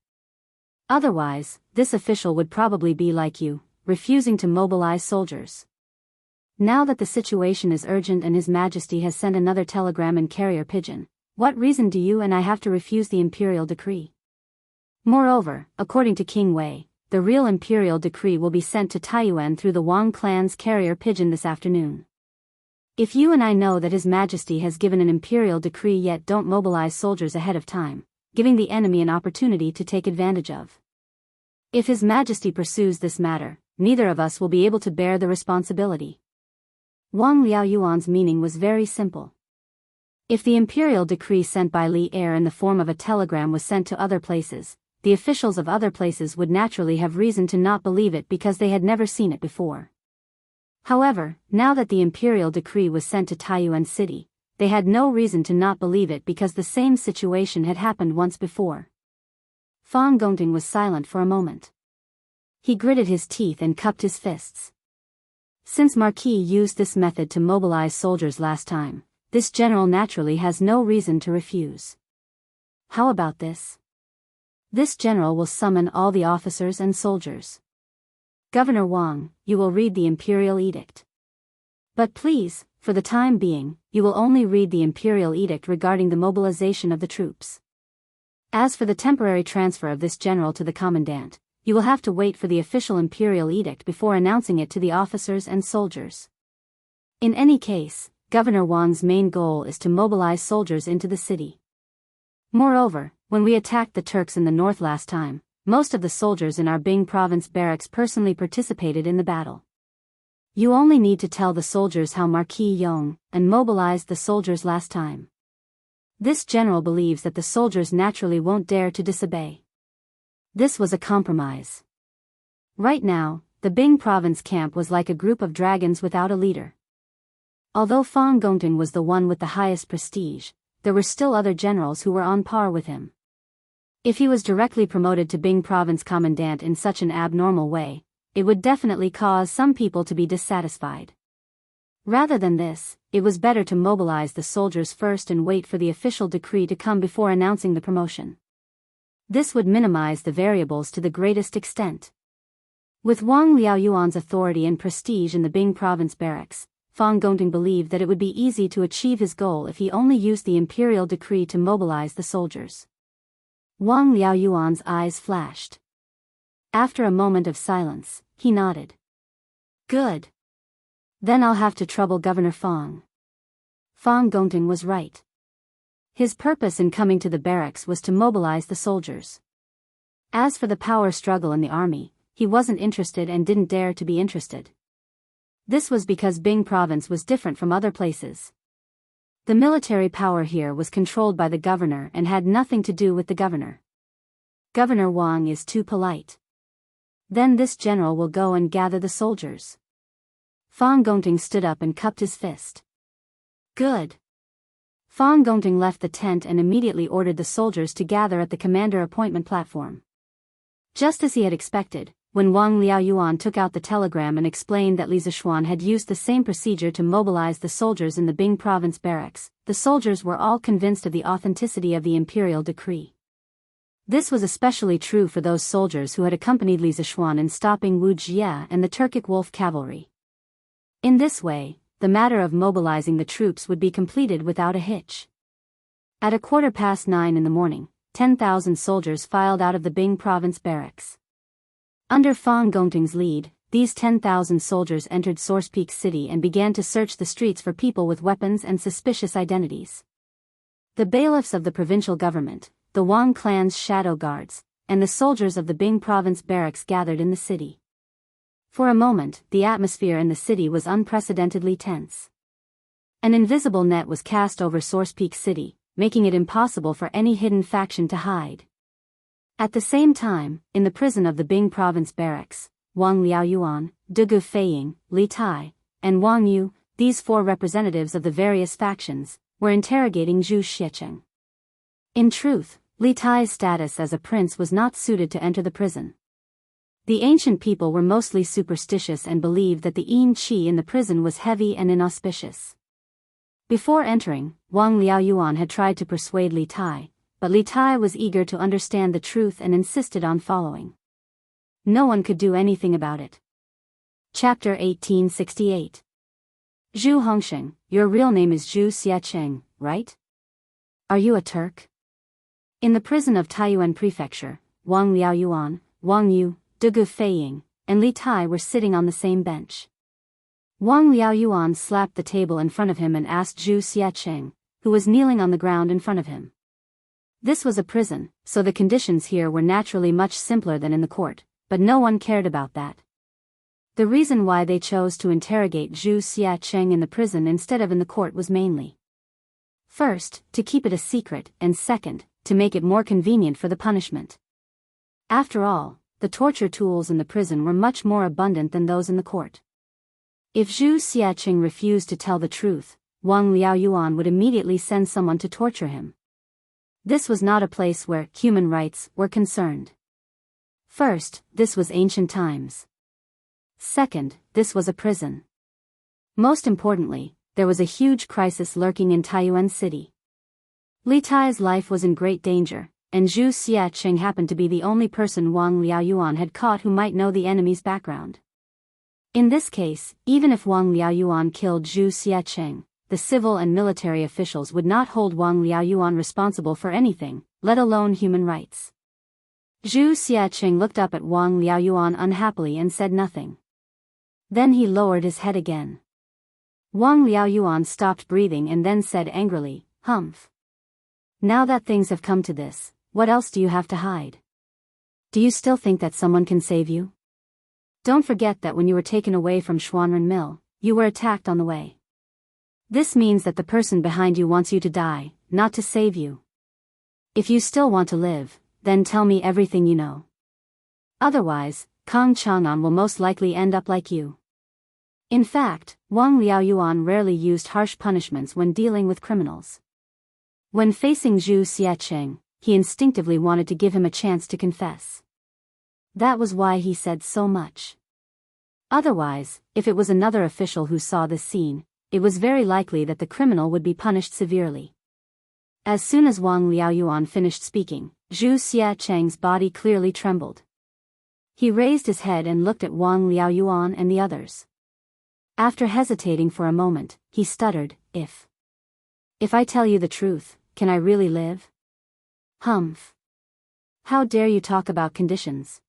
Otherwise, this official would probably be like you, refusing to mobilize soldiers. Now that the situation is urgent and His Majesty has sent another telegram in carrier pigeon, what reason do you and I have to refuse the imperial decree? Moreover, according to King Wei, the real imperial decree will be sent to Taiyuan through the Wang clan's carrier pigeon this afternoon. If you and I know that His Majesty has given an imperial decree yet don't mobilize soldiers ahead of time, giving the enemy an opportunity to take advantage of. If His Majesty pursues this matter, neither of us will be able to bear the responsibility." Wang Liaoyuan's meaning was very simple. If the imperial decree sent by Li Er in the form of a telegram was sent to other places, the officials of other places would naturally have reason to not believe it because they had never seen it before. However, now that the imperial decree was sent to Taiyuan City, they had no reason to not believe it because the same situation had happened once before. Fang Gongting was silent for a moment. He gritted his teeth and cupped his fists. Since Marquis used this method to mobilize soldiers last time, this general naturally has no reason to refuse. How about this? This general will summon all the officers and soldiers. Governor Wang, you will read the imperial edict. But please, for the time being, you will only read the imperial edict regarding the mobilization of the troops. As for the temporary transfer of this general to the commandant, you will have to wait for the official imperial edict before announcing it to the officers and soldiers. In any case, Governor Wang's main goal is to mobilize soldiers into the city. Moreover, when we attacked the Turks in the north last time, most of the soldiers in our Bing province barracks personally participated in the battle. You only need to tell the soldiers how Marquis Yong'an mobilized the soldiers last time. This general believes that the soldiers naturally won't dare to disobey. This was a compromise. Right now, the Bing province camp was like a group of dragons without a leader. Although Fang Gongting was the one with the highest prestige, there were still other generals who were on par with him. If he was directly promoted to Bing province commandant in such an abnormal way, it would definitely cause some people to be dissatisfied. Rather than this, it was better to mobilize the soldiers first and wait for the official decree to come before announcing the promotion. This would minimize the variables to the greatest extent. With Wang Liaoyuan's authority and prestige in the Bing province barracks, Fang Gongting believed that it would be easy to achieve his goal if he only used the imperial decree to mobilize the soldiers. Wang Liaoyuan's eyes flashed. After a moment of silence, he nodded. Good. Then I'll have to trouble Governor Fang. Fang Gongting was right. His purpose in coming to the barracks was to mobilize the soldiers. As for the power struggle in the army, he wasn't interested and didn't dare to be interested. This was because Bing province was different from other places. The military power here was controlled by the governor and had nothing to do with the governor. Governor Wang is too polite. Then this general will go and gather the soldiers. Fang Gongting stood up and cupped his fist. Good. Fang Gongting left the tent and immediately ordered the soldiers to gather at the commander appointment platform. Just as he had expected, when Wang Liaoyuan took out the telegram and explained that Li Zishuan had used the same procedure to mobilize the soldiers in the Bing province barracks, the soldiers were all convinced of the authenticity of the imperial decree. This was especially true for those soldiers who had accompanied Li Zishuan in stopping Wu Jie and the Turkic wolf cavalry. In this way, the matter of mobilizing the troops would be completed without a hitch. At 9:15 in the morning, 10,000 soldiers filed out of the Bing province barracks. Under Fang Gongting's lead, these 10,000 soldiers entered Source Peak City and began to search the streets for people with weapons and suspicious identities. The bailiffs of the provincial government, the Wang clan's shadow guards, and the soldiers of the Bing province barracks gathered in the city. For a moment, the atmosphere in the city was unprecedentedly tense. An invisible net was cast over Source Peak City, making it impossible for any hidden faction to hide. At the same time, in the prison of the Bing province barracks, Wang Liaoyuan, Dugu Feiying, Li Tai, and Wang Yu, these 4 representatives of the various factions, were interrogating Zhu Xiecheng. In truth, Li Tai's status as a prince was not suited to enter the prison. The ancient people were mostly superstitious and believed that the yin qi in the prison was heavy and inauspicious. Before entering, Wang Liaoyuan had tried to persuade Li Tai, but Li Tai was eager to understand the truth and insisted on following. No one could do anything about it. Chapter 1868. Zhu Hongsheng, your real name is Zhu Xiecheng, right? Are you a Turk? In the prison of Taiyuan Prefecture, Wang Liaoyuan, Wang Yu, Dugu Feiying, and Li Tai were sitting on the same bench. Wang Liaoyuan slapped the table in front of him and asked Zhu Xiecheng, who was kneeling on the ground in front of him. This was a prison, so the conditions here were naturally much simpler than in the court, but no one cared about that. The reason why they chose to interrogate Zhu Xiecheng in the prison instead of in the court was mainly: first, to keep it a secret, and second, to make it more convenient for the punishment. After all, the torture tools in the prison were much more abundant than those in the court. If Zhu Xiecheng refused to tell the truth, Wang Liaoyuan would immediately send someone to torture him. This was not a place where human rights were concerned. First, this was ancient times. Second, this was a prison. Most importantly, there was a huge crisis lurking in Taiyuan City. Li Tai's life was in great danger, and Zhu Xiecheng happened to be the only person Wang Liaoyuan had caught who might know the enemy's background. In this case, even if Wang Liaoyuan killed Zhu Xiecheng, the civil and military officials would not hold Wang Liaoyuan responsible for anything, let alone human rights. Zhu Xiecheng looked up at Wang Liaoyuan unhappily and said nothing. Then he lowered his head again. Wang Liaoyuan stopped breathing and then said angrily, "Humph. Now that things have come to this, what else do you have to hide? Do you still think that someone can save you? Don't forget that when you were taken away from Xuanren Mill, you were attacked on the way. This means that the person behind you wants you to die, not to save you. If you still want to live, then tell me everything you know. Otherwise, Kang Chang'an will most likely end up like you." In fact, Wang Liaoyuan rarely used harsh punishments when dealing with criminals. When facing Zhu Xiecheng, he instinctively wanted to give him a chance to confess. That was why he said so much. Otherwise, if it was another official who saw this scene, it was very likely that the criminal would be punished severely. As soon as Wang Liaoyuan finished speaking, Zhu Xiecheng's body clearly trembled. He raised his head and looked at Wang Liaoyuan and the others. After hesitating for a moment, he stuttered, If I tell you the truth, can I really live? Humph. How dare you talk about conditions?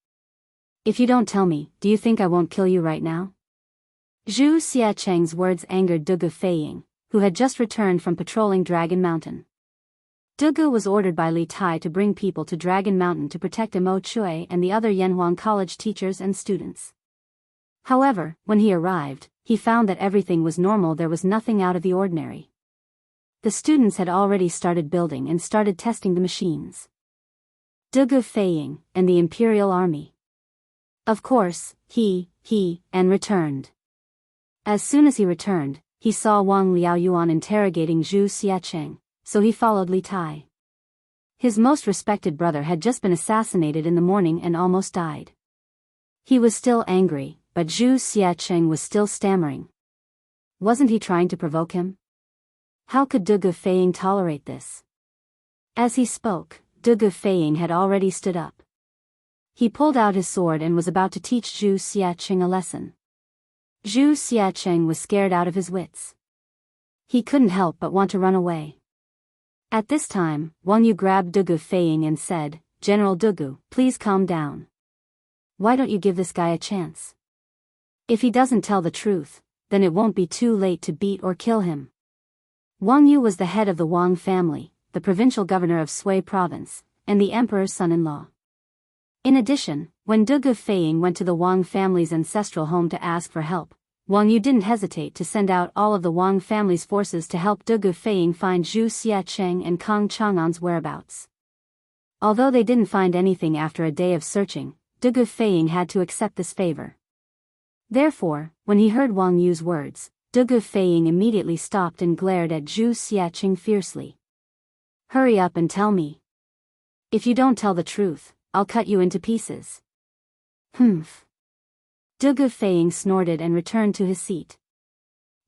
If you don't tell me, do you think I won't kill you right now?" Zhu Xiecheng's words angered Dugu Feiying, who had just returned from patrolling Dragon Mountain. Dugu was ordered by Li Tai to bring people to Dragon Mountain to protect Mo Chui and the other Yanhuang College teachers and students. However, when he arrived, he found that everything was normal. There was nothing out of the ordinary. The students had already started building and started testing the machines. Dugu Feiying, and the Imperial Army. Of course, and returned. As soon as he returned, he saw Wang Liaoyuan interrogating Zhu Xiecheng, so he followed Li Tai. His most respected brother had just been assassinated in the morning and almost died. He was still angry, but Zhu Xiecheng was still stammering. Wasn't he trying to provoke him? How could Dugu Feiying tolerate this? As he spoke, Dugu Feiying had already stood up. He pulled out his sword and was about to teach Zhu Xiecheng a lesson. Zhu Xiecheng was scared out of his wits. He couldn't help but want to run away. At this time, Wang Yu grabbed Dugu Feiying and said, "General Dugu, please calm down. why don't you give this guy a chance? If he doesn't tell the truth, then it won't be too late to beat or kill him. Wang Yu was the head of the Wang family, the provincial governor of Sui province, and the emperor's son-in-law. In addition, when Du Gufeiying went to the Wang family's ancestral home to ask for help, Wang Yu didn't hesitate to send out all of the Wang family's forces to help Du Gufeiying find Zhu Xiacheng and Kang Chang'an's whereabouts. Although they didn't find anything after a day of searching, Du Gufeiying had to accept this favor. Therefore, when he heard Wang Yu's words, Du Gufeiying immediately stopped and glared at Zhu Xiacheng fiercely. Hurry up and tell me. If you don't tell the truth, I'll cut you into pieces. Humph. Du Gufeiying snorted and returned to his seat.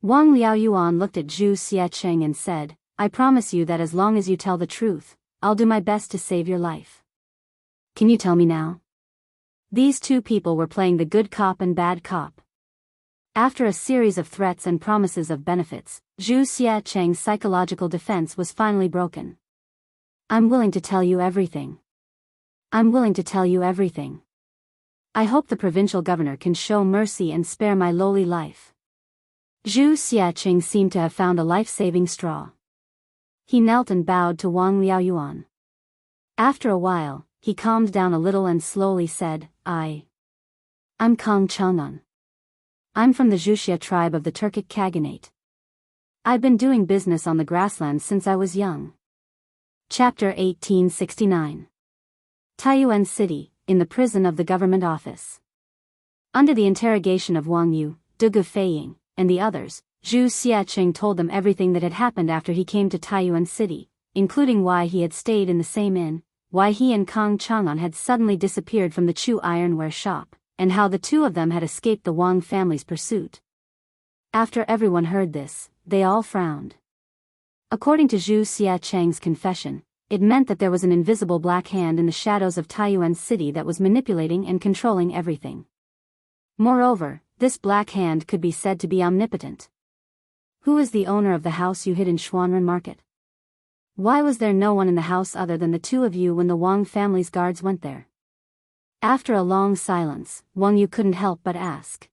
Wang Liaoyuan looked at Zhu Xiacheng and said, I promise you that as long as you tell the truth, I'll do my best to save your life. Can you tell me now? These two people were playing the good cop and bad cop. After a series of threats and promises of benefits, Zhu Xiacheng's psychological defense was finally broken. I'm willing to tell you everything. I'm willing to tell you everything. I hope the provincial governor can show mercy and spare my lowly life. Zhu Xiacheng seemed to have found a life-saving straw. He knelt and bowed to Wang Liaoyuan. After a while, he calmed down a little and slowly said, I'm Kang Chang'an. I'm from the Zhuxia tribe of the Turkic Khaganate. I've been doing business on the grasslands since I was young. Chapter 1869. Taiyuan City, in the prison of the government office. Under the interrogation of Wang Yu, Du Gufeiying, and the others, Zhu Xiacheng told them everything that had happened after he came to Taiyuan City, including why he had stayed in the same inn, why he and Kang Chang'an had suddenly disappeared from the Chu ironware shop, and how the two of them had escaped the Wang family's pursuit. After everyone heard this, they all frowned. According to Zhu Xiacheng's confession, it meant that there was an invisible black hand in the shadows of Taiyuan City that was manipulating and controlling everything. Moreover, this black hand could be said to be omnipotent. Who is the owner of the house you hid in Xuanren Market? Why was there no one in the house other than the two of you when the Wang family's guards went there? After a long silence, Wang Yu couldn't help but ask.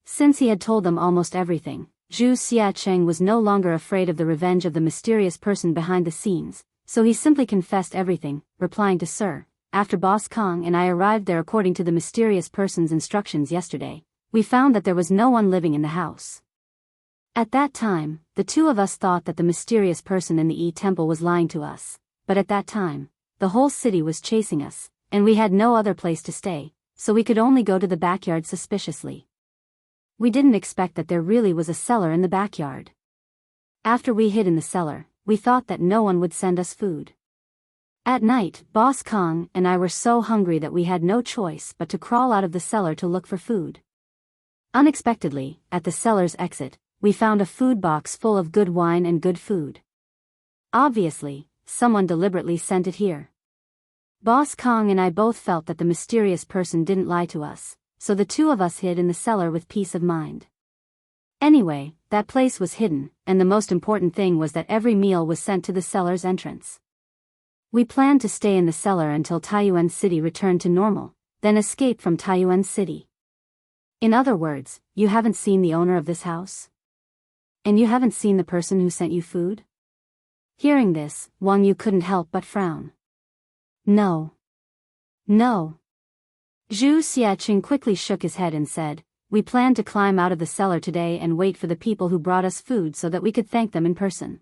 Since he had told them almost everything, Zhu Xiacheng was no longer afraid of the revenge of the mysterious person behind the scenes, so he simply confessed everything, replying to Sir, after Boss Kong and I arrived there according to the mysterious person's instructions yesterday, we found that there was no one living in the house. At that time, the two of us thought that the mysterious person in the temple was lying to us, but at that time, the whole city was chasing us, and we had no other place to stay, so we could only go to the backyard suspiciously. We didn't expect that there really was a cellar in the backyard. After we hid in the cellar, we thought that no one would send us food. At night, Boss Kong and I were so hungry that we had no choice but to crawl out of the cellar to look for food. Unexpectedly, at the cellar's exit, we found a food box full of good wine and good food. Obviously, someone deliberately sent it here. Boss Kong and I both felt that the mysterious person didn't lie to us, so the two of us hid in the cellar with peace of mind. Anyway, that place was hidden, and the most important thing was that every meal was sent to the cellar's entrance. We planned to stay in the cellar until Taiyuan City returned to normal, then escape from Taiyuan City. In other words, you haven't seen the owner of this house? And you haven't seen the person who sent you food? Hearing this, Wang Yu couldn't help but frown. No. No. Zhu Xiacheng quickly shook his head and said, we planned to climb out of the cellar today and wait for the people who brought us food so that we could thank them in person.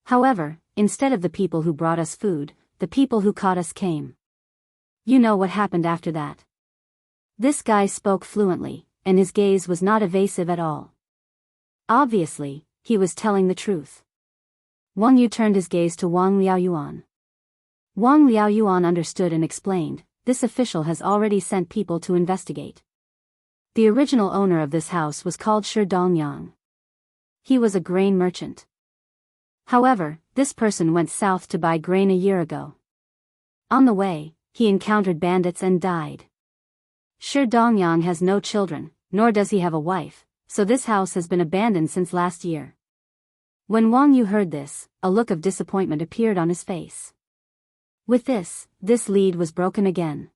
However, instead of the people who brought us food, the people who caught us came. You know what happened after that. This guy spoke fluently, and his gaze was not evasive at all. Obviously, he was telling the truth. Wang Yu turned his gaze to Wang Liaoyuan. Wang Liaoyuan understood and explained, this official has already sent people to investigate. The original owner of this house was called Shi Dongyang. He was a grain merchant. However, this person went south to buy grain a year ago. On the way, he encountered bandits and died. Shi Dongyang has no children, nor does he have a wife, so this house has been abandoned since last year. When Wang Yu heard this, a look of disappointment appeared on his face. With this lead was broken again.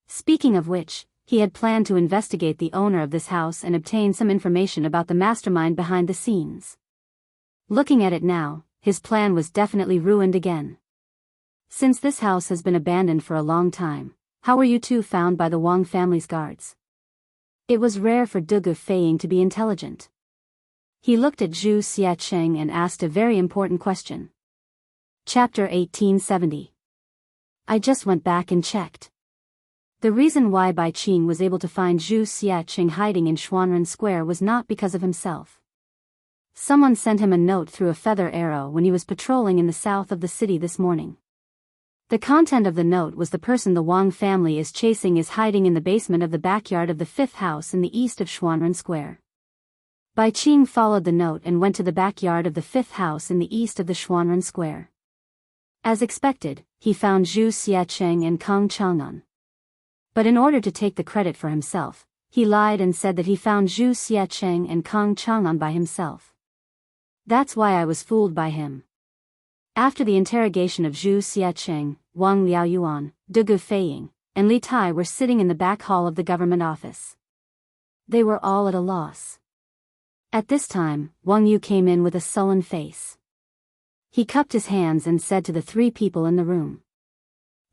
Speaking of which, he had planned to investigate the owner of this house and obtain some information about the mastermind behind the scenes. Looking at it now, his plan was definitely ruined again. Since this house has been abandoned for a long time, how were you two found by the Wang family's guards? It was rare for Dugu Feiying to be intelligent. He looked at Zhu Xiacheng and asked a very important question. Chapter 1870. I just went back and checked. The reason why Bai Qing was able to find Zhu Xiacheng hiding in Xuanren Square was not because of himself. Someone sent him a note through a feather arrow when he was patrolling in the south of the city this morning. The content of the note was the person the Wang family is chasing is hiding in the basement of the backyard of the fifth house in the east of Xuanren Square. Bai Qing followed the note and went to the backyard of the fifth house in the east of the Xuanren Square. As expected, he found Zhu Xiacheng and Kang Chang'an. But in order to take the credit for himself, he lied and said that he found Zhu Xiacheng and Kang Chang'an by himself. That's why I was fooled by him. After the interrogation of Zhu Xiacheng, Wang Liaoyuan, Dugu Feiying, and Li Tai were sitting in the back hall of the government office. They were all at a loss. At this time, Wang Yu came in with a sullen face. He cupped his hands and said to the three people in the room.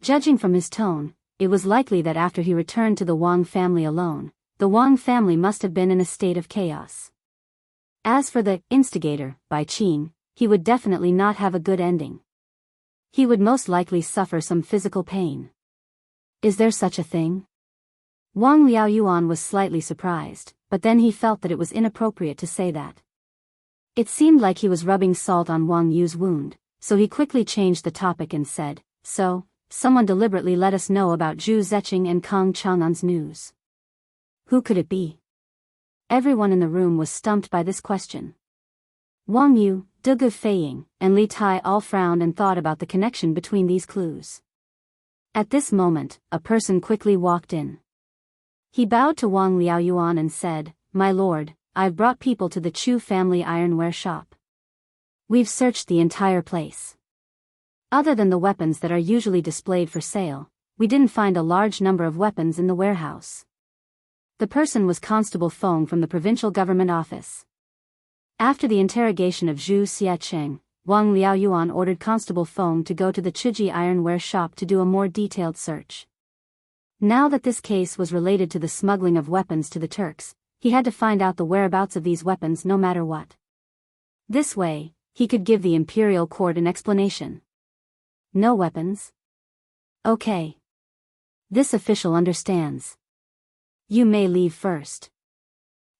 Judging from his tone, it was likely that after he returned to the Wang family alone, the Wang family must have been in a state of chaos. As for the instigator, Bai Qing, he would definitely not have a good ending. He would most likely suffer some physical pain. Is there such a thing? Wang Liaoyuan was slightly surprised, but then he felt that it was inappropriate to say that. It seemed like he was rubbing salt on Wang Yu's wound, so he quickly changed the topic and said, So, someone deliberately let us know about Zhu Zecheng and Kang Chang'an's news. Who could it be? Everyone in the room was stumped by this question. Wang Yu, Dugu Feiying, and Li Tai all frowned and thought about the connection between these clues. At this moment, a person quickly walked in. He bowed to Wang Liaoyuan and said, My lord, I've brought people to the Chu family ironware shop. We've searched the entire place. Other than the weapons that are usually displayed for sale, we didn't find a large number of weapons in the warehouse. The person was Constable Feng from the provincial government office. After the interrogation of Zhu Xiacheng, Wang Liaoyuan ordered Constable Feng to go to the Chuji ironware shop to do a more detailed search. Now that this case was related to the smuggling of weapons to the Turks, he had to find out the whereabouts of these weapons no matter what. This way, he could give the imperial court an explanation. No weapons? Okay. This official understands. You may leave first.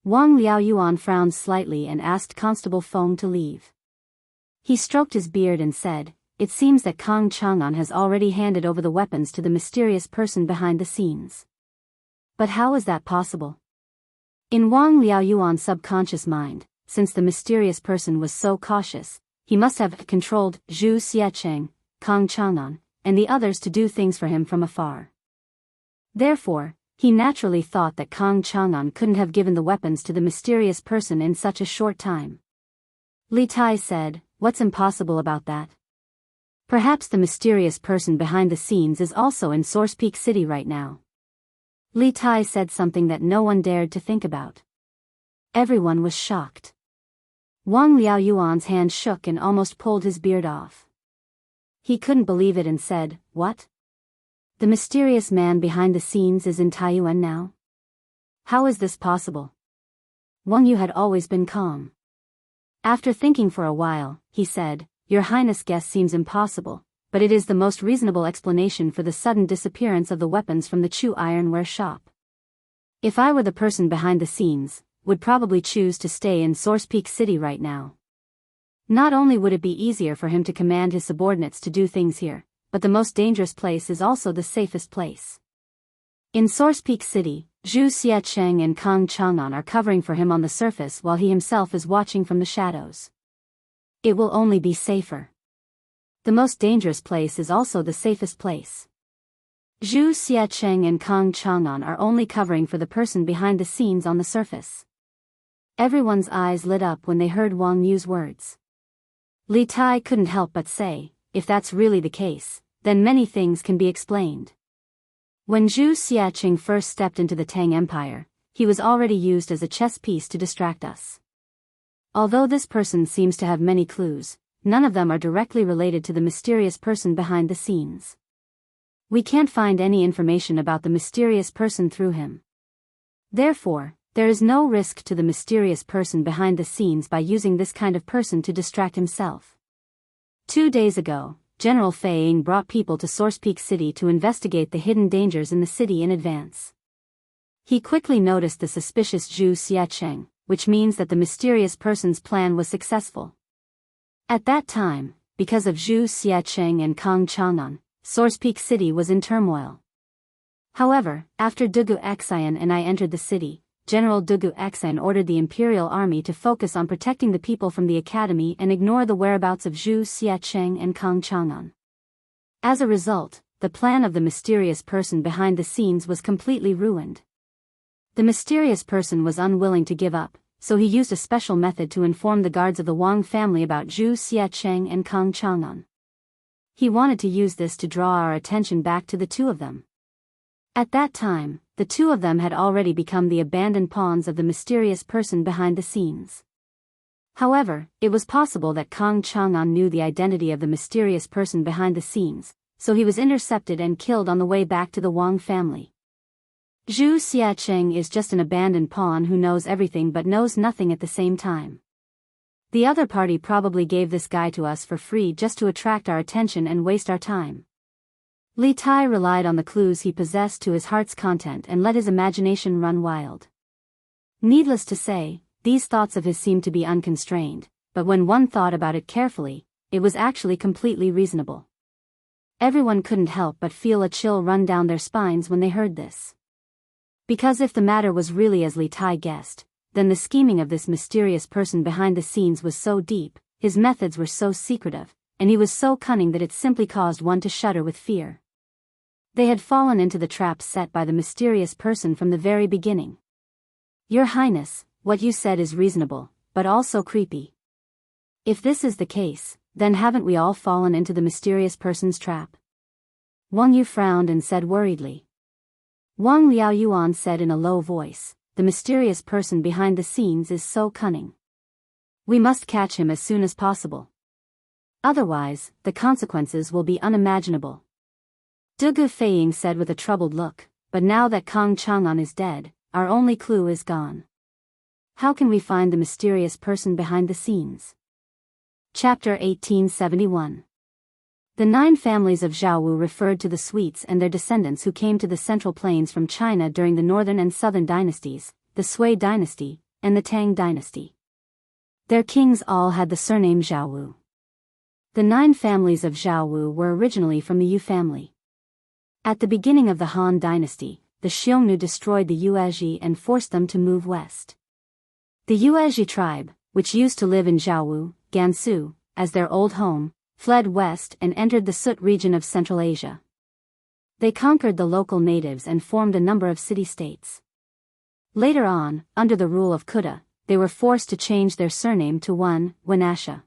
Wang Liaoyuan frowned slightly and asked Constable Feng to leave. He stroked his beard and said, It seems that Kang Chang'an has already handed over the weapons to the mysterious person behind the scenes. But how is that possible? In Wang Liaoyuan's subconscious mind, since the mysterious person was so cautious, he must have controlled Zhu Xiacheng, Kang Chang'an, and the others to do things for him from afar. Therefore, he naturally thought that Kang Chang'an couldn't have given the weapons to the mysterious person in such a short time. Li Tai said, What's impossible about that? Perhaps the mysterious person behind the scenes is also in Source Peak City right now. Li Tai said something that no one dared to think about. Everyone was shocked. Wang Liaoyuan's hand shook and almost pulled his beard off. He couldn't believe it and said, What? The mysterious man behind the scenes is in Taiyuan now? How is this possible? Wang Yu had always been calm. After thinking for a while, he said, Your Highness' guess seems impossible, but it is the most reasonable explanation for the sudden disappearance of the weapons from the Chu ironware shop. If I were the person behind the scenes, would probably choose to stay in Source Peak City right now. Not only would it be easier for him to command his subordinates to do things here, but the most dangerous place is also the safest place. In Source Peak City, Zhu Xiacheng and Kang Chang'an are covering for him on the surface while he himself is watching from the shadows. It will only be safer. The most dangerous place is also the safest place. Zhu Xiacheng and Kang Chang'an are only covering for the person behind the scenes on the surface. Everyone's eyes lit up when they heard Wang Yu's words. Li Tai couldn't help but say, if that's really the case, then many things can be explained. When Zhu Xiaqing first stepped into the Tang Empire, he was already used as a chess piece to distract us. Although this person seems to have many clues, none of them are directly related to the mysterious person behind the scenes. We can't find any information about the mysterious person through him. Therefore, there is no risk to the mysterious person behind the scenes by using this kind of person to distract himself. 2 days ago, General Fei Ying brought people to Source Peak City to investigate the hidden dangers in the city in advance. He quickly noticed the suspicious Zhu Xiaqing, which means that the mysterious person's plan was successful. At that time, because of Zhu Xiaqing and Kang Chang'an, Source Peak City was in turmoil. However, after Dugu Xian and I entered the city, General Dugu Xian ordered the Imperial Army to focus on protecting the people from the academy and ignore the whereabouts of Zhu Xiaqing and Kang Chang'an. As a result, the plan of the mysterious person behind the scenes was completely ruined. The mysterious person was unwilling to give up, so he used a special method to inform the guards of the Wang family about Zhu Xiaqing and Kang Chang'an. He wanted to use this to draw our attention back to the two of them. At that time, the two of them had already become the abandoned pawns of the mysterious person behind the scenes. However, it was possible that Kang Chang'an knew the identity of the mysterious person behind the scenes, so he was intercepted and killed on the way back to the Wang family. Zhu Xiaqing is just an abandoned pawn who knows everything but knows nothing at the same time. The other party probably gave this guy to us for free just to attract our attention and waste our time. Li Tai relied on the clues he possessed to his heart's content and let his imagination run wild. Needless to say, these thoughts of his seemed to be unconstrained, but when one thought about it carefully, it was actually completely reasonable. Everyone couldn't help but feel a chill run down their spines when they heard this. Because if the matter was really as Li Tai guessed, then the scheming of this mysterious person behind the scenes was so deep, his methods were so secretive, and he was so cunning that it simply caused one to shudder with fear. They had fallen into the trap set by the mysterious person from the very beginning. Your Highness, what you said is reasonable, but also creepy. If this is the case, then haven't we all fallen into the mysterious person's trap? Wang Yu frowned and said worriedly. Wang Liaoyuan said in a low voice, the mysterious person behind the scenes is so cunning. We must catch him as soon as possible. Otherwise, the consequences will be unimaginable. Dugu Feiying said with a troubled look, but now that Kang Chang'an is dead, our only clue is gone. How can we find the mysterious person behind the scenes? Chapter 1871. The 9 families of Zhaowu referred to the Sweets and their descendants who came to the Central Plains from China during the Northern and Southern dynasties, the Sui dynasty, and the Tang dynasty. Their kings all had the surname Zhaowu. The 9 families of Zhaowu were originally from the Yu family. At the beginning of the Han dynasty, the Xiongnu destroyed the Yuezhi and forced them to move west. The Yuezhi tribe, which used to live in Zhaowu, Gansu, as their old home, fled west and entered the Sut region of Central Asia. They conquered the local natives and formed a number of city-states. Later on, under the rule of Kuta, they were forced to change their surname to Wenasha.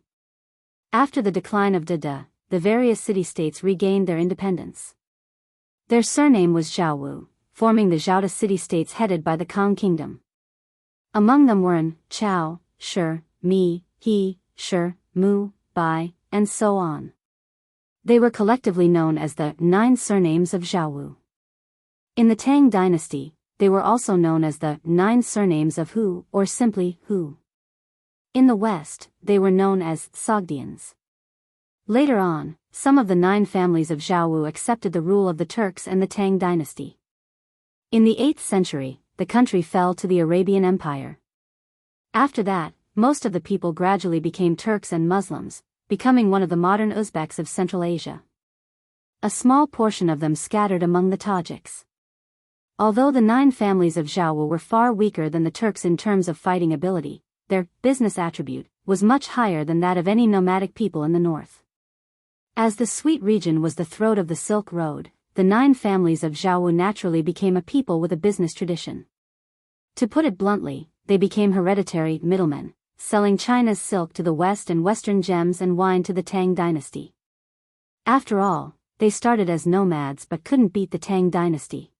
After the decline of Dada, the various city-states regained their independence. Their surname was Zhaowu, forming the Zhaoda city-states headed by the Kang kingdom. Among them were An, Chao, Shi, Mi, He, Shi, Mu, Bai, and so on. They were collectively known as the 9 surnames of Zhaowu. In the Tang dynasty, they were also known as the 9 surnames of Hu, or simply Hu. In the West, they were known as Sogdians. Later on, some of the 9 families of Zhaowu accepted the rule of the Turks and the Tang dynasty. In the 8th century, the country fell to the Arabian Empire. After that, most of the people gradually became Turks and Muslims, becoming one of the modern Uzbeks of Central Asia. A small portion of them scattered among the Tajiks. Although the 9 families of Zhaowu were far weaker than the Turks in terms of fighting ability, their business attribute was much higher than that of any nomadic people in the north. As the Sweet region was the throat of the Silk Road, the 9 families of Zhaowu naturally became a people with a business tradition. To put it bluntly, they became hereditary middlemen, selling China's silk to the West and Western gems and wine to the Tang dynasty. After all, they started as nomads but couldn't beat the Tang dynasty.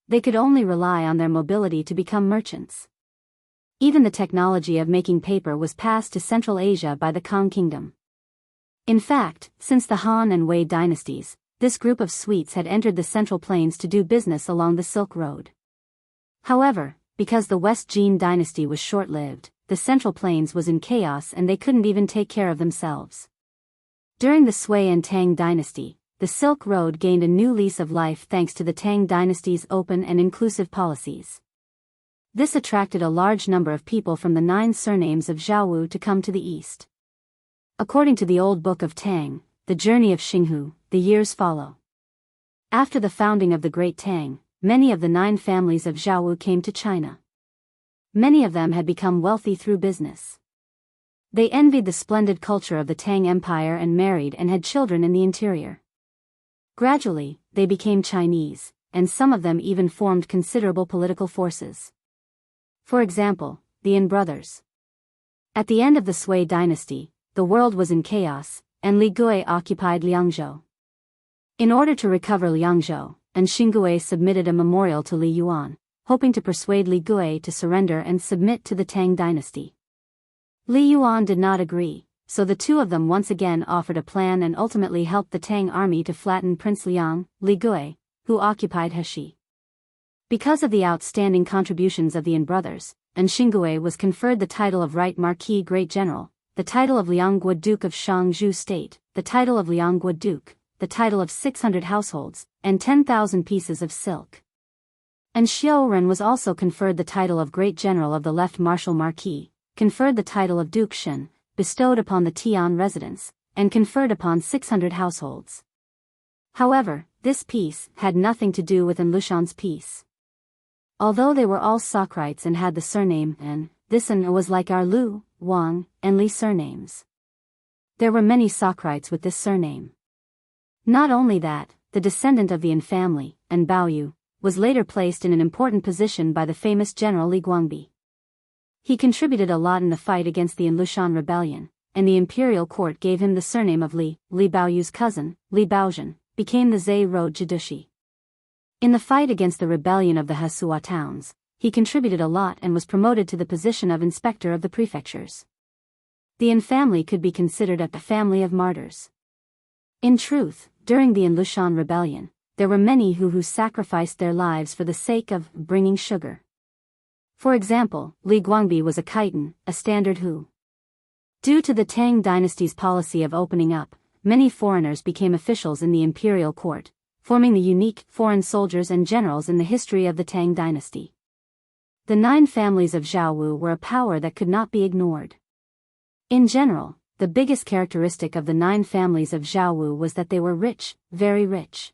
They could only rely on their mobility to become merchants. Even the technology of making paper was passed to Central Asia by the Kang Kingdom. In fact, since the Han and Wei dynasties, this group of Swedes had entered the Central Plains to do business along the Silk Road. However, because the West Jin dynasty was short-lived, the Central Plains was in chaos and they couldn't even take care of themselves. During the Sui and Tang dynasty, the Silk Road gained a new lease of life thanks to the Tang dynasty's open and inclusive policies. This attracted a large number of people from the 9 surnames of Zhaowu to come to the east. According to the Old Book of Tang, the journey of Xinghu, the years follow. After the founding of the Great Tang, many of the 9 families of Zhaowu came to China. Many of them had become wealthy through business. They envied the splendid culture of the Tang Empire and married and had children in the interior. Gradually, they became Chinese, and some of them even formed considerable political forces. For example, the Yin brothers. At the end of the Sui dynasty, the world was in chaos, and Li Gui occupied Liangzhou. In order to recover Liangzhou, and Xingui submitted a memorial to Li Yuan, hoping to persuade Li Gui to surrender and submit to the Tang dynasty. Li Yuan did not agree, so the two of them once again offered a plan and ultimately helped the Tang army to flatten Prince Liang, Li Gui, who occupied Heshi. Because of the outstanding contributions of the Yin brothers, and Xingui was conferred the title of Right Marquis Great General, the title of Liangguo Duke of Shangzhou State, the title of Liangguo Duke, the title of 600 households, and 10,000 pieces of silk. And Xiaoren was also conferred the title of Great General of the Left Martial Marquis, conferred the title of Duke Shen, bestowed upon the Tian residents, and conferred upon 600 households. However, this peace had nothing to do with Lushan's peace. Although they were all Socrates and had the surname An, this An was like our Lu, Wang, and Li surnames. There were many Socrates with this surname. Not only that, the descendant of the Yin family, An Baoyu, was later placed in an important position by the famous general Li Guangbi. He contributed a lot in the fight against the Lushan rebellion, and the imperial court gave him the surname of Li. Li Baoyu's cousin, Li Baozhen, became the Zhe Road Jidushi. In the fight against the rebellion of the Hasua towns, he contributed a lot and was promoted to the position of inspector of the prefectures. The Yin family could be considered a family of martyrs. In truth, during the Lushan rebellion, there were many who sacrificed their lives for the sake of bringing sugar. For example, Li Guangbi was a Khitan, a standard Hu. Due to the Tang dynasty's policy of opening up, many foreigners became officials in the imperial court, forming the unique foreign soldiers and generals in the history of the Tang dynasty. The 9 families of Zhaowu were a power that could not be ignored. In general, the biggest characteristic of the 9 families of Zhaowu was that they were rich, very rich.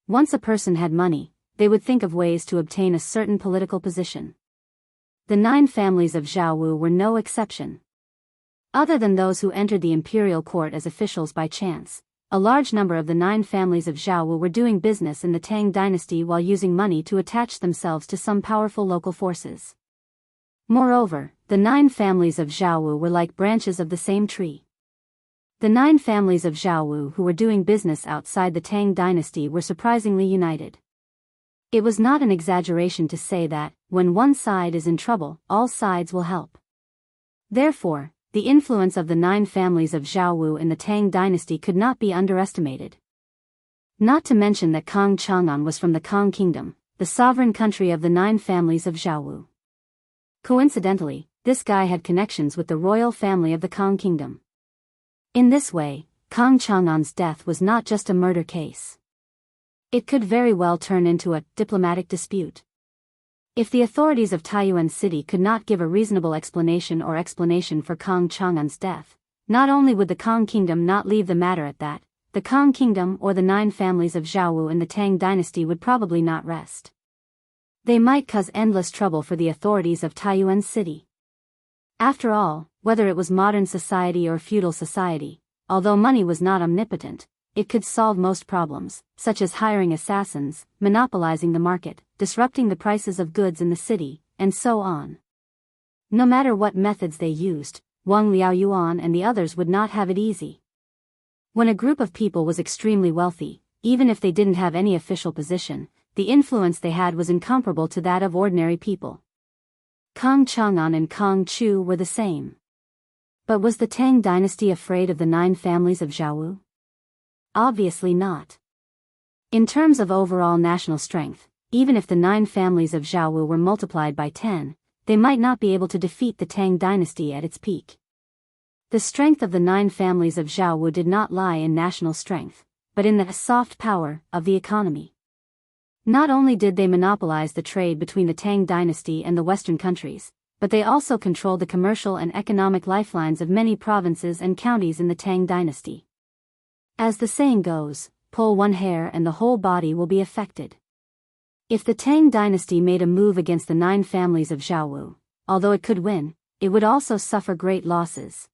Once a person had money, they would think of ways to obtain a certain political position. The 9 families of Zhaowu were no exception. Other than those who entered the imperial court as officials by chance, a large number of the 9 families of Zhaowu were doing business in the Tang dynasty while using money to attach themselves to some powerful local forces. Moreover, the 9 families of Zhaowu were like branches of the same tree. The 9 families of Zhaowu who were doing business outside the Tang dynasty were surprisingly united. It was not an exaggeration to say that, when one side is in trouble, all sides will help. Therefore, the influence of the 9 families of Zhaowu in the Tang dynasty could not be underestimated. Not to mention that Kang Chang'an was from the Kang Kingdom, the sovereign country of the 9 families of Zhaowu. Coincidentally, this guy had connections with the royal family of the Kang Kingdom. In this way, Kang Chang'an's death was not just a murder case. It could very well turn into a diplomatic dispute. If the authorities of Taiyuan City could not give a reasonable explanation for Kang Chang'an's death, not only would the Kang Kingdom not leave the matter at that, the Kang Kingdom or the 9 families of Zhaowu in the Tang dynasty would probably not rest. They might cause endless trouble for the authorities of Taiyuan City. After all, whether it was modern society or feudal society, although money was not omnipotent, it could solve most problems, such as hiring assassins, monopolizing the market, disrupting the prices of goods in the city, and so on. No matter what methods they used, Wang Liaoyuan and the others would not have it easy. When a group of people was extremely wealthy, even if they didn't have any official position, the influence they had was incomparable to that of ordinary people. Kang Chang'an and Kang Chu were the same. But was the Tang dynasty afraid of the 9 families of Zhaowu? Obviously not. In terms of overall national strength, even if the 9 families of Zhaowu were multiplied by 10, they might not be able to defeat the Tang dynasty at its peak. The strength of the 9 families of Zhaowu did not lie in national strength, but in the soft power of the economy. Not only did they monopolize the trade between the Tang dynasty and the Western countries, but they also controlled the commercial and economic lifelines of many provinces and counties in the Tang dynasty. As the saying goes, pull one hair and the whole body will be affected. If the Tang dynasty made a move against the 9 families of Zhaowu, although it could win, it would also suffer great losses.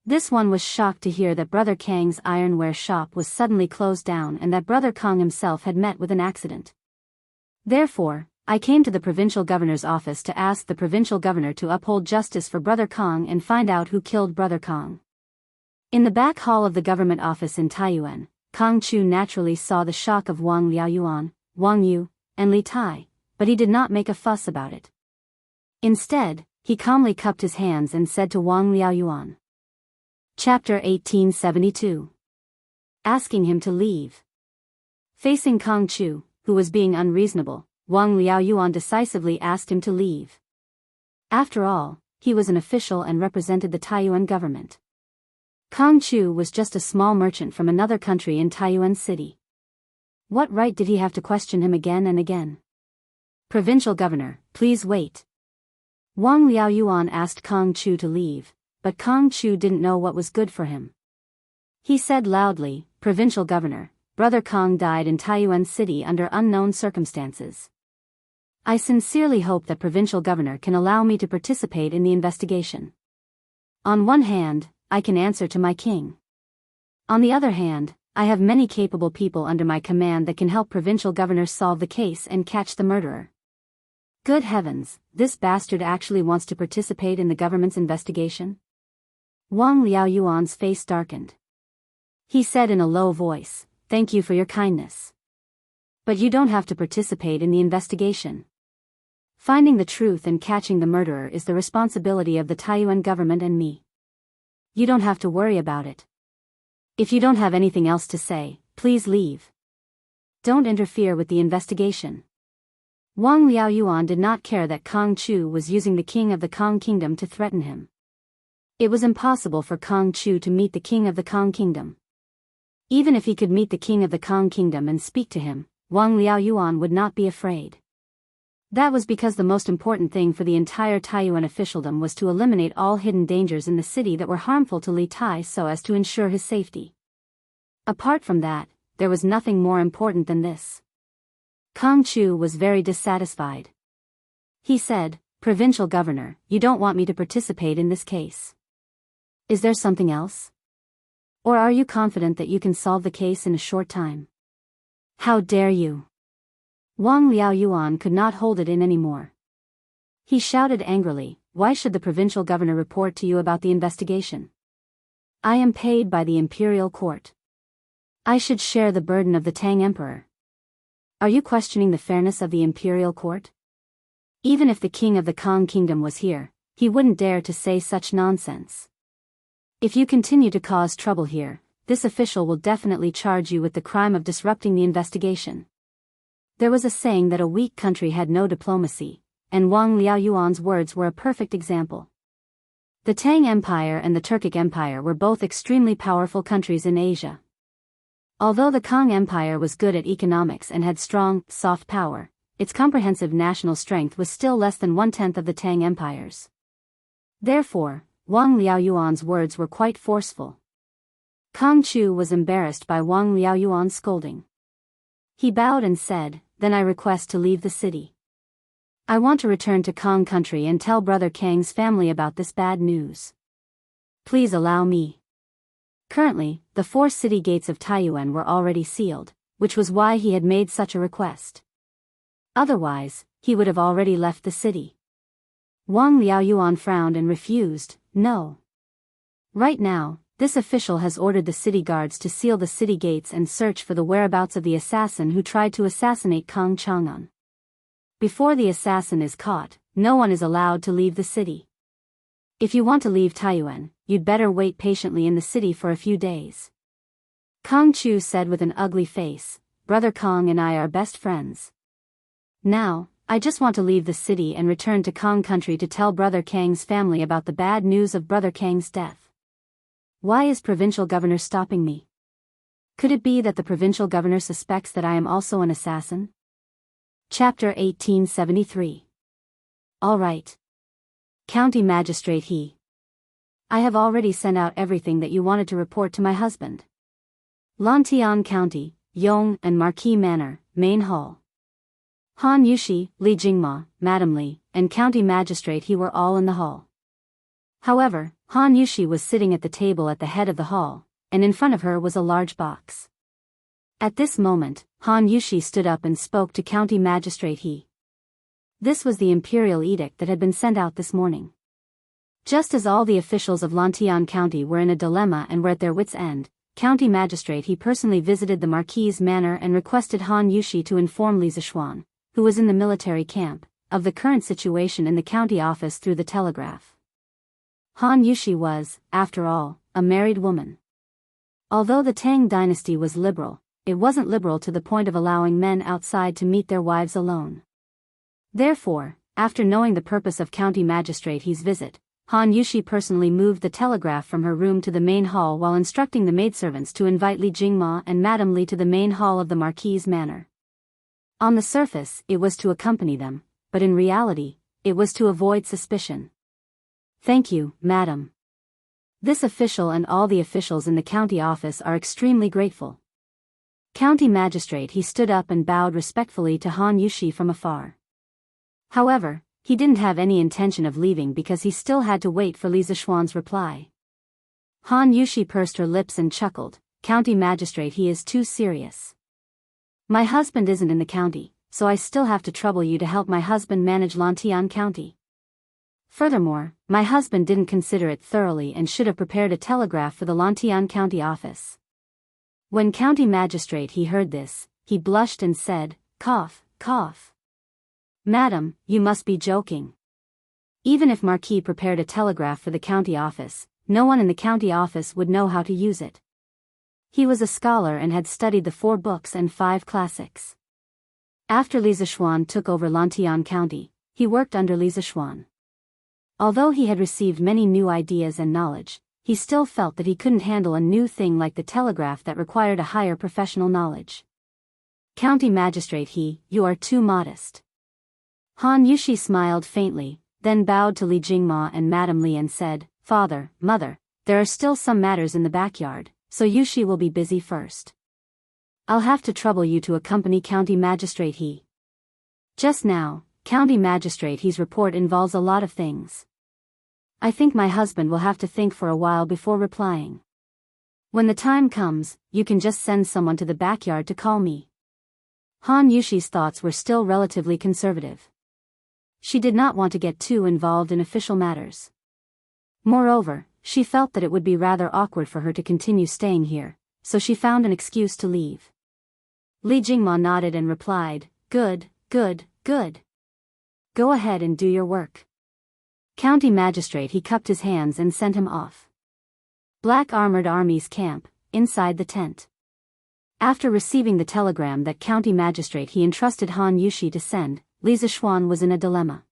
This one was shocked to hear that Brother Kang's ironware shop was suddenly closed down and that Brother Kang himself had met with an accident. Therefore, I came to the provincial governor's office to ask the provincial governor to uphold justice for Brother Kang and find out who killed Brother Kang. In the back hall of the government office in Taiyuan, Kang Chu naturally saw the shock of Wang Liaoyuan, Wang Yu, and Li Tai, but he did not make a fuss about it. Instead, he calmly cupped his hands and said to Wang Liaoyuan. Chapter 1872. Asking him to leave. Facing Kang Chu, who was being unreasonable, Wang Liaoyuan decisively asked him to leave. After all, he was an official and represented the Taiyuan government. Kang Chu was just a small merchant from another country in Taiyuan City. What right did he have to question him again and again? Provincial governor, please wait. Wang Liaoyuan asked Kang Chu to leave, but Kang Chu didn't know what was good for him. He said loudly, Provincial governor, Brother Kang died in Taiyuan City under unknown circumstances. I sincerely hope that provincial governor can allow me to participate in the investigation. On one hand, I can answer to my king. On the other hand, I have many capable people under my command that can help provincial governor solve the case and catch the murderer. Good heavens, this bastard actually wants to participate in the government's investigation? Wang Liaoyuan's face darkened. He said in a low voice, Thank you for your kindness. But you don't have to participate in the investigation. Finding the truth and catching the murderer is the responsibility of the Taiyuan government and me. You don't have to worry about it. If you don't have anything else to say, please leave. Don't interfere with the investigation. Wang Liaoyuan did not care that Kang Chu was using the king of the Kang kingdom to threaten him. It was impossible for Kang Chu to meet the king of the Kang kingdom. Even if he could meet the king of the Kang kingdom and speak to him, Wang Liaoyuan would not be afraid. That was because the most important thing for the entire Taiyuan officialdom was to eliminate all hidden dangers in the city that were harmful to Li Tai so as to ensure his safety. Apart from that, there was nothing more important than this. Kang Chu was very dissatisfied. He said, Provincial governor, you don't want me to participate in this case. Is there something else? Or are you confident that you can solve the case in a short time? How dare you? Wang Liaoyuan could not hold it in anymore. He shouted angrily, Why should the provincial governor report to you about the investigation? I am paid by the imperial court. I should share the burden of the Tang emperor. Are you questioning the fairness of the imperial court? Even if the king of the Kang kingdom was here, he wouldn't dare to say such nonsense. If you continue to cause trouble here, this official will definitely charge you with the crime of disrupting the investigation. There was a saying that a weak country had no diplomacy, and Wang Liaoyuan's words were a perfect example. The Tang Empire and the Turkic Empire were both extremely powerful countries in Asia. Although the Kang Empire was good at economics and had strong, soft power, its comprehensive national strength was still less than 1/10 of the Tang Empire's. Therefore, Wang Liaoyuan's words were quite forceful. Kang Chu was embarrassed by Wang Liaoyuan's scolding. He bowed and said, Then I request to leave the city. I want to return to Kang country and tell Brother Kang's family about this bad news. Please allow me. Currently, the 4 city gates of Taiyuan were already sealed, which was why he had made such a request. Otherwise, he would have already left the city. Wang Liaoyuan frowned and refused, No. Right now, this official has ordered the city guards to seal the city gates and search for the whereabouts of the assassin who tried to assassinate Kang Chang'an. Before the assassin is caught, no one is allowed to leave the city. If you want to leave Taiyuan, you'd better wait patiently in the city for a few days. Kang Chu said with an ugly face, Brother Kang and I are best friends. Now, I just want to leave the city and return to Kang country to tell Brother Kang's family about the bad news of Brother Kang's death. Why is provincial governor stopping me? Could it be that the provincial governor suspects that I am also an assassin? Chapter 1873. All right. County Magistrate He. I have already sent out everything that you wanted to report to my husband. Lantian County, Yong and Marquis Manor, Main Hall. Han Yushi, Li Jingma, Madam Li, and County Magistrate He were all in the hall. However, Han Yushi was sitting at the table at the head of the hall, and in front of her was a large box. At this moment, Han Yushi stood up and spoke to County Magistrate He. This was the imperial edict that had been sent out this morning. Just as all the officials of Lantian County were in a dilemma and were at their wits' end, County Magistrate He personally visited the Marquis' manor and requested Han Yushi to inform Li Zishuan, who was in the military camp, of the current situation in the county office through the telegraph. Han Yushi was, after all, a married woman. Although the Tang dynasty was liberal, it wasn't liberal to the point of allowing men outside to meet their wives alone. Therefore, after knowing the purpose of County Magistrate He's visit, Han Yushi personally moved the telegraph from her room to the main hall while instructing the maidservants to invite Li Jingma and Madam Li to the main hall of the Marquis' manor. On the surface, it was to accompany them, but in reality, it was to avoid suspicion. Thank you, madam. This official and all the officials in the county office are extremely grateful. County Magistrate He stood up and bowed respectfully to Han Yushi from afar. However, he didn't have any intention of leaving because he still had to wait for Li Zishuan's reply. Han Yushi pursed her lips and chuckled, County Magistrate He is too serious. My husband isn't in the county, so I still have to trouble you to help my husband manage Lantian County. Furthermore, my husband didn't consider it thoroughly and should have prepared a telegraph for the Lantian County office. When County Magistrate He heard this, he blushed and said, cough, cough. Madam, you must be joking. Even if Marquis prepared a telegraph for the county office, no one in the county office would know how to use it. He was a scholar and had studied the 4 books and 5 classics. After Li Zishuan took over Lantian County, he worked under Li Zishuan. Although he had received many new ideas and knowledge, he still felt that he couldn't handle a new thing like the telegraph that required a higher professional knowledge. County Magistrate He, you are too modest. Han Yushi smiled faintly, then bowed to Li Jingma and Madam Li and said, Father, Mother, there are still some matters in the backyard, so Yushi will be busy first. I'll have to trouble you to accompany County Magistrate He. Just now, County Magistrate He's report involves a lot of things. I think my husband will have to think for a while before replying. When the time comes, you can just send someone to the backyard to call me. Han Yushi's thoughts were still relatively conservative. She did not want to get too involved in official matters. Moreover, she felt that it would be rather awkward for her to continue staying here, so she found an excuse to leave. Li Jingma nodded and replied, Good, good, good. Go ahead and do your work. County Magistrate He cupped his hands and sent him off. Black Armored Army's camp, inside the tent. After receiving the telegram that County Magistrate He entrusted Han Yushi to send, Li Zishuan was in a dilemma.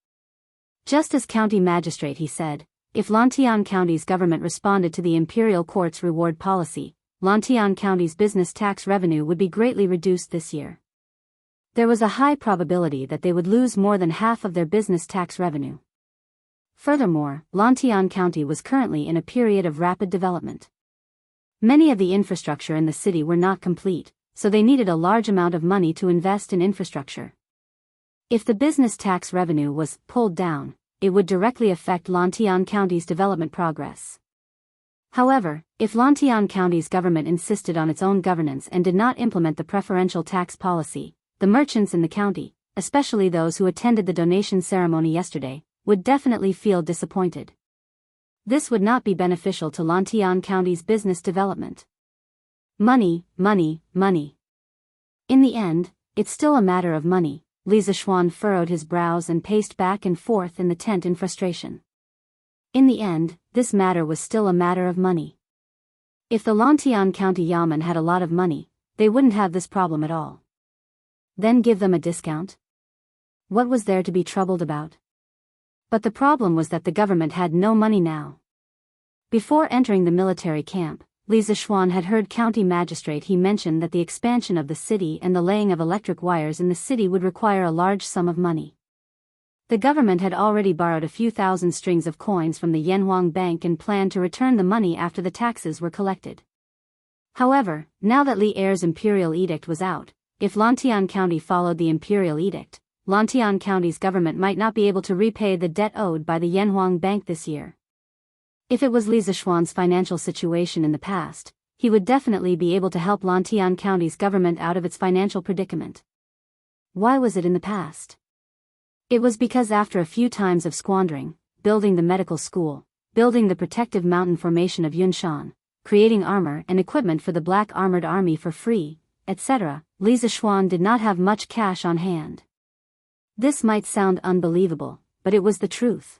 Just as County Magistrate He said, if Lantian County's government responded to the Imperial Court's reward policy, Lantian County's business tax revenue would be greatly reduced this year. There was a high probability that they would lose more than half of their business tax revenue. Furthermore, Lantian County was currently in a period of rapid development. Many of the infrastructure in the city were not complete, so they needed a large amount of money to invest in infrastructure. If the business tax revenue was pulled down, it would directly affect Lantian County's development progress. However, if Lantian County's government insisted on its own governance and did not implement the preferential tax policy, the merchants in the county, especially those who attended the donation ceremony yesterday, would definitely feel disappointed. This would not be beneficial to Lantian County's business development. Money, money, money. In the end, it's still a matter of money. Li Zishuan furrowed his brows and paced back and forth in the tent in frustration. In the end, this matter was still a matter of money. If the Lantian County Yamen had a lot of money, they wouldn't have this problem at all. Then give them a discount? What was there to be troubled about? But the problem was that the government had no money now. Before entering the military camp, Li Zishuan had heard county magistrate he mentioned that the expansion of the city and the laying of electric wires in the city would require a large sum of money. The government had already borrowed a few thousand strings of coins from the Yanhuang Bank and planned to return the money after the taxes were collected. However, now that Li Er's imperial edict was out, if Lantian County followed the imperial edict, Lantian County's government might not be able to repay the debt owed by the Yanhuang Bank this year. If it was Li Zishuan's financial situation in the past, he would definitely be able to help Lantian County's government out of its financial predicament. Why was it in the past? It was because after a few times of squandering, building the medical school, building the protective mountain formation of Yunshan, creating armor and equipment for the Black Armored Army for free, etc., Li Zishuan did not have much cash on hand. This might sound unbelievable, but it was the truth.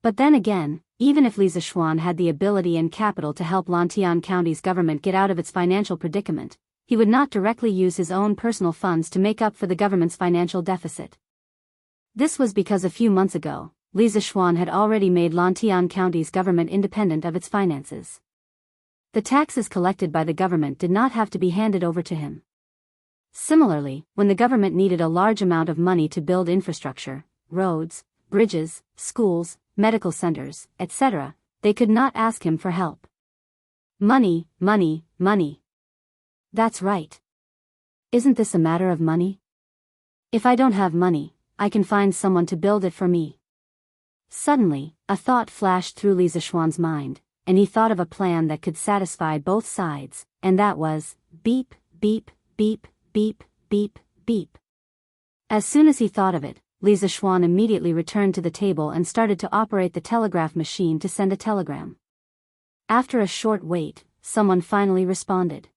But then again, even if Li Zishuan had the ability and capital to help Lantian County's government get out of its financial predicament, he would not directly use his own personal funds to make up for the government's financial deficit. This was because a few months ago, Li Zishuan had already made Lantian County's government independent of its finances. The taxes collected by the government did not have to be handed over to him. Similarly, when the government needed a large amount of money to build infrastructure, roads, bridges, schools, medical centers, etc., they could not ask him for help. Money, money, money. That's right. Isn't this a matter of money? If I don't have money, I can find someone to build it for me. Suddenly, a thought flashed through Li Zishuan's mind, and he thought of a plan that could satisfy both sides, and that was, beep, beep, beep, beep, beep, beep. As soon as he thought of it, Li Zishuan immediately returned to the table and started to operate the telegraph machine to send a telegram. After a short wait, someone finally responded.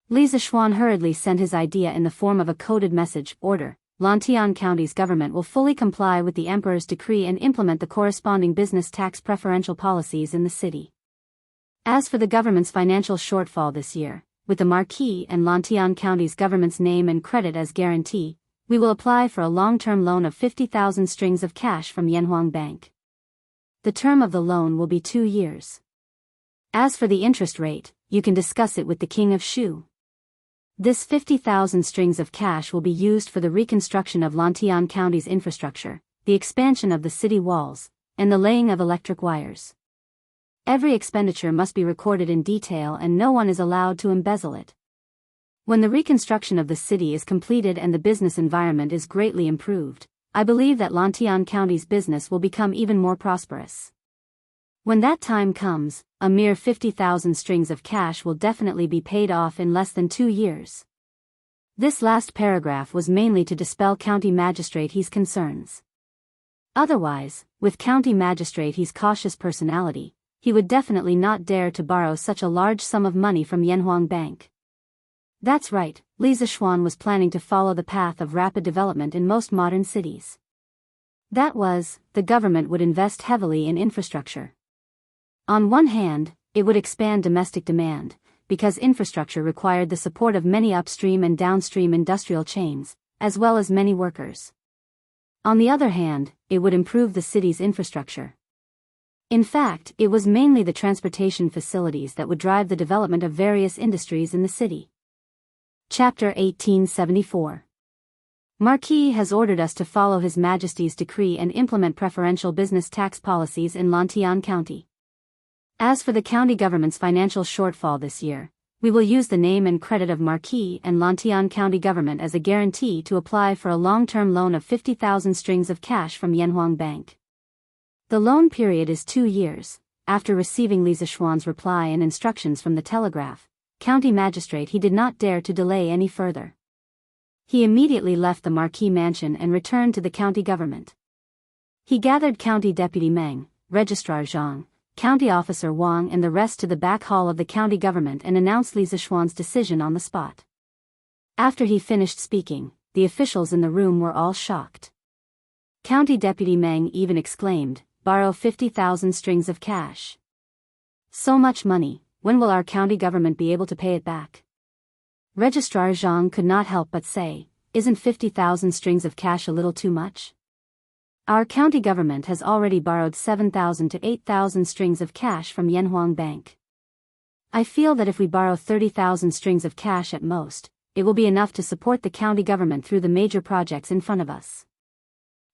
Li Zishuan hurriedly sent his idea in the form of a coded message: order, Lantian County's government will fully comply with the Emperor's decree and implement the corresponding business tax preferential policies in the city. As for the government's financial shortfall this year, with the Marquis and Lantian County's government's name and credit as guarantee, we will apply for a long-term loan of 50,000 strings of cash from Yanhuang Bank. The term of the loan will be 2 years. As for the interest rate, you can discuss it with the King of Shu. This 50,000 strings of cash will be used for the reconstruction of Lantian County's infrastructure, the expansion of the city walls, and the laying of electric wires. Every expenditure must be recorded in detail and no one is allowed to embezzle it. When the reconstruction of the city is completed and the business environment is greatly improved, I believe that Lantian County's business will become even more prosperous. When that time comes, a mere 50,000 strings of cash will definitely be paid off in less than 2 years. This last paragraph was mainly to dispel County Magistrate He's concerns. Otherwise, with County Magistrate He's cautious personality, he would definitely not dare to borrow such a large sum of money from Yanhuang Bank. That's right, Li Zishuan was planning to follow the path of rapid development in most modern cities. That was, the government would invest heavily in infrastructure. On one hand, it would expand domestic demand, because infrastructure required the support of many upstream and downstream industrial chains, as well as many workers. On the other hand, it would improve the city's infrastructure. In fact, it was mainly the transportation facilities that would drive the development of various industries in the city. Chapter 1874. Marquis has ordered us to follow His Majesty's decree and implement preferential business tax policies in Lantian County. As for the county government's financial shortfall this year, we will use the name and credit of Marquis and Lantian County government as a guarantee to apply for a long-term loan of 50,000 strings of cash from Yanhuang Bank. The loan period is 2 years. After receiving Li Zishuan's reply and instructions from the telegraph, County Magistrate he did not dare to delay any further. He immediately left the Marquis mansion and returned to the county government. He gathered County Deputy Meng, Registrar Zhang, County Officer Wang and the rest to the back hall of the county government and announced Li Zishuan's decision on the spot. After he finished speaking, the officials in the room were all shocked. County Deputy Meng even exclaimed, "Borrow 50,000 strings of cash. So much money, when will our county government be able to pay it back?" Registrar Zhang could not help but say, "Isn't 50,000 strings of cash a little too much? Our county government has already borrowed 7,000 to 8,000 strings of cash from Yanhuang Bank. I feel that if we borrow 30,000 strings of cash at most, it will be enough to support the county government through the major projects in front of us.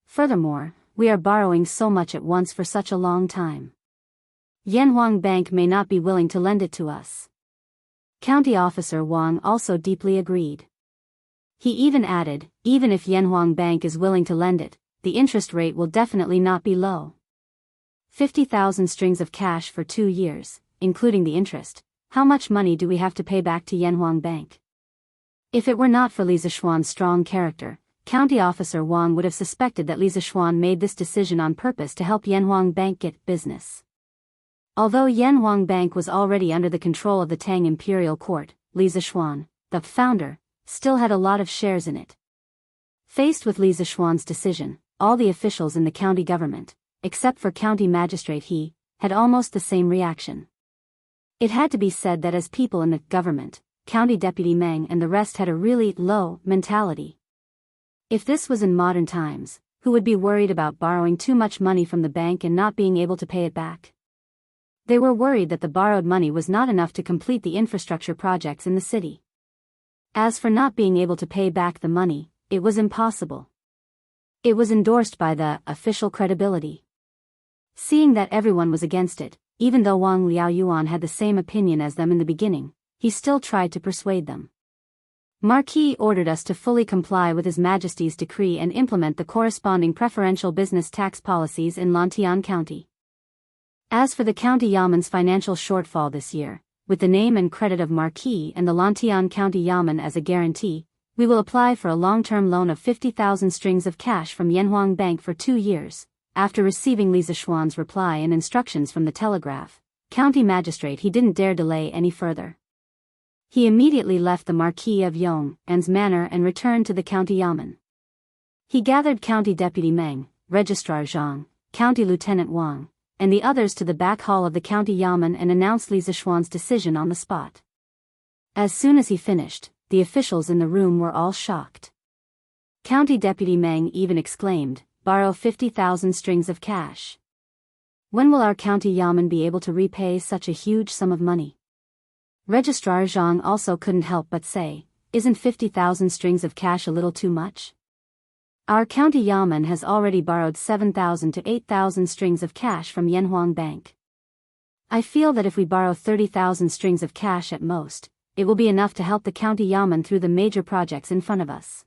Furthermore, we are borrowing so much at once for such a long time. Yanhuang Bank may not be willing to lend it to us." County Officer Wang also deeply agreed. He even added, "Even if Yanhuang Bank is willing to lend it, the interest rate will definitely not be low. 50,000 strings of cash for 2 years, including the interest. How much money do we have to pay back to Yanhuang Bank?" If it were not for Li Zishuan's strong character, County Officer Wang would have suspected that Li Zishuan made this decision on purpose to help Yanhuang Bank get business. Although Yanhuang Bank was already under the control of the Tang Imperial Court, Li Zishuan, the founder, still had a lot of shares in it. Faced with Li Zishuan's decision, all the officials in the county government, except for County Magistrate He, had almost the same reaction. It had to be said that as people in the government, County Deputy Meng and the rest had a really low mentality. If this was in modern times, who would be worried about borrowing too much money from the bank and not being able to pay it back? They were worried that the borrowed money was not enough to complete the infrastructure projects in the city. As for not being able to pay back the money, it was impossible. It was endorsed by the official credibility. Seeing that everyone was against it, even though Wang Liaoyuan had the same opinion as them in the beginning, he still tried to persuade them. Marquis ordered us to fully comply with His Majesty's decree and implement the corresponding preferential business tax policies in Lantian County. As for the County Yamen's financial shortfall this year, with the name and credit of Marquis and the Lantian County Yamen as a guarantee, we will apply for a long-term loan of 50,000 strings of cash from Yanhuang Bank for 2 years. After receiving Li Zishuan's reply and instructions from the telegraph, County Magistrate He didn't dare delay any further. He immediately left the Marquis of Yong'an's manor and returned to the County Yamen. He gathered County Deputy Meng, Registrar Zhang, County Lieutenant Wang, and the others to the back hall of the County Yamen and announced Li Zishuan's decision on the spot. As soon as he finished, the officials in the room were all shocked. County Deputy Meng even exclaimed, "Borrow 50,000 strings of cash. When will our County Yamen be able to repay such a huge sum of money?" Registrar Zhang also couldn't help but say, "Isn't 50,000 strings of cash a little too much? Our County Yamen has already borrowed 7,000 to 8,000 strings of cash from Yanhuang Bank. I feel that if we borrow 30,000 strings of cash at most, it will be enough to help the County Yamen through the major projects in front of us.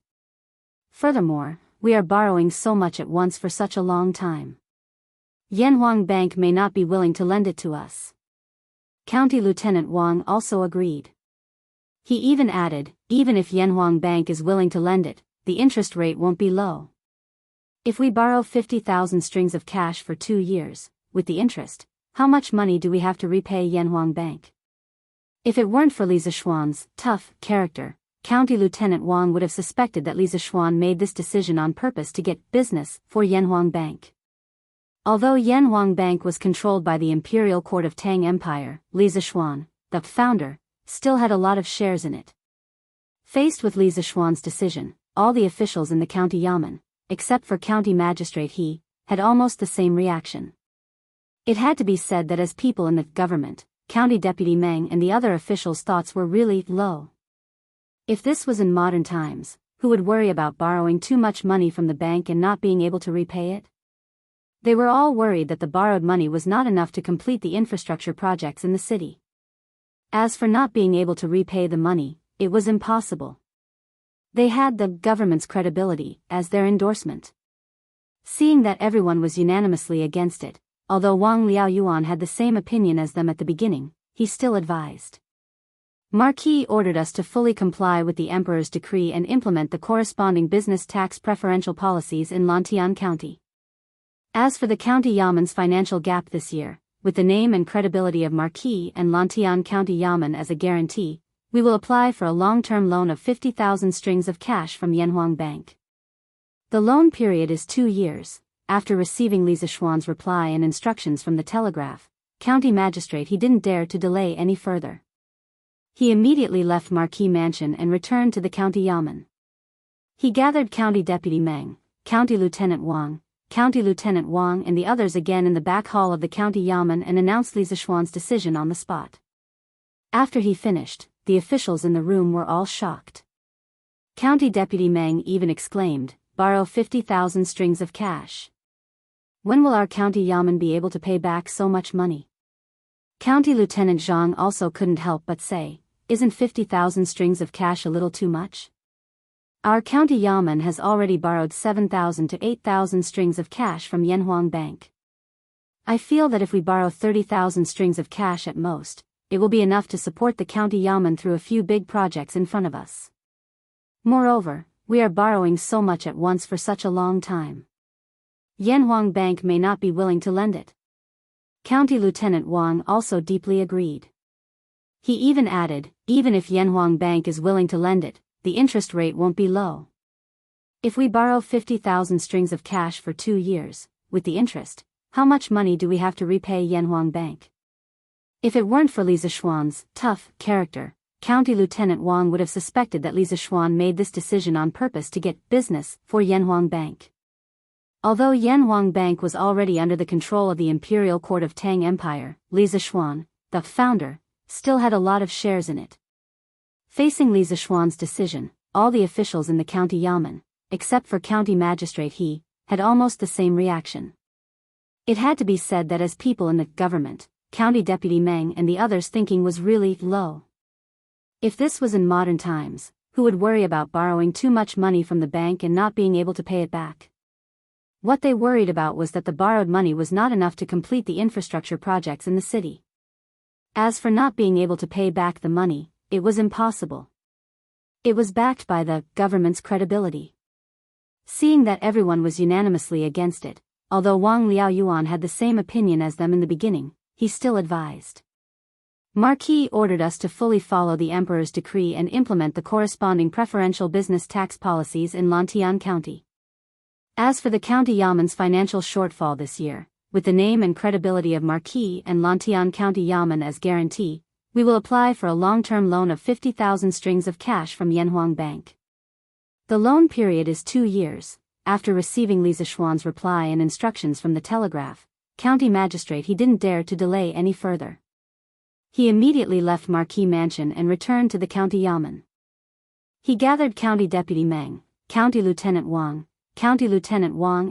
Furthermore, we are borrowing so much at once for such a long time. Yanhuang Bank may not be willing to lend it to us." County Lieutenant Wang also agreed. He even added, "Even if Yanhuang Bank is willing to lend it, the interest rate won't be low. If we borrow 50,000 strings of cash for 2 years, with the interest, how much money do we have to repay Yanhuang Bank?" If it weren't for Li Zishuan's tough character, County Lieutenant Wang would have suspected that Li Zishuan made this decision on purpose to get business for Yanhuang Bank. Although Yanhuang Bank was controlled by the Imperial Court of Tang Empire, Li Zishuan, the founder, still had a lot of shares in it. Faced with Li Zishuan's decision, all the officials in the County Yamen, except for County Magistrate He, had almost the same reaction. It had to be said that as people in the government, County Deputy Meng and the other officials' thoughts were really low. If this was in modern times, who would worry about borrowing too much money from the bank and not being able to repay it? They were all worried that the borrowed money was not enough to complete the infrastructure projects in the city. As for not being able to repay the money, it was impossible. They had the government's credibility as their endorsement. Seeing that everyone was unanimously against it, although Wang Liaoyuan had the same opinion as them at the beginning, he still advised. Marquis ordered us to fully comply with the Emperor's decree and implement the corresponding business tax preferential policies in Lantian County. As for the County Yamen's financial gap this year, with the name and credibility of Marquis and Lantian County Yamen as a guarantee, we will apply for a long-term loan of 50,000 strings of cash from Yanhuang Bank. The loan period is 2 years. After receiving Li Zishuan's reply and instructions from the telegraph, county magistrate, he didn't dare to delay any further. He immediately left Marquis Mansion and returned to the county Yamen. He gathered County Deputy Meng, County Lieutenant Wang, and the others again in the back hall of the county Yamen and announced Li Zishuan's decision on the spot. After he finished, the officials in the room were all shocked. County Deputy Meng even exclaimed, "Borrow 50,000 strings of cash. When will our county Yamen be able to pay back so much money?" County Lieutenant Zhang also couldn't help but say, "Isn't 50,000 strings of cash a little too much? Our county Yamen has already borrowed 7,000 to 8,000 strings of cash from Yanhuang Bank. I feel that if we borrow 30,000 strings of cash at most, it will be enough to support the county Yamen through a few big projects in front of us. Moreover, we are borrowing so much at once for such a long time. Yanhuang Bank may not be willing to lend it." County Lieutenant Wang also deeply agreed. He even added, "Even if Yanhuang Bank is willing to lend it, the interest rate won't be low. If we borrow 50,000 strings of cash for 2 years, with the interest, how much money do we have to repay Yanhuang Bank?" If it weren't for Li Zishuan's tough character, County Lieutenant Wang would have suspected that Li Zishuan made this decision on purpose to get business for Yanhuang Bank. Although Yanhuang Bank was already under the control of the Imperial Court of Tang Empire, Li Zishuan, the founder, still had a lot of shares in it. Facing Li Zishuan's decision, all the officials in the county Yamen, except for county magistrate He, had almost the same reaction. It had to be said that as people in the government, County Deputy Meng and the others' thinking was really low. If this was in modern times, who would worry about borrowing too much money from the bank and not being able to pay it back? What they worried about was that the borrowed money was not enough to complete the infrastructure projects in the city. As for not being able to pay back the money, it was impossible. It was backed by the government's credibility. Seeing that everyone was unanimously against it, although Wang Liaoyuan had the same opinion as them in the beginning, he still advised. Marquis ordered us to fully follow the Emperor's decree and implement the corresponding preferential business tax policies in Lantian County. As for the county Yamen's financial shortfall this year, with the name and credibility of Marquis and Lantian County Yamen as guarantee, we will apply for a long-term loan of 50,000 strings of cash from Yanhuang Bank. The loan period is 2 years. After receiving Li Zishuan's reply and instructions from the telegraph, county magistrate He didn't dare to delay any further. He immediately left Marquis Mansion and returned to the county Yamen. He gathered County Deputy Meng, County Lieutenant Wang,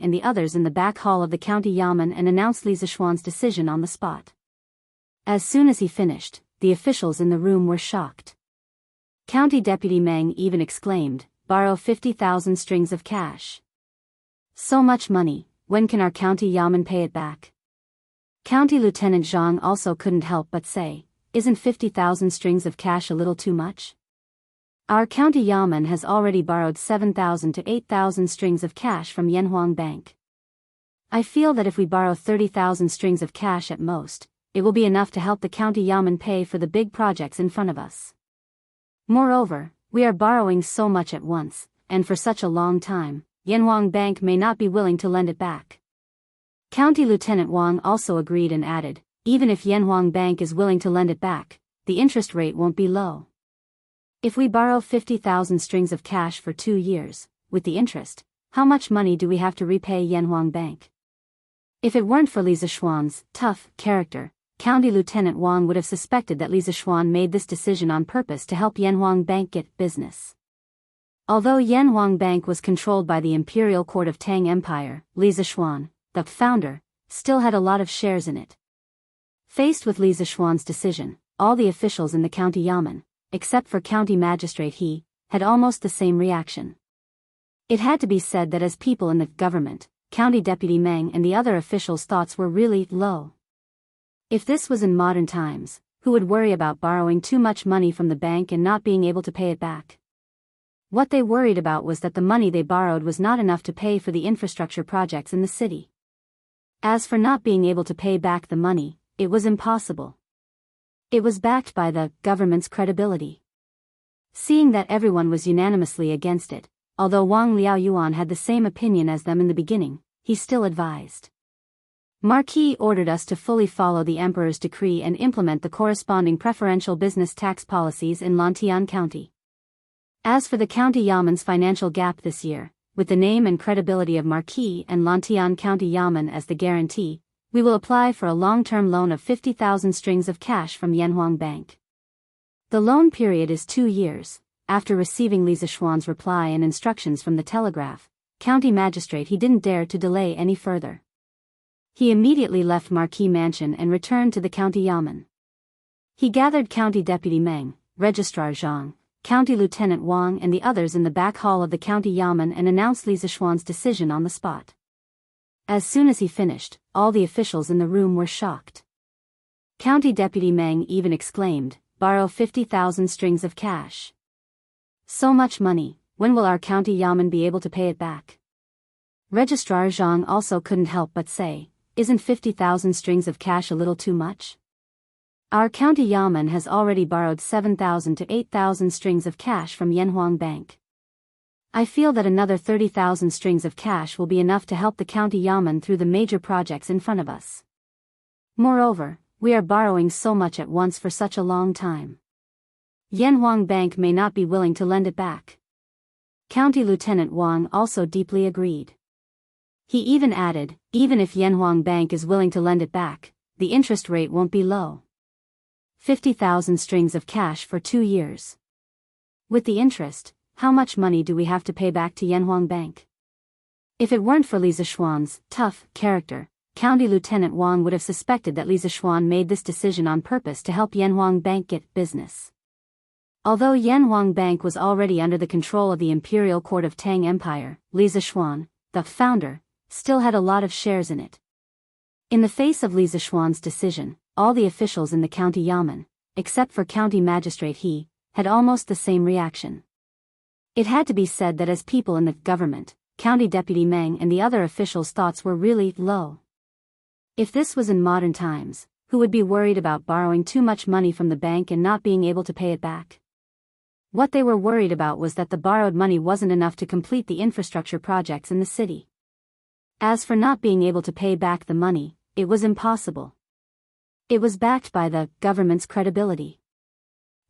and the others in the back hall of the county Yamen and announced Li Zishuan's decision on the spot. As soon as he finished, the officials in the room were shocked. County Deputy Meng even exclaimed, "Borrow 50,000 strings of cash. So much money, when can our county Yamen pay it back?" County Lieutenant Zhang also couldn't help but say, "Isn't 50,000 strings of cash a little too much? Our county Yamen has already borrowed 7,000 to 8,000 strings of cash from Yanhuang Bank. I feel that if we borrow 30,000 strings of cash at most, it will be enough to help the county Yamen pay for the big projects in front of us. Moreover, we are borrowing so much at once, and for such a long time, Yanhuang Bank may not be willing to lend it back." County Lieutenant Wang also agreed and added, "Even if Yanhuang Bank is willing to lend it back, the interest rate won't be low. If we borrow 50,000 strings of cash for 2 years, with the interest, how much money do we have to repay Yanhuang Bank?" If it weren't for Li Zishuan's tough character, County Lieutenant Wang would have suspected that Li Zishuan made this decision on purpose to help Yanhuang Bank get business. Although Yanhuang Bank was controlled by the Imperial Court of Tang Empire, Li Zishuan, the founder, still had a lot of shares in it. Faced with Li Zishuan's decision, all the officials in the county Yamen, except for county magistrate He, had almost the same reaction. It had to be said that as people in the government, County Deputy Meng and the other officials' thoughts were really low. If this was in modern times, who would worry about borrowing too much money from the bank and not being able to pay it back? What they worried about was that the money they borrowed was not enough to pay for the infrastructure projects in the city. As for not being able to pay back the money, it was impossible. It was backed by the government's credibility. Seeing that everyone was unanimously against it, although Wang Liaoyuan had the same opinion as them in the beginning, he still advised. Marquis ordered us to fully follow the emperor's decree and implement the corresponding preferential business tax policies in Lantian County. As for the county Yamen's financial gap this year, with the name and credibility of Marquis and Lantian County Yamen as the guarantee, we will apply for a long-term loan of 50,000 strings of cash from Yanhuang Bank. The loan period is 2 years. After receiving Li Zishuan's reply and instructions from the telegraph, county magistrate, he didn't dare to delay any further. He immediately left Marquis Mansion and returned to the county Yamen. He gathered County Deputy Meng, Registrar Zhang, County Lieutenant Wang and the others in the back hall of the county Yamen and announced Li Zishuan's decision on the spot. As soon as he finished, all the officials in the room were shocked. County Deputy Meng even exclaimed, "Borrow 50,000 strings of cash. So much money, when will our county Yamen be able to pay it back?" Registrar Zhang also couldn't help but say, "Isn't 50,000 strings of cash a little too much? Our county Yamen has already borrowed 7,000 to 8,000 strings of cash from Yanhuang Bank. I feel that another 30,000 strings of cash will be enough to help the county Yamen through the major projects in front of us. Moreover, we are borrowing so much at once for such a long time. Yanhuang Bank may not be willing to lend it back." County Lieutenant Wang also deeply agreed. He even added, "Even if Yanhuang Bank is willing to lend it back, the interest rate won't be low. 50,000 strings of cash for 2 years. With the interest, how much money do we have to pay back to Yanhuang Bank?" If it weren't for Li Zishuan's tough character, County Lieutenant Wang would have suspected that Li Zishuan made this decision on purpose to help Yanhuang Bank get business. Although Yanhuang Bank was already under the control of the Imperial Court of Tang Empire, Li Zishuan, the founder, still had a lot of shares in it. In the face of Li Zishuan's decision, all the officials in the county Yamen, except for county magistrate He, had almost the same reaction. It had to be said that as people in the government, County Deputy Meng and the other officials' thoughts were really low. If this was in modern times, who would be worried about borrowing too much money from the bank and not being able to pay it back? What they were worried about was that the borrowed money wasn't enough to complete the infrastructure projects in the city. As for not being able to pay back the money, it was impossible. It was backed by the government's credibility.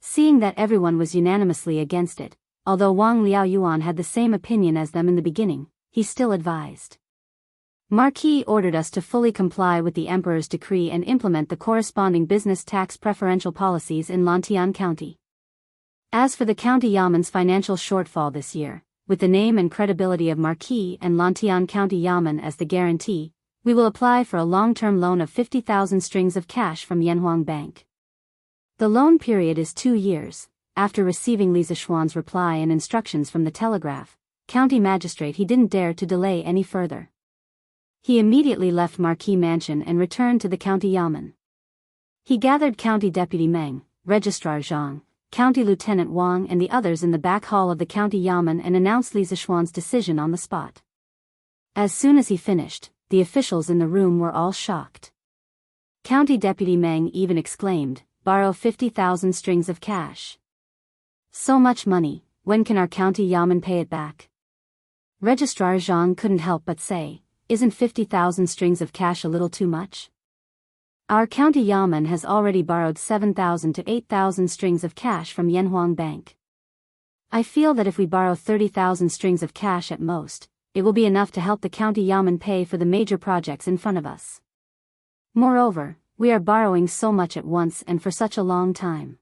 Seeing that everyone was unanimously against it, although Wang Liaoyuan had the same opinion as them in the beginning, he still advised. Marquis ordered us to fully comply with the emperor's decree and implement the corresponding business tax preferential policies in Lantian County. As for the county Yamen's financial shortfall this year, with the name and credibility of Marquis and Lantian County Yamen as the guarantee, we will apply for a long-term loan of 50,000 strings of cash from Yanhuang Bank. The loan period is 2 years. After receiving Li Zishuan's reply and instructions from the telegraph, county magistrate He didn't dare to delay any further. He immediately left Marquis Mansion and returned to the county Yamen. He gathered County Deputy Meng, Registrar Zhang, County Lieutenant Wang and the others in the back hall of the county Yamen and announced Li Zishuan's decision on the spot. As soon as he finished, the officials in the room were all shocked. County Deputy Meng even exclaimed, "Borrow 50,000 strings of cash. So much money, when can our county Yamen pay it back?" Registrar Zhang couldn't help but say, "Isn't 50,000 strings of cash a little too much? Our county Yamen has already borrowed 7,000 to 8,000 strings of cash from Yanhuang Bank. I feel that if we borrow 30,000 strings of cash at most, it will be enough to help the county Yamen pay for the major projects in front of us. Moreover, we are borrowing so much at once and for such a long time.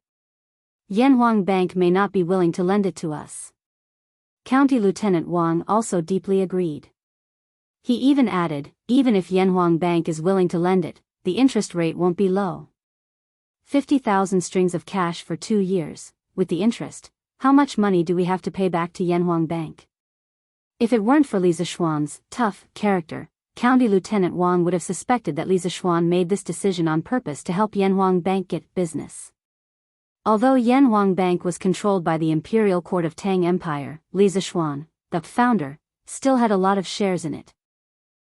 Yanhuang Bank may not be willing to lend it to us." County Lieutenant Wang also deeply agreed. He even added, "Even if Yanhuang Bank is willing to lend it, the interest rate won't be low. 50,000 strings of cash for 2 years, with the interest, how much money do we have to pay back to Yanhuang Bank?" If it weren't for Li Zishuan's tough character, County Lieutenant Wang would have suspected that Li Zishuan made this decision on purpose to help Yanhuang Bank get business. Although Yanhuang Bank was controlled by the Imperial Court of Tang Empire, Li Zishuan, the founder, still had a lot of shares in it.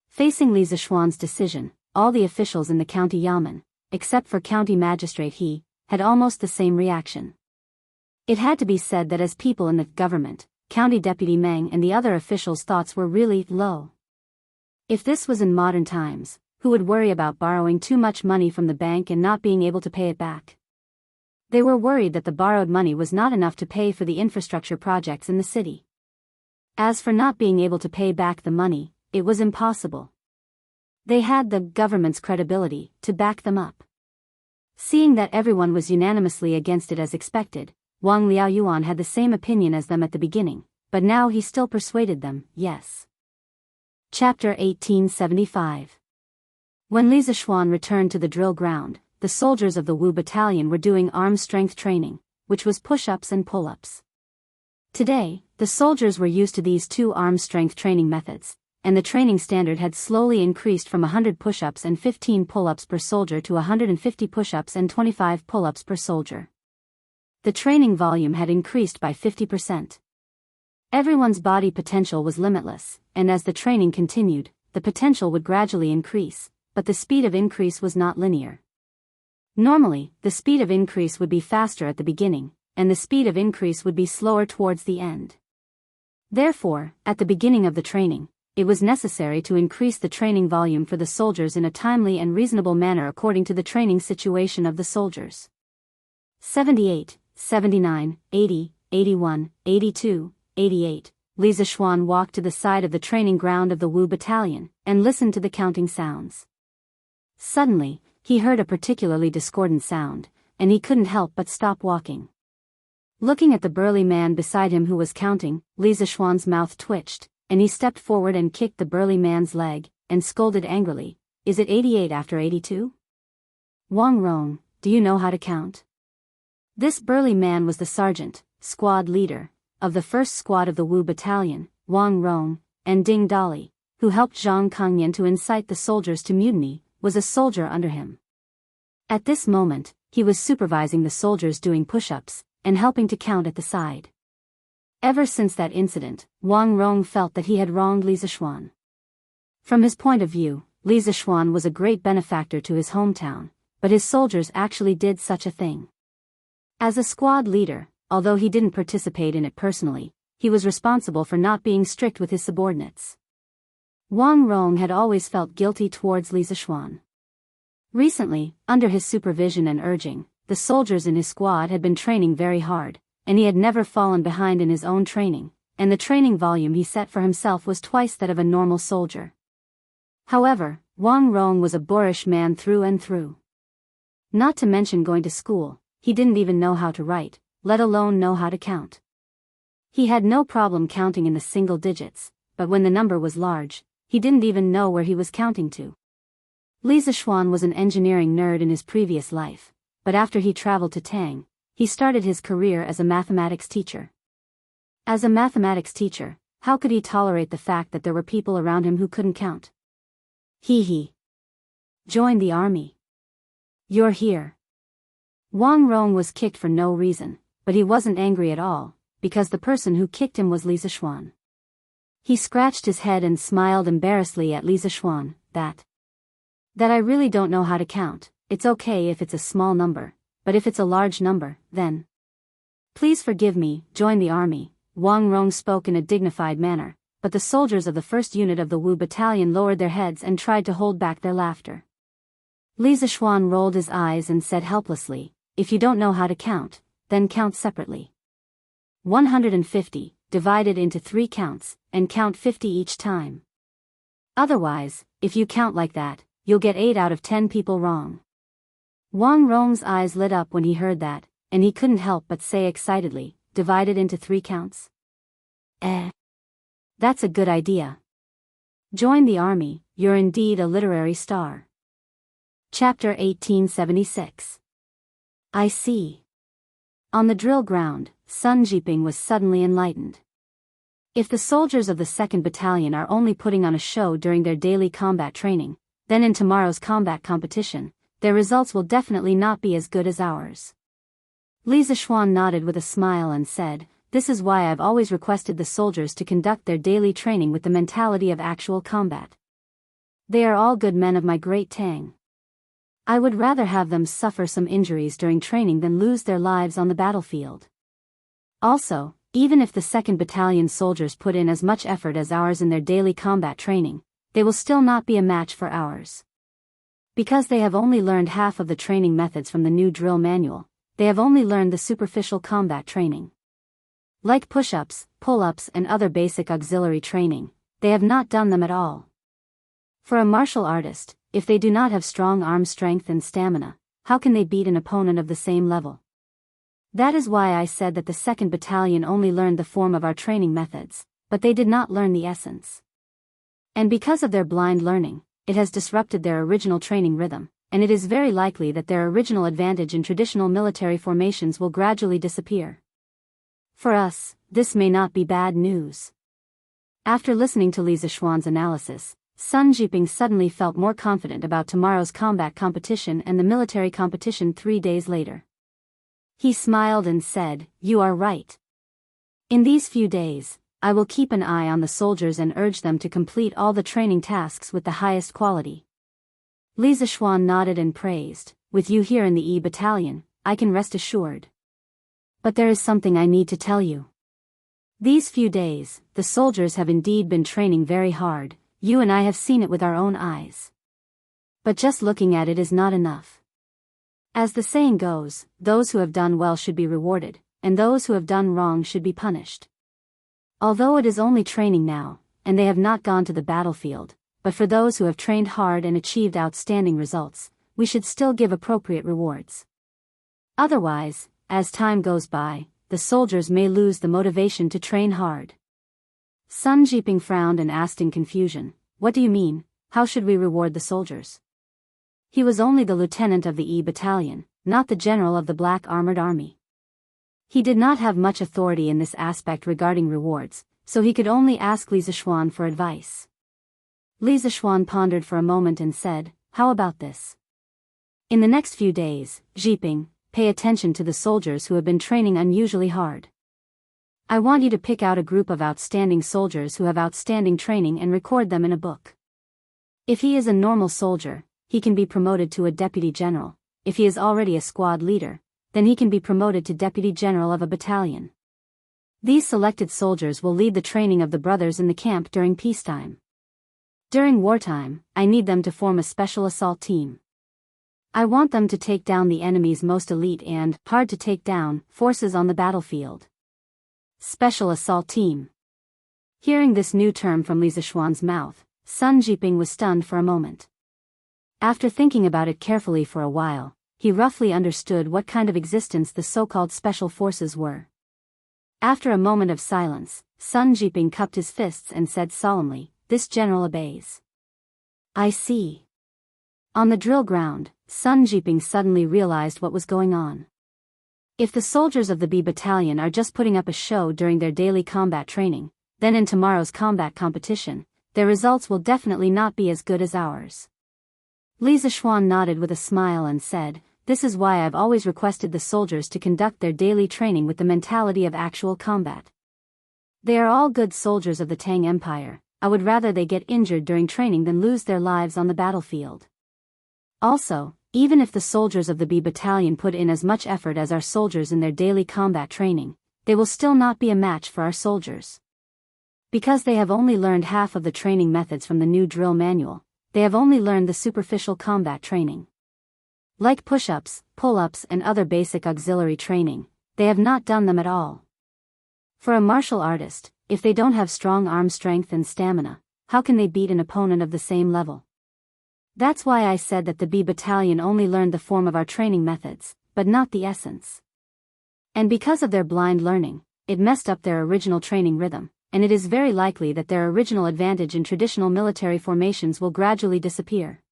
Facing Li Zishuan's decision, all the officials in the county Yamen, except for County Magistrate he, had almost the same reaction. It had to be said that as people in the government, County Deputy Meng and the other officials' thoughts were really low. If this was in modern times, who would worry about borrowing too much money from the bank and not being able to pay it back? They were worried that the borrowed money was not enough to pay for the infrastructure projects in the city. As for not being able to pay back the money, it was impossible. They had the government's credibility to back them up. Seeing that everyone was unanimously against it as expected, Wang Liaoyuan had the same opinion as them at the beginning, but now he still persuaded them, yes. Chapter 1875. When Li Zishuan returned to the drill ground, the soldiers of the Wu battalion were doing arm strength training, which was push-ups and pull-ups. Today, the soldiers were used to these two arm strength training methods, and the training standard had slowly increased from 100 push-ups and 15 pull-ups per soldier to 150 push-ups and 25 pull-ups per soldier. The training volume had increased by 50%. Everyone's body potential was limitless, and as the training continued, the potential would gradually increase, but the speed of increase was not linear. Normally, the speed of increase would be faster at the beginning, and the speed of increase would be slower towards the end. Therefore, at the beginning of the training, it was necessary to increase the training volume for the soldiers in a timely and reasonable manner according to the training situation of the soldiers. 78, 79, 80, 81, 82, 88. Li Zishuan walked to the side of the training ground of the Wu battalion, and listened to the counting sounds. Suddenly, he heard a particularly discordant sound, and he couldn't help but stop walking. Looking at the burly man beside him who was counting, Li Zishuan's mouth twitched, and he stepped forward and kicked the burly man's leg, and scolded angrily, "Is it 88 after 82? Wang Rong, do you know how to count?" This burly man was the sergeant, squad leader, of the first squad of the Wu battalion, Wang Rong, and Ding Dali, who helped Zhang Kangyan to incite the soldiers to mutiny, was a soldier under him. At this moment, he was supervising the soldiers doing push-ups, and helping to count at the side. Ever since that incident, Wang Rong felt that he had wronged Li Zishuan. From his point of view, Li Zishuan was a great benefactor to his hometown, but his soldiers actually did such a thing. As a squad leader, although he didn't participate in it personally, he was responsible for not being strict with his subordinates. Wang Rong had always felt guilty towards Li Zishuan. Recently, under his supervision and urging, the soldiers in his squad had been training very hard, and he had never fallen behind in his own training, and the training volume he set for himself was twice that of a normal soldier. However, Wang Rong was a boorish man through and through. Not to mention going to school, he didn't even know how to write, let alone know how to count. He had no problem counting in the single digits, but when the number was large, he didn't even know where he was counting to. Li Zishuan was an engineering nerd in his previous life, but after he traveled to Tang, he started his career as a mathematics teacher. As a mathematics teacher, how could he tolerate the fact that there were people around him who couldn't count? He. Join the army. You're here. Wang Rong was kicked for no reason, but he wasn't angry at all, because the person who kicked him was Li Zishuan. He scratched his head and smiled embarrassedly at Li Zishuan, that I really don't know how to count. It's okay if it's a small number, but if it's a large number, then please forgive me, join the army. Wang Rong spoke in a dignified manner, but the soldiers of the first unit of the Wu battalion lowered their heads and tried to hold back their laughter. Li Zishuan rolled his eyes and said helplessly, "If you don't know how to count, then count separately. 150, divided into 3 counts, and count 50 each time. Otherwise, if you count like that, you'll get 8 out of 10 people wrong." Wang Rong's eyes lit up when he heard that, and he couldn't help but say excitedly, "Divided into 3 counts? That's a good idea. Join the army, you're indeed a literary star." Chapter 1876. I see. On the drill ground, Sun Jiping was suddenly enlightened. If the soldiers of the 2nd Battalion are only putting on a show during their daily combat training, then in tomorrow's combat competition, their results will definitely not be as good as ours. Li Zishuan nodded with a smile and said, "This is why I've always requested the soldiers to conduct their daily training with the mentality of actual combat. They are all good men of my great Tang." I would rather have them suffer some injuries during training than lose their lives on the battlefield. Also, even if the 2nd Battalion soldiers put in as much effort as ours in their daily combat training, they will still not be a match for ours. Because they have only learned half of the training methods from the new drill manual, they have only learned the superficial combat training. Like push-ups, pull-ups and other basic auxiliary training, they have not done them at all. For a martial artist, if they do not have strong arm strength and stamina, how can they beat an opponent of the same level? That is why I said that the 2nd Battalion only learned the form of our training methods, but they did not learn the essence. And because of their blind learning, it has disrupted their original training rhythm, and it is very likely that their original advantage in traditional military formations will gradually disappear. For us, this may not be bad news. After listening to Li Zixuan's analysis, Sun Jiping suddenly felt more confident about tomorrow's combat competition and the military competition 3 days later. He smiled and said, "You are right. In these few days, I will keep an eye on the soldiers and urge them to complete all the training tasks with the highest quality." Li Zixuan nodded and praised, "With you here in the E Battalion, I can rest assured. But there is something I need to tell you. These few days, the soldiers have indeed been training very hard. You and I have seen it with our own eyes. But just looking at it is not enough. As the saying goes, those who have done well should be rewarded, and those who have done wrong should be punished. Although it is only training now, and they have not gone to the battlefield, but for those who have trained hard and achieved outstanding results, we should still give appropriate rewards. Otherwise, as time goes by, the soldiers may lose the motivation to train hard." Sun Jiping frowned and asked in confusion, "What do you mean? How should we reward the soldiers?" He was only the lieutenant of the E Battalion, not the general of the Black Armored Army. He did not have much authority in this aspect regarding rewards, so he could only ask Li Zixuan for advice. Li Zixuan pondered for a moment and said, "How about this? In the next few days, Jiping, pay attention to the soldiers who have been training unusually hard. I want you to pick out a group of outstanding soldiers who have outstanding training and record them in a book. If he is a normal soldier, he can be promoted to a deputy general. If he is already a squad leader, then he can be promoted to deputy general of a battalion. These selected soldiers will lead the training of the brothers in the camp during peacetime. During wartime, I need them to form a special assault team. I want them to take down the enemy's most elite and hard-to-take-down forces on the battlefield." Special assault team. Hearing this new term from Li Zixuan's mouth, Sun Jiping was stunned for a moment. After thinking about it carefully for a while, he roughly understood what kind of existence the so-called special forces were. After a moment of silence, Sun Jiping cupped his fists and said solemnly, "This general obeys." "I see." On the drill ground, Sun Jiping suddenly realized what was going on. If the soldiers of the B Battalion are just putting up a show during their daily combat training, then in tomorrow's combat competition, their results will definitely not be as good as ours. Li Zixuan nodded with a smile and said, "This is why I've always requested the soldiers to conduct their daily training with the mentality of actual combat. They are all good soldiers of the Tang Empire. I would rather they get injured during training than lose their lives on the battlefield. Also, even if the soldiers of the B Battalion put in as much effort as our soldiers in their daily combat training, they will still not be a match for our soldiers. Because they have only learned half of the training methods from the new drill manual, they have only learned the superficial combat training. Like push-ups, pull-ups and other basic auxiliary training, they have not done them at all. For a martial artist, if they don't have strong arm strength and stamina, how can they beat an opponent of the same level? That's why I said that the B Battalion only learned the form of our training methods, but not the essence. And because of their blind learning, it messed up their original training rhythm, and it is very likely that their original advantage in traditional military formations will gradually disappear.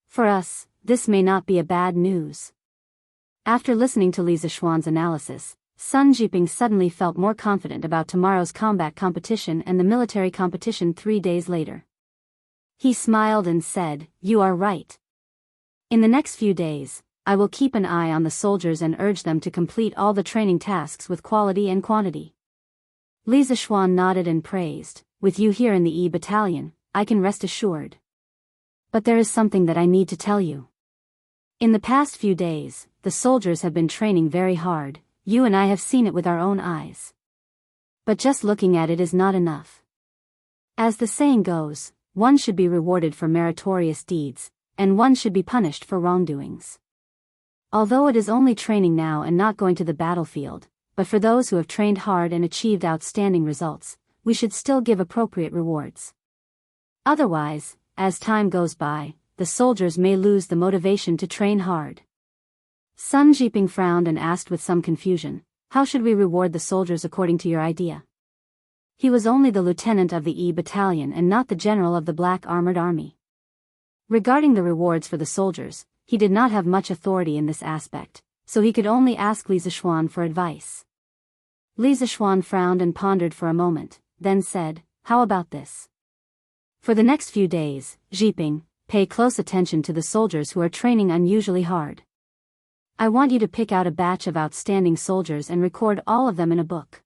For us, this may not be a bad news. After listening to Li Zixuan's analysis, Sun Jiping suddenly felt more confident about tomorrow's combat competition and the military competition 3 days later. He smiled and said, "You are right. In the next few days, I will keep an eye on the soldiers and urge them to complete all the training tasks with quality and quantity." Li Zixuan nodded and praised, "With you here in the E Battalion, I can rest assured. But there is something that I need to tell you. In the past few days, the soldiers have been training very hard. You and I have seen it with our own eyes. But just looking at it is not enough. As the saying goes, one should be rewarded for meritorious deeds, and one should be punished for wrongdoings. Although it is only training now and not going to the battlefield, but for those who have trained hard and achieved outstanding results, we should still give appropriate rewards. Otherwise, as time goes by, the soldiers may lose the motivation to train hard. Sun Jiping frowned and asked with some confusion, "How should we reward the soldiers according to your idea?" He was only the lieutenant of the E Battalion and not the general of the Black Armored Army. Regarding the rewards for the soldiers, he did not have much authority in this aspect, so he could only ask Li Zishuan for advice. Li Zishuan frowned and pondered for a moment, then said, "How about this? For the next few days, Jiping, pay close attention to the soldiers who are training unusually hard. I want you to pick out a batch of outstanding soldiers and record all of them in a book.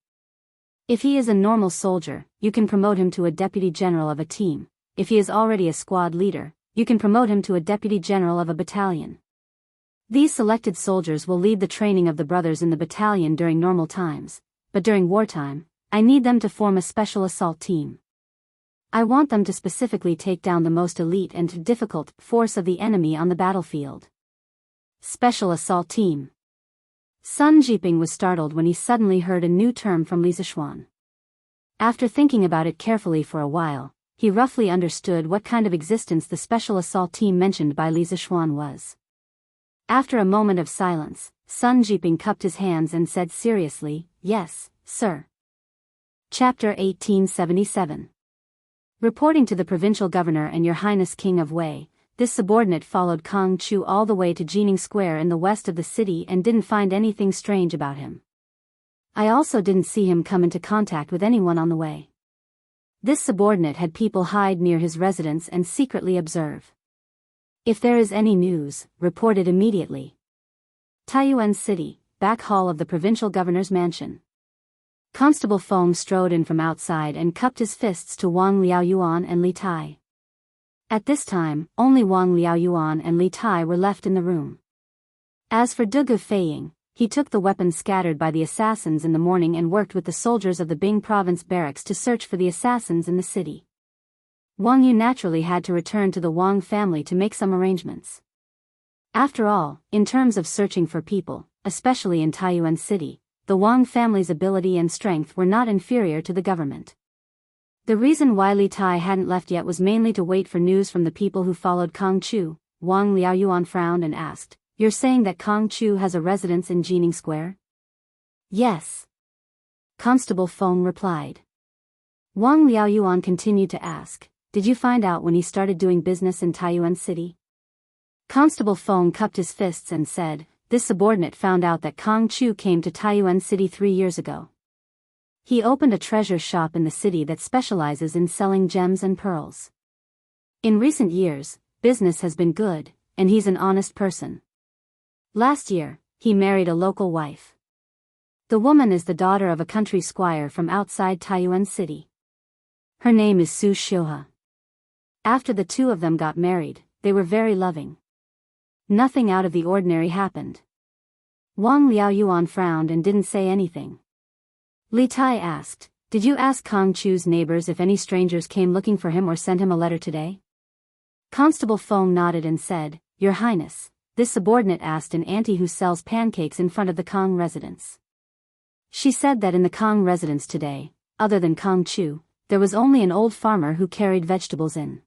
If he is a normal soldier, you can promote him to a deputy general of a team. If he is already a squad leader, you can promote him to a deputy general of a battalion. These selected soldiers will lead the training of the brothers in the battalion during normal times, but during wartime, I need them to form a special assault team. I want them to specifically take down the most elite and difficult force of the enemy on the battlefield." Special Assault Team. Sun Jiping was startled when he suddenly heard a new term from Li Zishuan. After thinking about it carefully for a while, he roughly understood what kind of existence the Special Assault Team mentioned by Li Zishuan was. After a moment of silence, Sun Jiping cupped his hands and said seriously, "Yes, sir." Chapter 1877. Reporting to the provincial governor and Your Highness King of Wei, this subordinate followed Kang Chu all the way to Jining Square in the west of the city and didn't find anything strange about him. I also didn't see him come into contact with anyone on the way. This subordinate had people hide near his residence and secretly observe. If there is any news, report it immediately. Taiyuan City, back hall of the provincial governor's mansion. Constable Feng strode in from outside and cupped his fists to Wang Liaoyuan and Li Tai. At this time, only Wang Liaoyuan and Li Tai were left in the room. As for Dugu Feiying, he took the weapons scattered by the assassins in the morning and worked with the soldiers of the Bing province barracks to search for the assassins in the city. Wang Yu naturally had to return to the Wang family to make some arrangements. After all, in terms of searching for people, especially in Taiyuan City, the Wang family's ability and strength were not inferior to the government. The reason why Li Tai hadn't left yet was mainly to wait for news from the people who followed Kang Chu. Wang Liaoyuan frowned and asked, "You're saying that Kang Chu has a residence in Jining Square?" "Yes." Constable Feng replied. Wang Liaoyuan continued to ask, "Did you find out when he started doing business in Taiyuan City?" Constable Feng cupped his fists and said, "This subordinate found out that Kang Chu came to Taiyuan City 3 years ago. He opened a treasure shop in the city that specializes in selling gems and pearls. In recent years, business has been good, and he's an honest person. Last year, he married a local wife. The woman is the daughter of a country squire from outside Taiyuan City. Her name is Su Shioha. After the two of them got married, they were very loving. Nothing out of the ordinary happened." Wang Liaoyuan frowned and didn't say anything. Li Tai asked, "Did you ask Kang Chu's neighbors if any strangers came looking for him or sent him a letter today?" Constable Feng nodded and said, "Your Highness, this subordinate asked an auntie who sells pancakes in front of the Kang residence. She said that in the Kang residence today, other than Kang Chu, there was only an old farmer who carried vegetables in.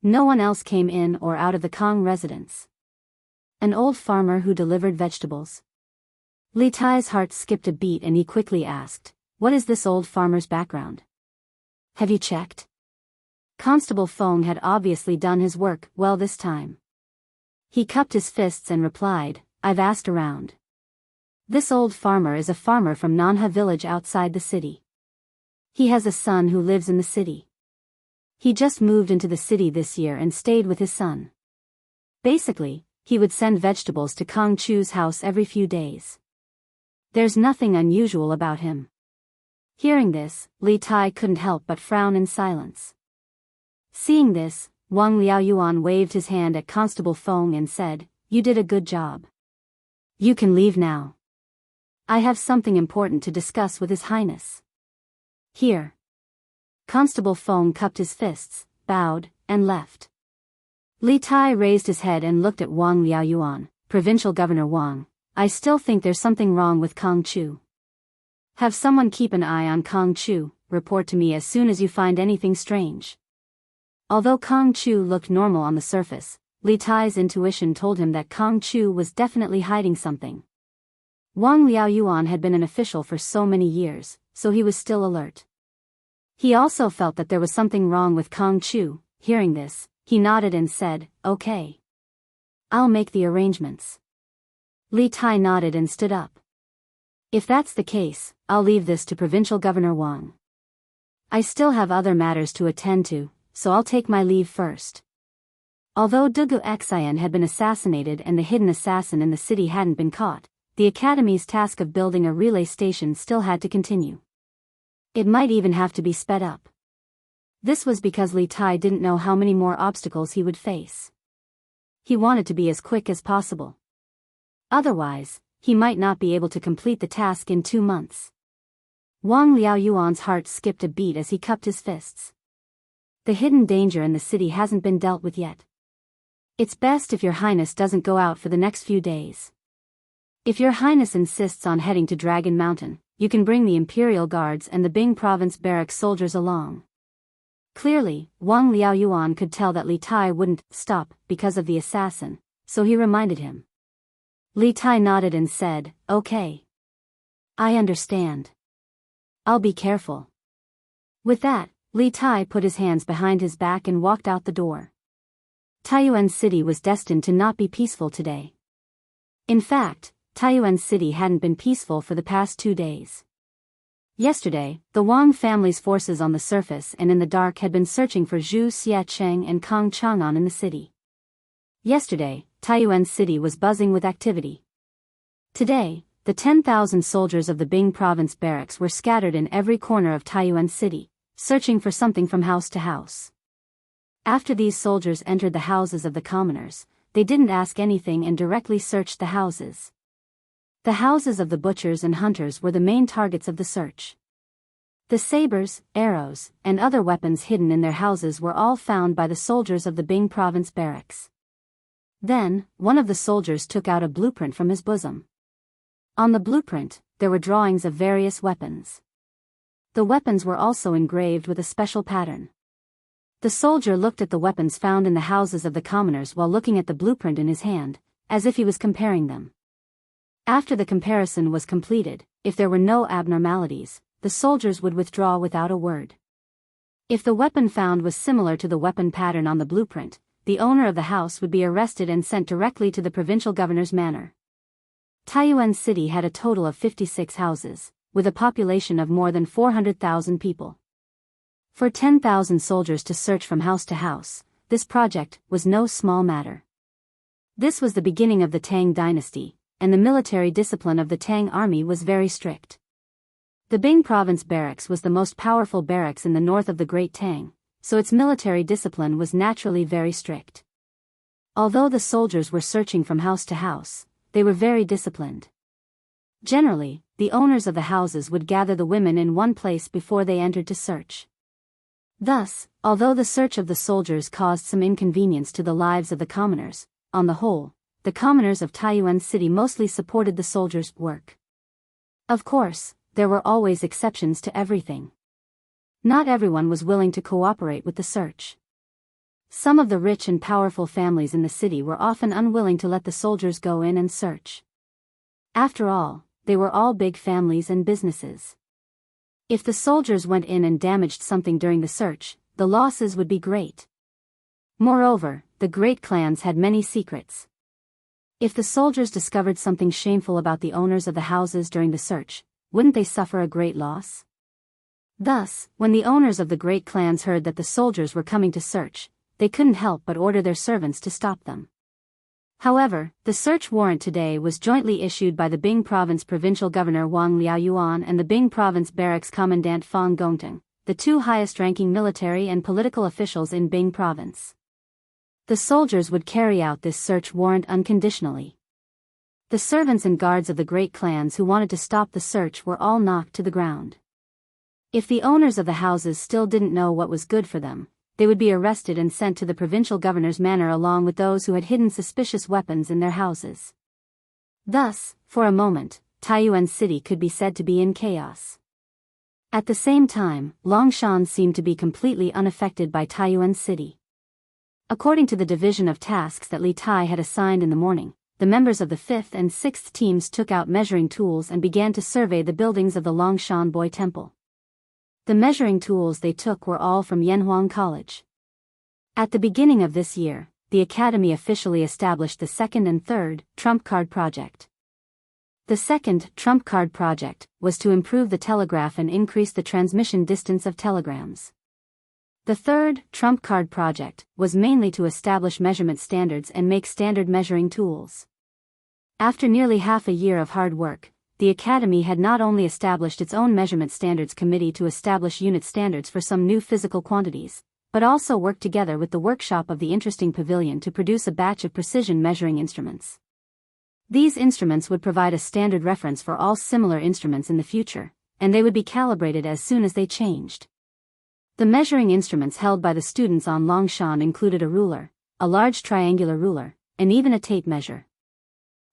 No one else came in or out of the Kang residence." An old farmer who delivered vegetables? Li Tai's heart skipped a beat and he quickly asked, "What is this old farmer's background? Have you checked?" Constable Feng had obviously done his work well this time. He cupped his fists and replied, "I've asked around. This old farmer is a farmer from Nanha village outside the city. He has a son who lives in the city. He just moved into the city this year and stayed with his son. Basically, he would send vegetables to Kang Chu's house every few days. There's nothing unusual about him." Hearing this, Li Tai couldn't help but frown in silence. Seeing this, Wang Liaoyuan waved his hand at Constable Feng and said, you did a good job. You can leave now. I have something important to discuss with His Highness. Here. Constable Feng cupped his fists, bowed, and left. Li Tai raised his head and looked at Wang Liaoyuan. Provincial Governor Wang, I still think there's something wrong with Kong Chu. Have someone keep an eye on Kong Chu, report to me as soon as you find anything strange. Although Kong Chu looked normal on the surface, Li Tai's intuition told him that Kong Chu was definitely hiding something. Wang Liaoyuan had been an official for so many years, so he was still alert. He also felt that there was something wrong with Kong Chu. Hearing this, he nodded and said, okay. I'll make the arrangements. Li Tai nodded and stood up. If that's the case, I'll leave this to Provincial Governor Wang. I still have other matters to attend to, so I'll take my leave first. Although Dugu Xian had been assassinated and the hidden assassin in the city hadn't been caught, the Academy's task of building a relay station still had to continue. It might even have to be sped up. This was because Li Tai didn't know how many more obstacles he would face. He wanted to be as quick as possible. Otherwise, he might not be able to complete the task in 2 months. Wang Liaoyuan's heart skipped a beat as he cupped his fists. The hidden danger in the city hasn't been dealt with yet. It's best if Your Highness doesn't go out for the next few days. If Your Highness insists on heading to Dragon Mountain, you can bring the Imperial Guards and the Bing Province barracks soldiers along. Clearly, Wang Liaoyuan could tell that Li Tai wouldn't stop because of the assassin, so he reminded him. Li Tai nodded and said, okay. I understand. I'll be careful. With that, Li Tai put his hands behind his back and walked out the door. Taiyuan City was destined to not be peaceful today. In fact, Taiyuan City hadn't been peaceful for the past 2 days. Yesterday, the Wang family's forces on the surface and in the dark had been searching for Zhu Xiacheng and Kong Chang'an in the city. Yesterday, Taiyuan City was buzzing with activity. Today, the 10,000 soldiers of the Bing Province barracks were scattered in every corner of Taiyuan City, searching for something from house to house. After these soldiers entered the houses of the commoners, they didn't ask anything and directly searched the houses. The houses of the butchers and hunters were the main targets of the search. The sabers, arrows, and other weapons hidden in their houses were all found by the soldiers of the Bing Province barracks. Then, one of the soldiers took out a blueprint from his bosom. On the blueprint, there were drawings of various weapons. The weapons were also engraved with a special pattern. The soldier looked at the weapons found in the houses of the commoners while looking at the blueprint in his hand, as if he was comparing them. After the comparison was completed, if there were no abnormalities, the soldiers would withdraw without a word. If the weapon found was similar to the weapon pattern on the blueprint, the owner of the house would be arrested and sent directly to the provincial governor's manor. Taiyuan City had a total of 56 houses, with a population of more than 400,000 people. For 10,000 soldiers to search from house to house, this project was no small matter. This was the beginning of the Tang dynasty, and the military discipline of the Tang army was very strict. The Bing Province barracks was the most powerful barracks in the north of the Great Tang, so its military discipline was naturally very strict. Although the soldiers were searching from house to house, they were very disciplined. Generally, the owners of the houses would gather the women in one place before they entered to search. Thus, although the search of the soldiers caused some inconvenience to the lives of the commoners, on the whole, the commoners of Taiyuan City mostly supported the soldiers' work. Of course, there were always exceptions to everything. Not everyone was willing to cooperate with the search. Some of the rich and powerful families in the city were often unwilling to let the soldiers go in and search. After all, they were all big families and businesses. If the soldiers went in and damaged something during the search, the losses would be great. Moreover, the great clans had many secrets. If the soldiers discovered something shameful about the owners of the houses during the search, wouldn't they suffer a great loss? Thus, when the owners of the great clans heard that the soldiers were coming to search, they couldn't help but order their servants to stop them. However, the search warrant today was jointly issued by the Bing Province Provincial Governor Wang Liaoyuan and the Bing Province Barracks Commandant Fang Gongteng, the two highest-ranking military and political officials in Bing Province. The soldiers would carry out this search warrant unconditionally. The servants and guards of the great clans who wanted to stop the search were all knocked to the ground. If the owners of the houses still didn't know what was good for them, they would be arrested and sent to the provincial governor's manor along with those who had hidden suspicious weapons in their houses. Thus, for a moment, Taiyuan City could be said to be in chaos. At the same time, Longshan seemed to be completely unaffected by Taiyuan City. According to the division of tasks that Li Tai had assigned in the morning, the members of the 5th and 6th teams took out measuring tools and began to survey the buildings of the Longshan Boy Temple. The measuring tools they took were all from Yanhuang College. At the beginning of this year, the Academy officially established the 2nd and 3rd Trump Card Project. The 2nd Trump Card Project was to improve the telegraph and increase the transmission distance of telegrams. The 3rd Trump Card Project was mainly to establish measurement standards and make standard measuring tools. After nearly half a year of hard work, the Academy had not only established its own measurement standards committee to establish unit standards for some new physical quantities, but also worked together with the workshop of the interesting pavilion to produce a batch of precision measuring instruments. These instruments would provide a standard reference for all similar instruments in the future, and they would be calibrated as soon as they changed. The measuring instruments held by the students on Longshan included a ruler, a large triangular ruler, and even a tape measure.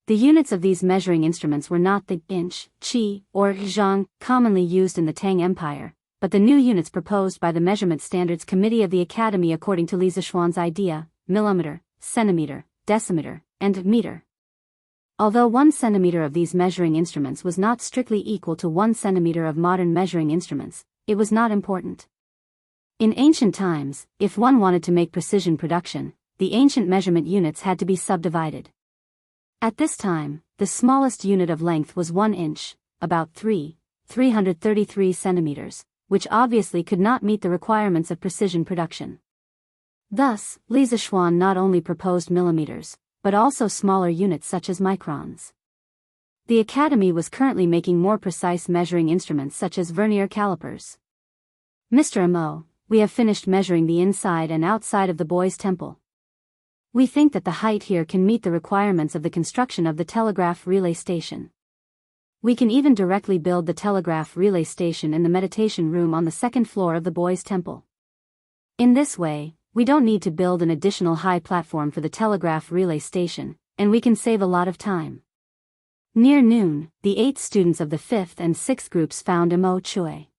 The units of these measuring instruments were not the inch, chi, or zhang commonly used in the Tang Empire, but the new units proposed by the Measurement Standards Committee of the Academy according to Li Zishuan's idea: millimeter, centimeter, decimeter, and meter. Although 1 centimeter of these measuring instruments was not strictly equal to 1 centimeter of modern measuring instruments, it was not important. In ancient times, if one wanted to make precision production, the ancient measurement units had to be subdivided. At this time, the smallest unit of length was 1 inch, about 333 centimeters, which obviously could not meet the requirements of precision production. Thus, Li Zishuan not only proposed millimeters, but also smaller units such as microns. The Academy was currently making more precise measuring instruments such as vernier calipers. Mr. Amo, we have finished measuring the inside and outside of the boys' temple. We think that the height here can meet the requirements of the construction of the telegraph relay station. We can even directly build the telegraph relay station in the meditation room on the 2nd floor of the boys' temple. In this way, we don't need to build an additional high platform for the telegraph relay station, and we can save a lot of time. Near noon, the 8 students of the 5th and 6th groups found Mo Chui.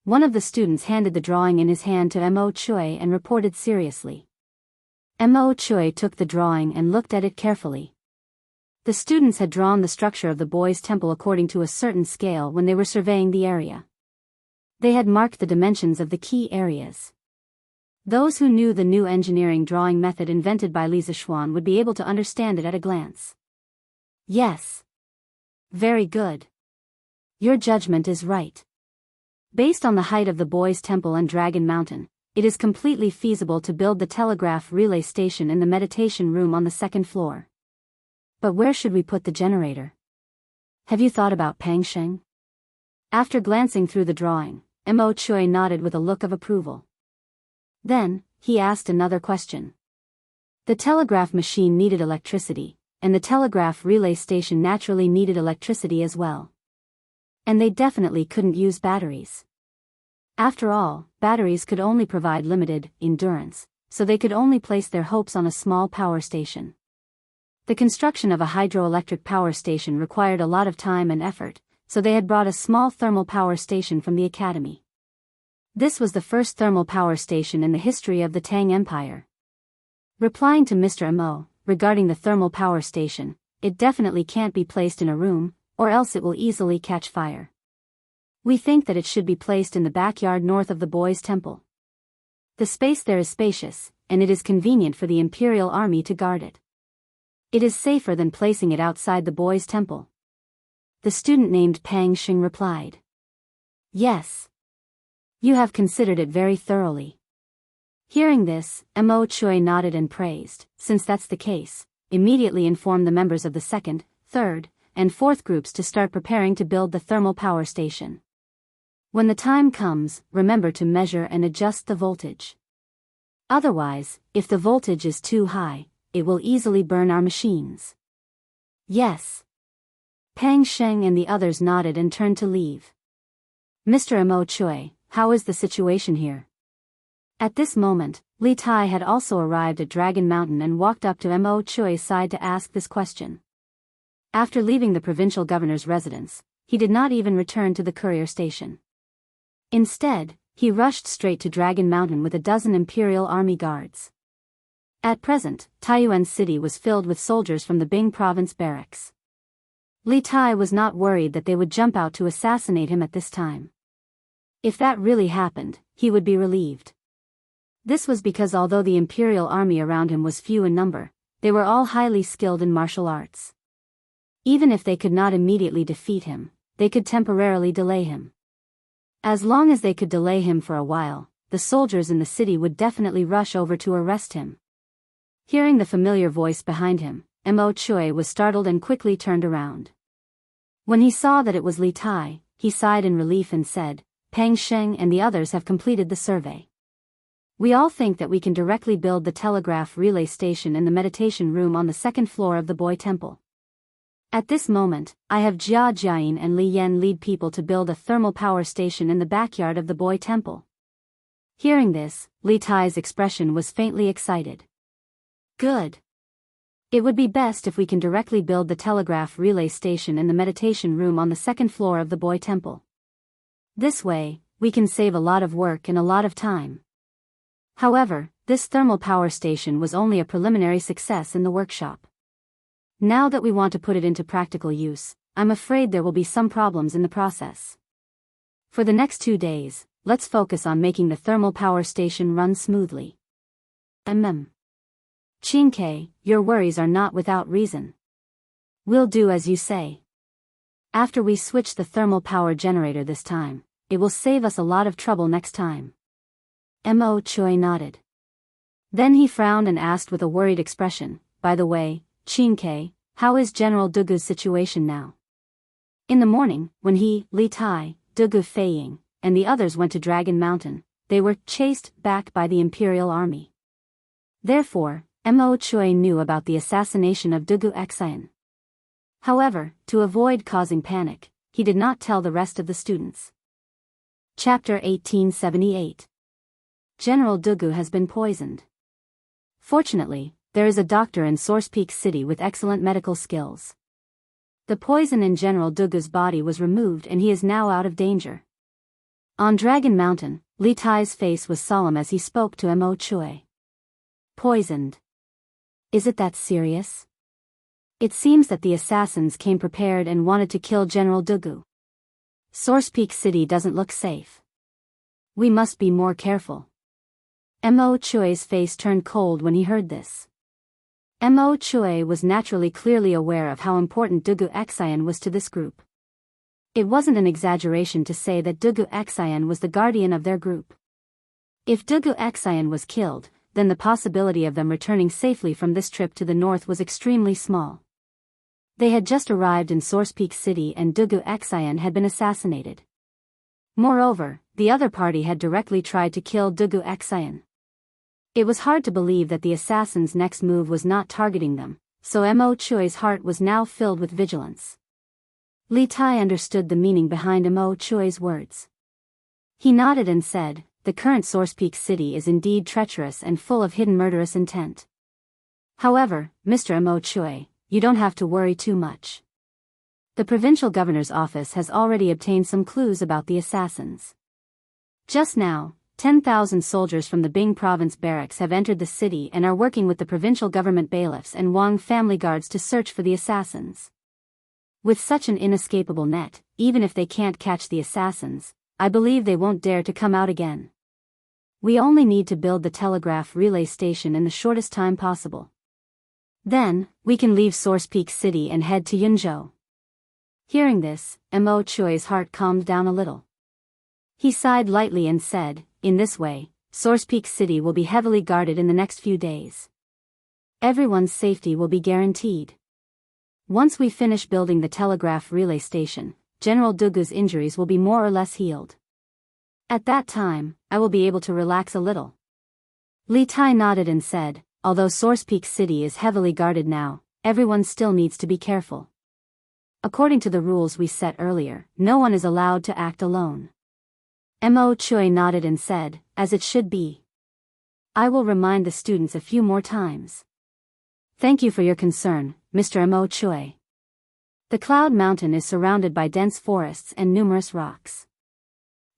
One of the students handed the drawing in his hand to Mo Chui and reported seriously. Mo Chui took the drawing and looked at it carefully. The students had drawn the structure of the boys' temple according to a certain scale when they were surveying the area. They had marked the dimensions of the key areas. Those who knew the new engineering drawing method invented by Li Zishuan would be able to understand it at a glance. Yes. Very good. Your judgment is right. Based on the height of the boys' temple and Dragon Mountain, it is completely feasible to build the telegraph relay station in the meditation room on the 2nd floor. But where should we put the generator? Have you thought about Pangsheng? After glancing through the drawing, Mo Chui nodded with a look of approval. Then, he asked another question. The telegraph machine needed electricity, and the telegraph relay station naturally needed electricity as well. And they definitely couldn't use batteries. After all, batteries could only provide limited endurance, so they could only place their hopes on a small power station. The construction of a hydroelectric power station required a lot of time and effort, so they had brought a small thermal power station from the Academy. This was the first thermal power station in the history of the Tang Empire. Replying to Mr. Amo, regarding the thermal power station, it definitely can't be placed in a room, or else it will easily catch fire. We think that it should be placed in the backyard north of the boys' temple. The space there is spacious, and it is convenient for the Imperial Army to guard it. It is safer than placing it outside the boys' temple. The student named Pang Xing replied. Yes. You have considered it very thoroughly. Hearing this, Mo Chui nodded and praised, since that's the case, immediately informed the members of the 2nd, 3rd, and 4th groups to start preparing to build the thermal power station. When the time comes, remember to measure and adjust the voltage. Otherwise, if the voltage is too high, it will easily burn our machines. Yes. Pang Sheng and the others nodded and turned to leave. Mr. Mo Chui, how is the situation here? At this moment, Li Tai had also arrived at Dragon Mountain and walked up to Mo Chui's side to ask this question. After leaving the provincial governor's residence, he did not even return to the courier station. Instead, he rushed straight to Dragon Mountain with a dozen Imperial Army guards. At present, Taiyuan City was filled with soldiers from the Bing province barracks. Li Tai was not worried that they would jump out to assassinate him at this time. If that really happened, he would be relieved. This was because although the Imperial Army around him was few in number, they were all highly skilled in martial arts. Even if they could not immediately defeat him, they could temporarily delay him. As long as they could delay him for a while, the soldiers in the city would definitely rush over to arrest him. Hearing the familiar voice behind him, Mo Chui was startled and quickly turned around. When he saw that it was Li Tai, he sighed in relief and said, Pang Sheng and the others have completed the survey. We all think that we can directly build the telegraph relay station in the meditation room on the second floor of the Boy Temple. At this moment, I have Jia Jiayin and Li Yan lead people to build a thermal power station in the backyard of the Boy Temple. Hearing this, Li Tai's expression was faintly excited. Good. It would be best if we can directly build the telegraph relay station in the meditation room on the second floor of the Boy Temple. This way, we can save a lot of work and a lot of time. However, this thermal power station was only a preliminary success in the workshop. Now that we want to put it into practical use, I'm afraid there will be some problems in the process. For the next 2 days, let's focus on making the thermal power station run smoothly. Qin Ke, your worries are not without reason. We'll do as you say. After we switch the thermal power generator this time, it will save us a lot of trouble next time. Mo Chui nodded. Then he frowned and asked with a worried expression, by the way, Qin Ke, how is General Dugu's situation now? In the morning, when he, Li Tai, Dugu Feiying, and the others went to Dragon Mountain, they were chased back by the Imperial Army. Therefore, Mo Chui knew about the assassination of Dugu Xian. However, to avoid causing panic, he did not tell the rest of the students. Chapter 1878. General Dugu has been poisoned. Fortunately, there is a doctor in Source Peak City with excellent medical skills. The poison in General Dugu's body was removed and he is now out of danger. On Dragon Mountain, Li Tai's face was solemn as he spoke to Mo Chui. Poisoned. Is it that serious? It seems that the assassins came prepared and wanted to kill General Dugu. Source Peak City doesn't look safe. We must be more careful. Mo Chui's face turned cold when he heard this. Mo Chui was naturally clearly aware of how important Dugu Xian was to this group. It wasn't an exaggeration to say that Dugu Xian was the guardian of their group. If Dugu Xian was killed, then the possibility of them returning safely from this trip to the north was extremely small. They had just arrived in Source Peak City and Dugu Xian had been assassinated. Moreover, the other party had directly tried to kill Dugu Xian. It was hard to believe that the assassin's next move was not targeting them, so Mo Chui's heart was now filled with vigilance. Li Tai understood the meaning behind Mo Chui's words. He nodded and said, the current Source Peak City is indeed treacherous and full of hidden murderous intent. However, Mr. Mo Chui, you don't have to worry too much. The provincial governor's office has already obtained some clues about the assassins. Just now, 10,000 soldiers from the Bing province barracks have entered the city and are working with the provincial government bailiffs and Wang family guards to search for the assassins. With such an inescapable net, even if they can't catch the assassins, I believe they won't dare to come out again. We only need to build the telegraph relay station in the shortest time possible. Then, we can leave Source Peak City and head to Yunzhou. Hearing this, Mo Chui's heart calmed down a little. He sighed lightly and said, in this way, Source Peak City will be heavily guarded in the next few days. Everyone's safety will be guaranteed. Once we finish building the telegraph relay station, General Dugu's injuries will be more or less healed. At that time, I will be able to relax a little. Li Tai nodded and said, although Source Peak City is heavily guarded now, everyone still needs to be careful. According to the rules we set earlier, no one is allowed to act alone. Mo Chui nodded and said, as it should be. I will remind the students a few more times. Thank you for your concern, Mr. Mo Chui. The Cloud Mountain is surrounded by dense forests and numerous rocks.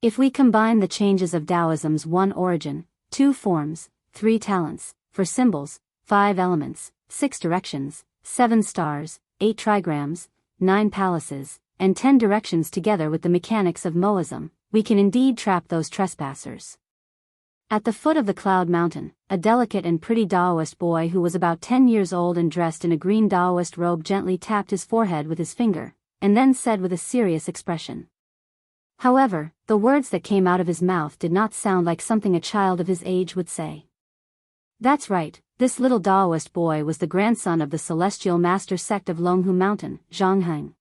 If we combine the changes of Taoism's 1 origin, 2 forms, 3 talents, for symbols, 5 elements, 6 directions, 7 stars, 8 trigrams, 9 palaces, and 10 directions together with the mechanics of Moism, we can indeed trap those trespassers. At the foot of the Cloud Mountain, a delicate and pretty Taoist boy who was about 10 years old and dressed in a green Taoist robe gently tapped his forehead with his finger, and then said with a serious expression. However, the words that came out of his mouth did not sound like something a child of his age would say. That's right, this little Taoist boy was the grandson of the celestial master sect of Longhu Mountain, Zhongheng.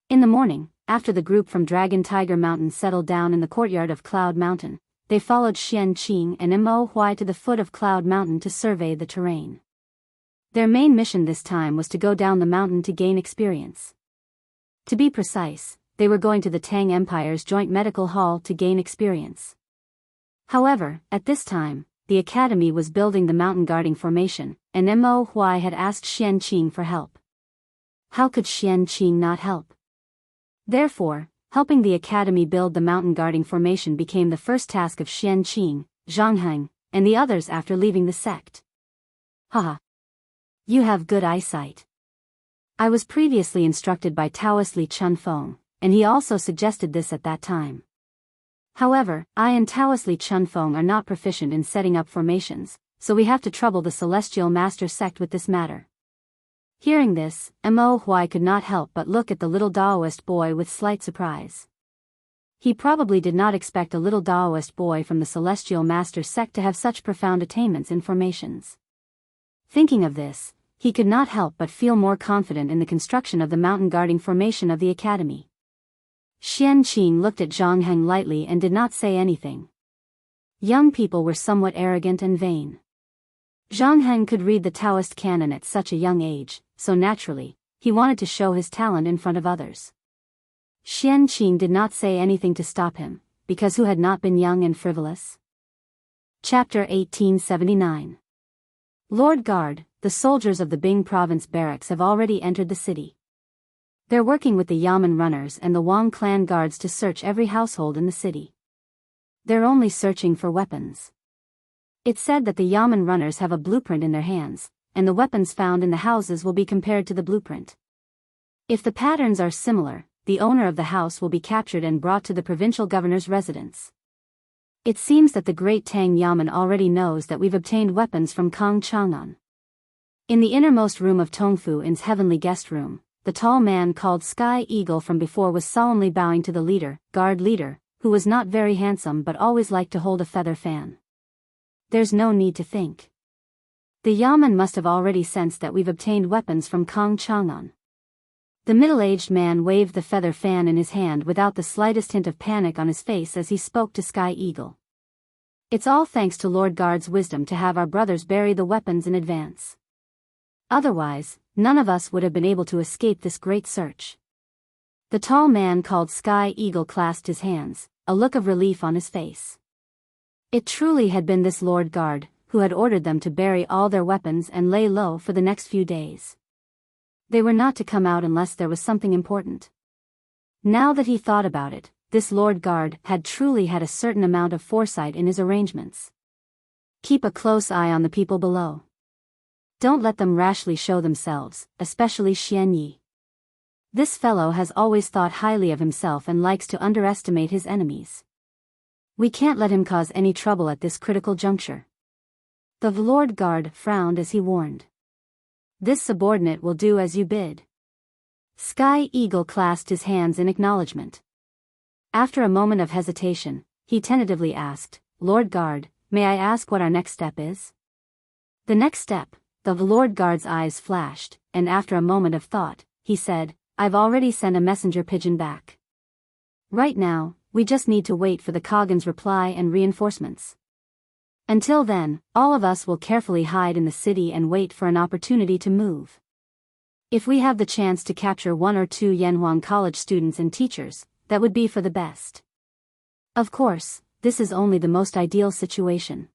In the morning, after the group from Dragon Tiger Mountain settled down in the courtyard of Cloud Mountain, they followed Xian Qing and Mo Huai to the foot of Cloud Mountain to survey the terrain. Their main mission this time was to go down the mountain to gain experience. To be precise, they were going to the Tang Empire's Joint Medical Hall to gain experience. However, at this time, the academy was building the mountain guarding formation, and Mo Huai had asked Xian Qing for help. How could Xian Qing not help? Therefore, helping the academy build the mountain guarding formation became the first task of Xian Qing, Zhongheng, and the others after leaving the sect. Haha. You have good eyesight. I was previously instructed by Taoist Li Chunfeng, and he also suggested this at that time. However, I and Taoist Li Chunfeng are not proficient in setting up formations, so we have to trouble the Celestial Master sect with this matter. Hearing this, Mo Huai could not help but look at the little Taoist boy with slight surprise. He probably did not expect a little Taoist boy from the Celestial Master sect to have such profound attainments in formations. Thinking of this, he could not help but feel more confident in the construction of the mountain guarding formation of the academy. Xian Qing looked at Zhongheng lightly and did not say anything. Young people were somewhat arrogant and vain. Zhongheng could read the Taoist canon at such a young age, so naturally, he wanted to show his talent in front of others. Xian Qing did not say anything to stop him, because who had not been young and frivolous? Chapter 1879. Lord Guard, the soldiers of the Bing Province barracks have already entered the city. They're working with the Yamen runners and the Wang clan guards to search every household in the city. They're only searching for weapons. It's said that the Yamen runners have a blueprint in their hands, and the weapons found in the houses will be compared to the blueprint. If the patterns are similar, the owner of the house will be captured and brought to the provincial governor's residence. It seems that the great Tang Yamen already knows that we've obtained weapons from Kang Chang'an. In the innermost room of Tongfu In's heavenly guest room, the tall man called Sky Eagle from before was solemnly bowing to the guard leader, who was not very handsome but always liked to hold a feather fan. There's no need to think. The Yamen must have already sensed that we've obtained weapons from Kang Chang'an. The middle-aged man waved the feather fan in his hand without the slightest hint of panic on his face as he spoke to Sky Eagle. It's all thanks to Lord Guard's wisdom to have our brothers bury the weapons in advance. Otherwise, none of us would have been able to escape this great search. The tall man called Sky Eagle clasped his hands, a look of relief on his face. It truly had been this Lord Guard, who had ordered them to bury all their weapons and lay low for the next few days. They were not to come out unless there was something important. Now that he thought about it, this Lord Guard had truly had a certain amount of foresight in his arrangements. Keep a close eye on the people below. Don't let them rashly show themselves, especially Xian Yi. This fellow has always thought highly of himself and likes to underestimate his enemies. We can't let him cause any trouble at this critical juncture. The Lord Guard frowned as he warned. This subordinate will do as you bid. Sky Eagle clasped his hands in acknowledgement. After a moment of hesitation, he tentatively asked, Lord Guard, may I ask what our next step is? The next step, the Lord Guard's eyes flashed, and after a moment of thought, he said, I've already sent a messenger pigeon back. Right now, we just need to wait for the Kaghan's reply and reinforcements. Until then, all of us will carefully hide in the city and wait for an opportunity to move. If we have the chance to capture 1 or 2 Yanhuang College students and teachers, that would be for the best. Of course, this is only the most ideal situation.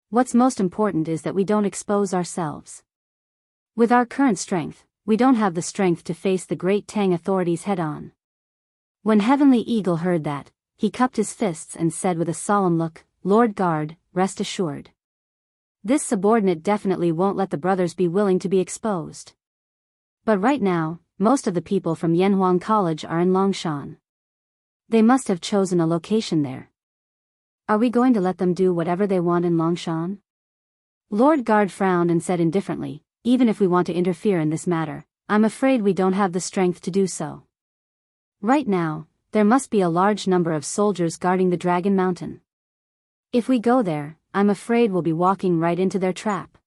What's most important is that we don't expose ourselves. With our current strength, we don't have the strength to face the Great Tang authorities head-on. When Heavenly Eagle heard that, he cupped his fists and said with a solemn look, "Lord Guard, rest assured. This subordinate definitely won't let the brothers be willing to be exposed." But right now, most of the people from Yanhuang College are in Longshan. They must have chosen a location there. Are we going to let them do whatever they want in Longshan? Lord Guard frowned and said indifferently, "Even if we want to interfere in this matter, I'm afraid we don't have the strength to do so. Right now, there must be a large number of soldiers guarding the Dragon Mountain. If we go there, I'm afraid we'll be walking right into their trap.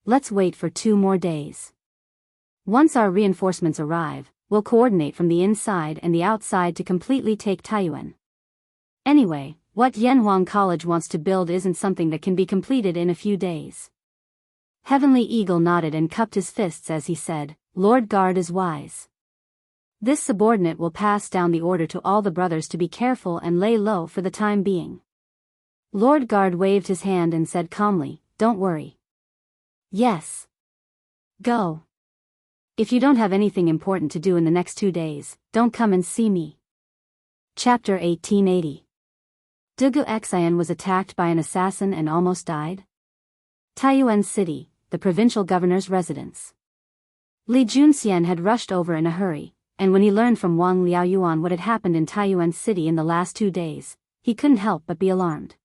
Let's wait for 2 more days. Once our reinforcements arrive, we'll coordinate from the inside and the outside to completely take Taiyuan. Anyway, what Yanhuang College wants to build isn't something that can be completed in a few days." Heavenly Eagle nodded and cupped his fists as he said, "Lord Guard is wise. This subordinate will pass down the order to all the brothers to be careful and lay low for the time being." Lord Guard waved his hand and said calmly, "Don't worry. Yes. Go. If you don't have anything important to do in the next 2 days, don't come and see me." Chapter 1880. Dugu Xian was attacked by an assassin and almost died. Taiyuan City, the provincial governor's residence. Li Junxian had rushed over in a hurry, and when he learned from Wang Liaoyuan what had happened in Taiyuan City in the last 2 days, he couldn't help but be alarmed.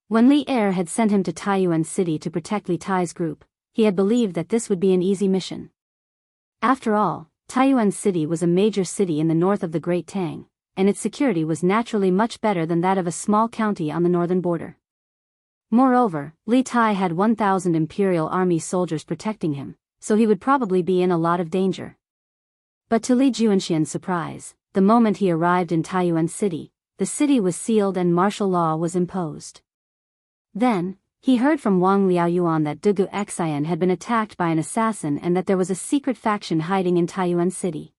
When Li Er had sent him to Taiyuan City to protect Li Tai's group, he had believed that this would be an easy mission. After all, Taiyuan City was a major city in the north of the Great Tang, and its security was naturally much better than that of a small county on the northern border. Moreover, Li Tai had 1,000 Imperial Army soldiers protecting him, so he would probably be in a lot of danger. But to Li Juanxian's surprise, the moment he arrived in Taiyuan City, the city was sealed and martial law was imposed. Then, he heard from Wang Liaoyuan that Dugu Xian had been attacked by an assassin and that there was a secret faction hiding in Taiyuan City.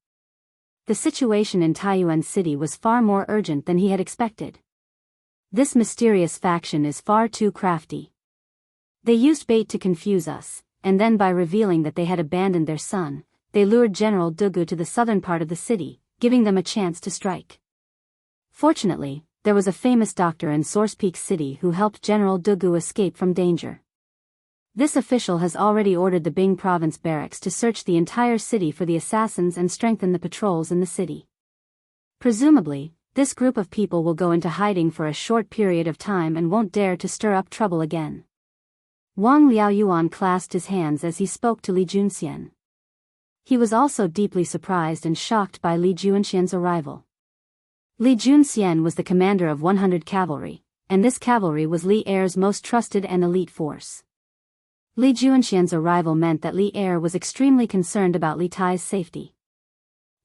The situation in Taiyuan City was far more urgent than he had expected. This mysterious faction is far too crafty. They used bait to confuse us, and then by revealing that they had abandoned their son, they lured General Dugu to the southern part of the city, giving them a chance to strike. Fortunately, there was a famous doctor in Source Peak City who helped General Dugu escape from danger. This official has already ordered the Bing Province barracks to search the entire city for the assassins and strengthen the patrols in the city. Presumably, this group of people will go into hiding for a short period of time and won't dare to stir up trouble again. Wang Liaoyuan clasped his hands as he spoke to Li Junxian. He was also deeply surprised and shocked by Li Juanxian's arrival. Li Junxian was the commander of 100 cavalry, and this cavalry was Li Er's most trusted and elite force. Li Juanxian's arrival meant that Li Er was extremely concerned about Li Tai's safety.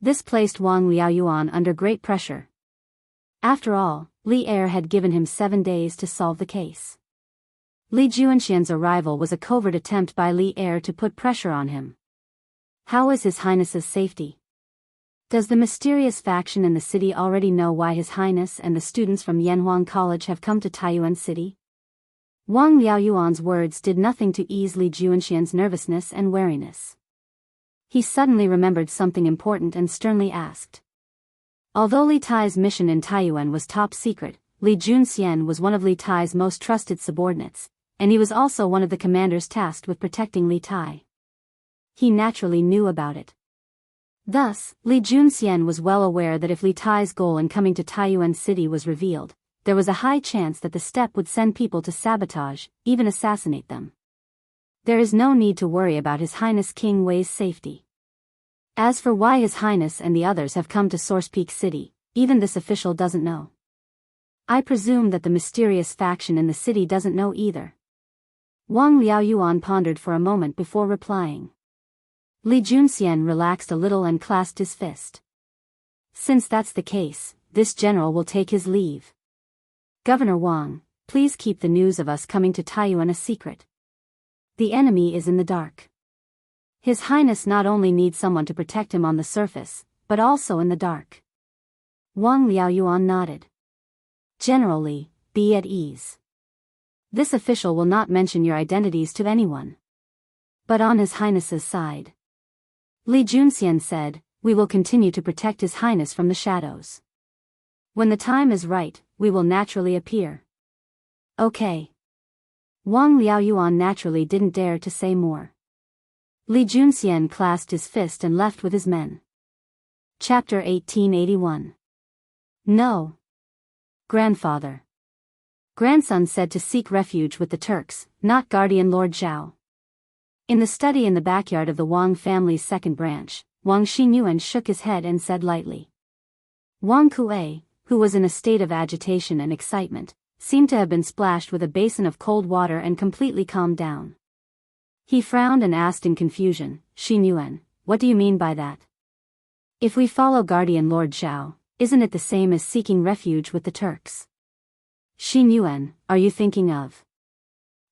This placed Wang Liaoyuan under great pressure. After all, Li Er had given him 7 days to solve the case. Li Juanxian's arrival was a covert attempt by Li Er to put pressure on him. How is His Highness's safety? Does the mysterious faction in the city already know why His Highness and the students from Yanhuang College have come to Taiyuan City? Wang Liaoyuan's words did nothing to ease Li Juanxian's nervousness and wariness. He suddenly remembered something important and sternly asked. Although Li Tai's mission in Taiyuan was top secret, Li Junxian was one of Li Tai's most trusted subordinates, and he was also one of the commanders tasked with protecting Li Tai. He naturally knew about it. Thus, Li Junxian was well aware that if Li Tai's goal in coming to Taiyuan City was revealed, there was a high chance that the step would send people to sabotage, even assassinate them. There is no need to worry about His Highness King Wei's safety. As for why His Highness and the others have come to Source Peak City, even this official doesn't know. I presume that the mysterious faction in the city doesn't know either. Wang Liaoyuan pondered for a moment before replying. Li Junxian relaxed a little and clasped his fist. Since that's the case, this general will take his leave. Governor Wang, please keep the news of us coming to Taiyuan a secret. The enemy is in the dark. His Highness not only needs someone to protect him on the surface, but also in the dark. Wang Liaoyuan nodded. General Li, be at ease. This official will not mention your identities to anyone. But on His Highness's side, Li Junxian said, we will continue to protect His Highness from the shadows. When the time is right, we will naturally appear. Okay. Wang Liaoyuan naturally didn't dare to say more. Li Junxian clasped his fist and left with his men. Chapter 1881. No. Grandfather. Grandson said to seek refuge with the Turks, not guardian Lord Zhao. In the study in the backyard of the Wang family's second branch, Wang Xinyuan shook his head and said lightly. Wang Kuei, who was in a state of agitation and excitement, seemed to have been splashed with a basin of cold water and completely calmed down. He frowned and asked in confusion, Xinyuan, what do you mean by that? If we follow guardian Lord Zhao, isn't it the same as seeking refuge with the Turks? Xinyuan, are you thinking of?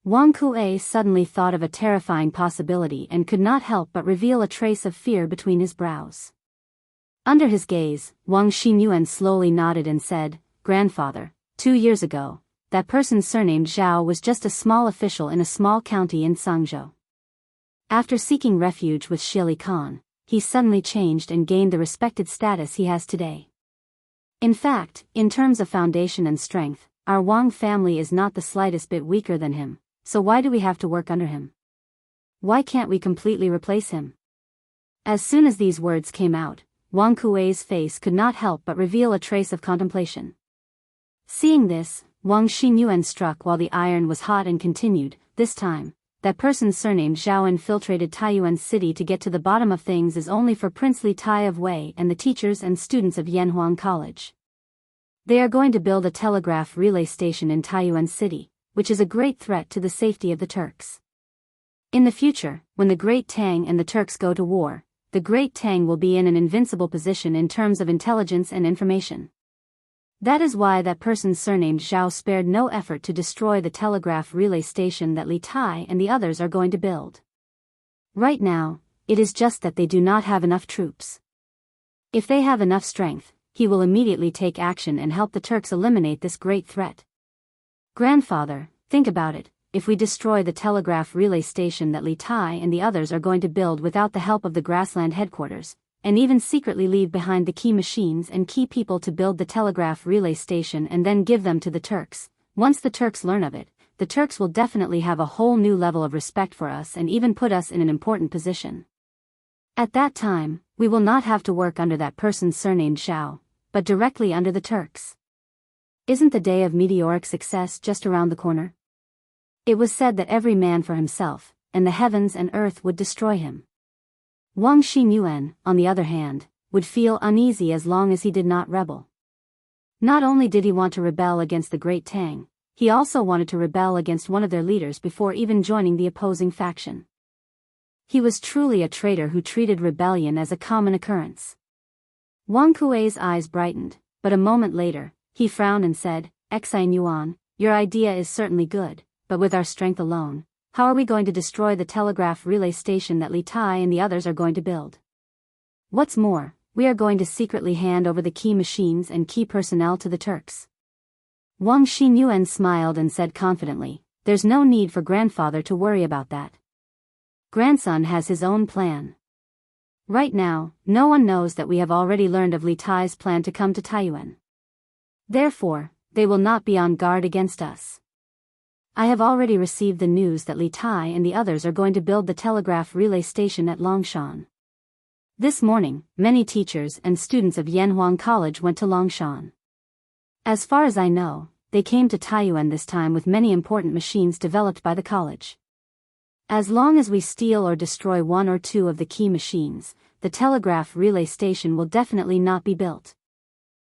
Wang Kuei suddenly thought of a terrifying possibility and could not help but reveal a trace of fear between his brows. Under his gaze, Wang Xinyuan slowly nodded and said, Grandfather, 2 years ago, that person surnamed Zhao was just a small official in a small county in Sangzhou. After seeking refuge with Shili Khan, he suddenly changed and gained the respected status he has today. In fact, in terms of foundation and strength, our Wang family is not the slightest bit weaker than him, so why do we have to work under him? Why can't we completely replace him? As soon as these words came out, Wang Kuei's face could not help but reveal a trace of contemplation. Seeing this, Wang Xinyuan struck while the iron was hot and continued, this time, that person surnamed Zhao infiltrated Taiyuan city to get to the bottom of things is only for princely Tai of Wei and the teachers and students of Yanhuang College. They are going to build a telegraph relay station in Taiyuan city, which is a great threat to the safety of the Turks. In the future, when the Great Tang and the Turks go to war, the Great Tang will be in an invincible position in terms of intelligence and information. That is why that person surnamed Zhao spared no effort to destroy the telegraph relay station that Li Tai and the others are going to build. Right now, it is just that they do not have enough troops. If they have enough strength, he will immediately take action and help the Turks eliminate this great threat. Grandfather, think about it, if we destroy the telegraph relay station that Li Tai and the others are going to build without the help of the grassland headquarters, and even secretly leave behind the key machines and key people to build the telegraph relay station and then give them to the Turks, once the Turks learn of it, the Turks will definitely have a whole new level of respect for us and even put us in an important position. At that time, we will not have to work under that person surnamed Zhao, but directly under the Turks. Isn't the day of meteoric success just around the corner? It was said that every man for himself, and the heavens and earth would destroy him. Wang Xinyuan, on the other hand, would feel uneasy as long as he did not rebel. Not only did he want to rebel against the Great Tang, he also wanted to rebel against one of their leaders before even joining the opposing faction. He was truly a traitor who treated rebellion as a common occurrence. Wang Kuei's eyes brightened, but a moment later, he frowned and said, Xinyuan, your idea is certainly good, but with our strength alone, how are we going to destroy the telegraph relay station that Li Tai and the others are going to build? What's more, we are going to secretly hand over the key machines and key personnel to the Turks. Wang Xinyuan smiled and said confidently, there's no need for grandfather to worry about that. Grandson has his own plan. Right now, no one knows that we have already learned of Li Tai's plan to come to Taiyuan. Therefore, they will not be on guard against us. I have already received the news that Li Tai and the others are going to build the telegraph relay station at Longshan. This morning, many teachers and students of Yanhuang College went to Longshan. As far as I know, they came to Taiyuan this time with many important machines developed by the college. As long as we steal or destroy one or two of the key machines, the telegraph relay station will definitely not be built.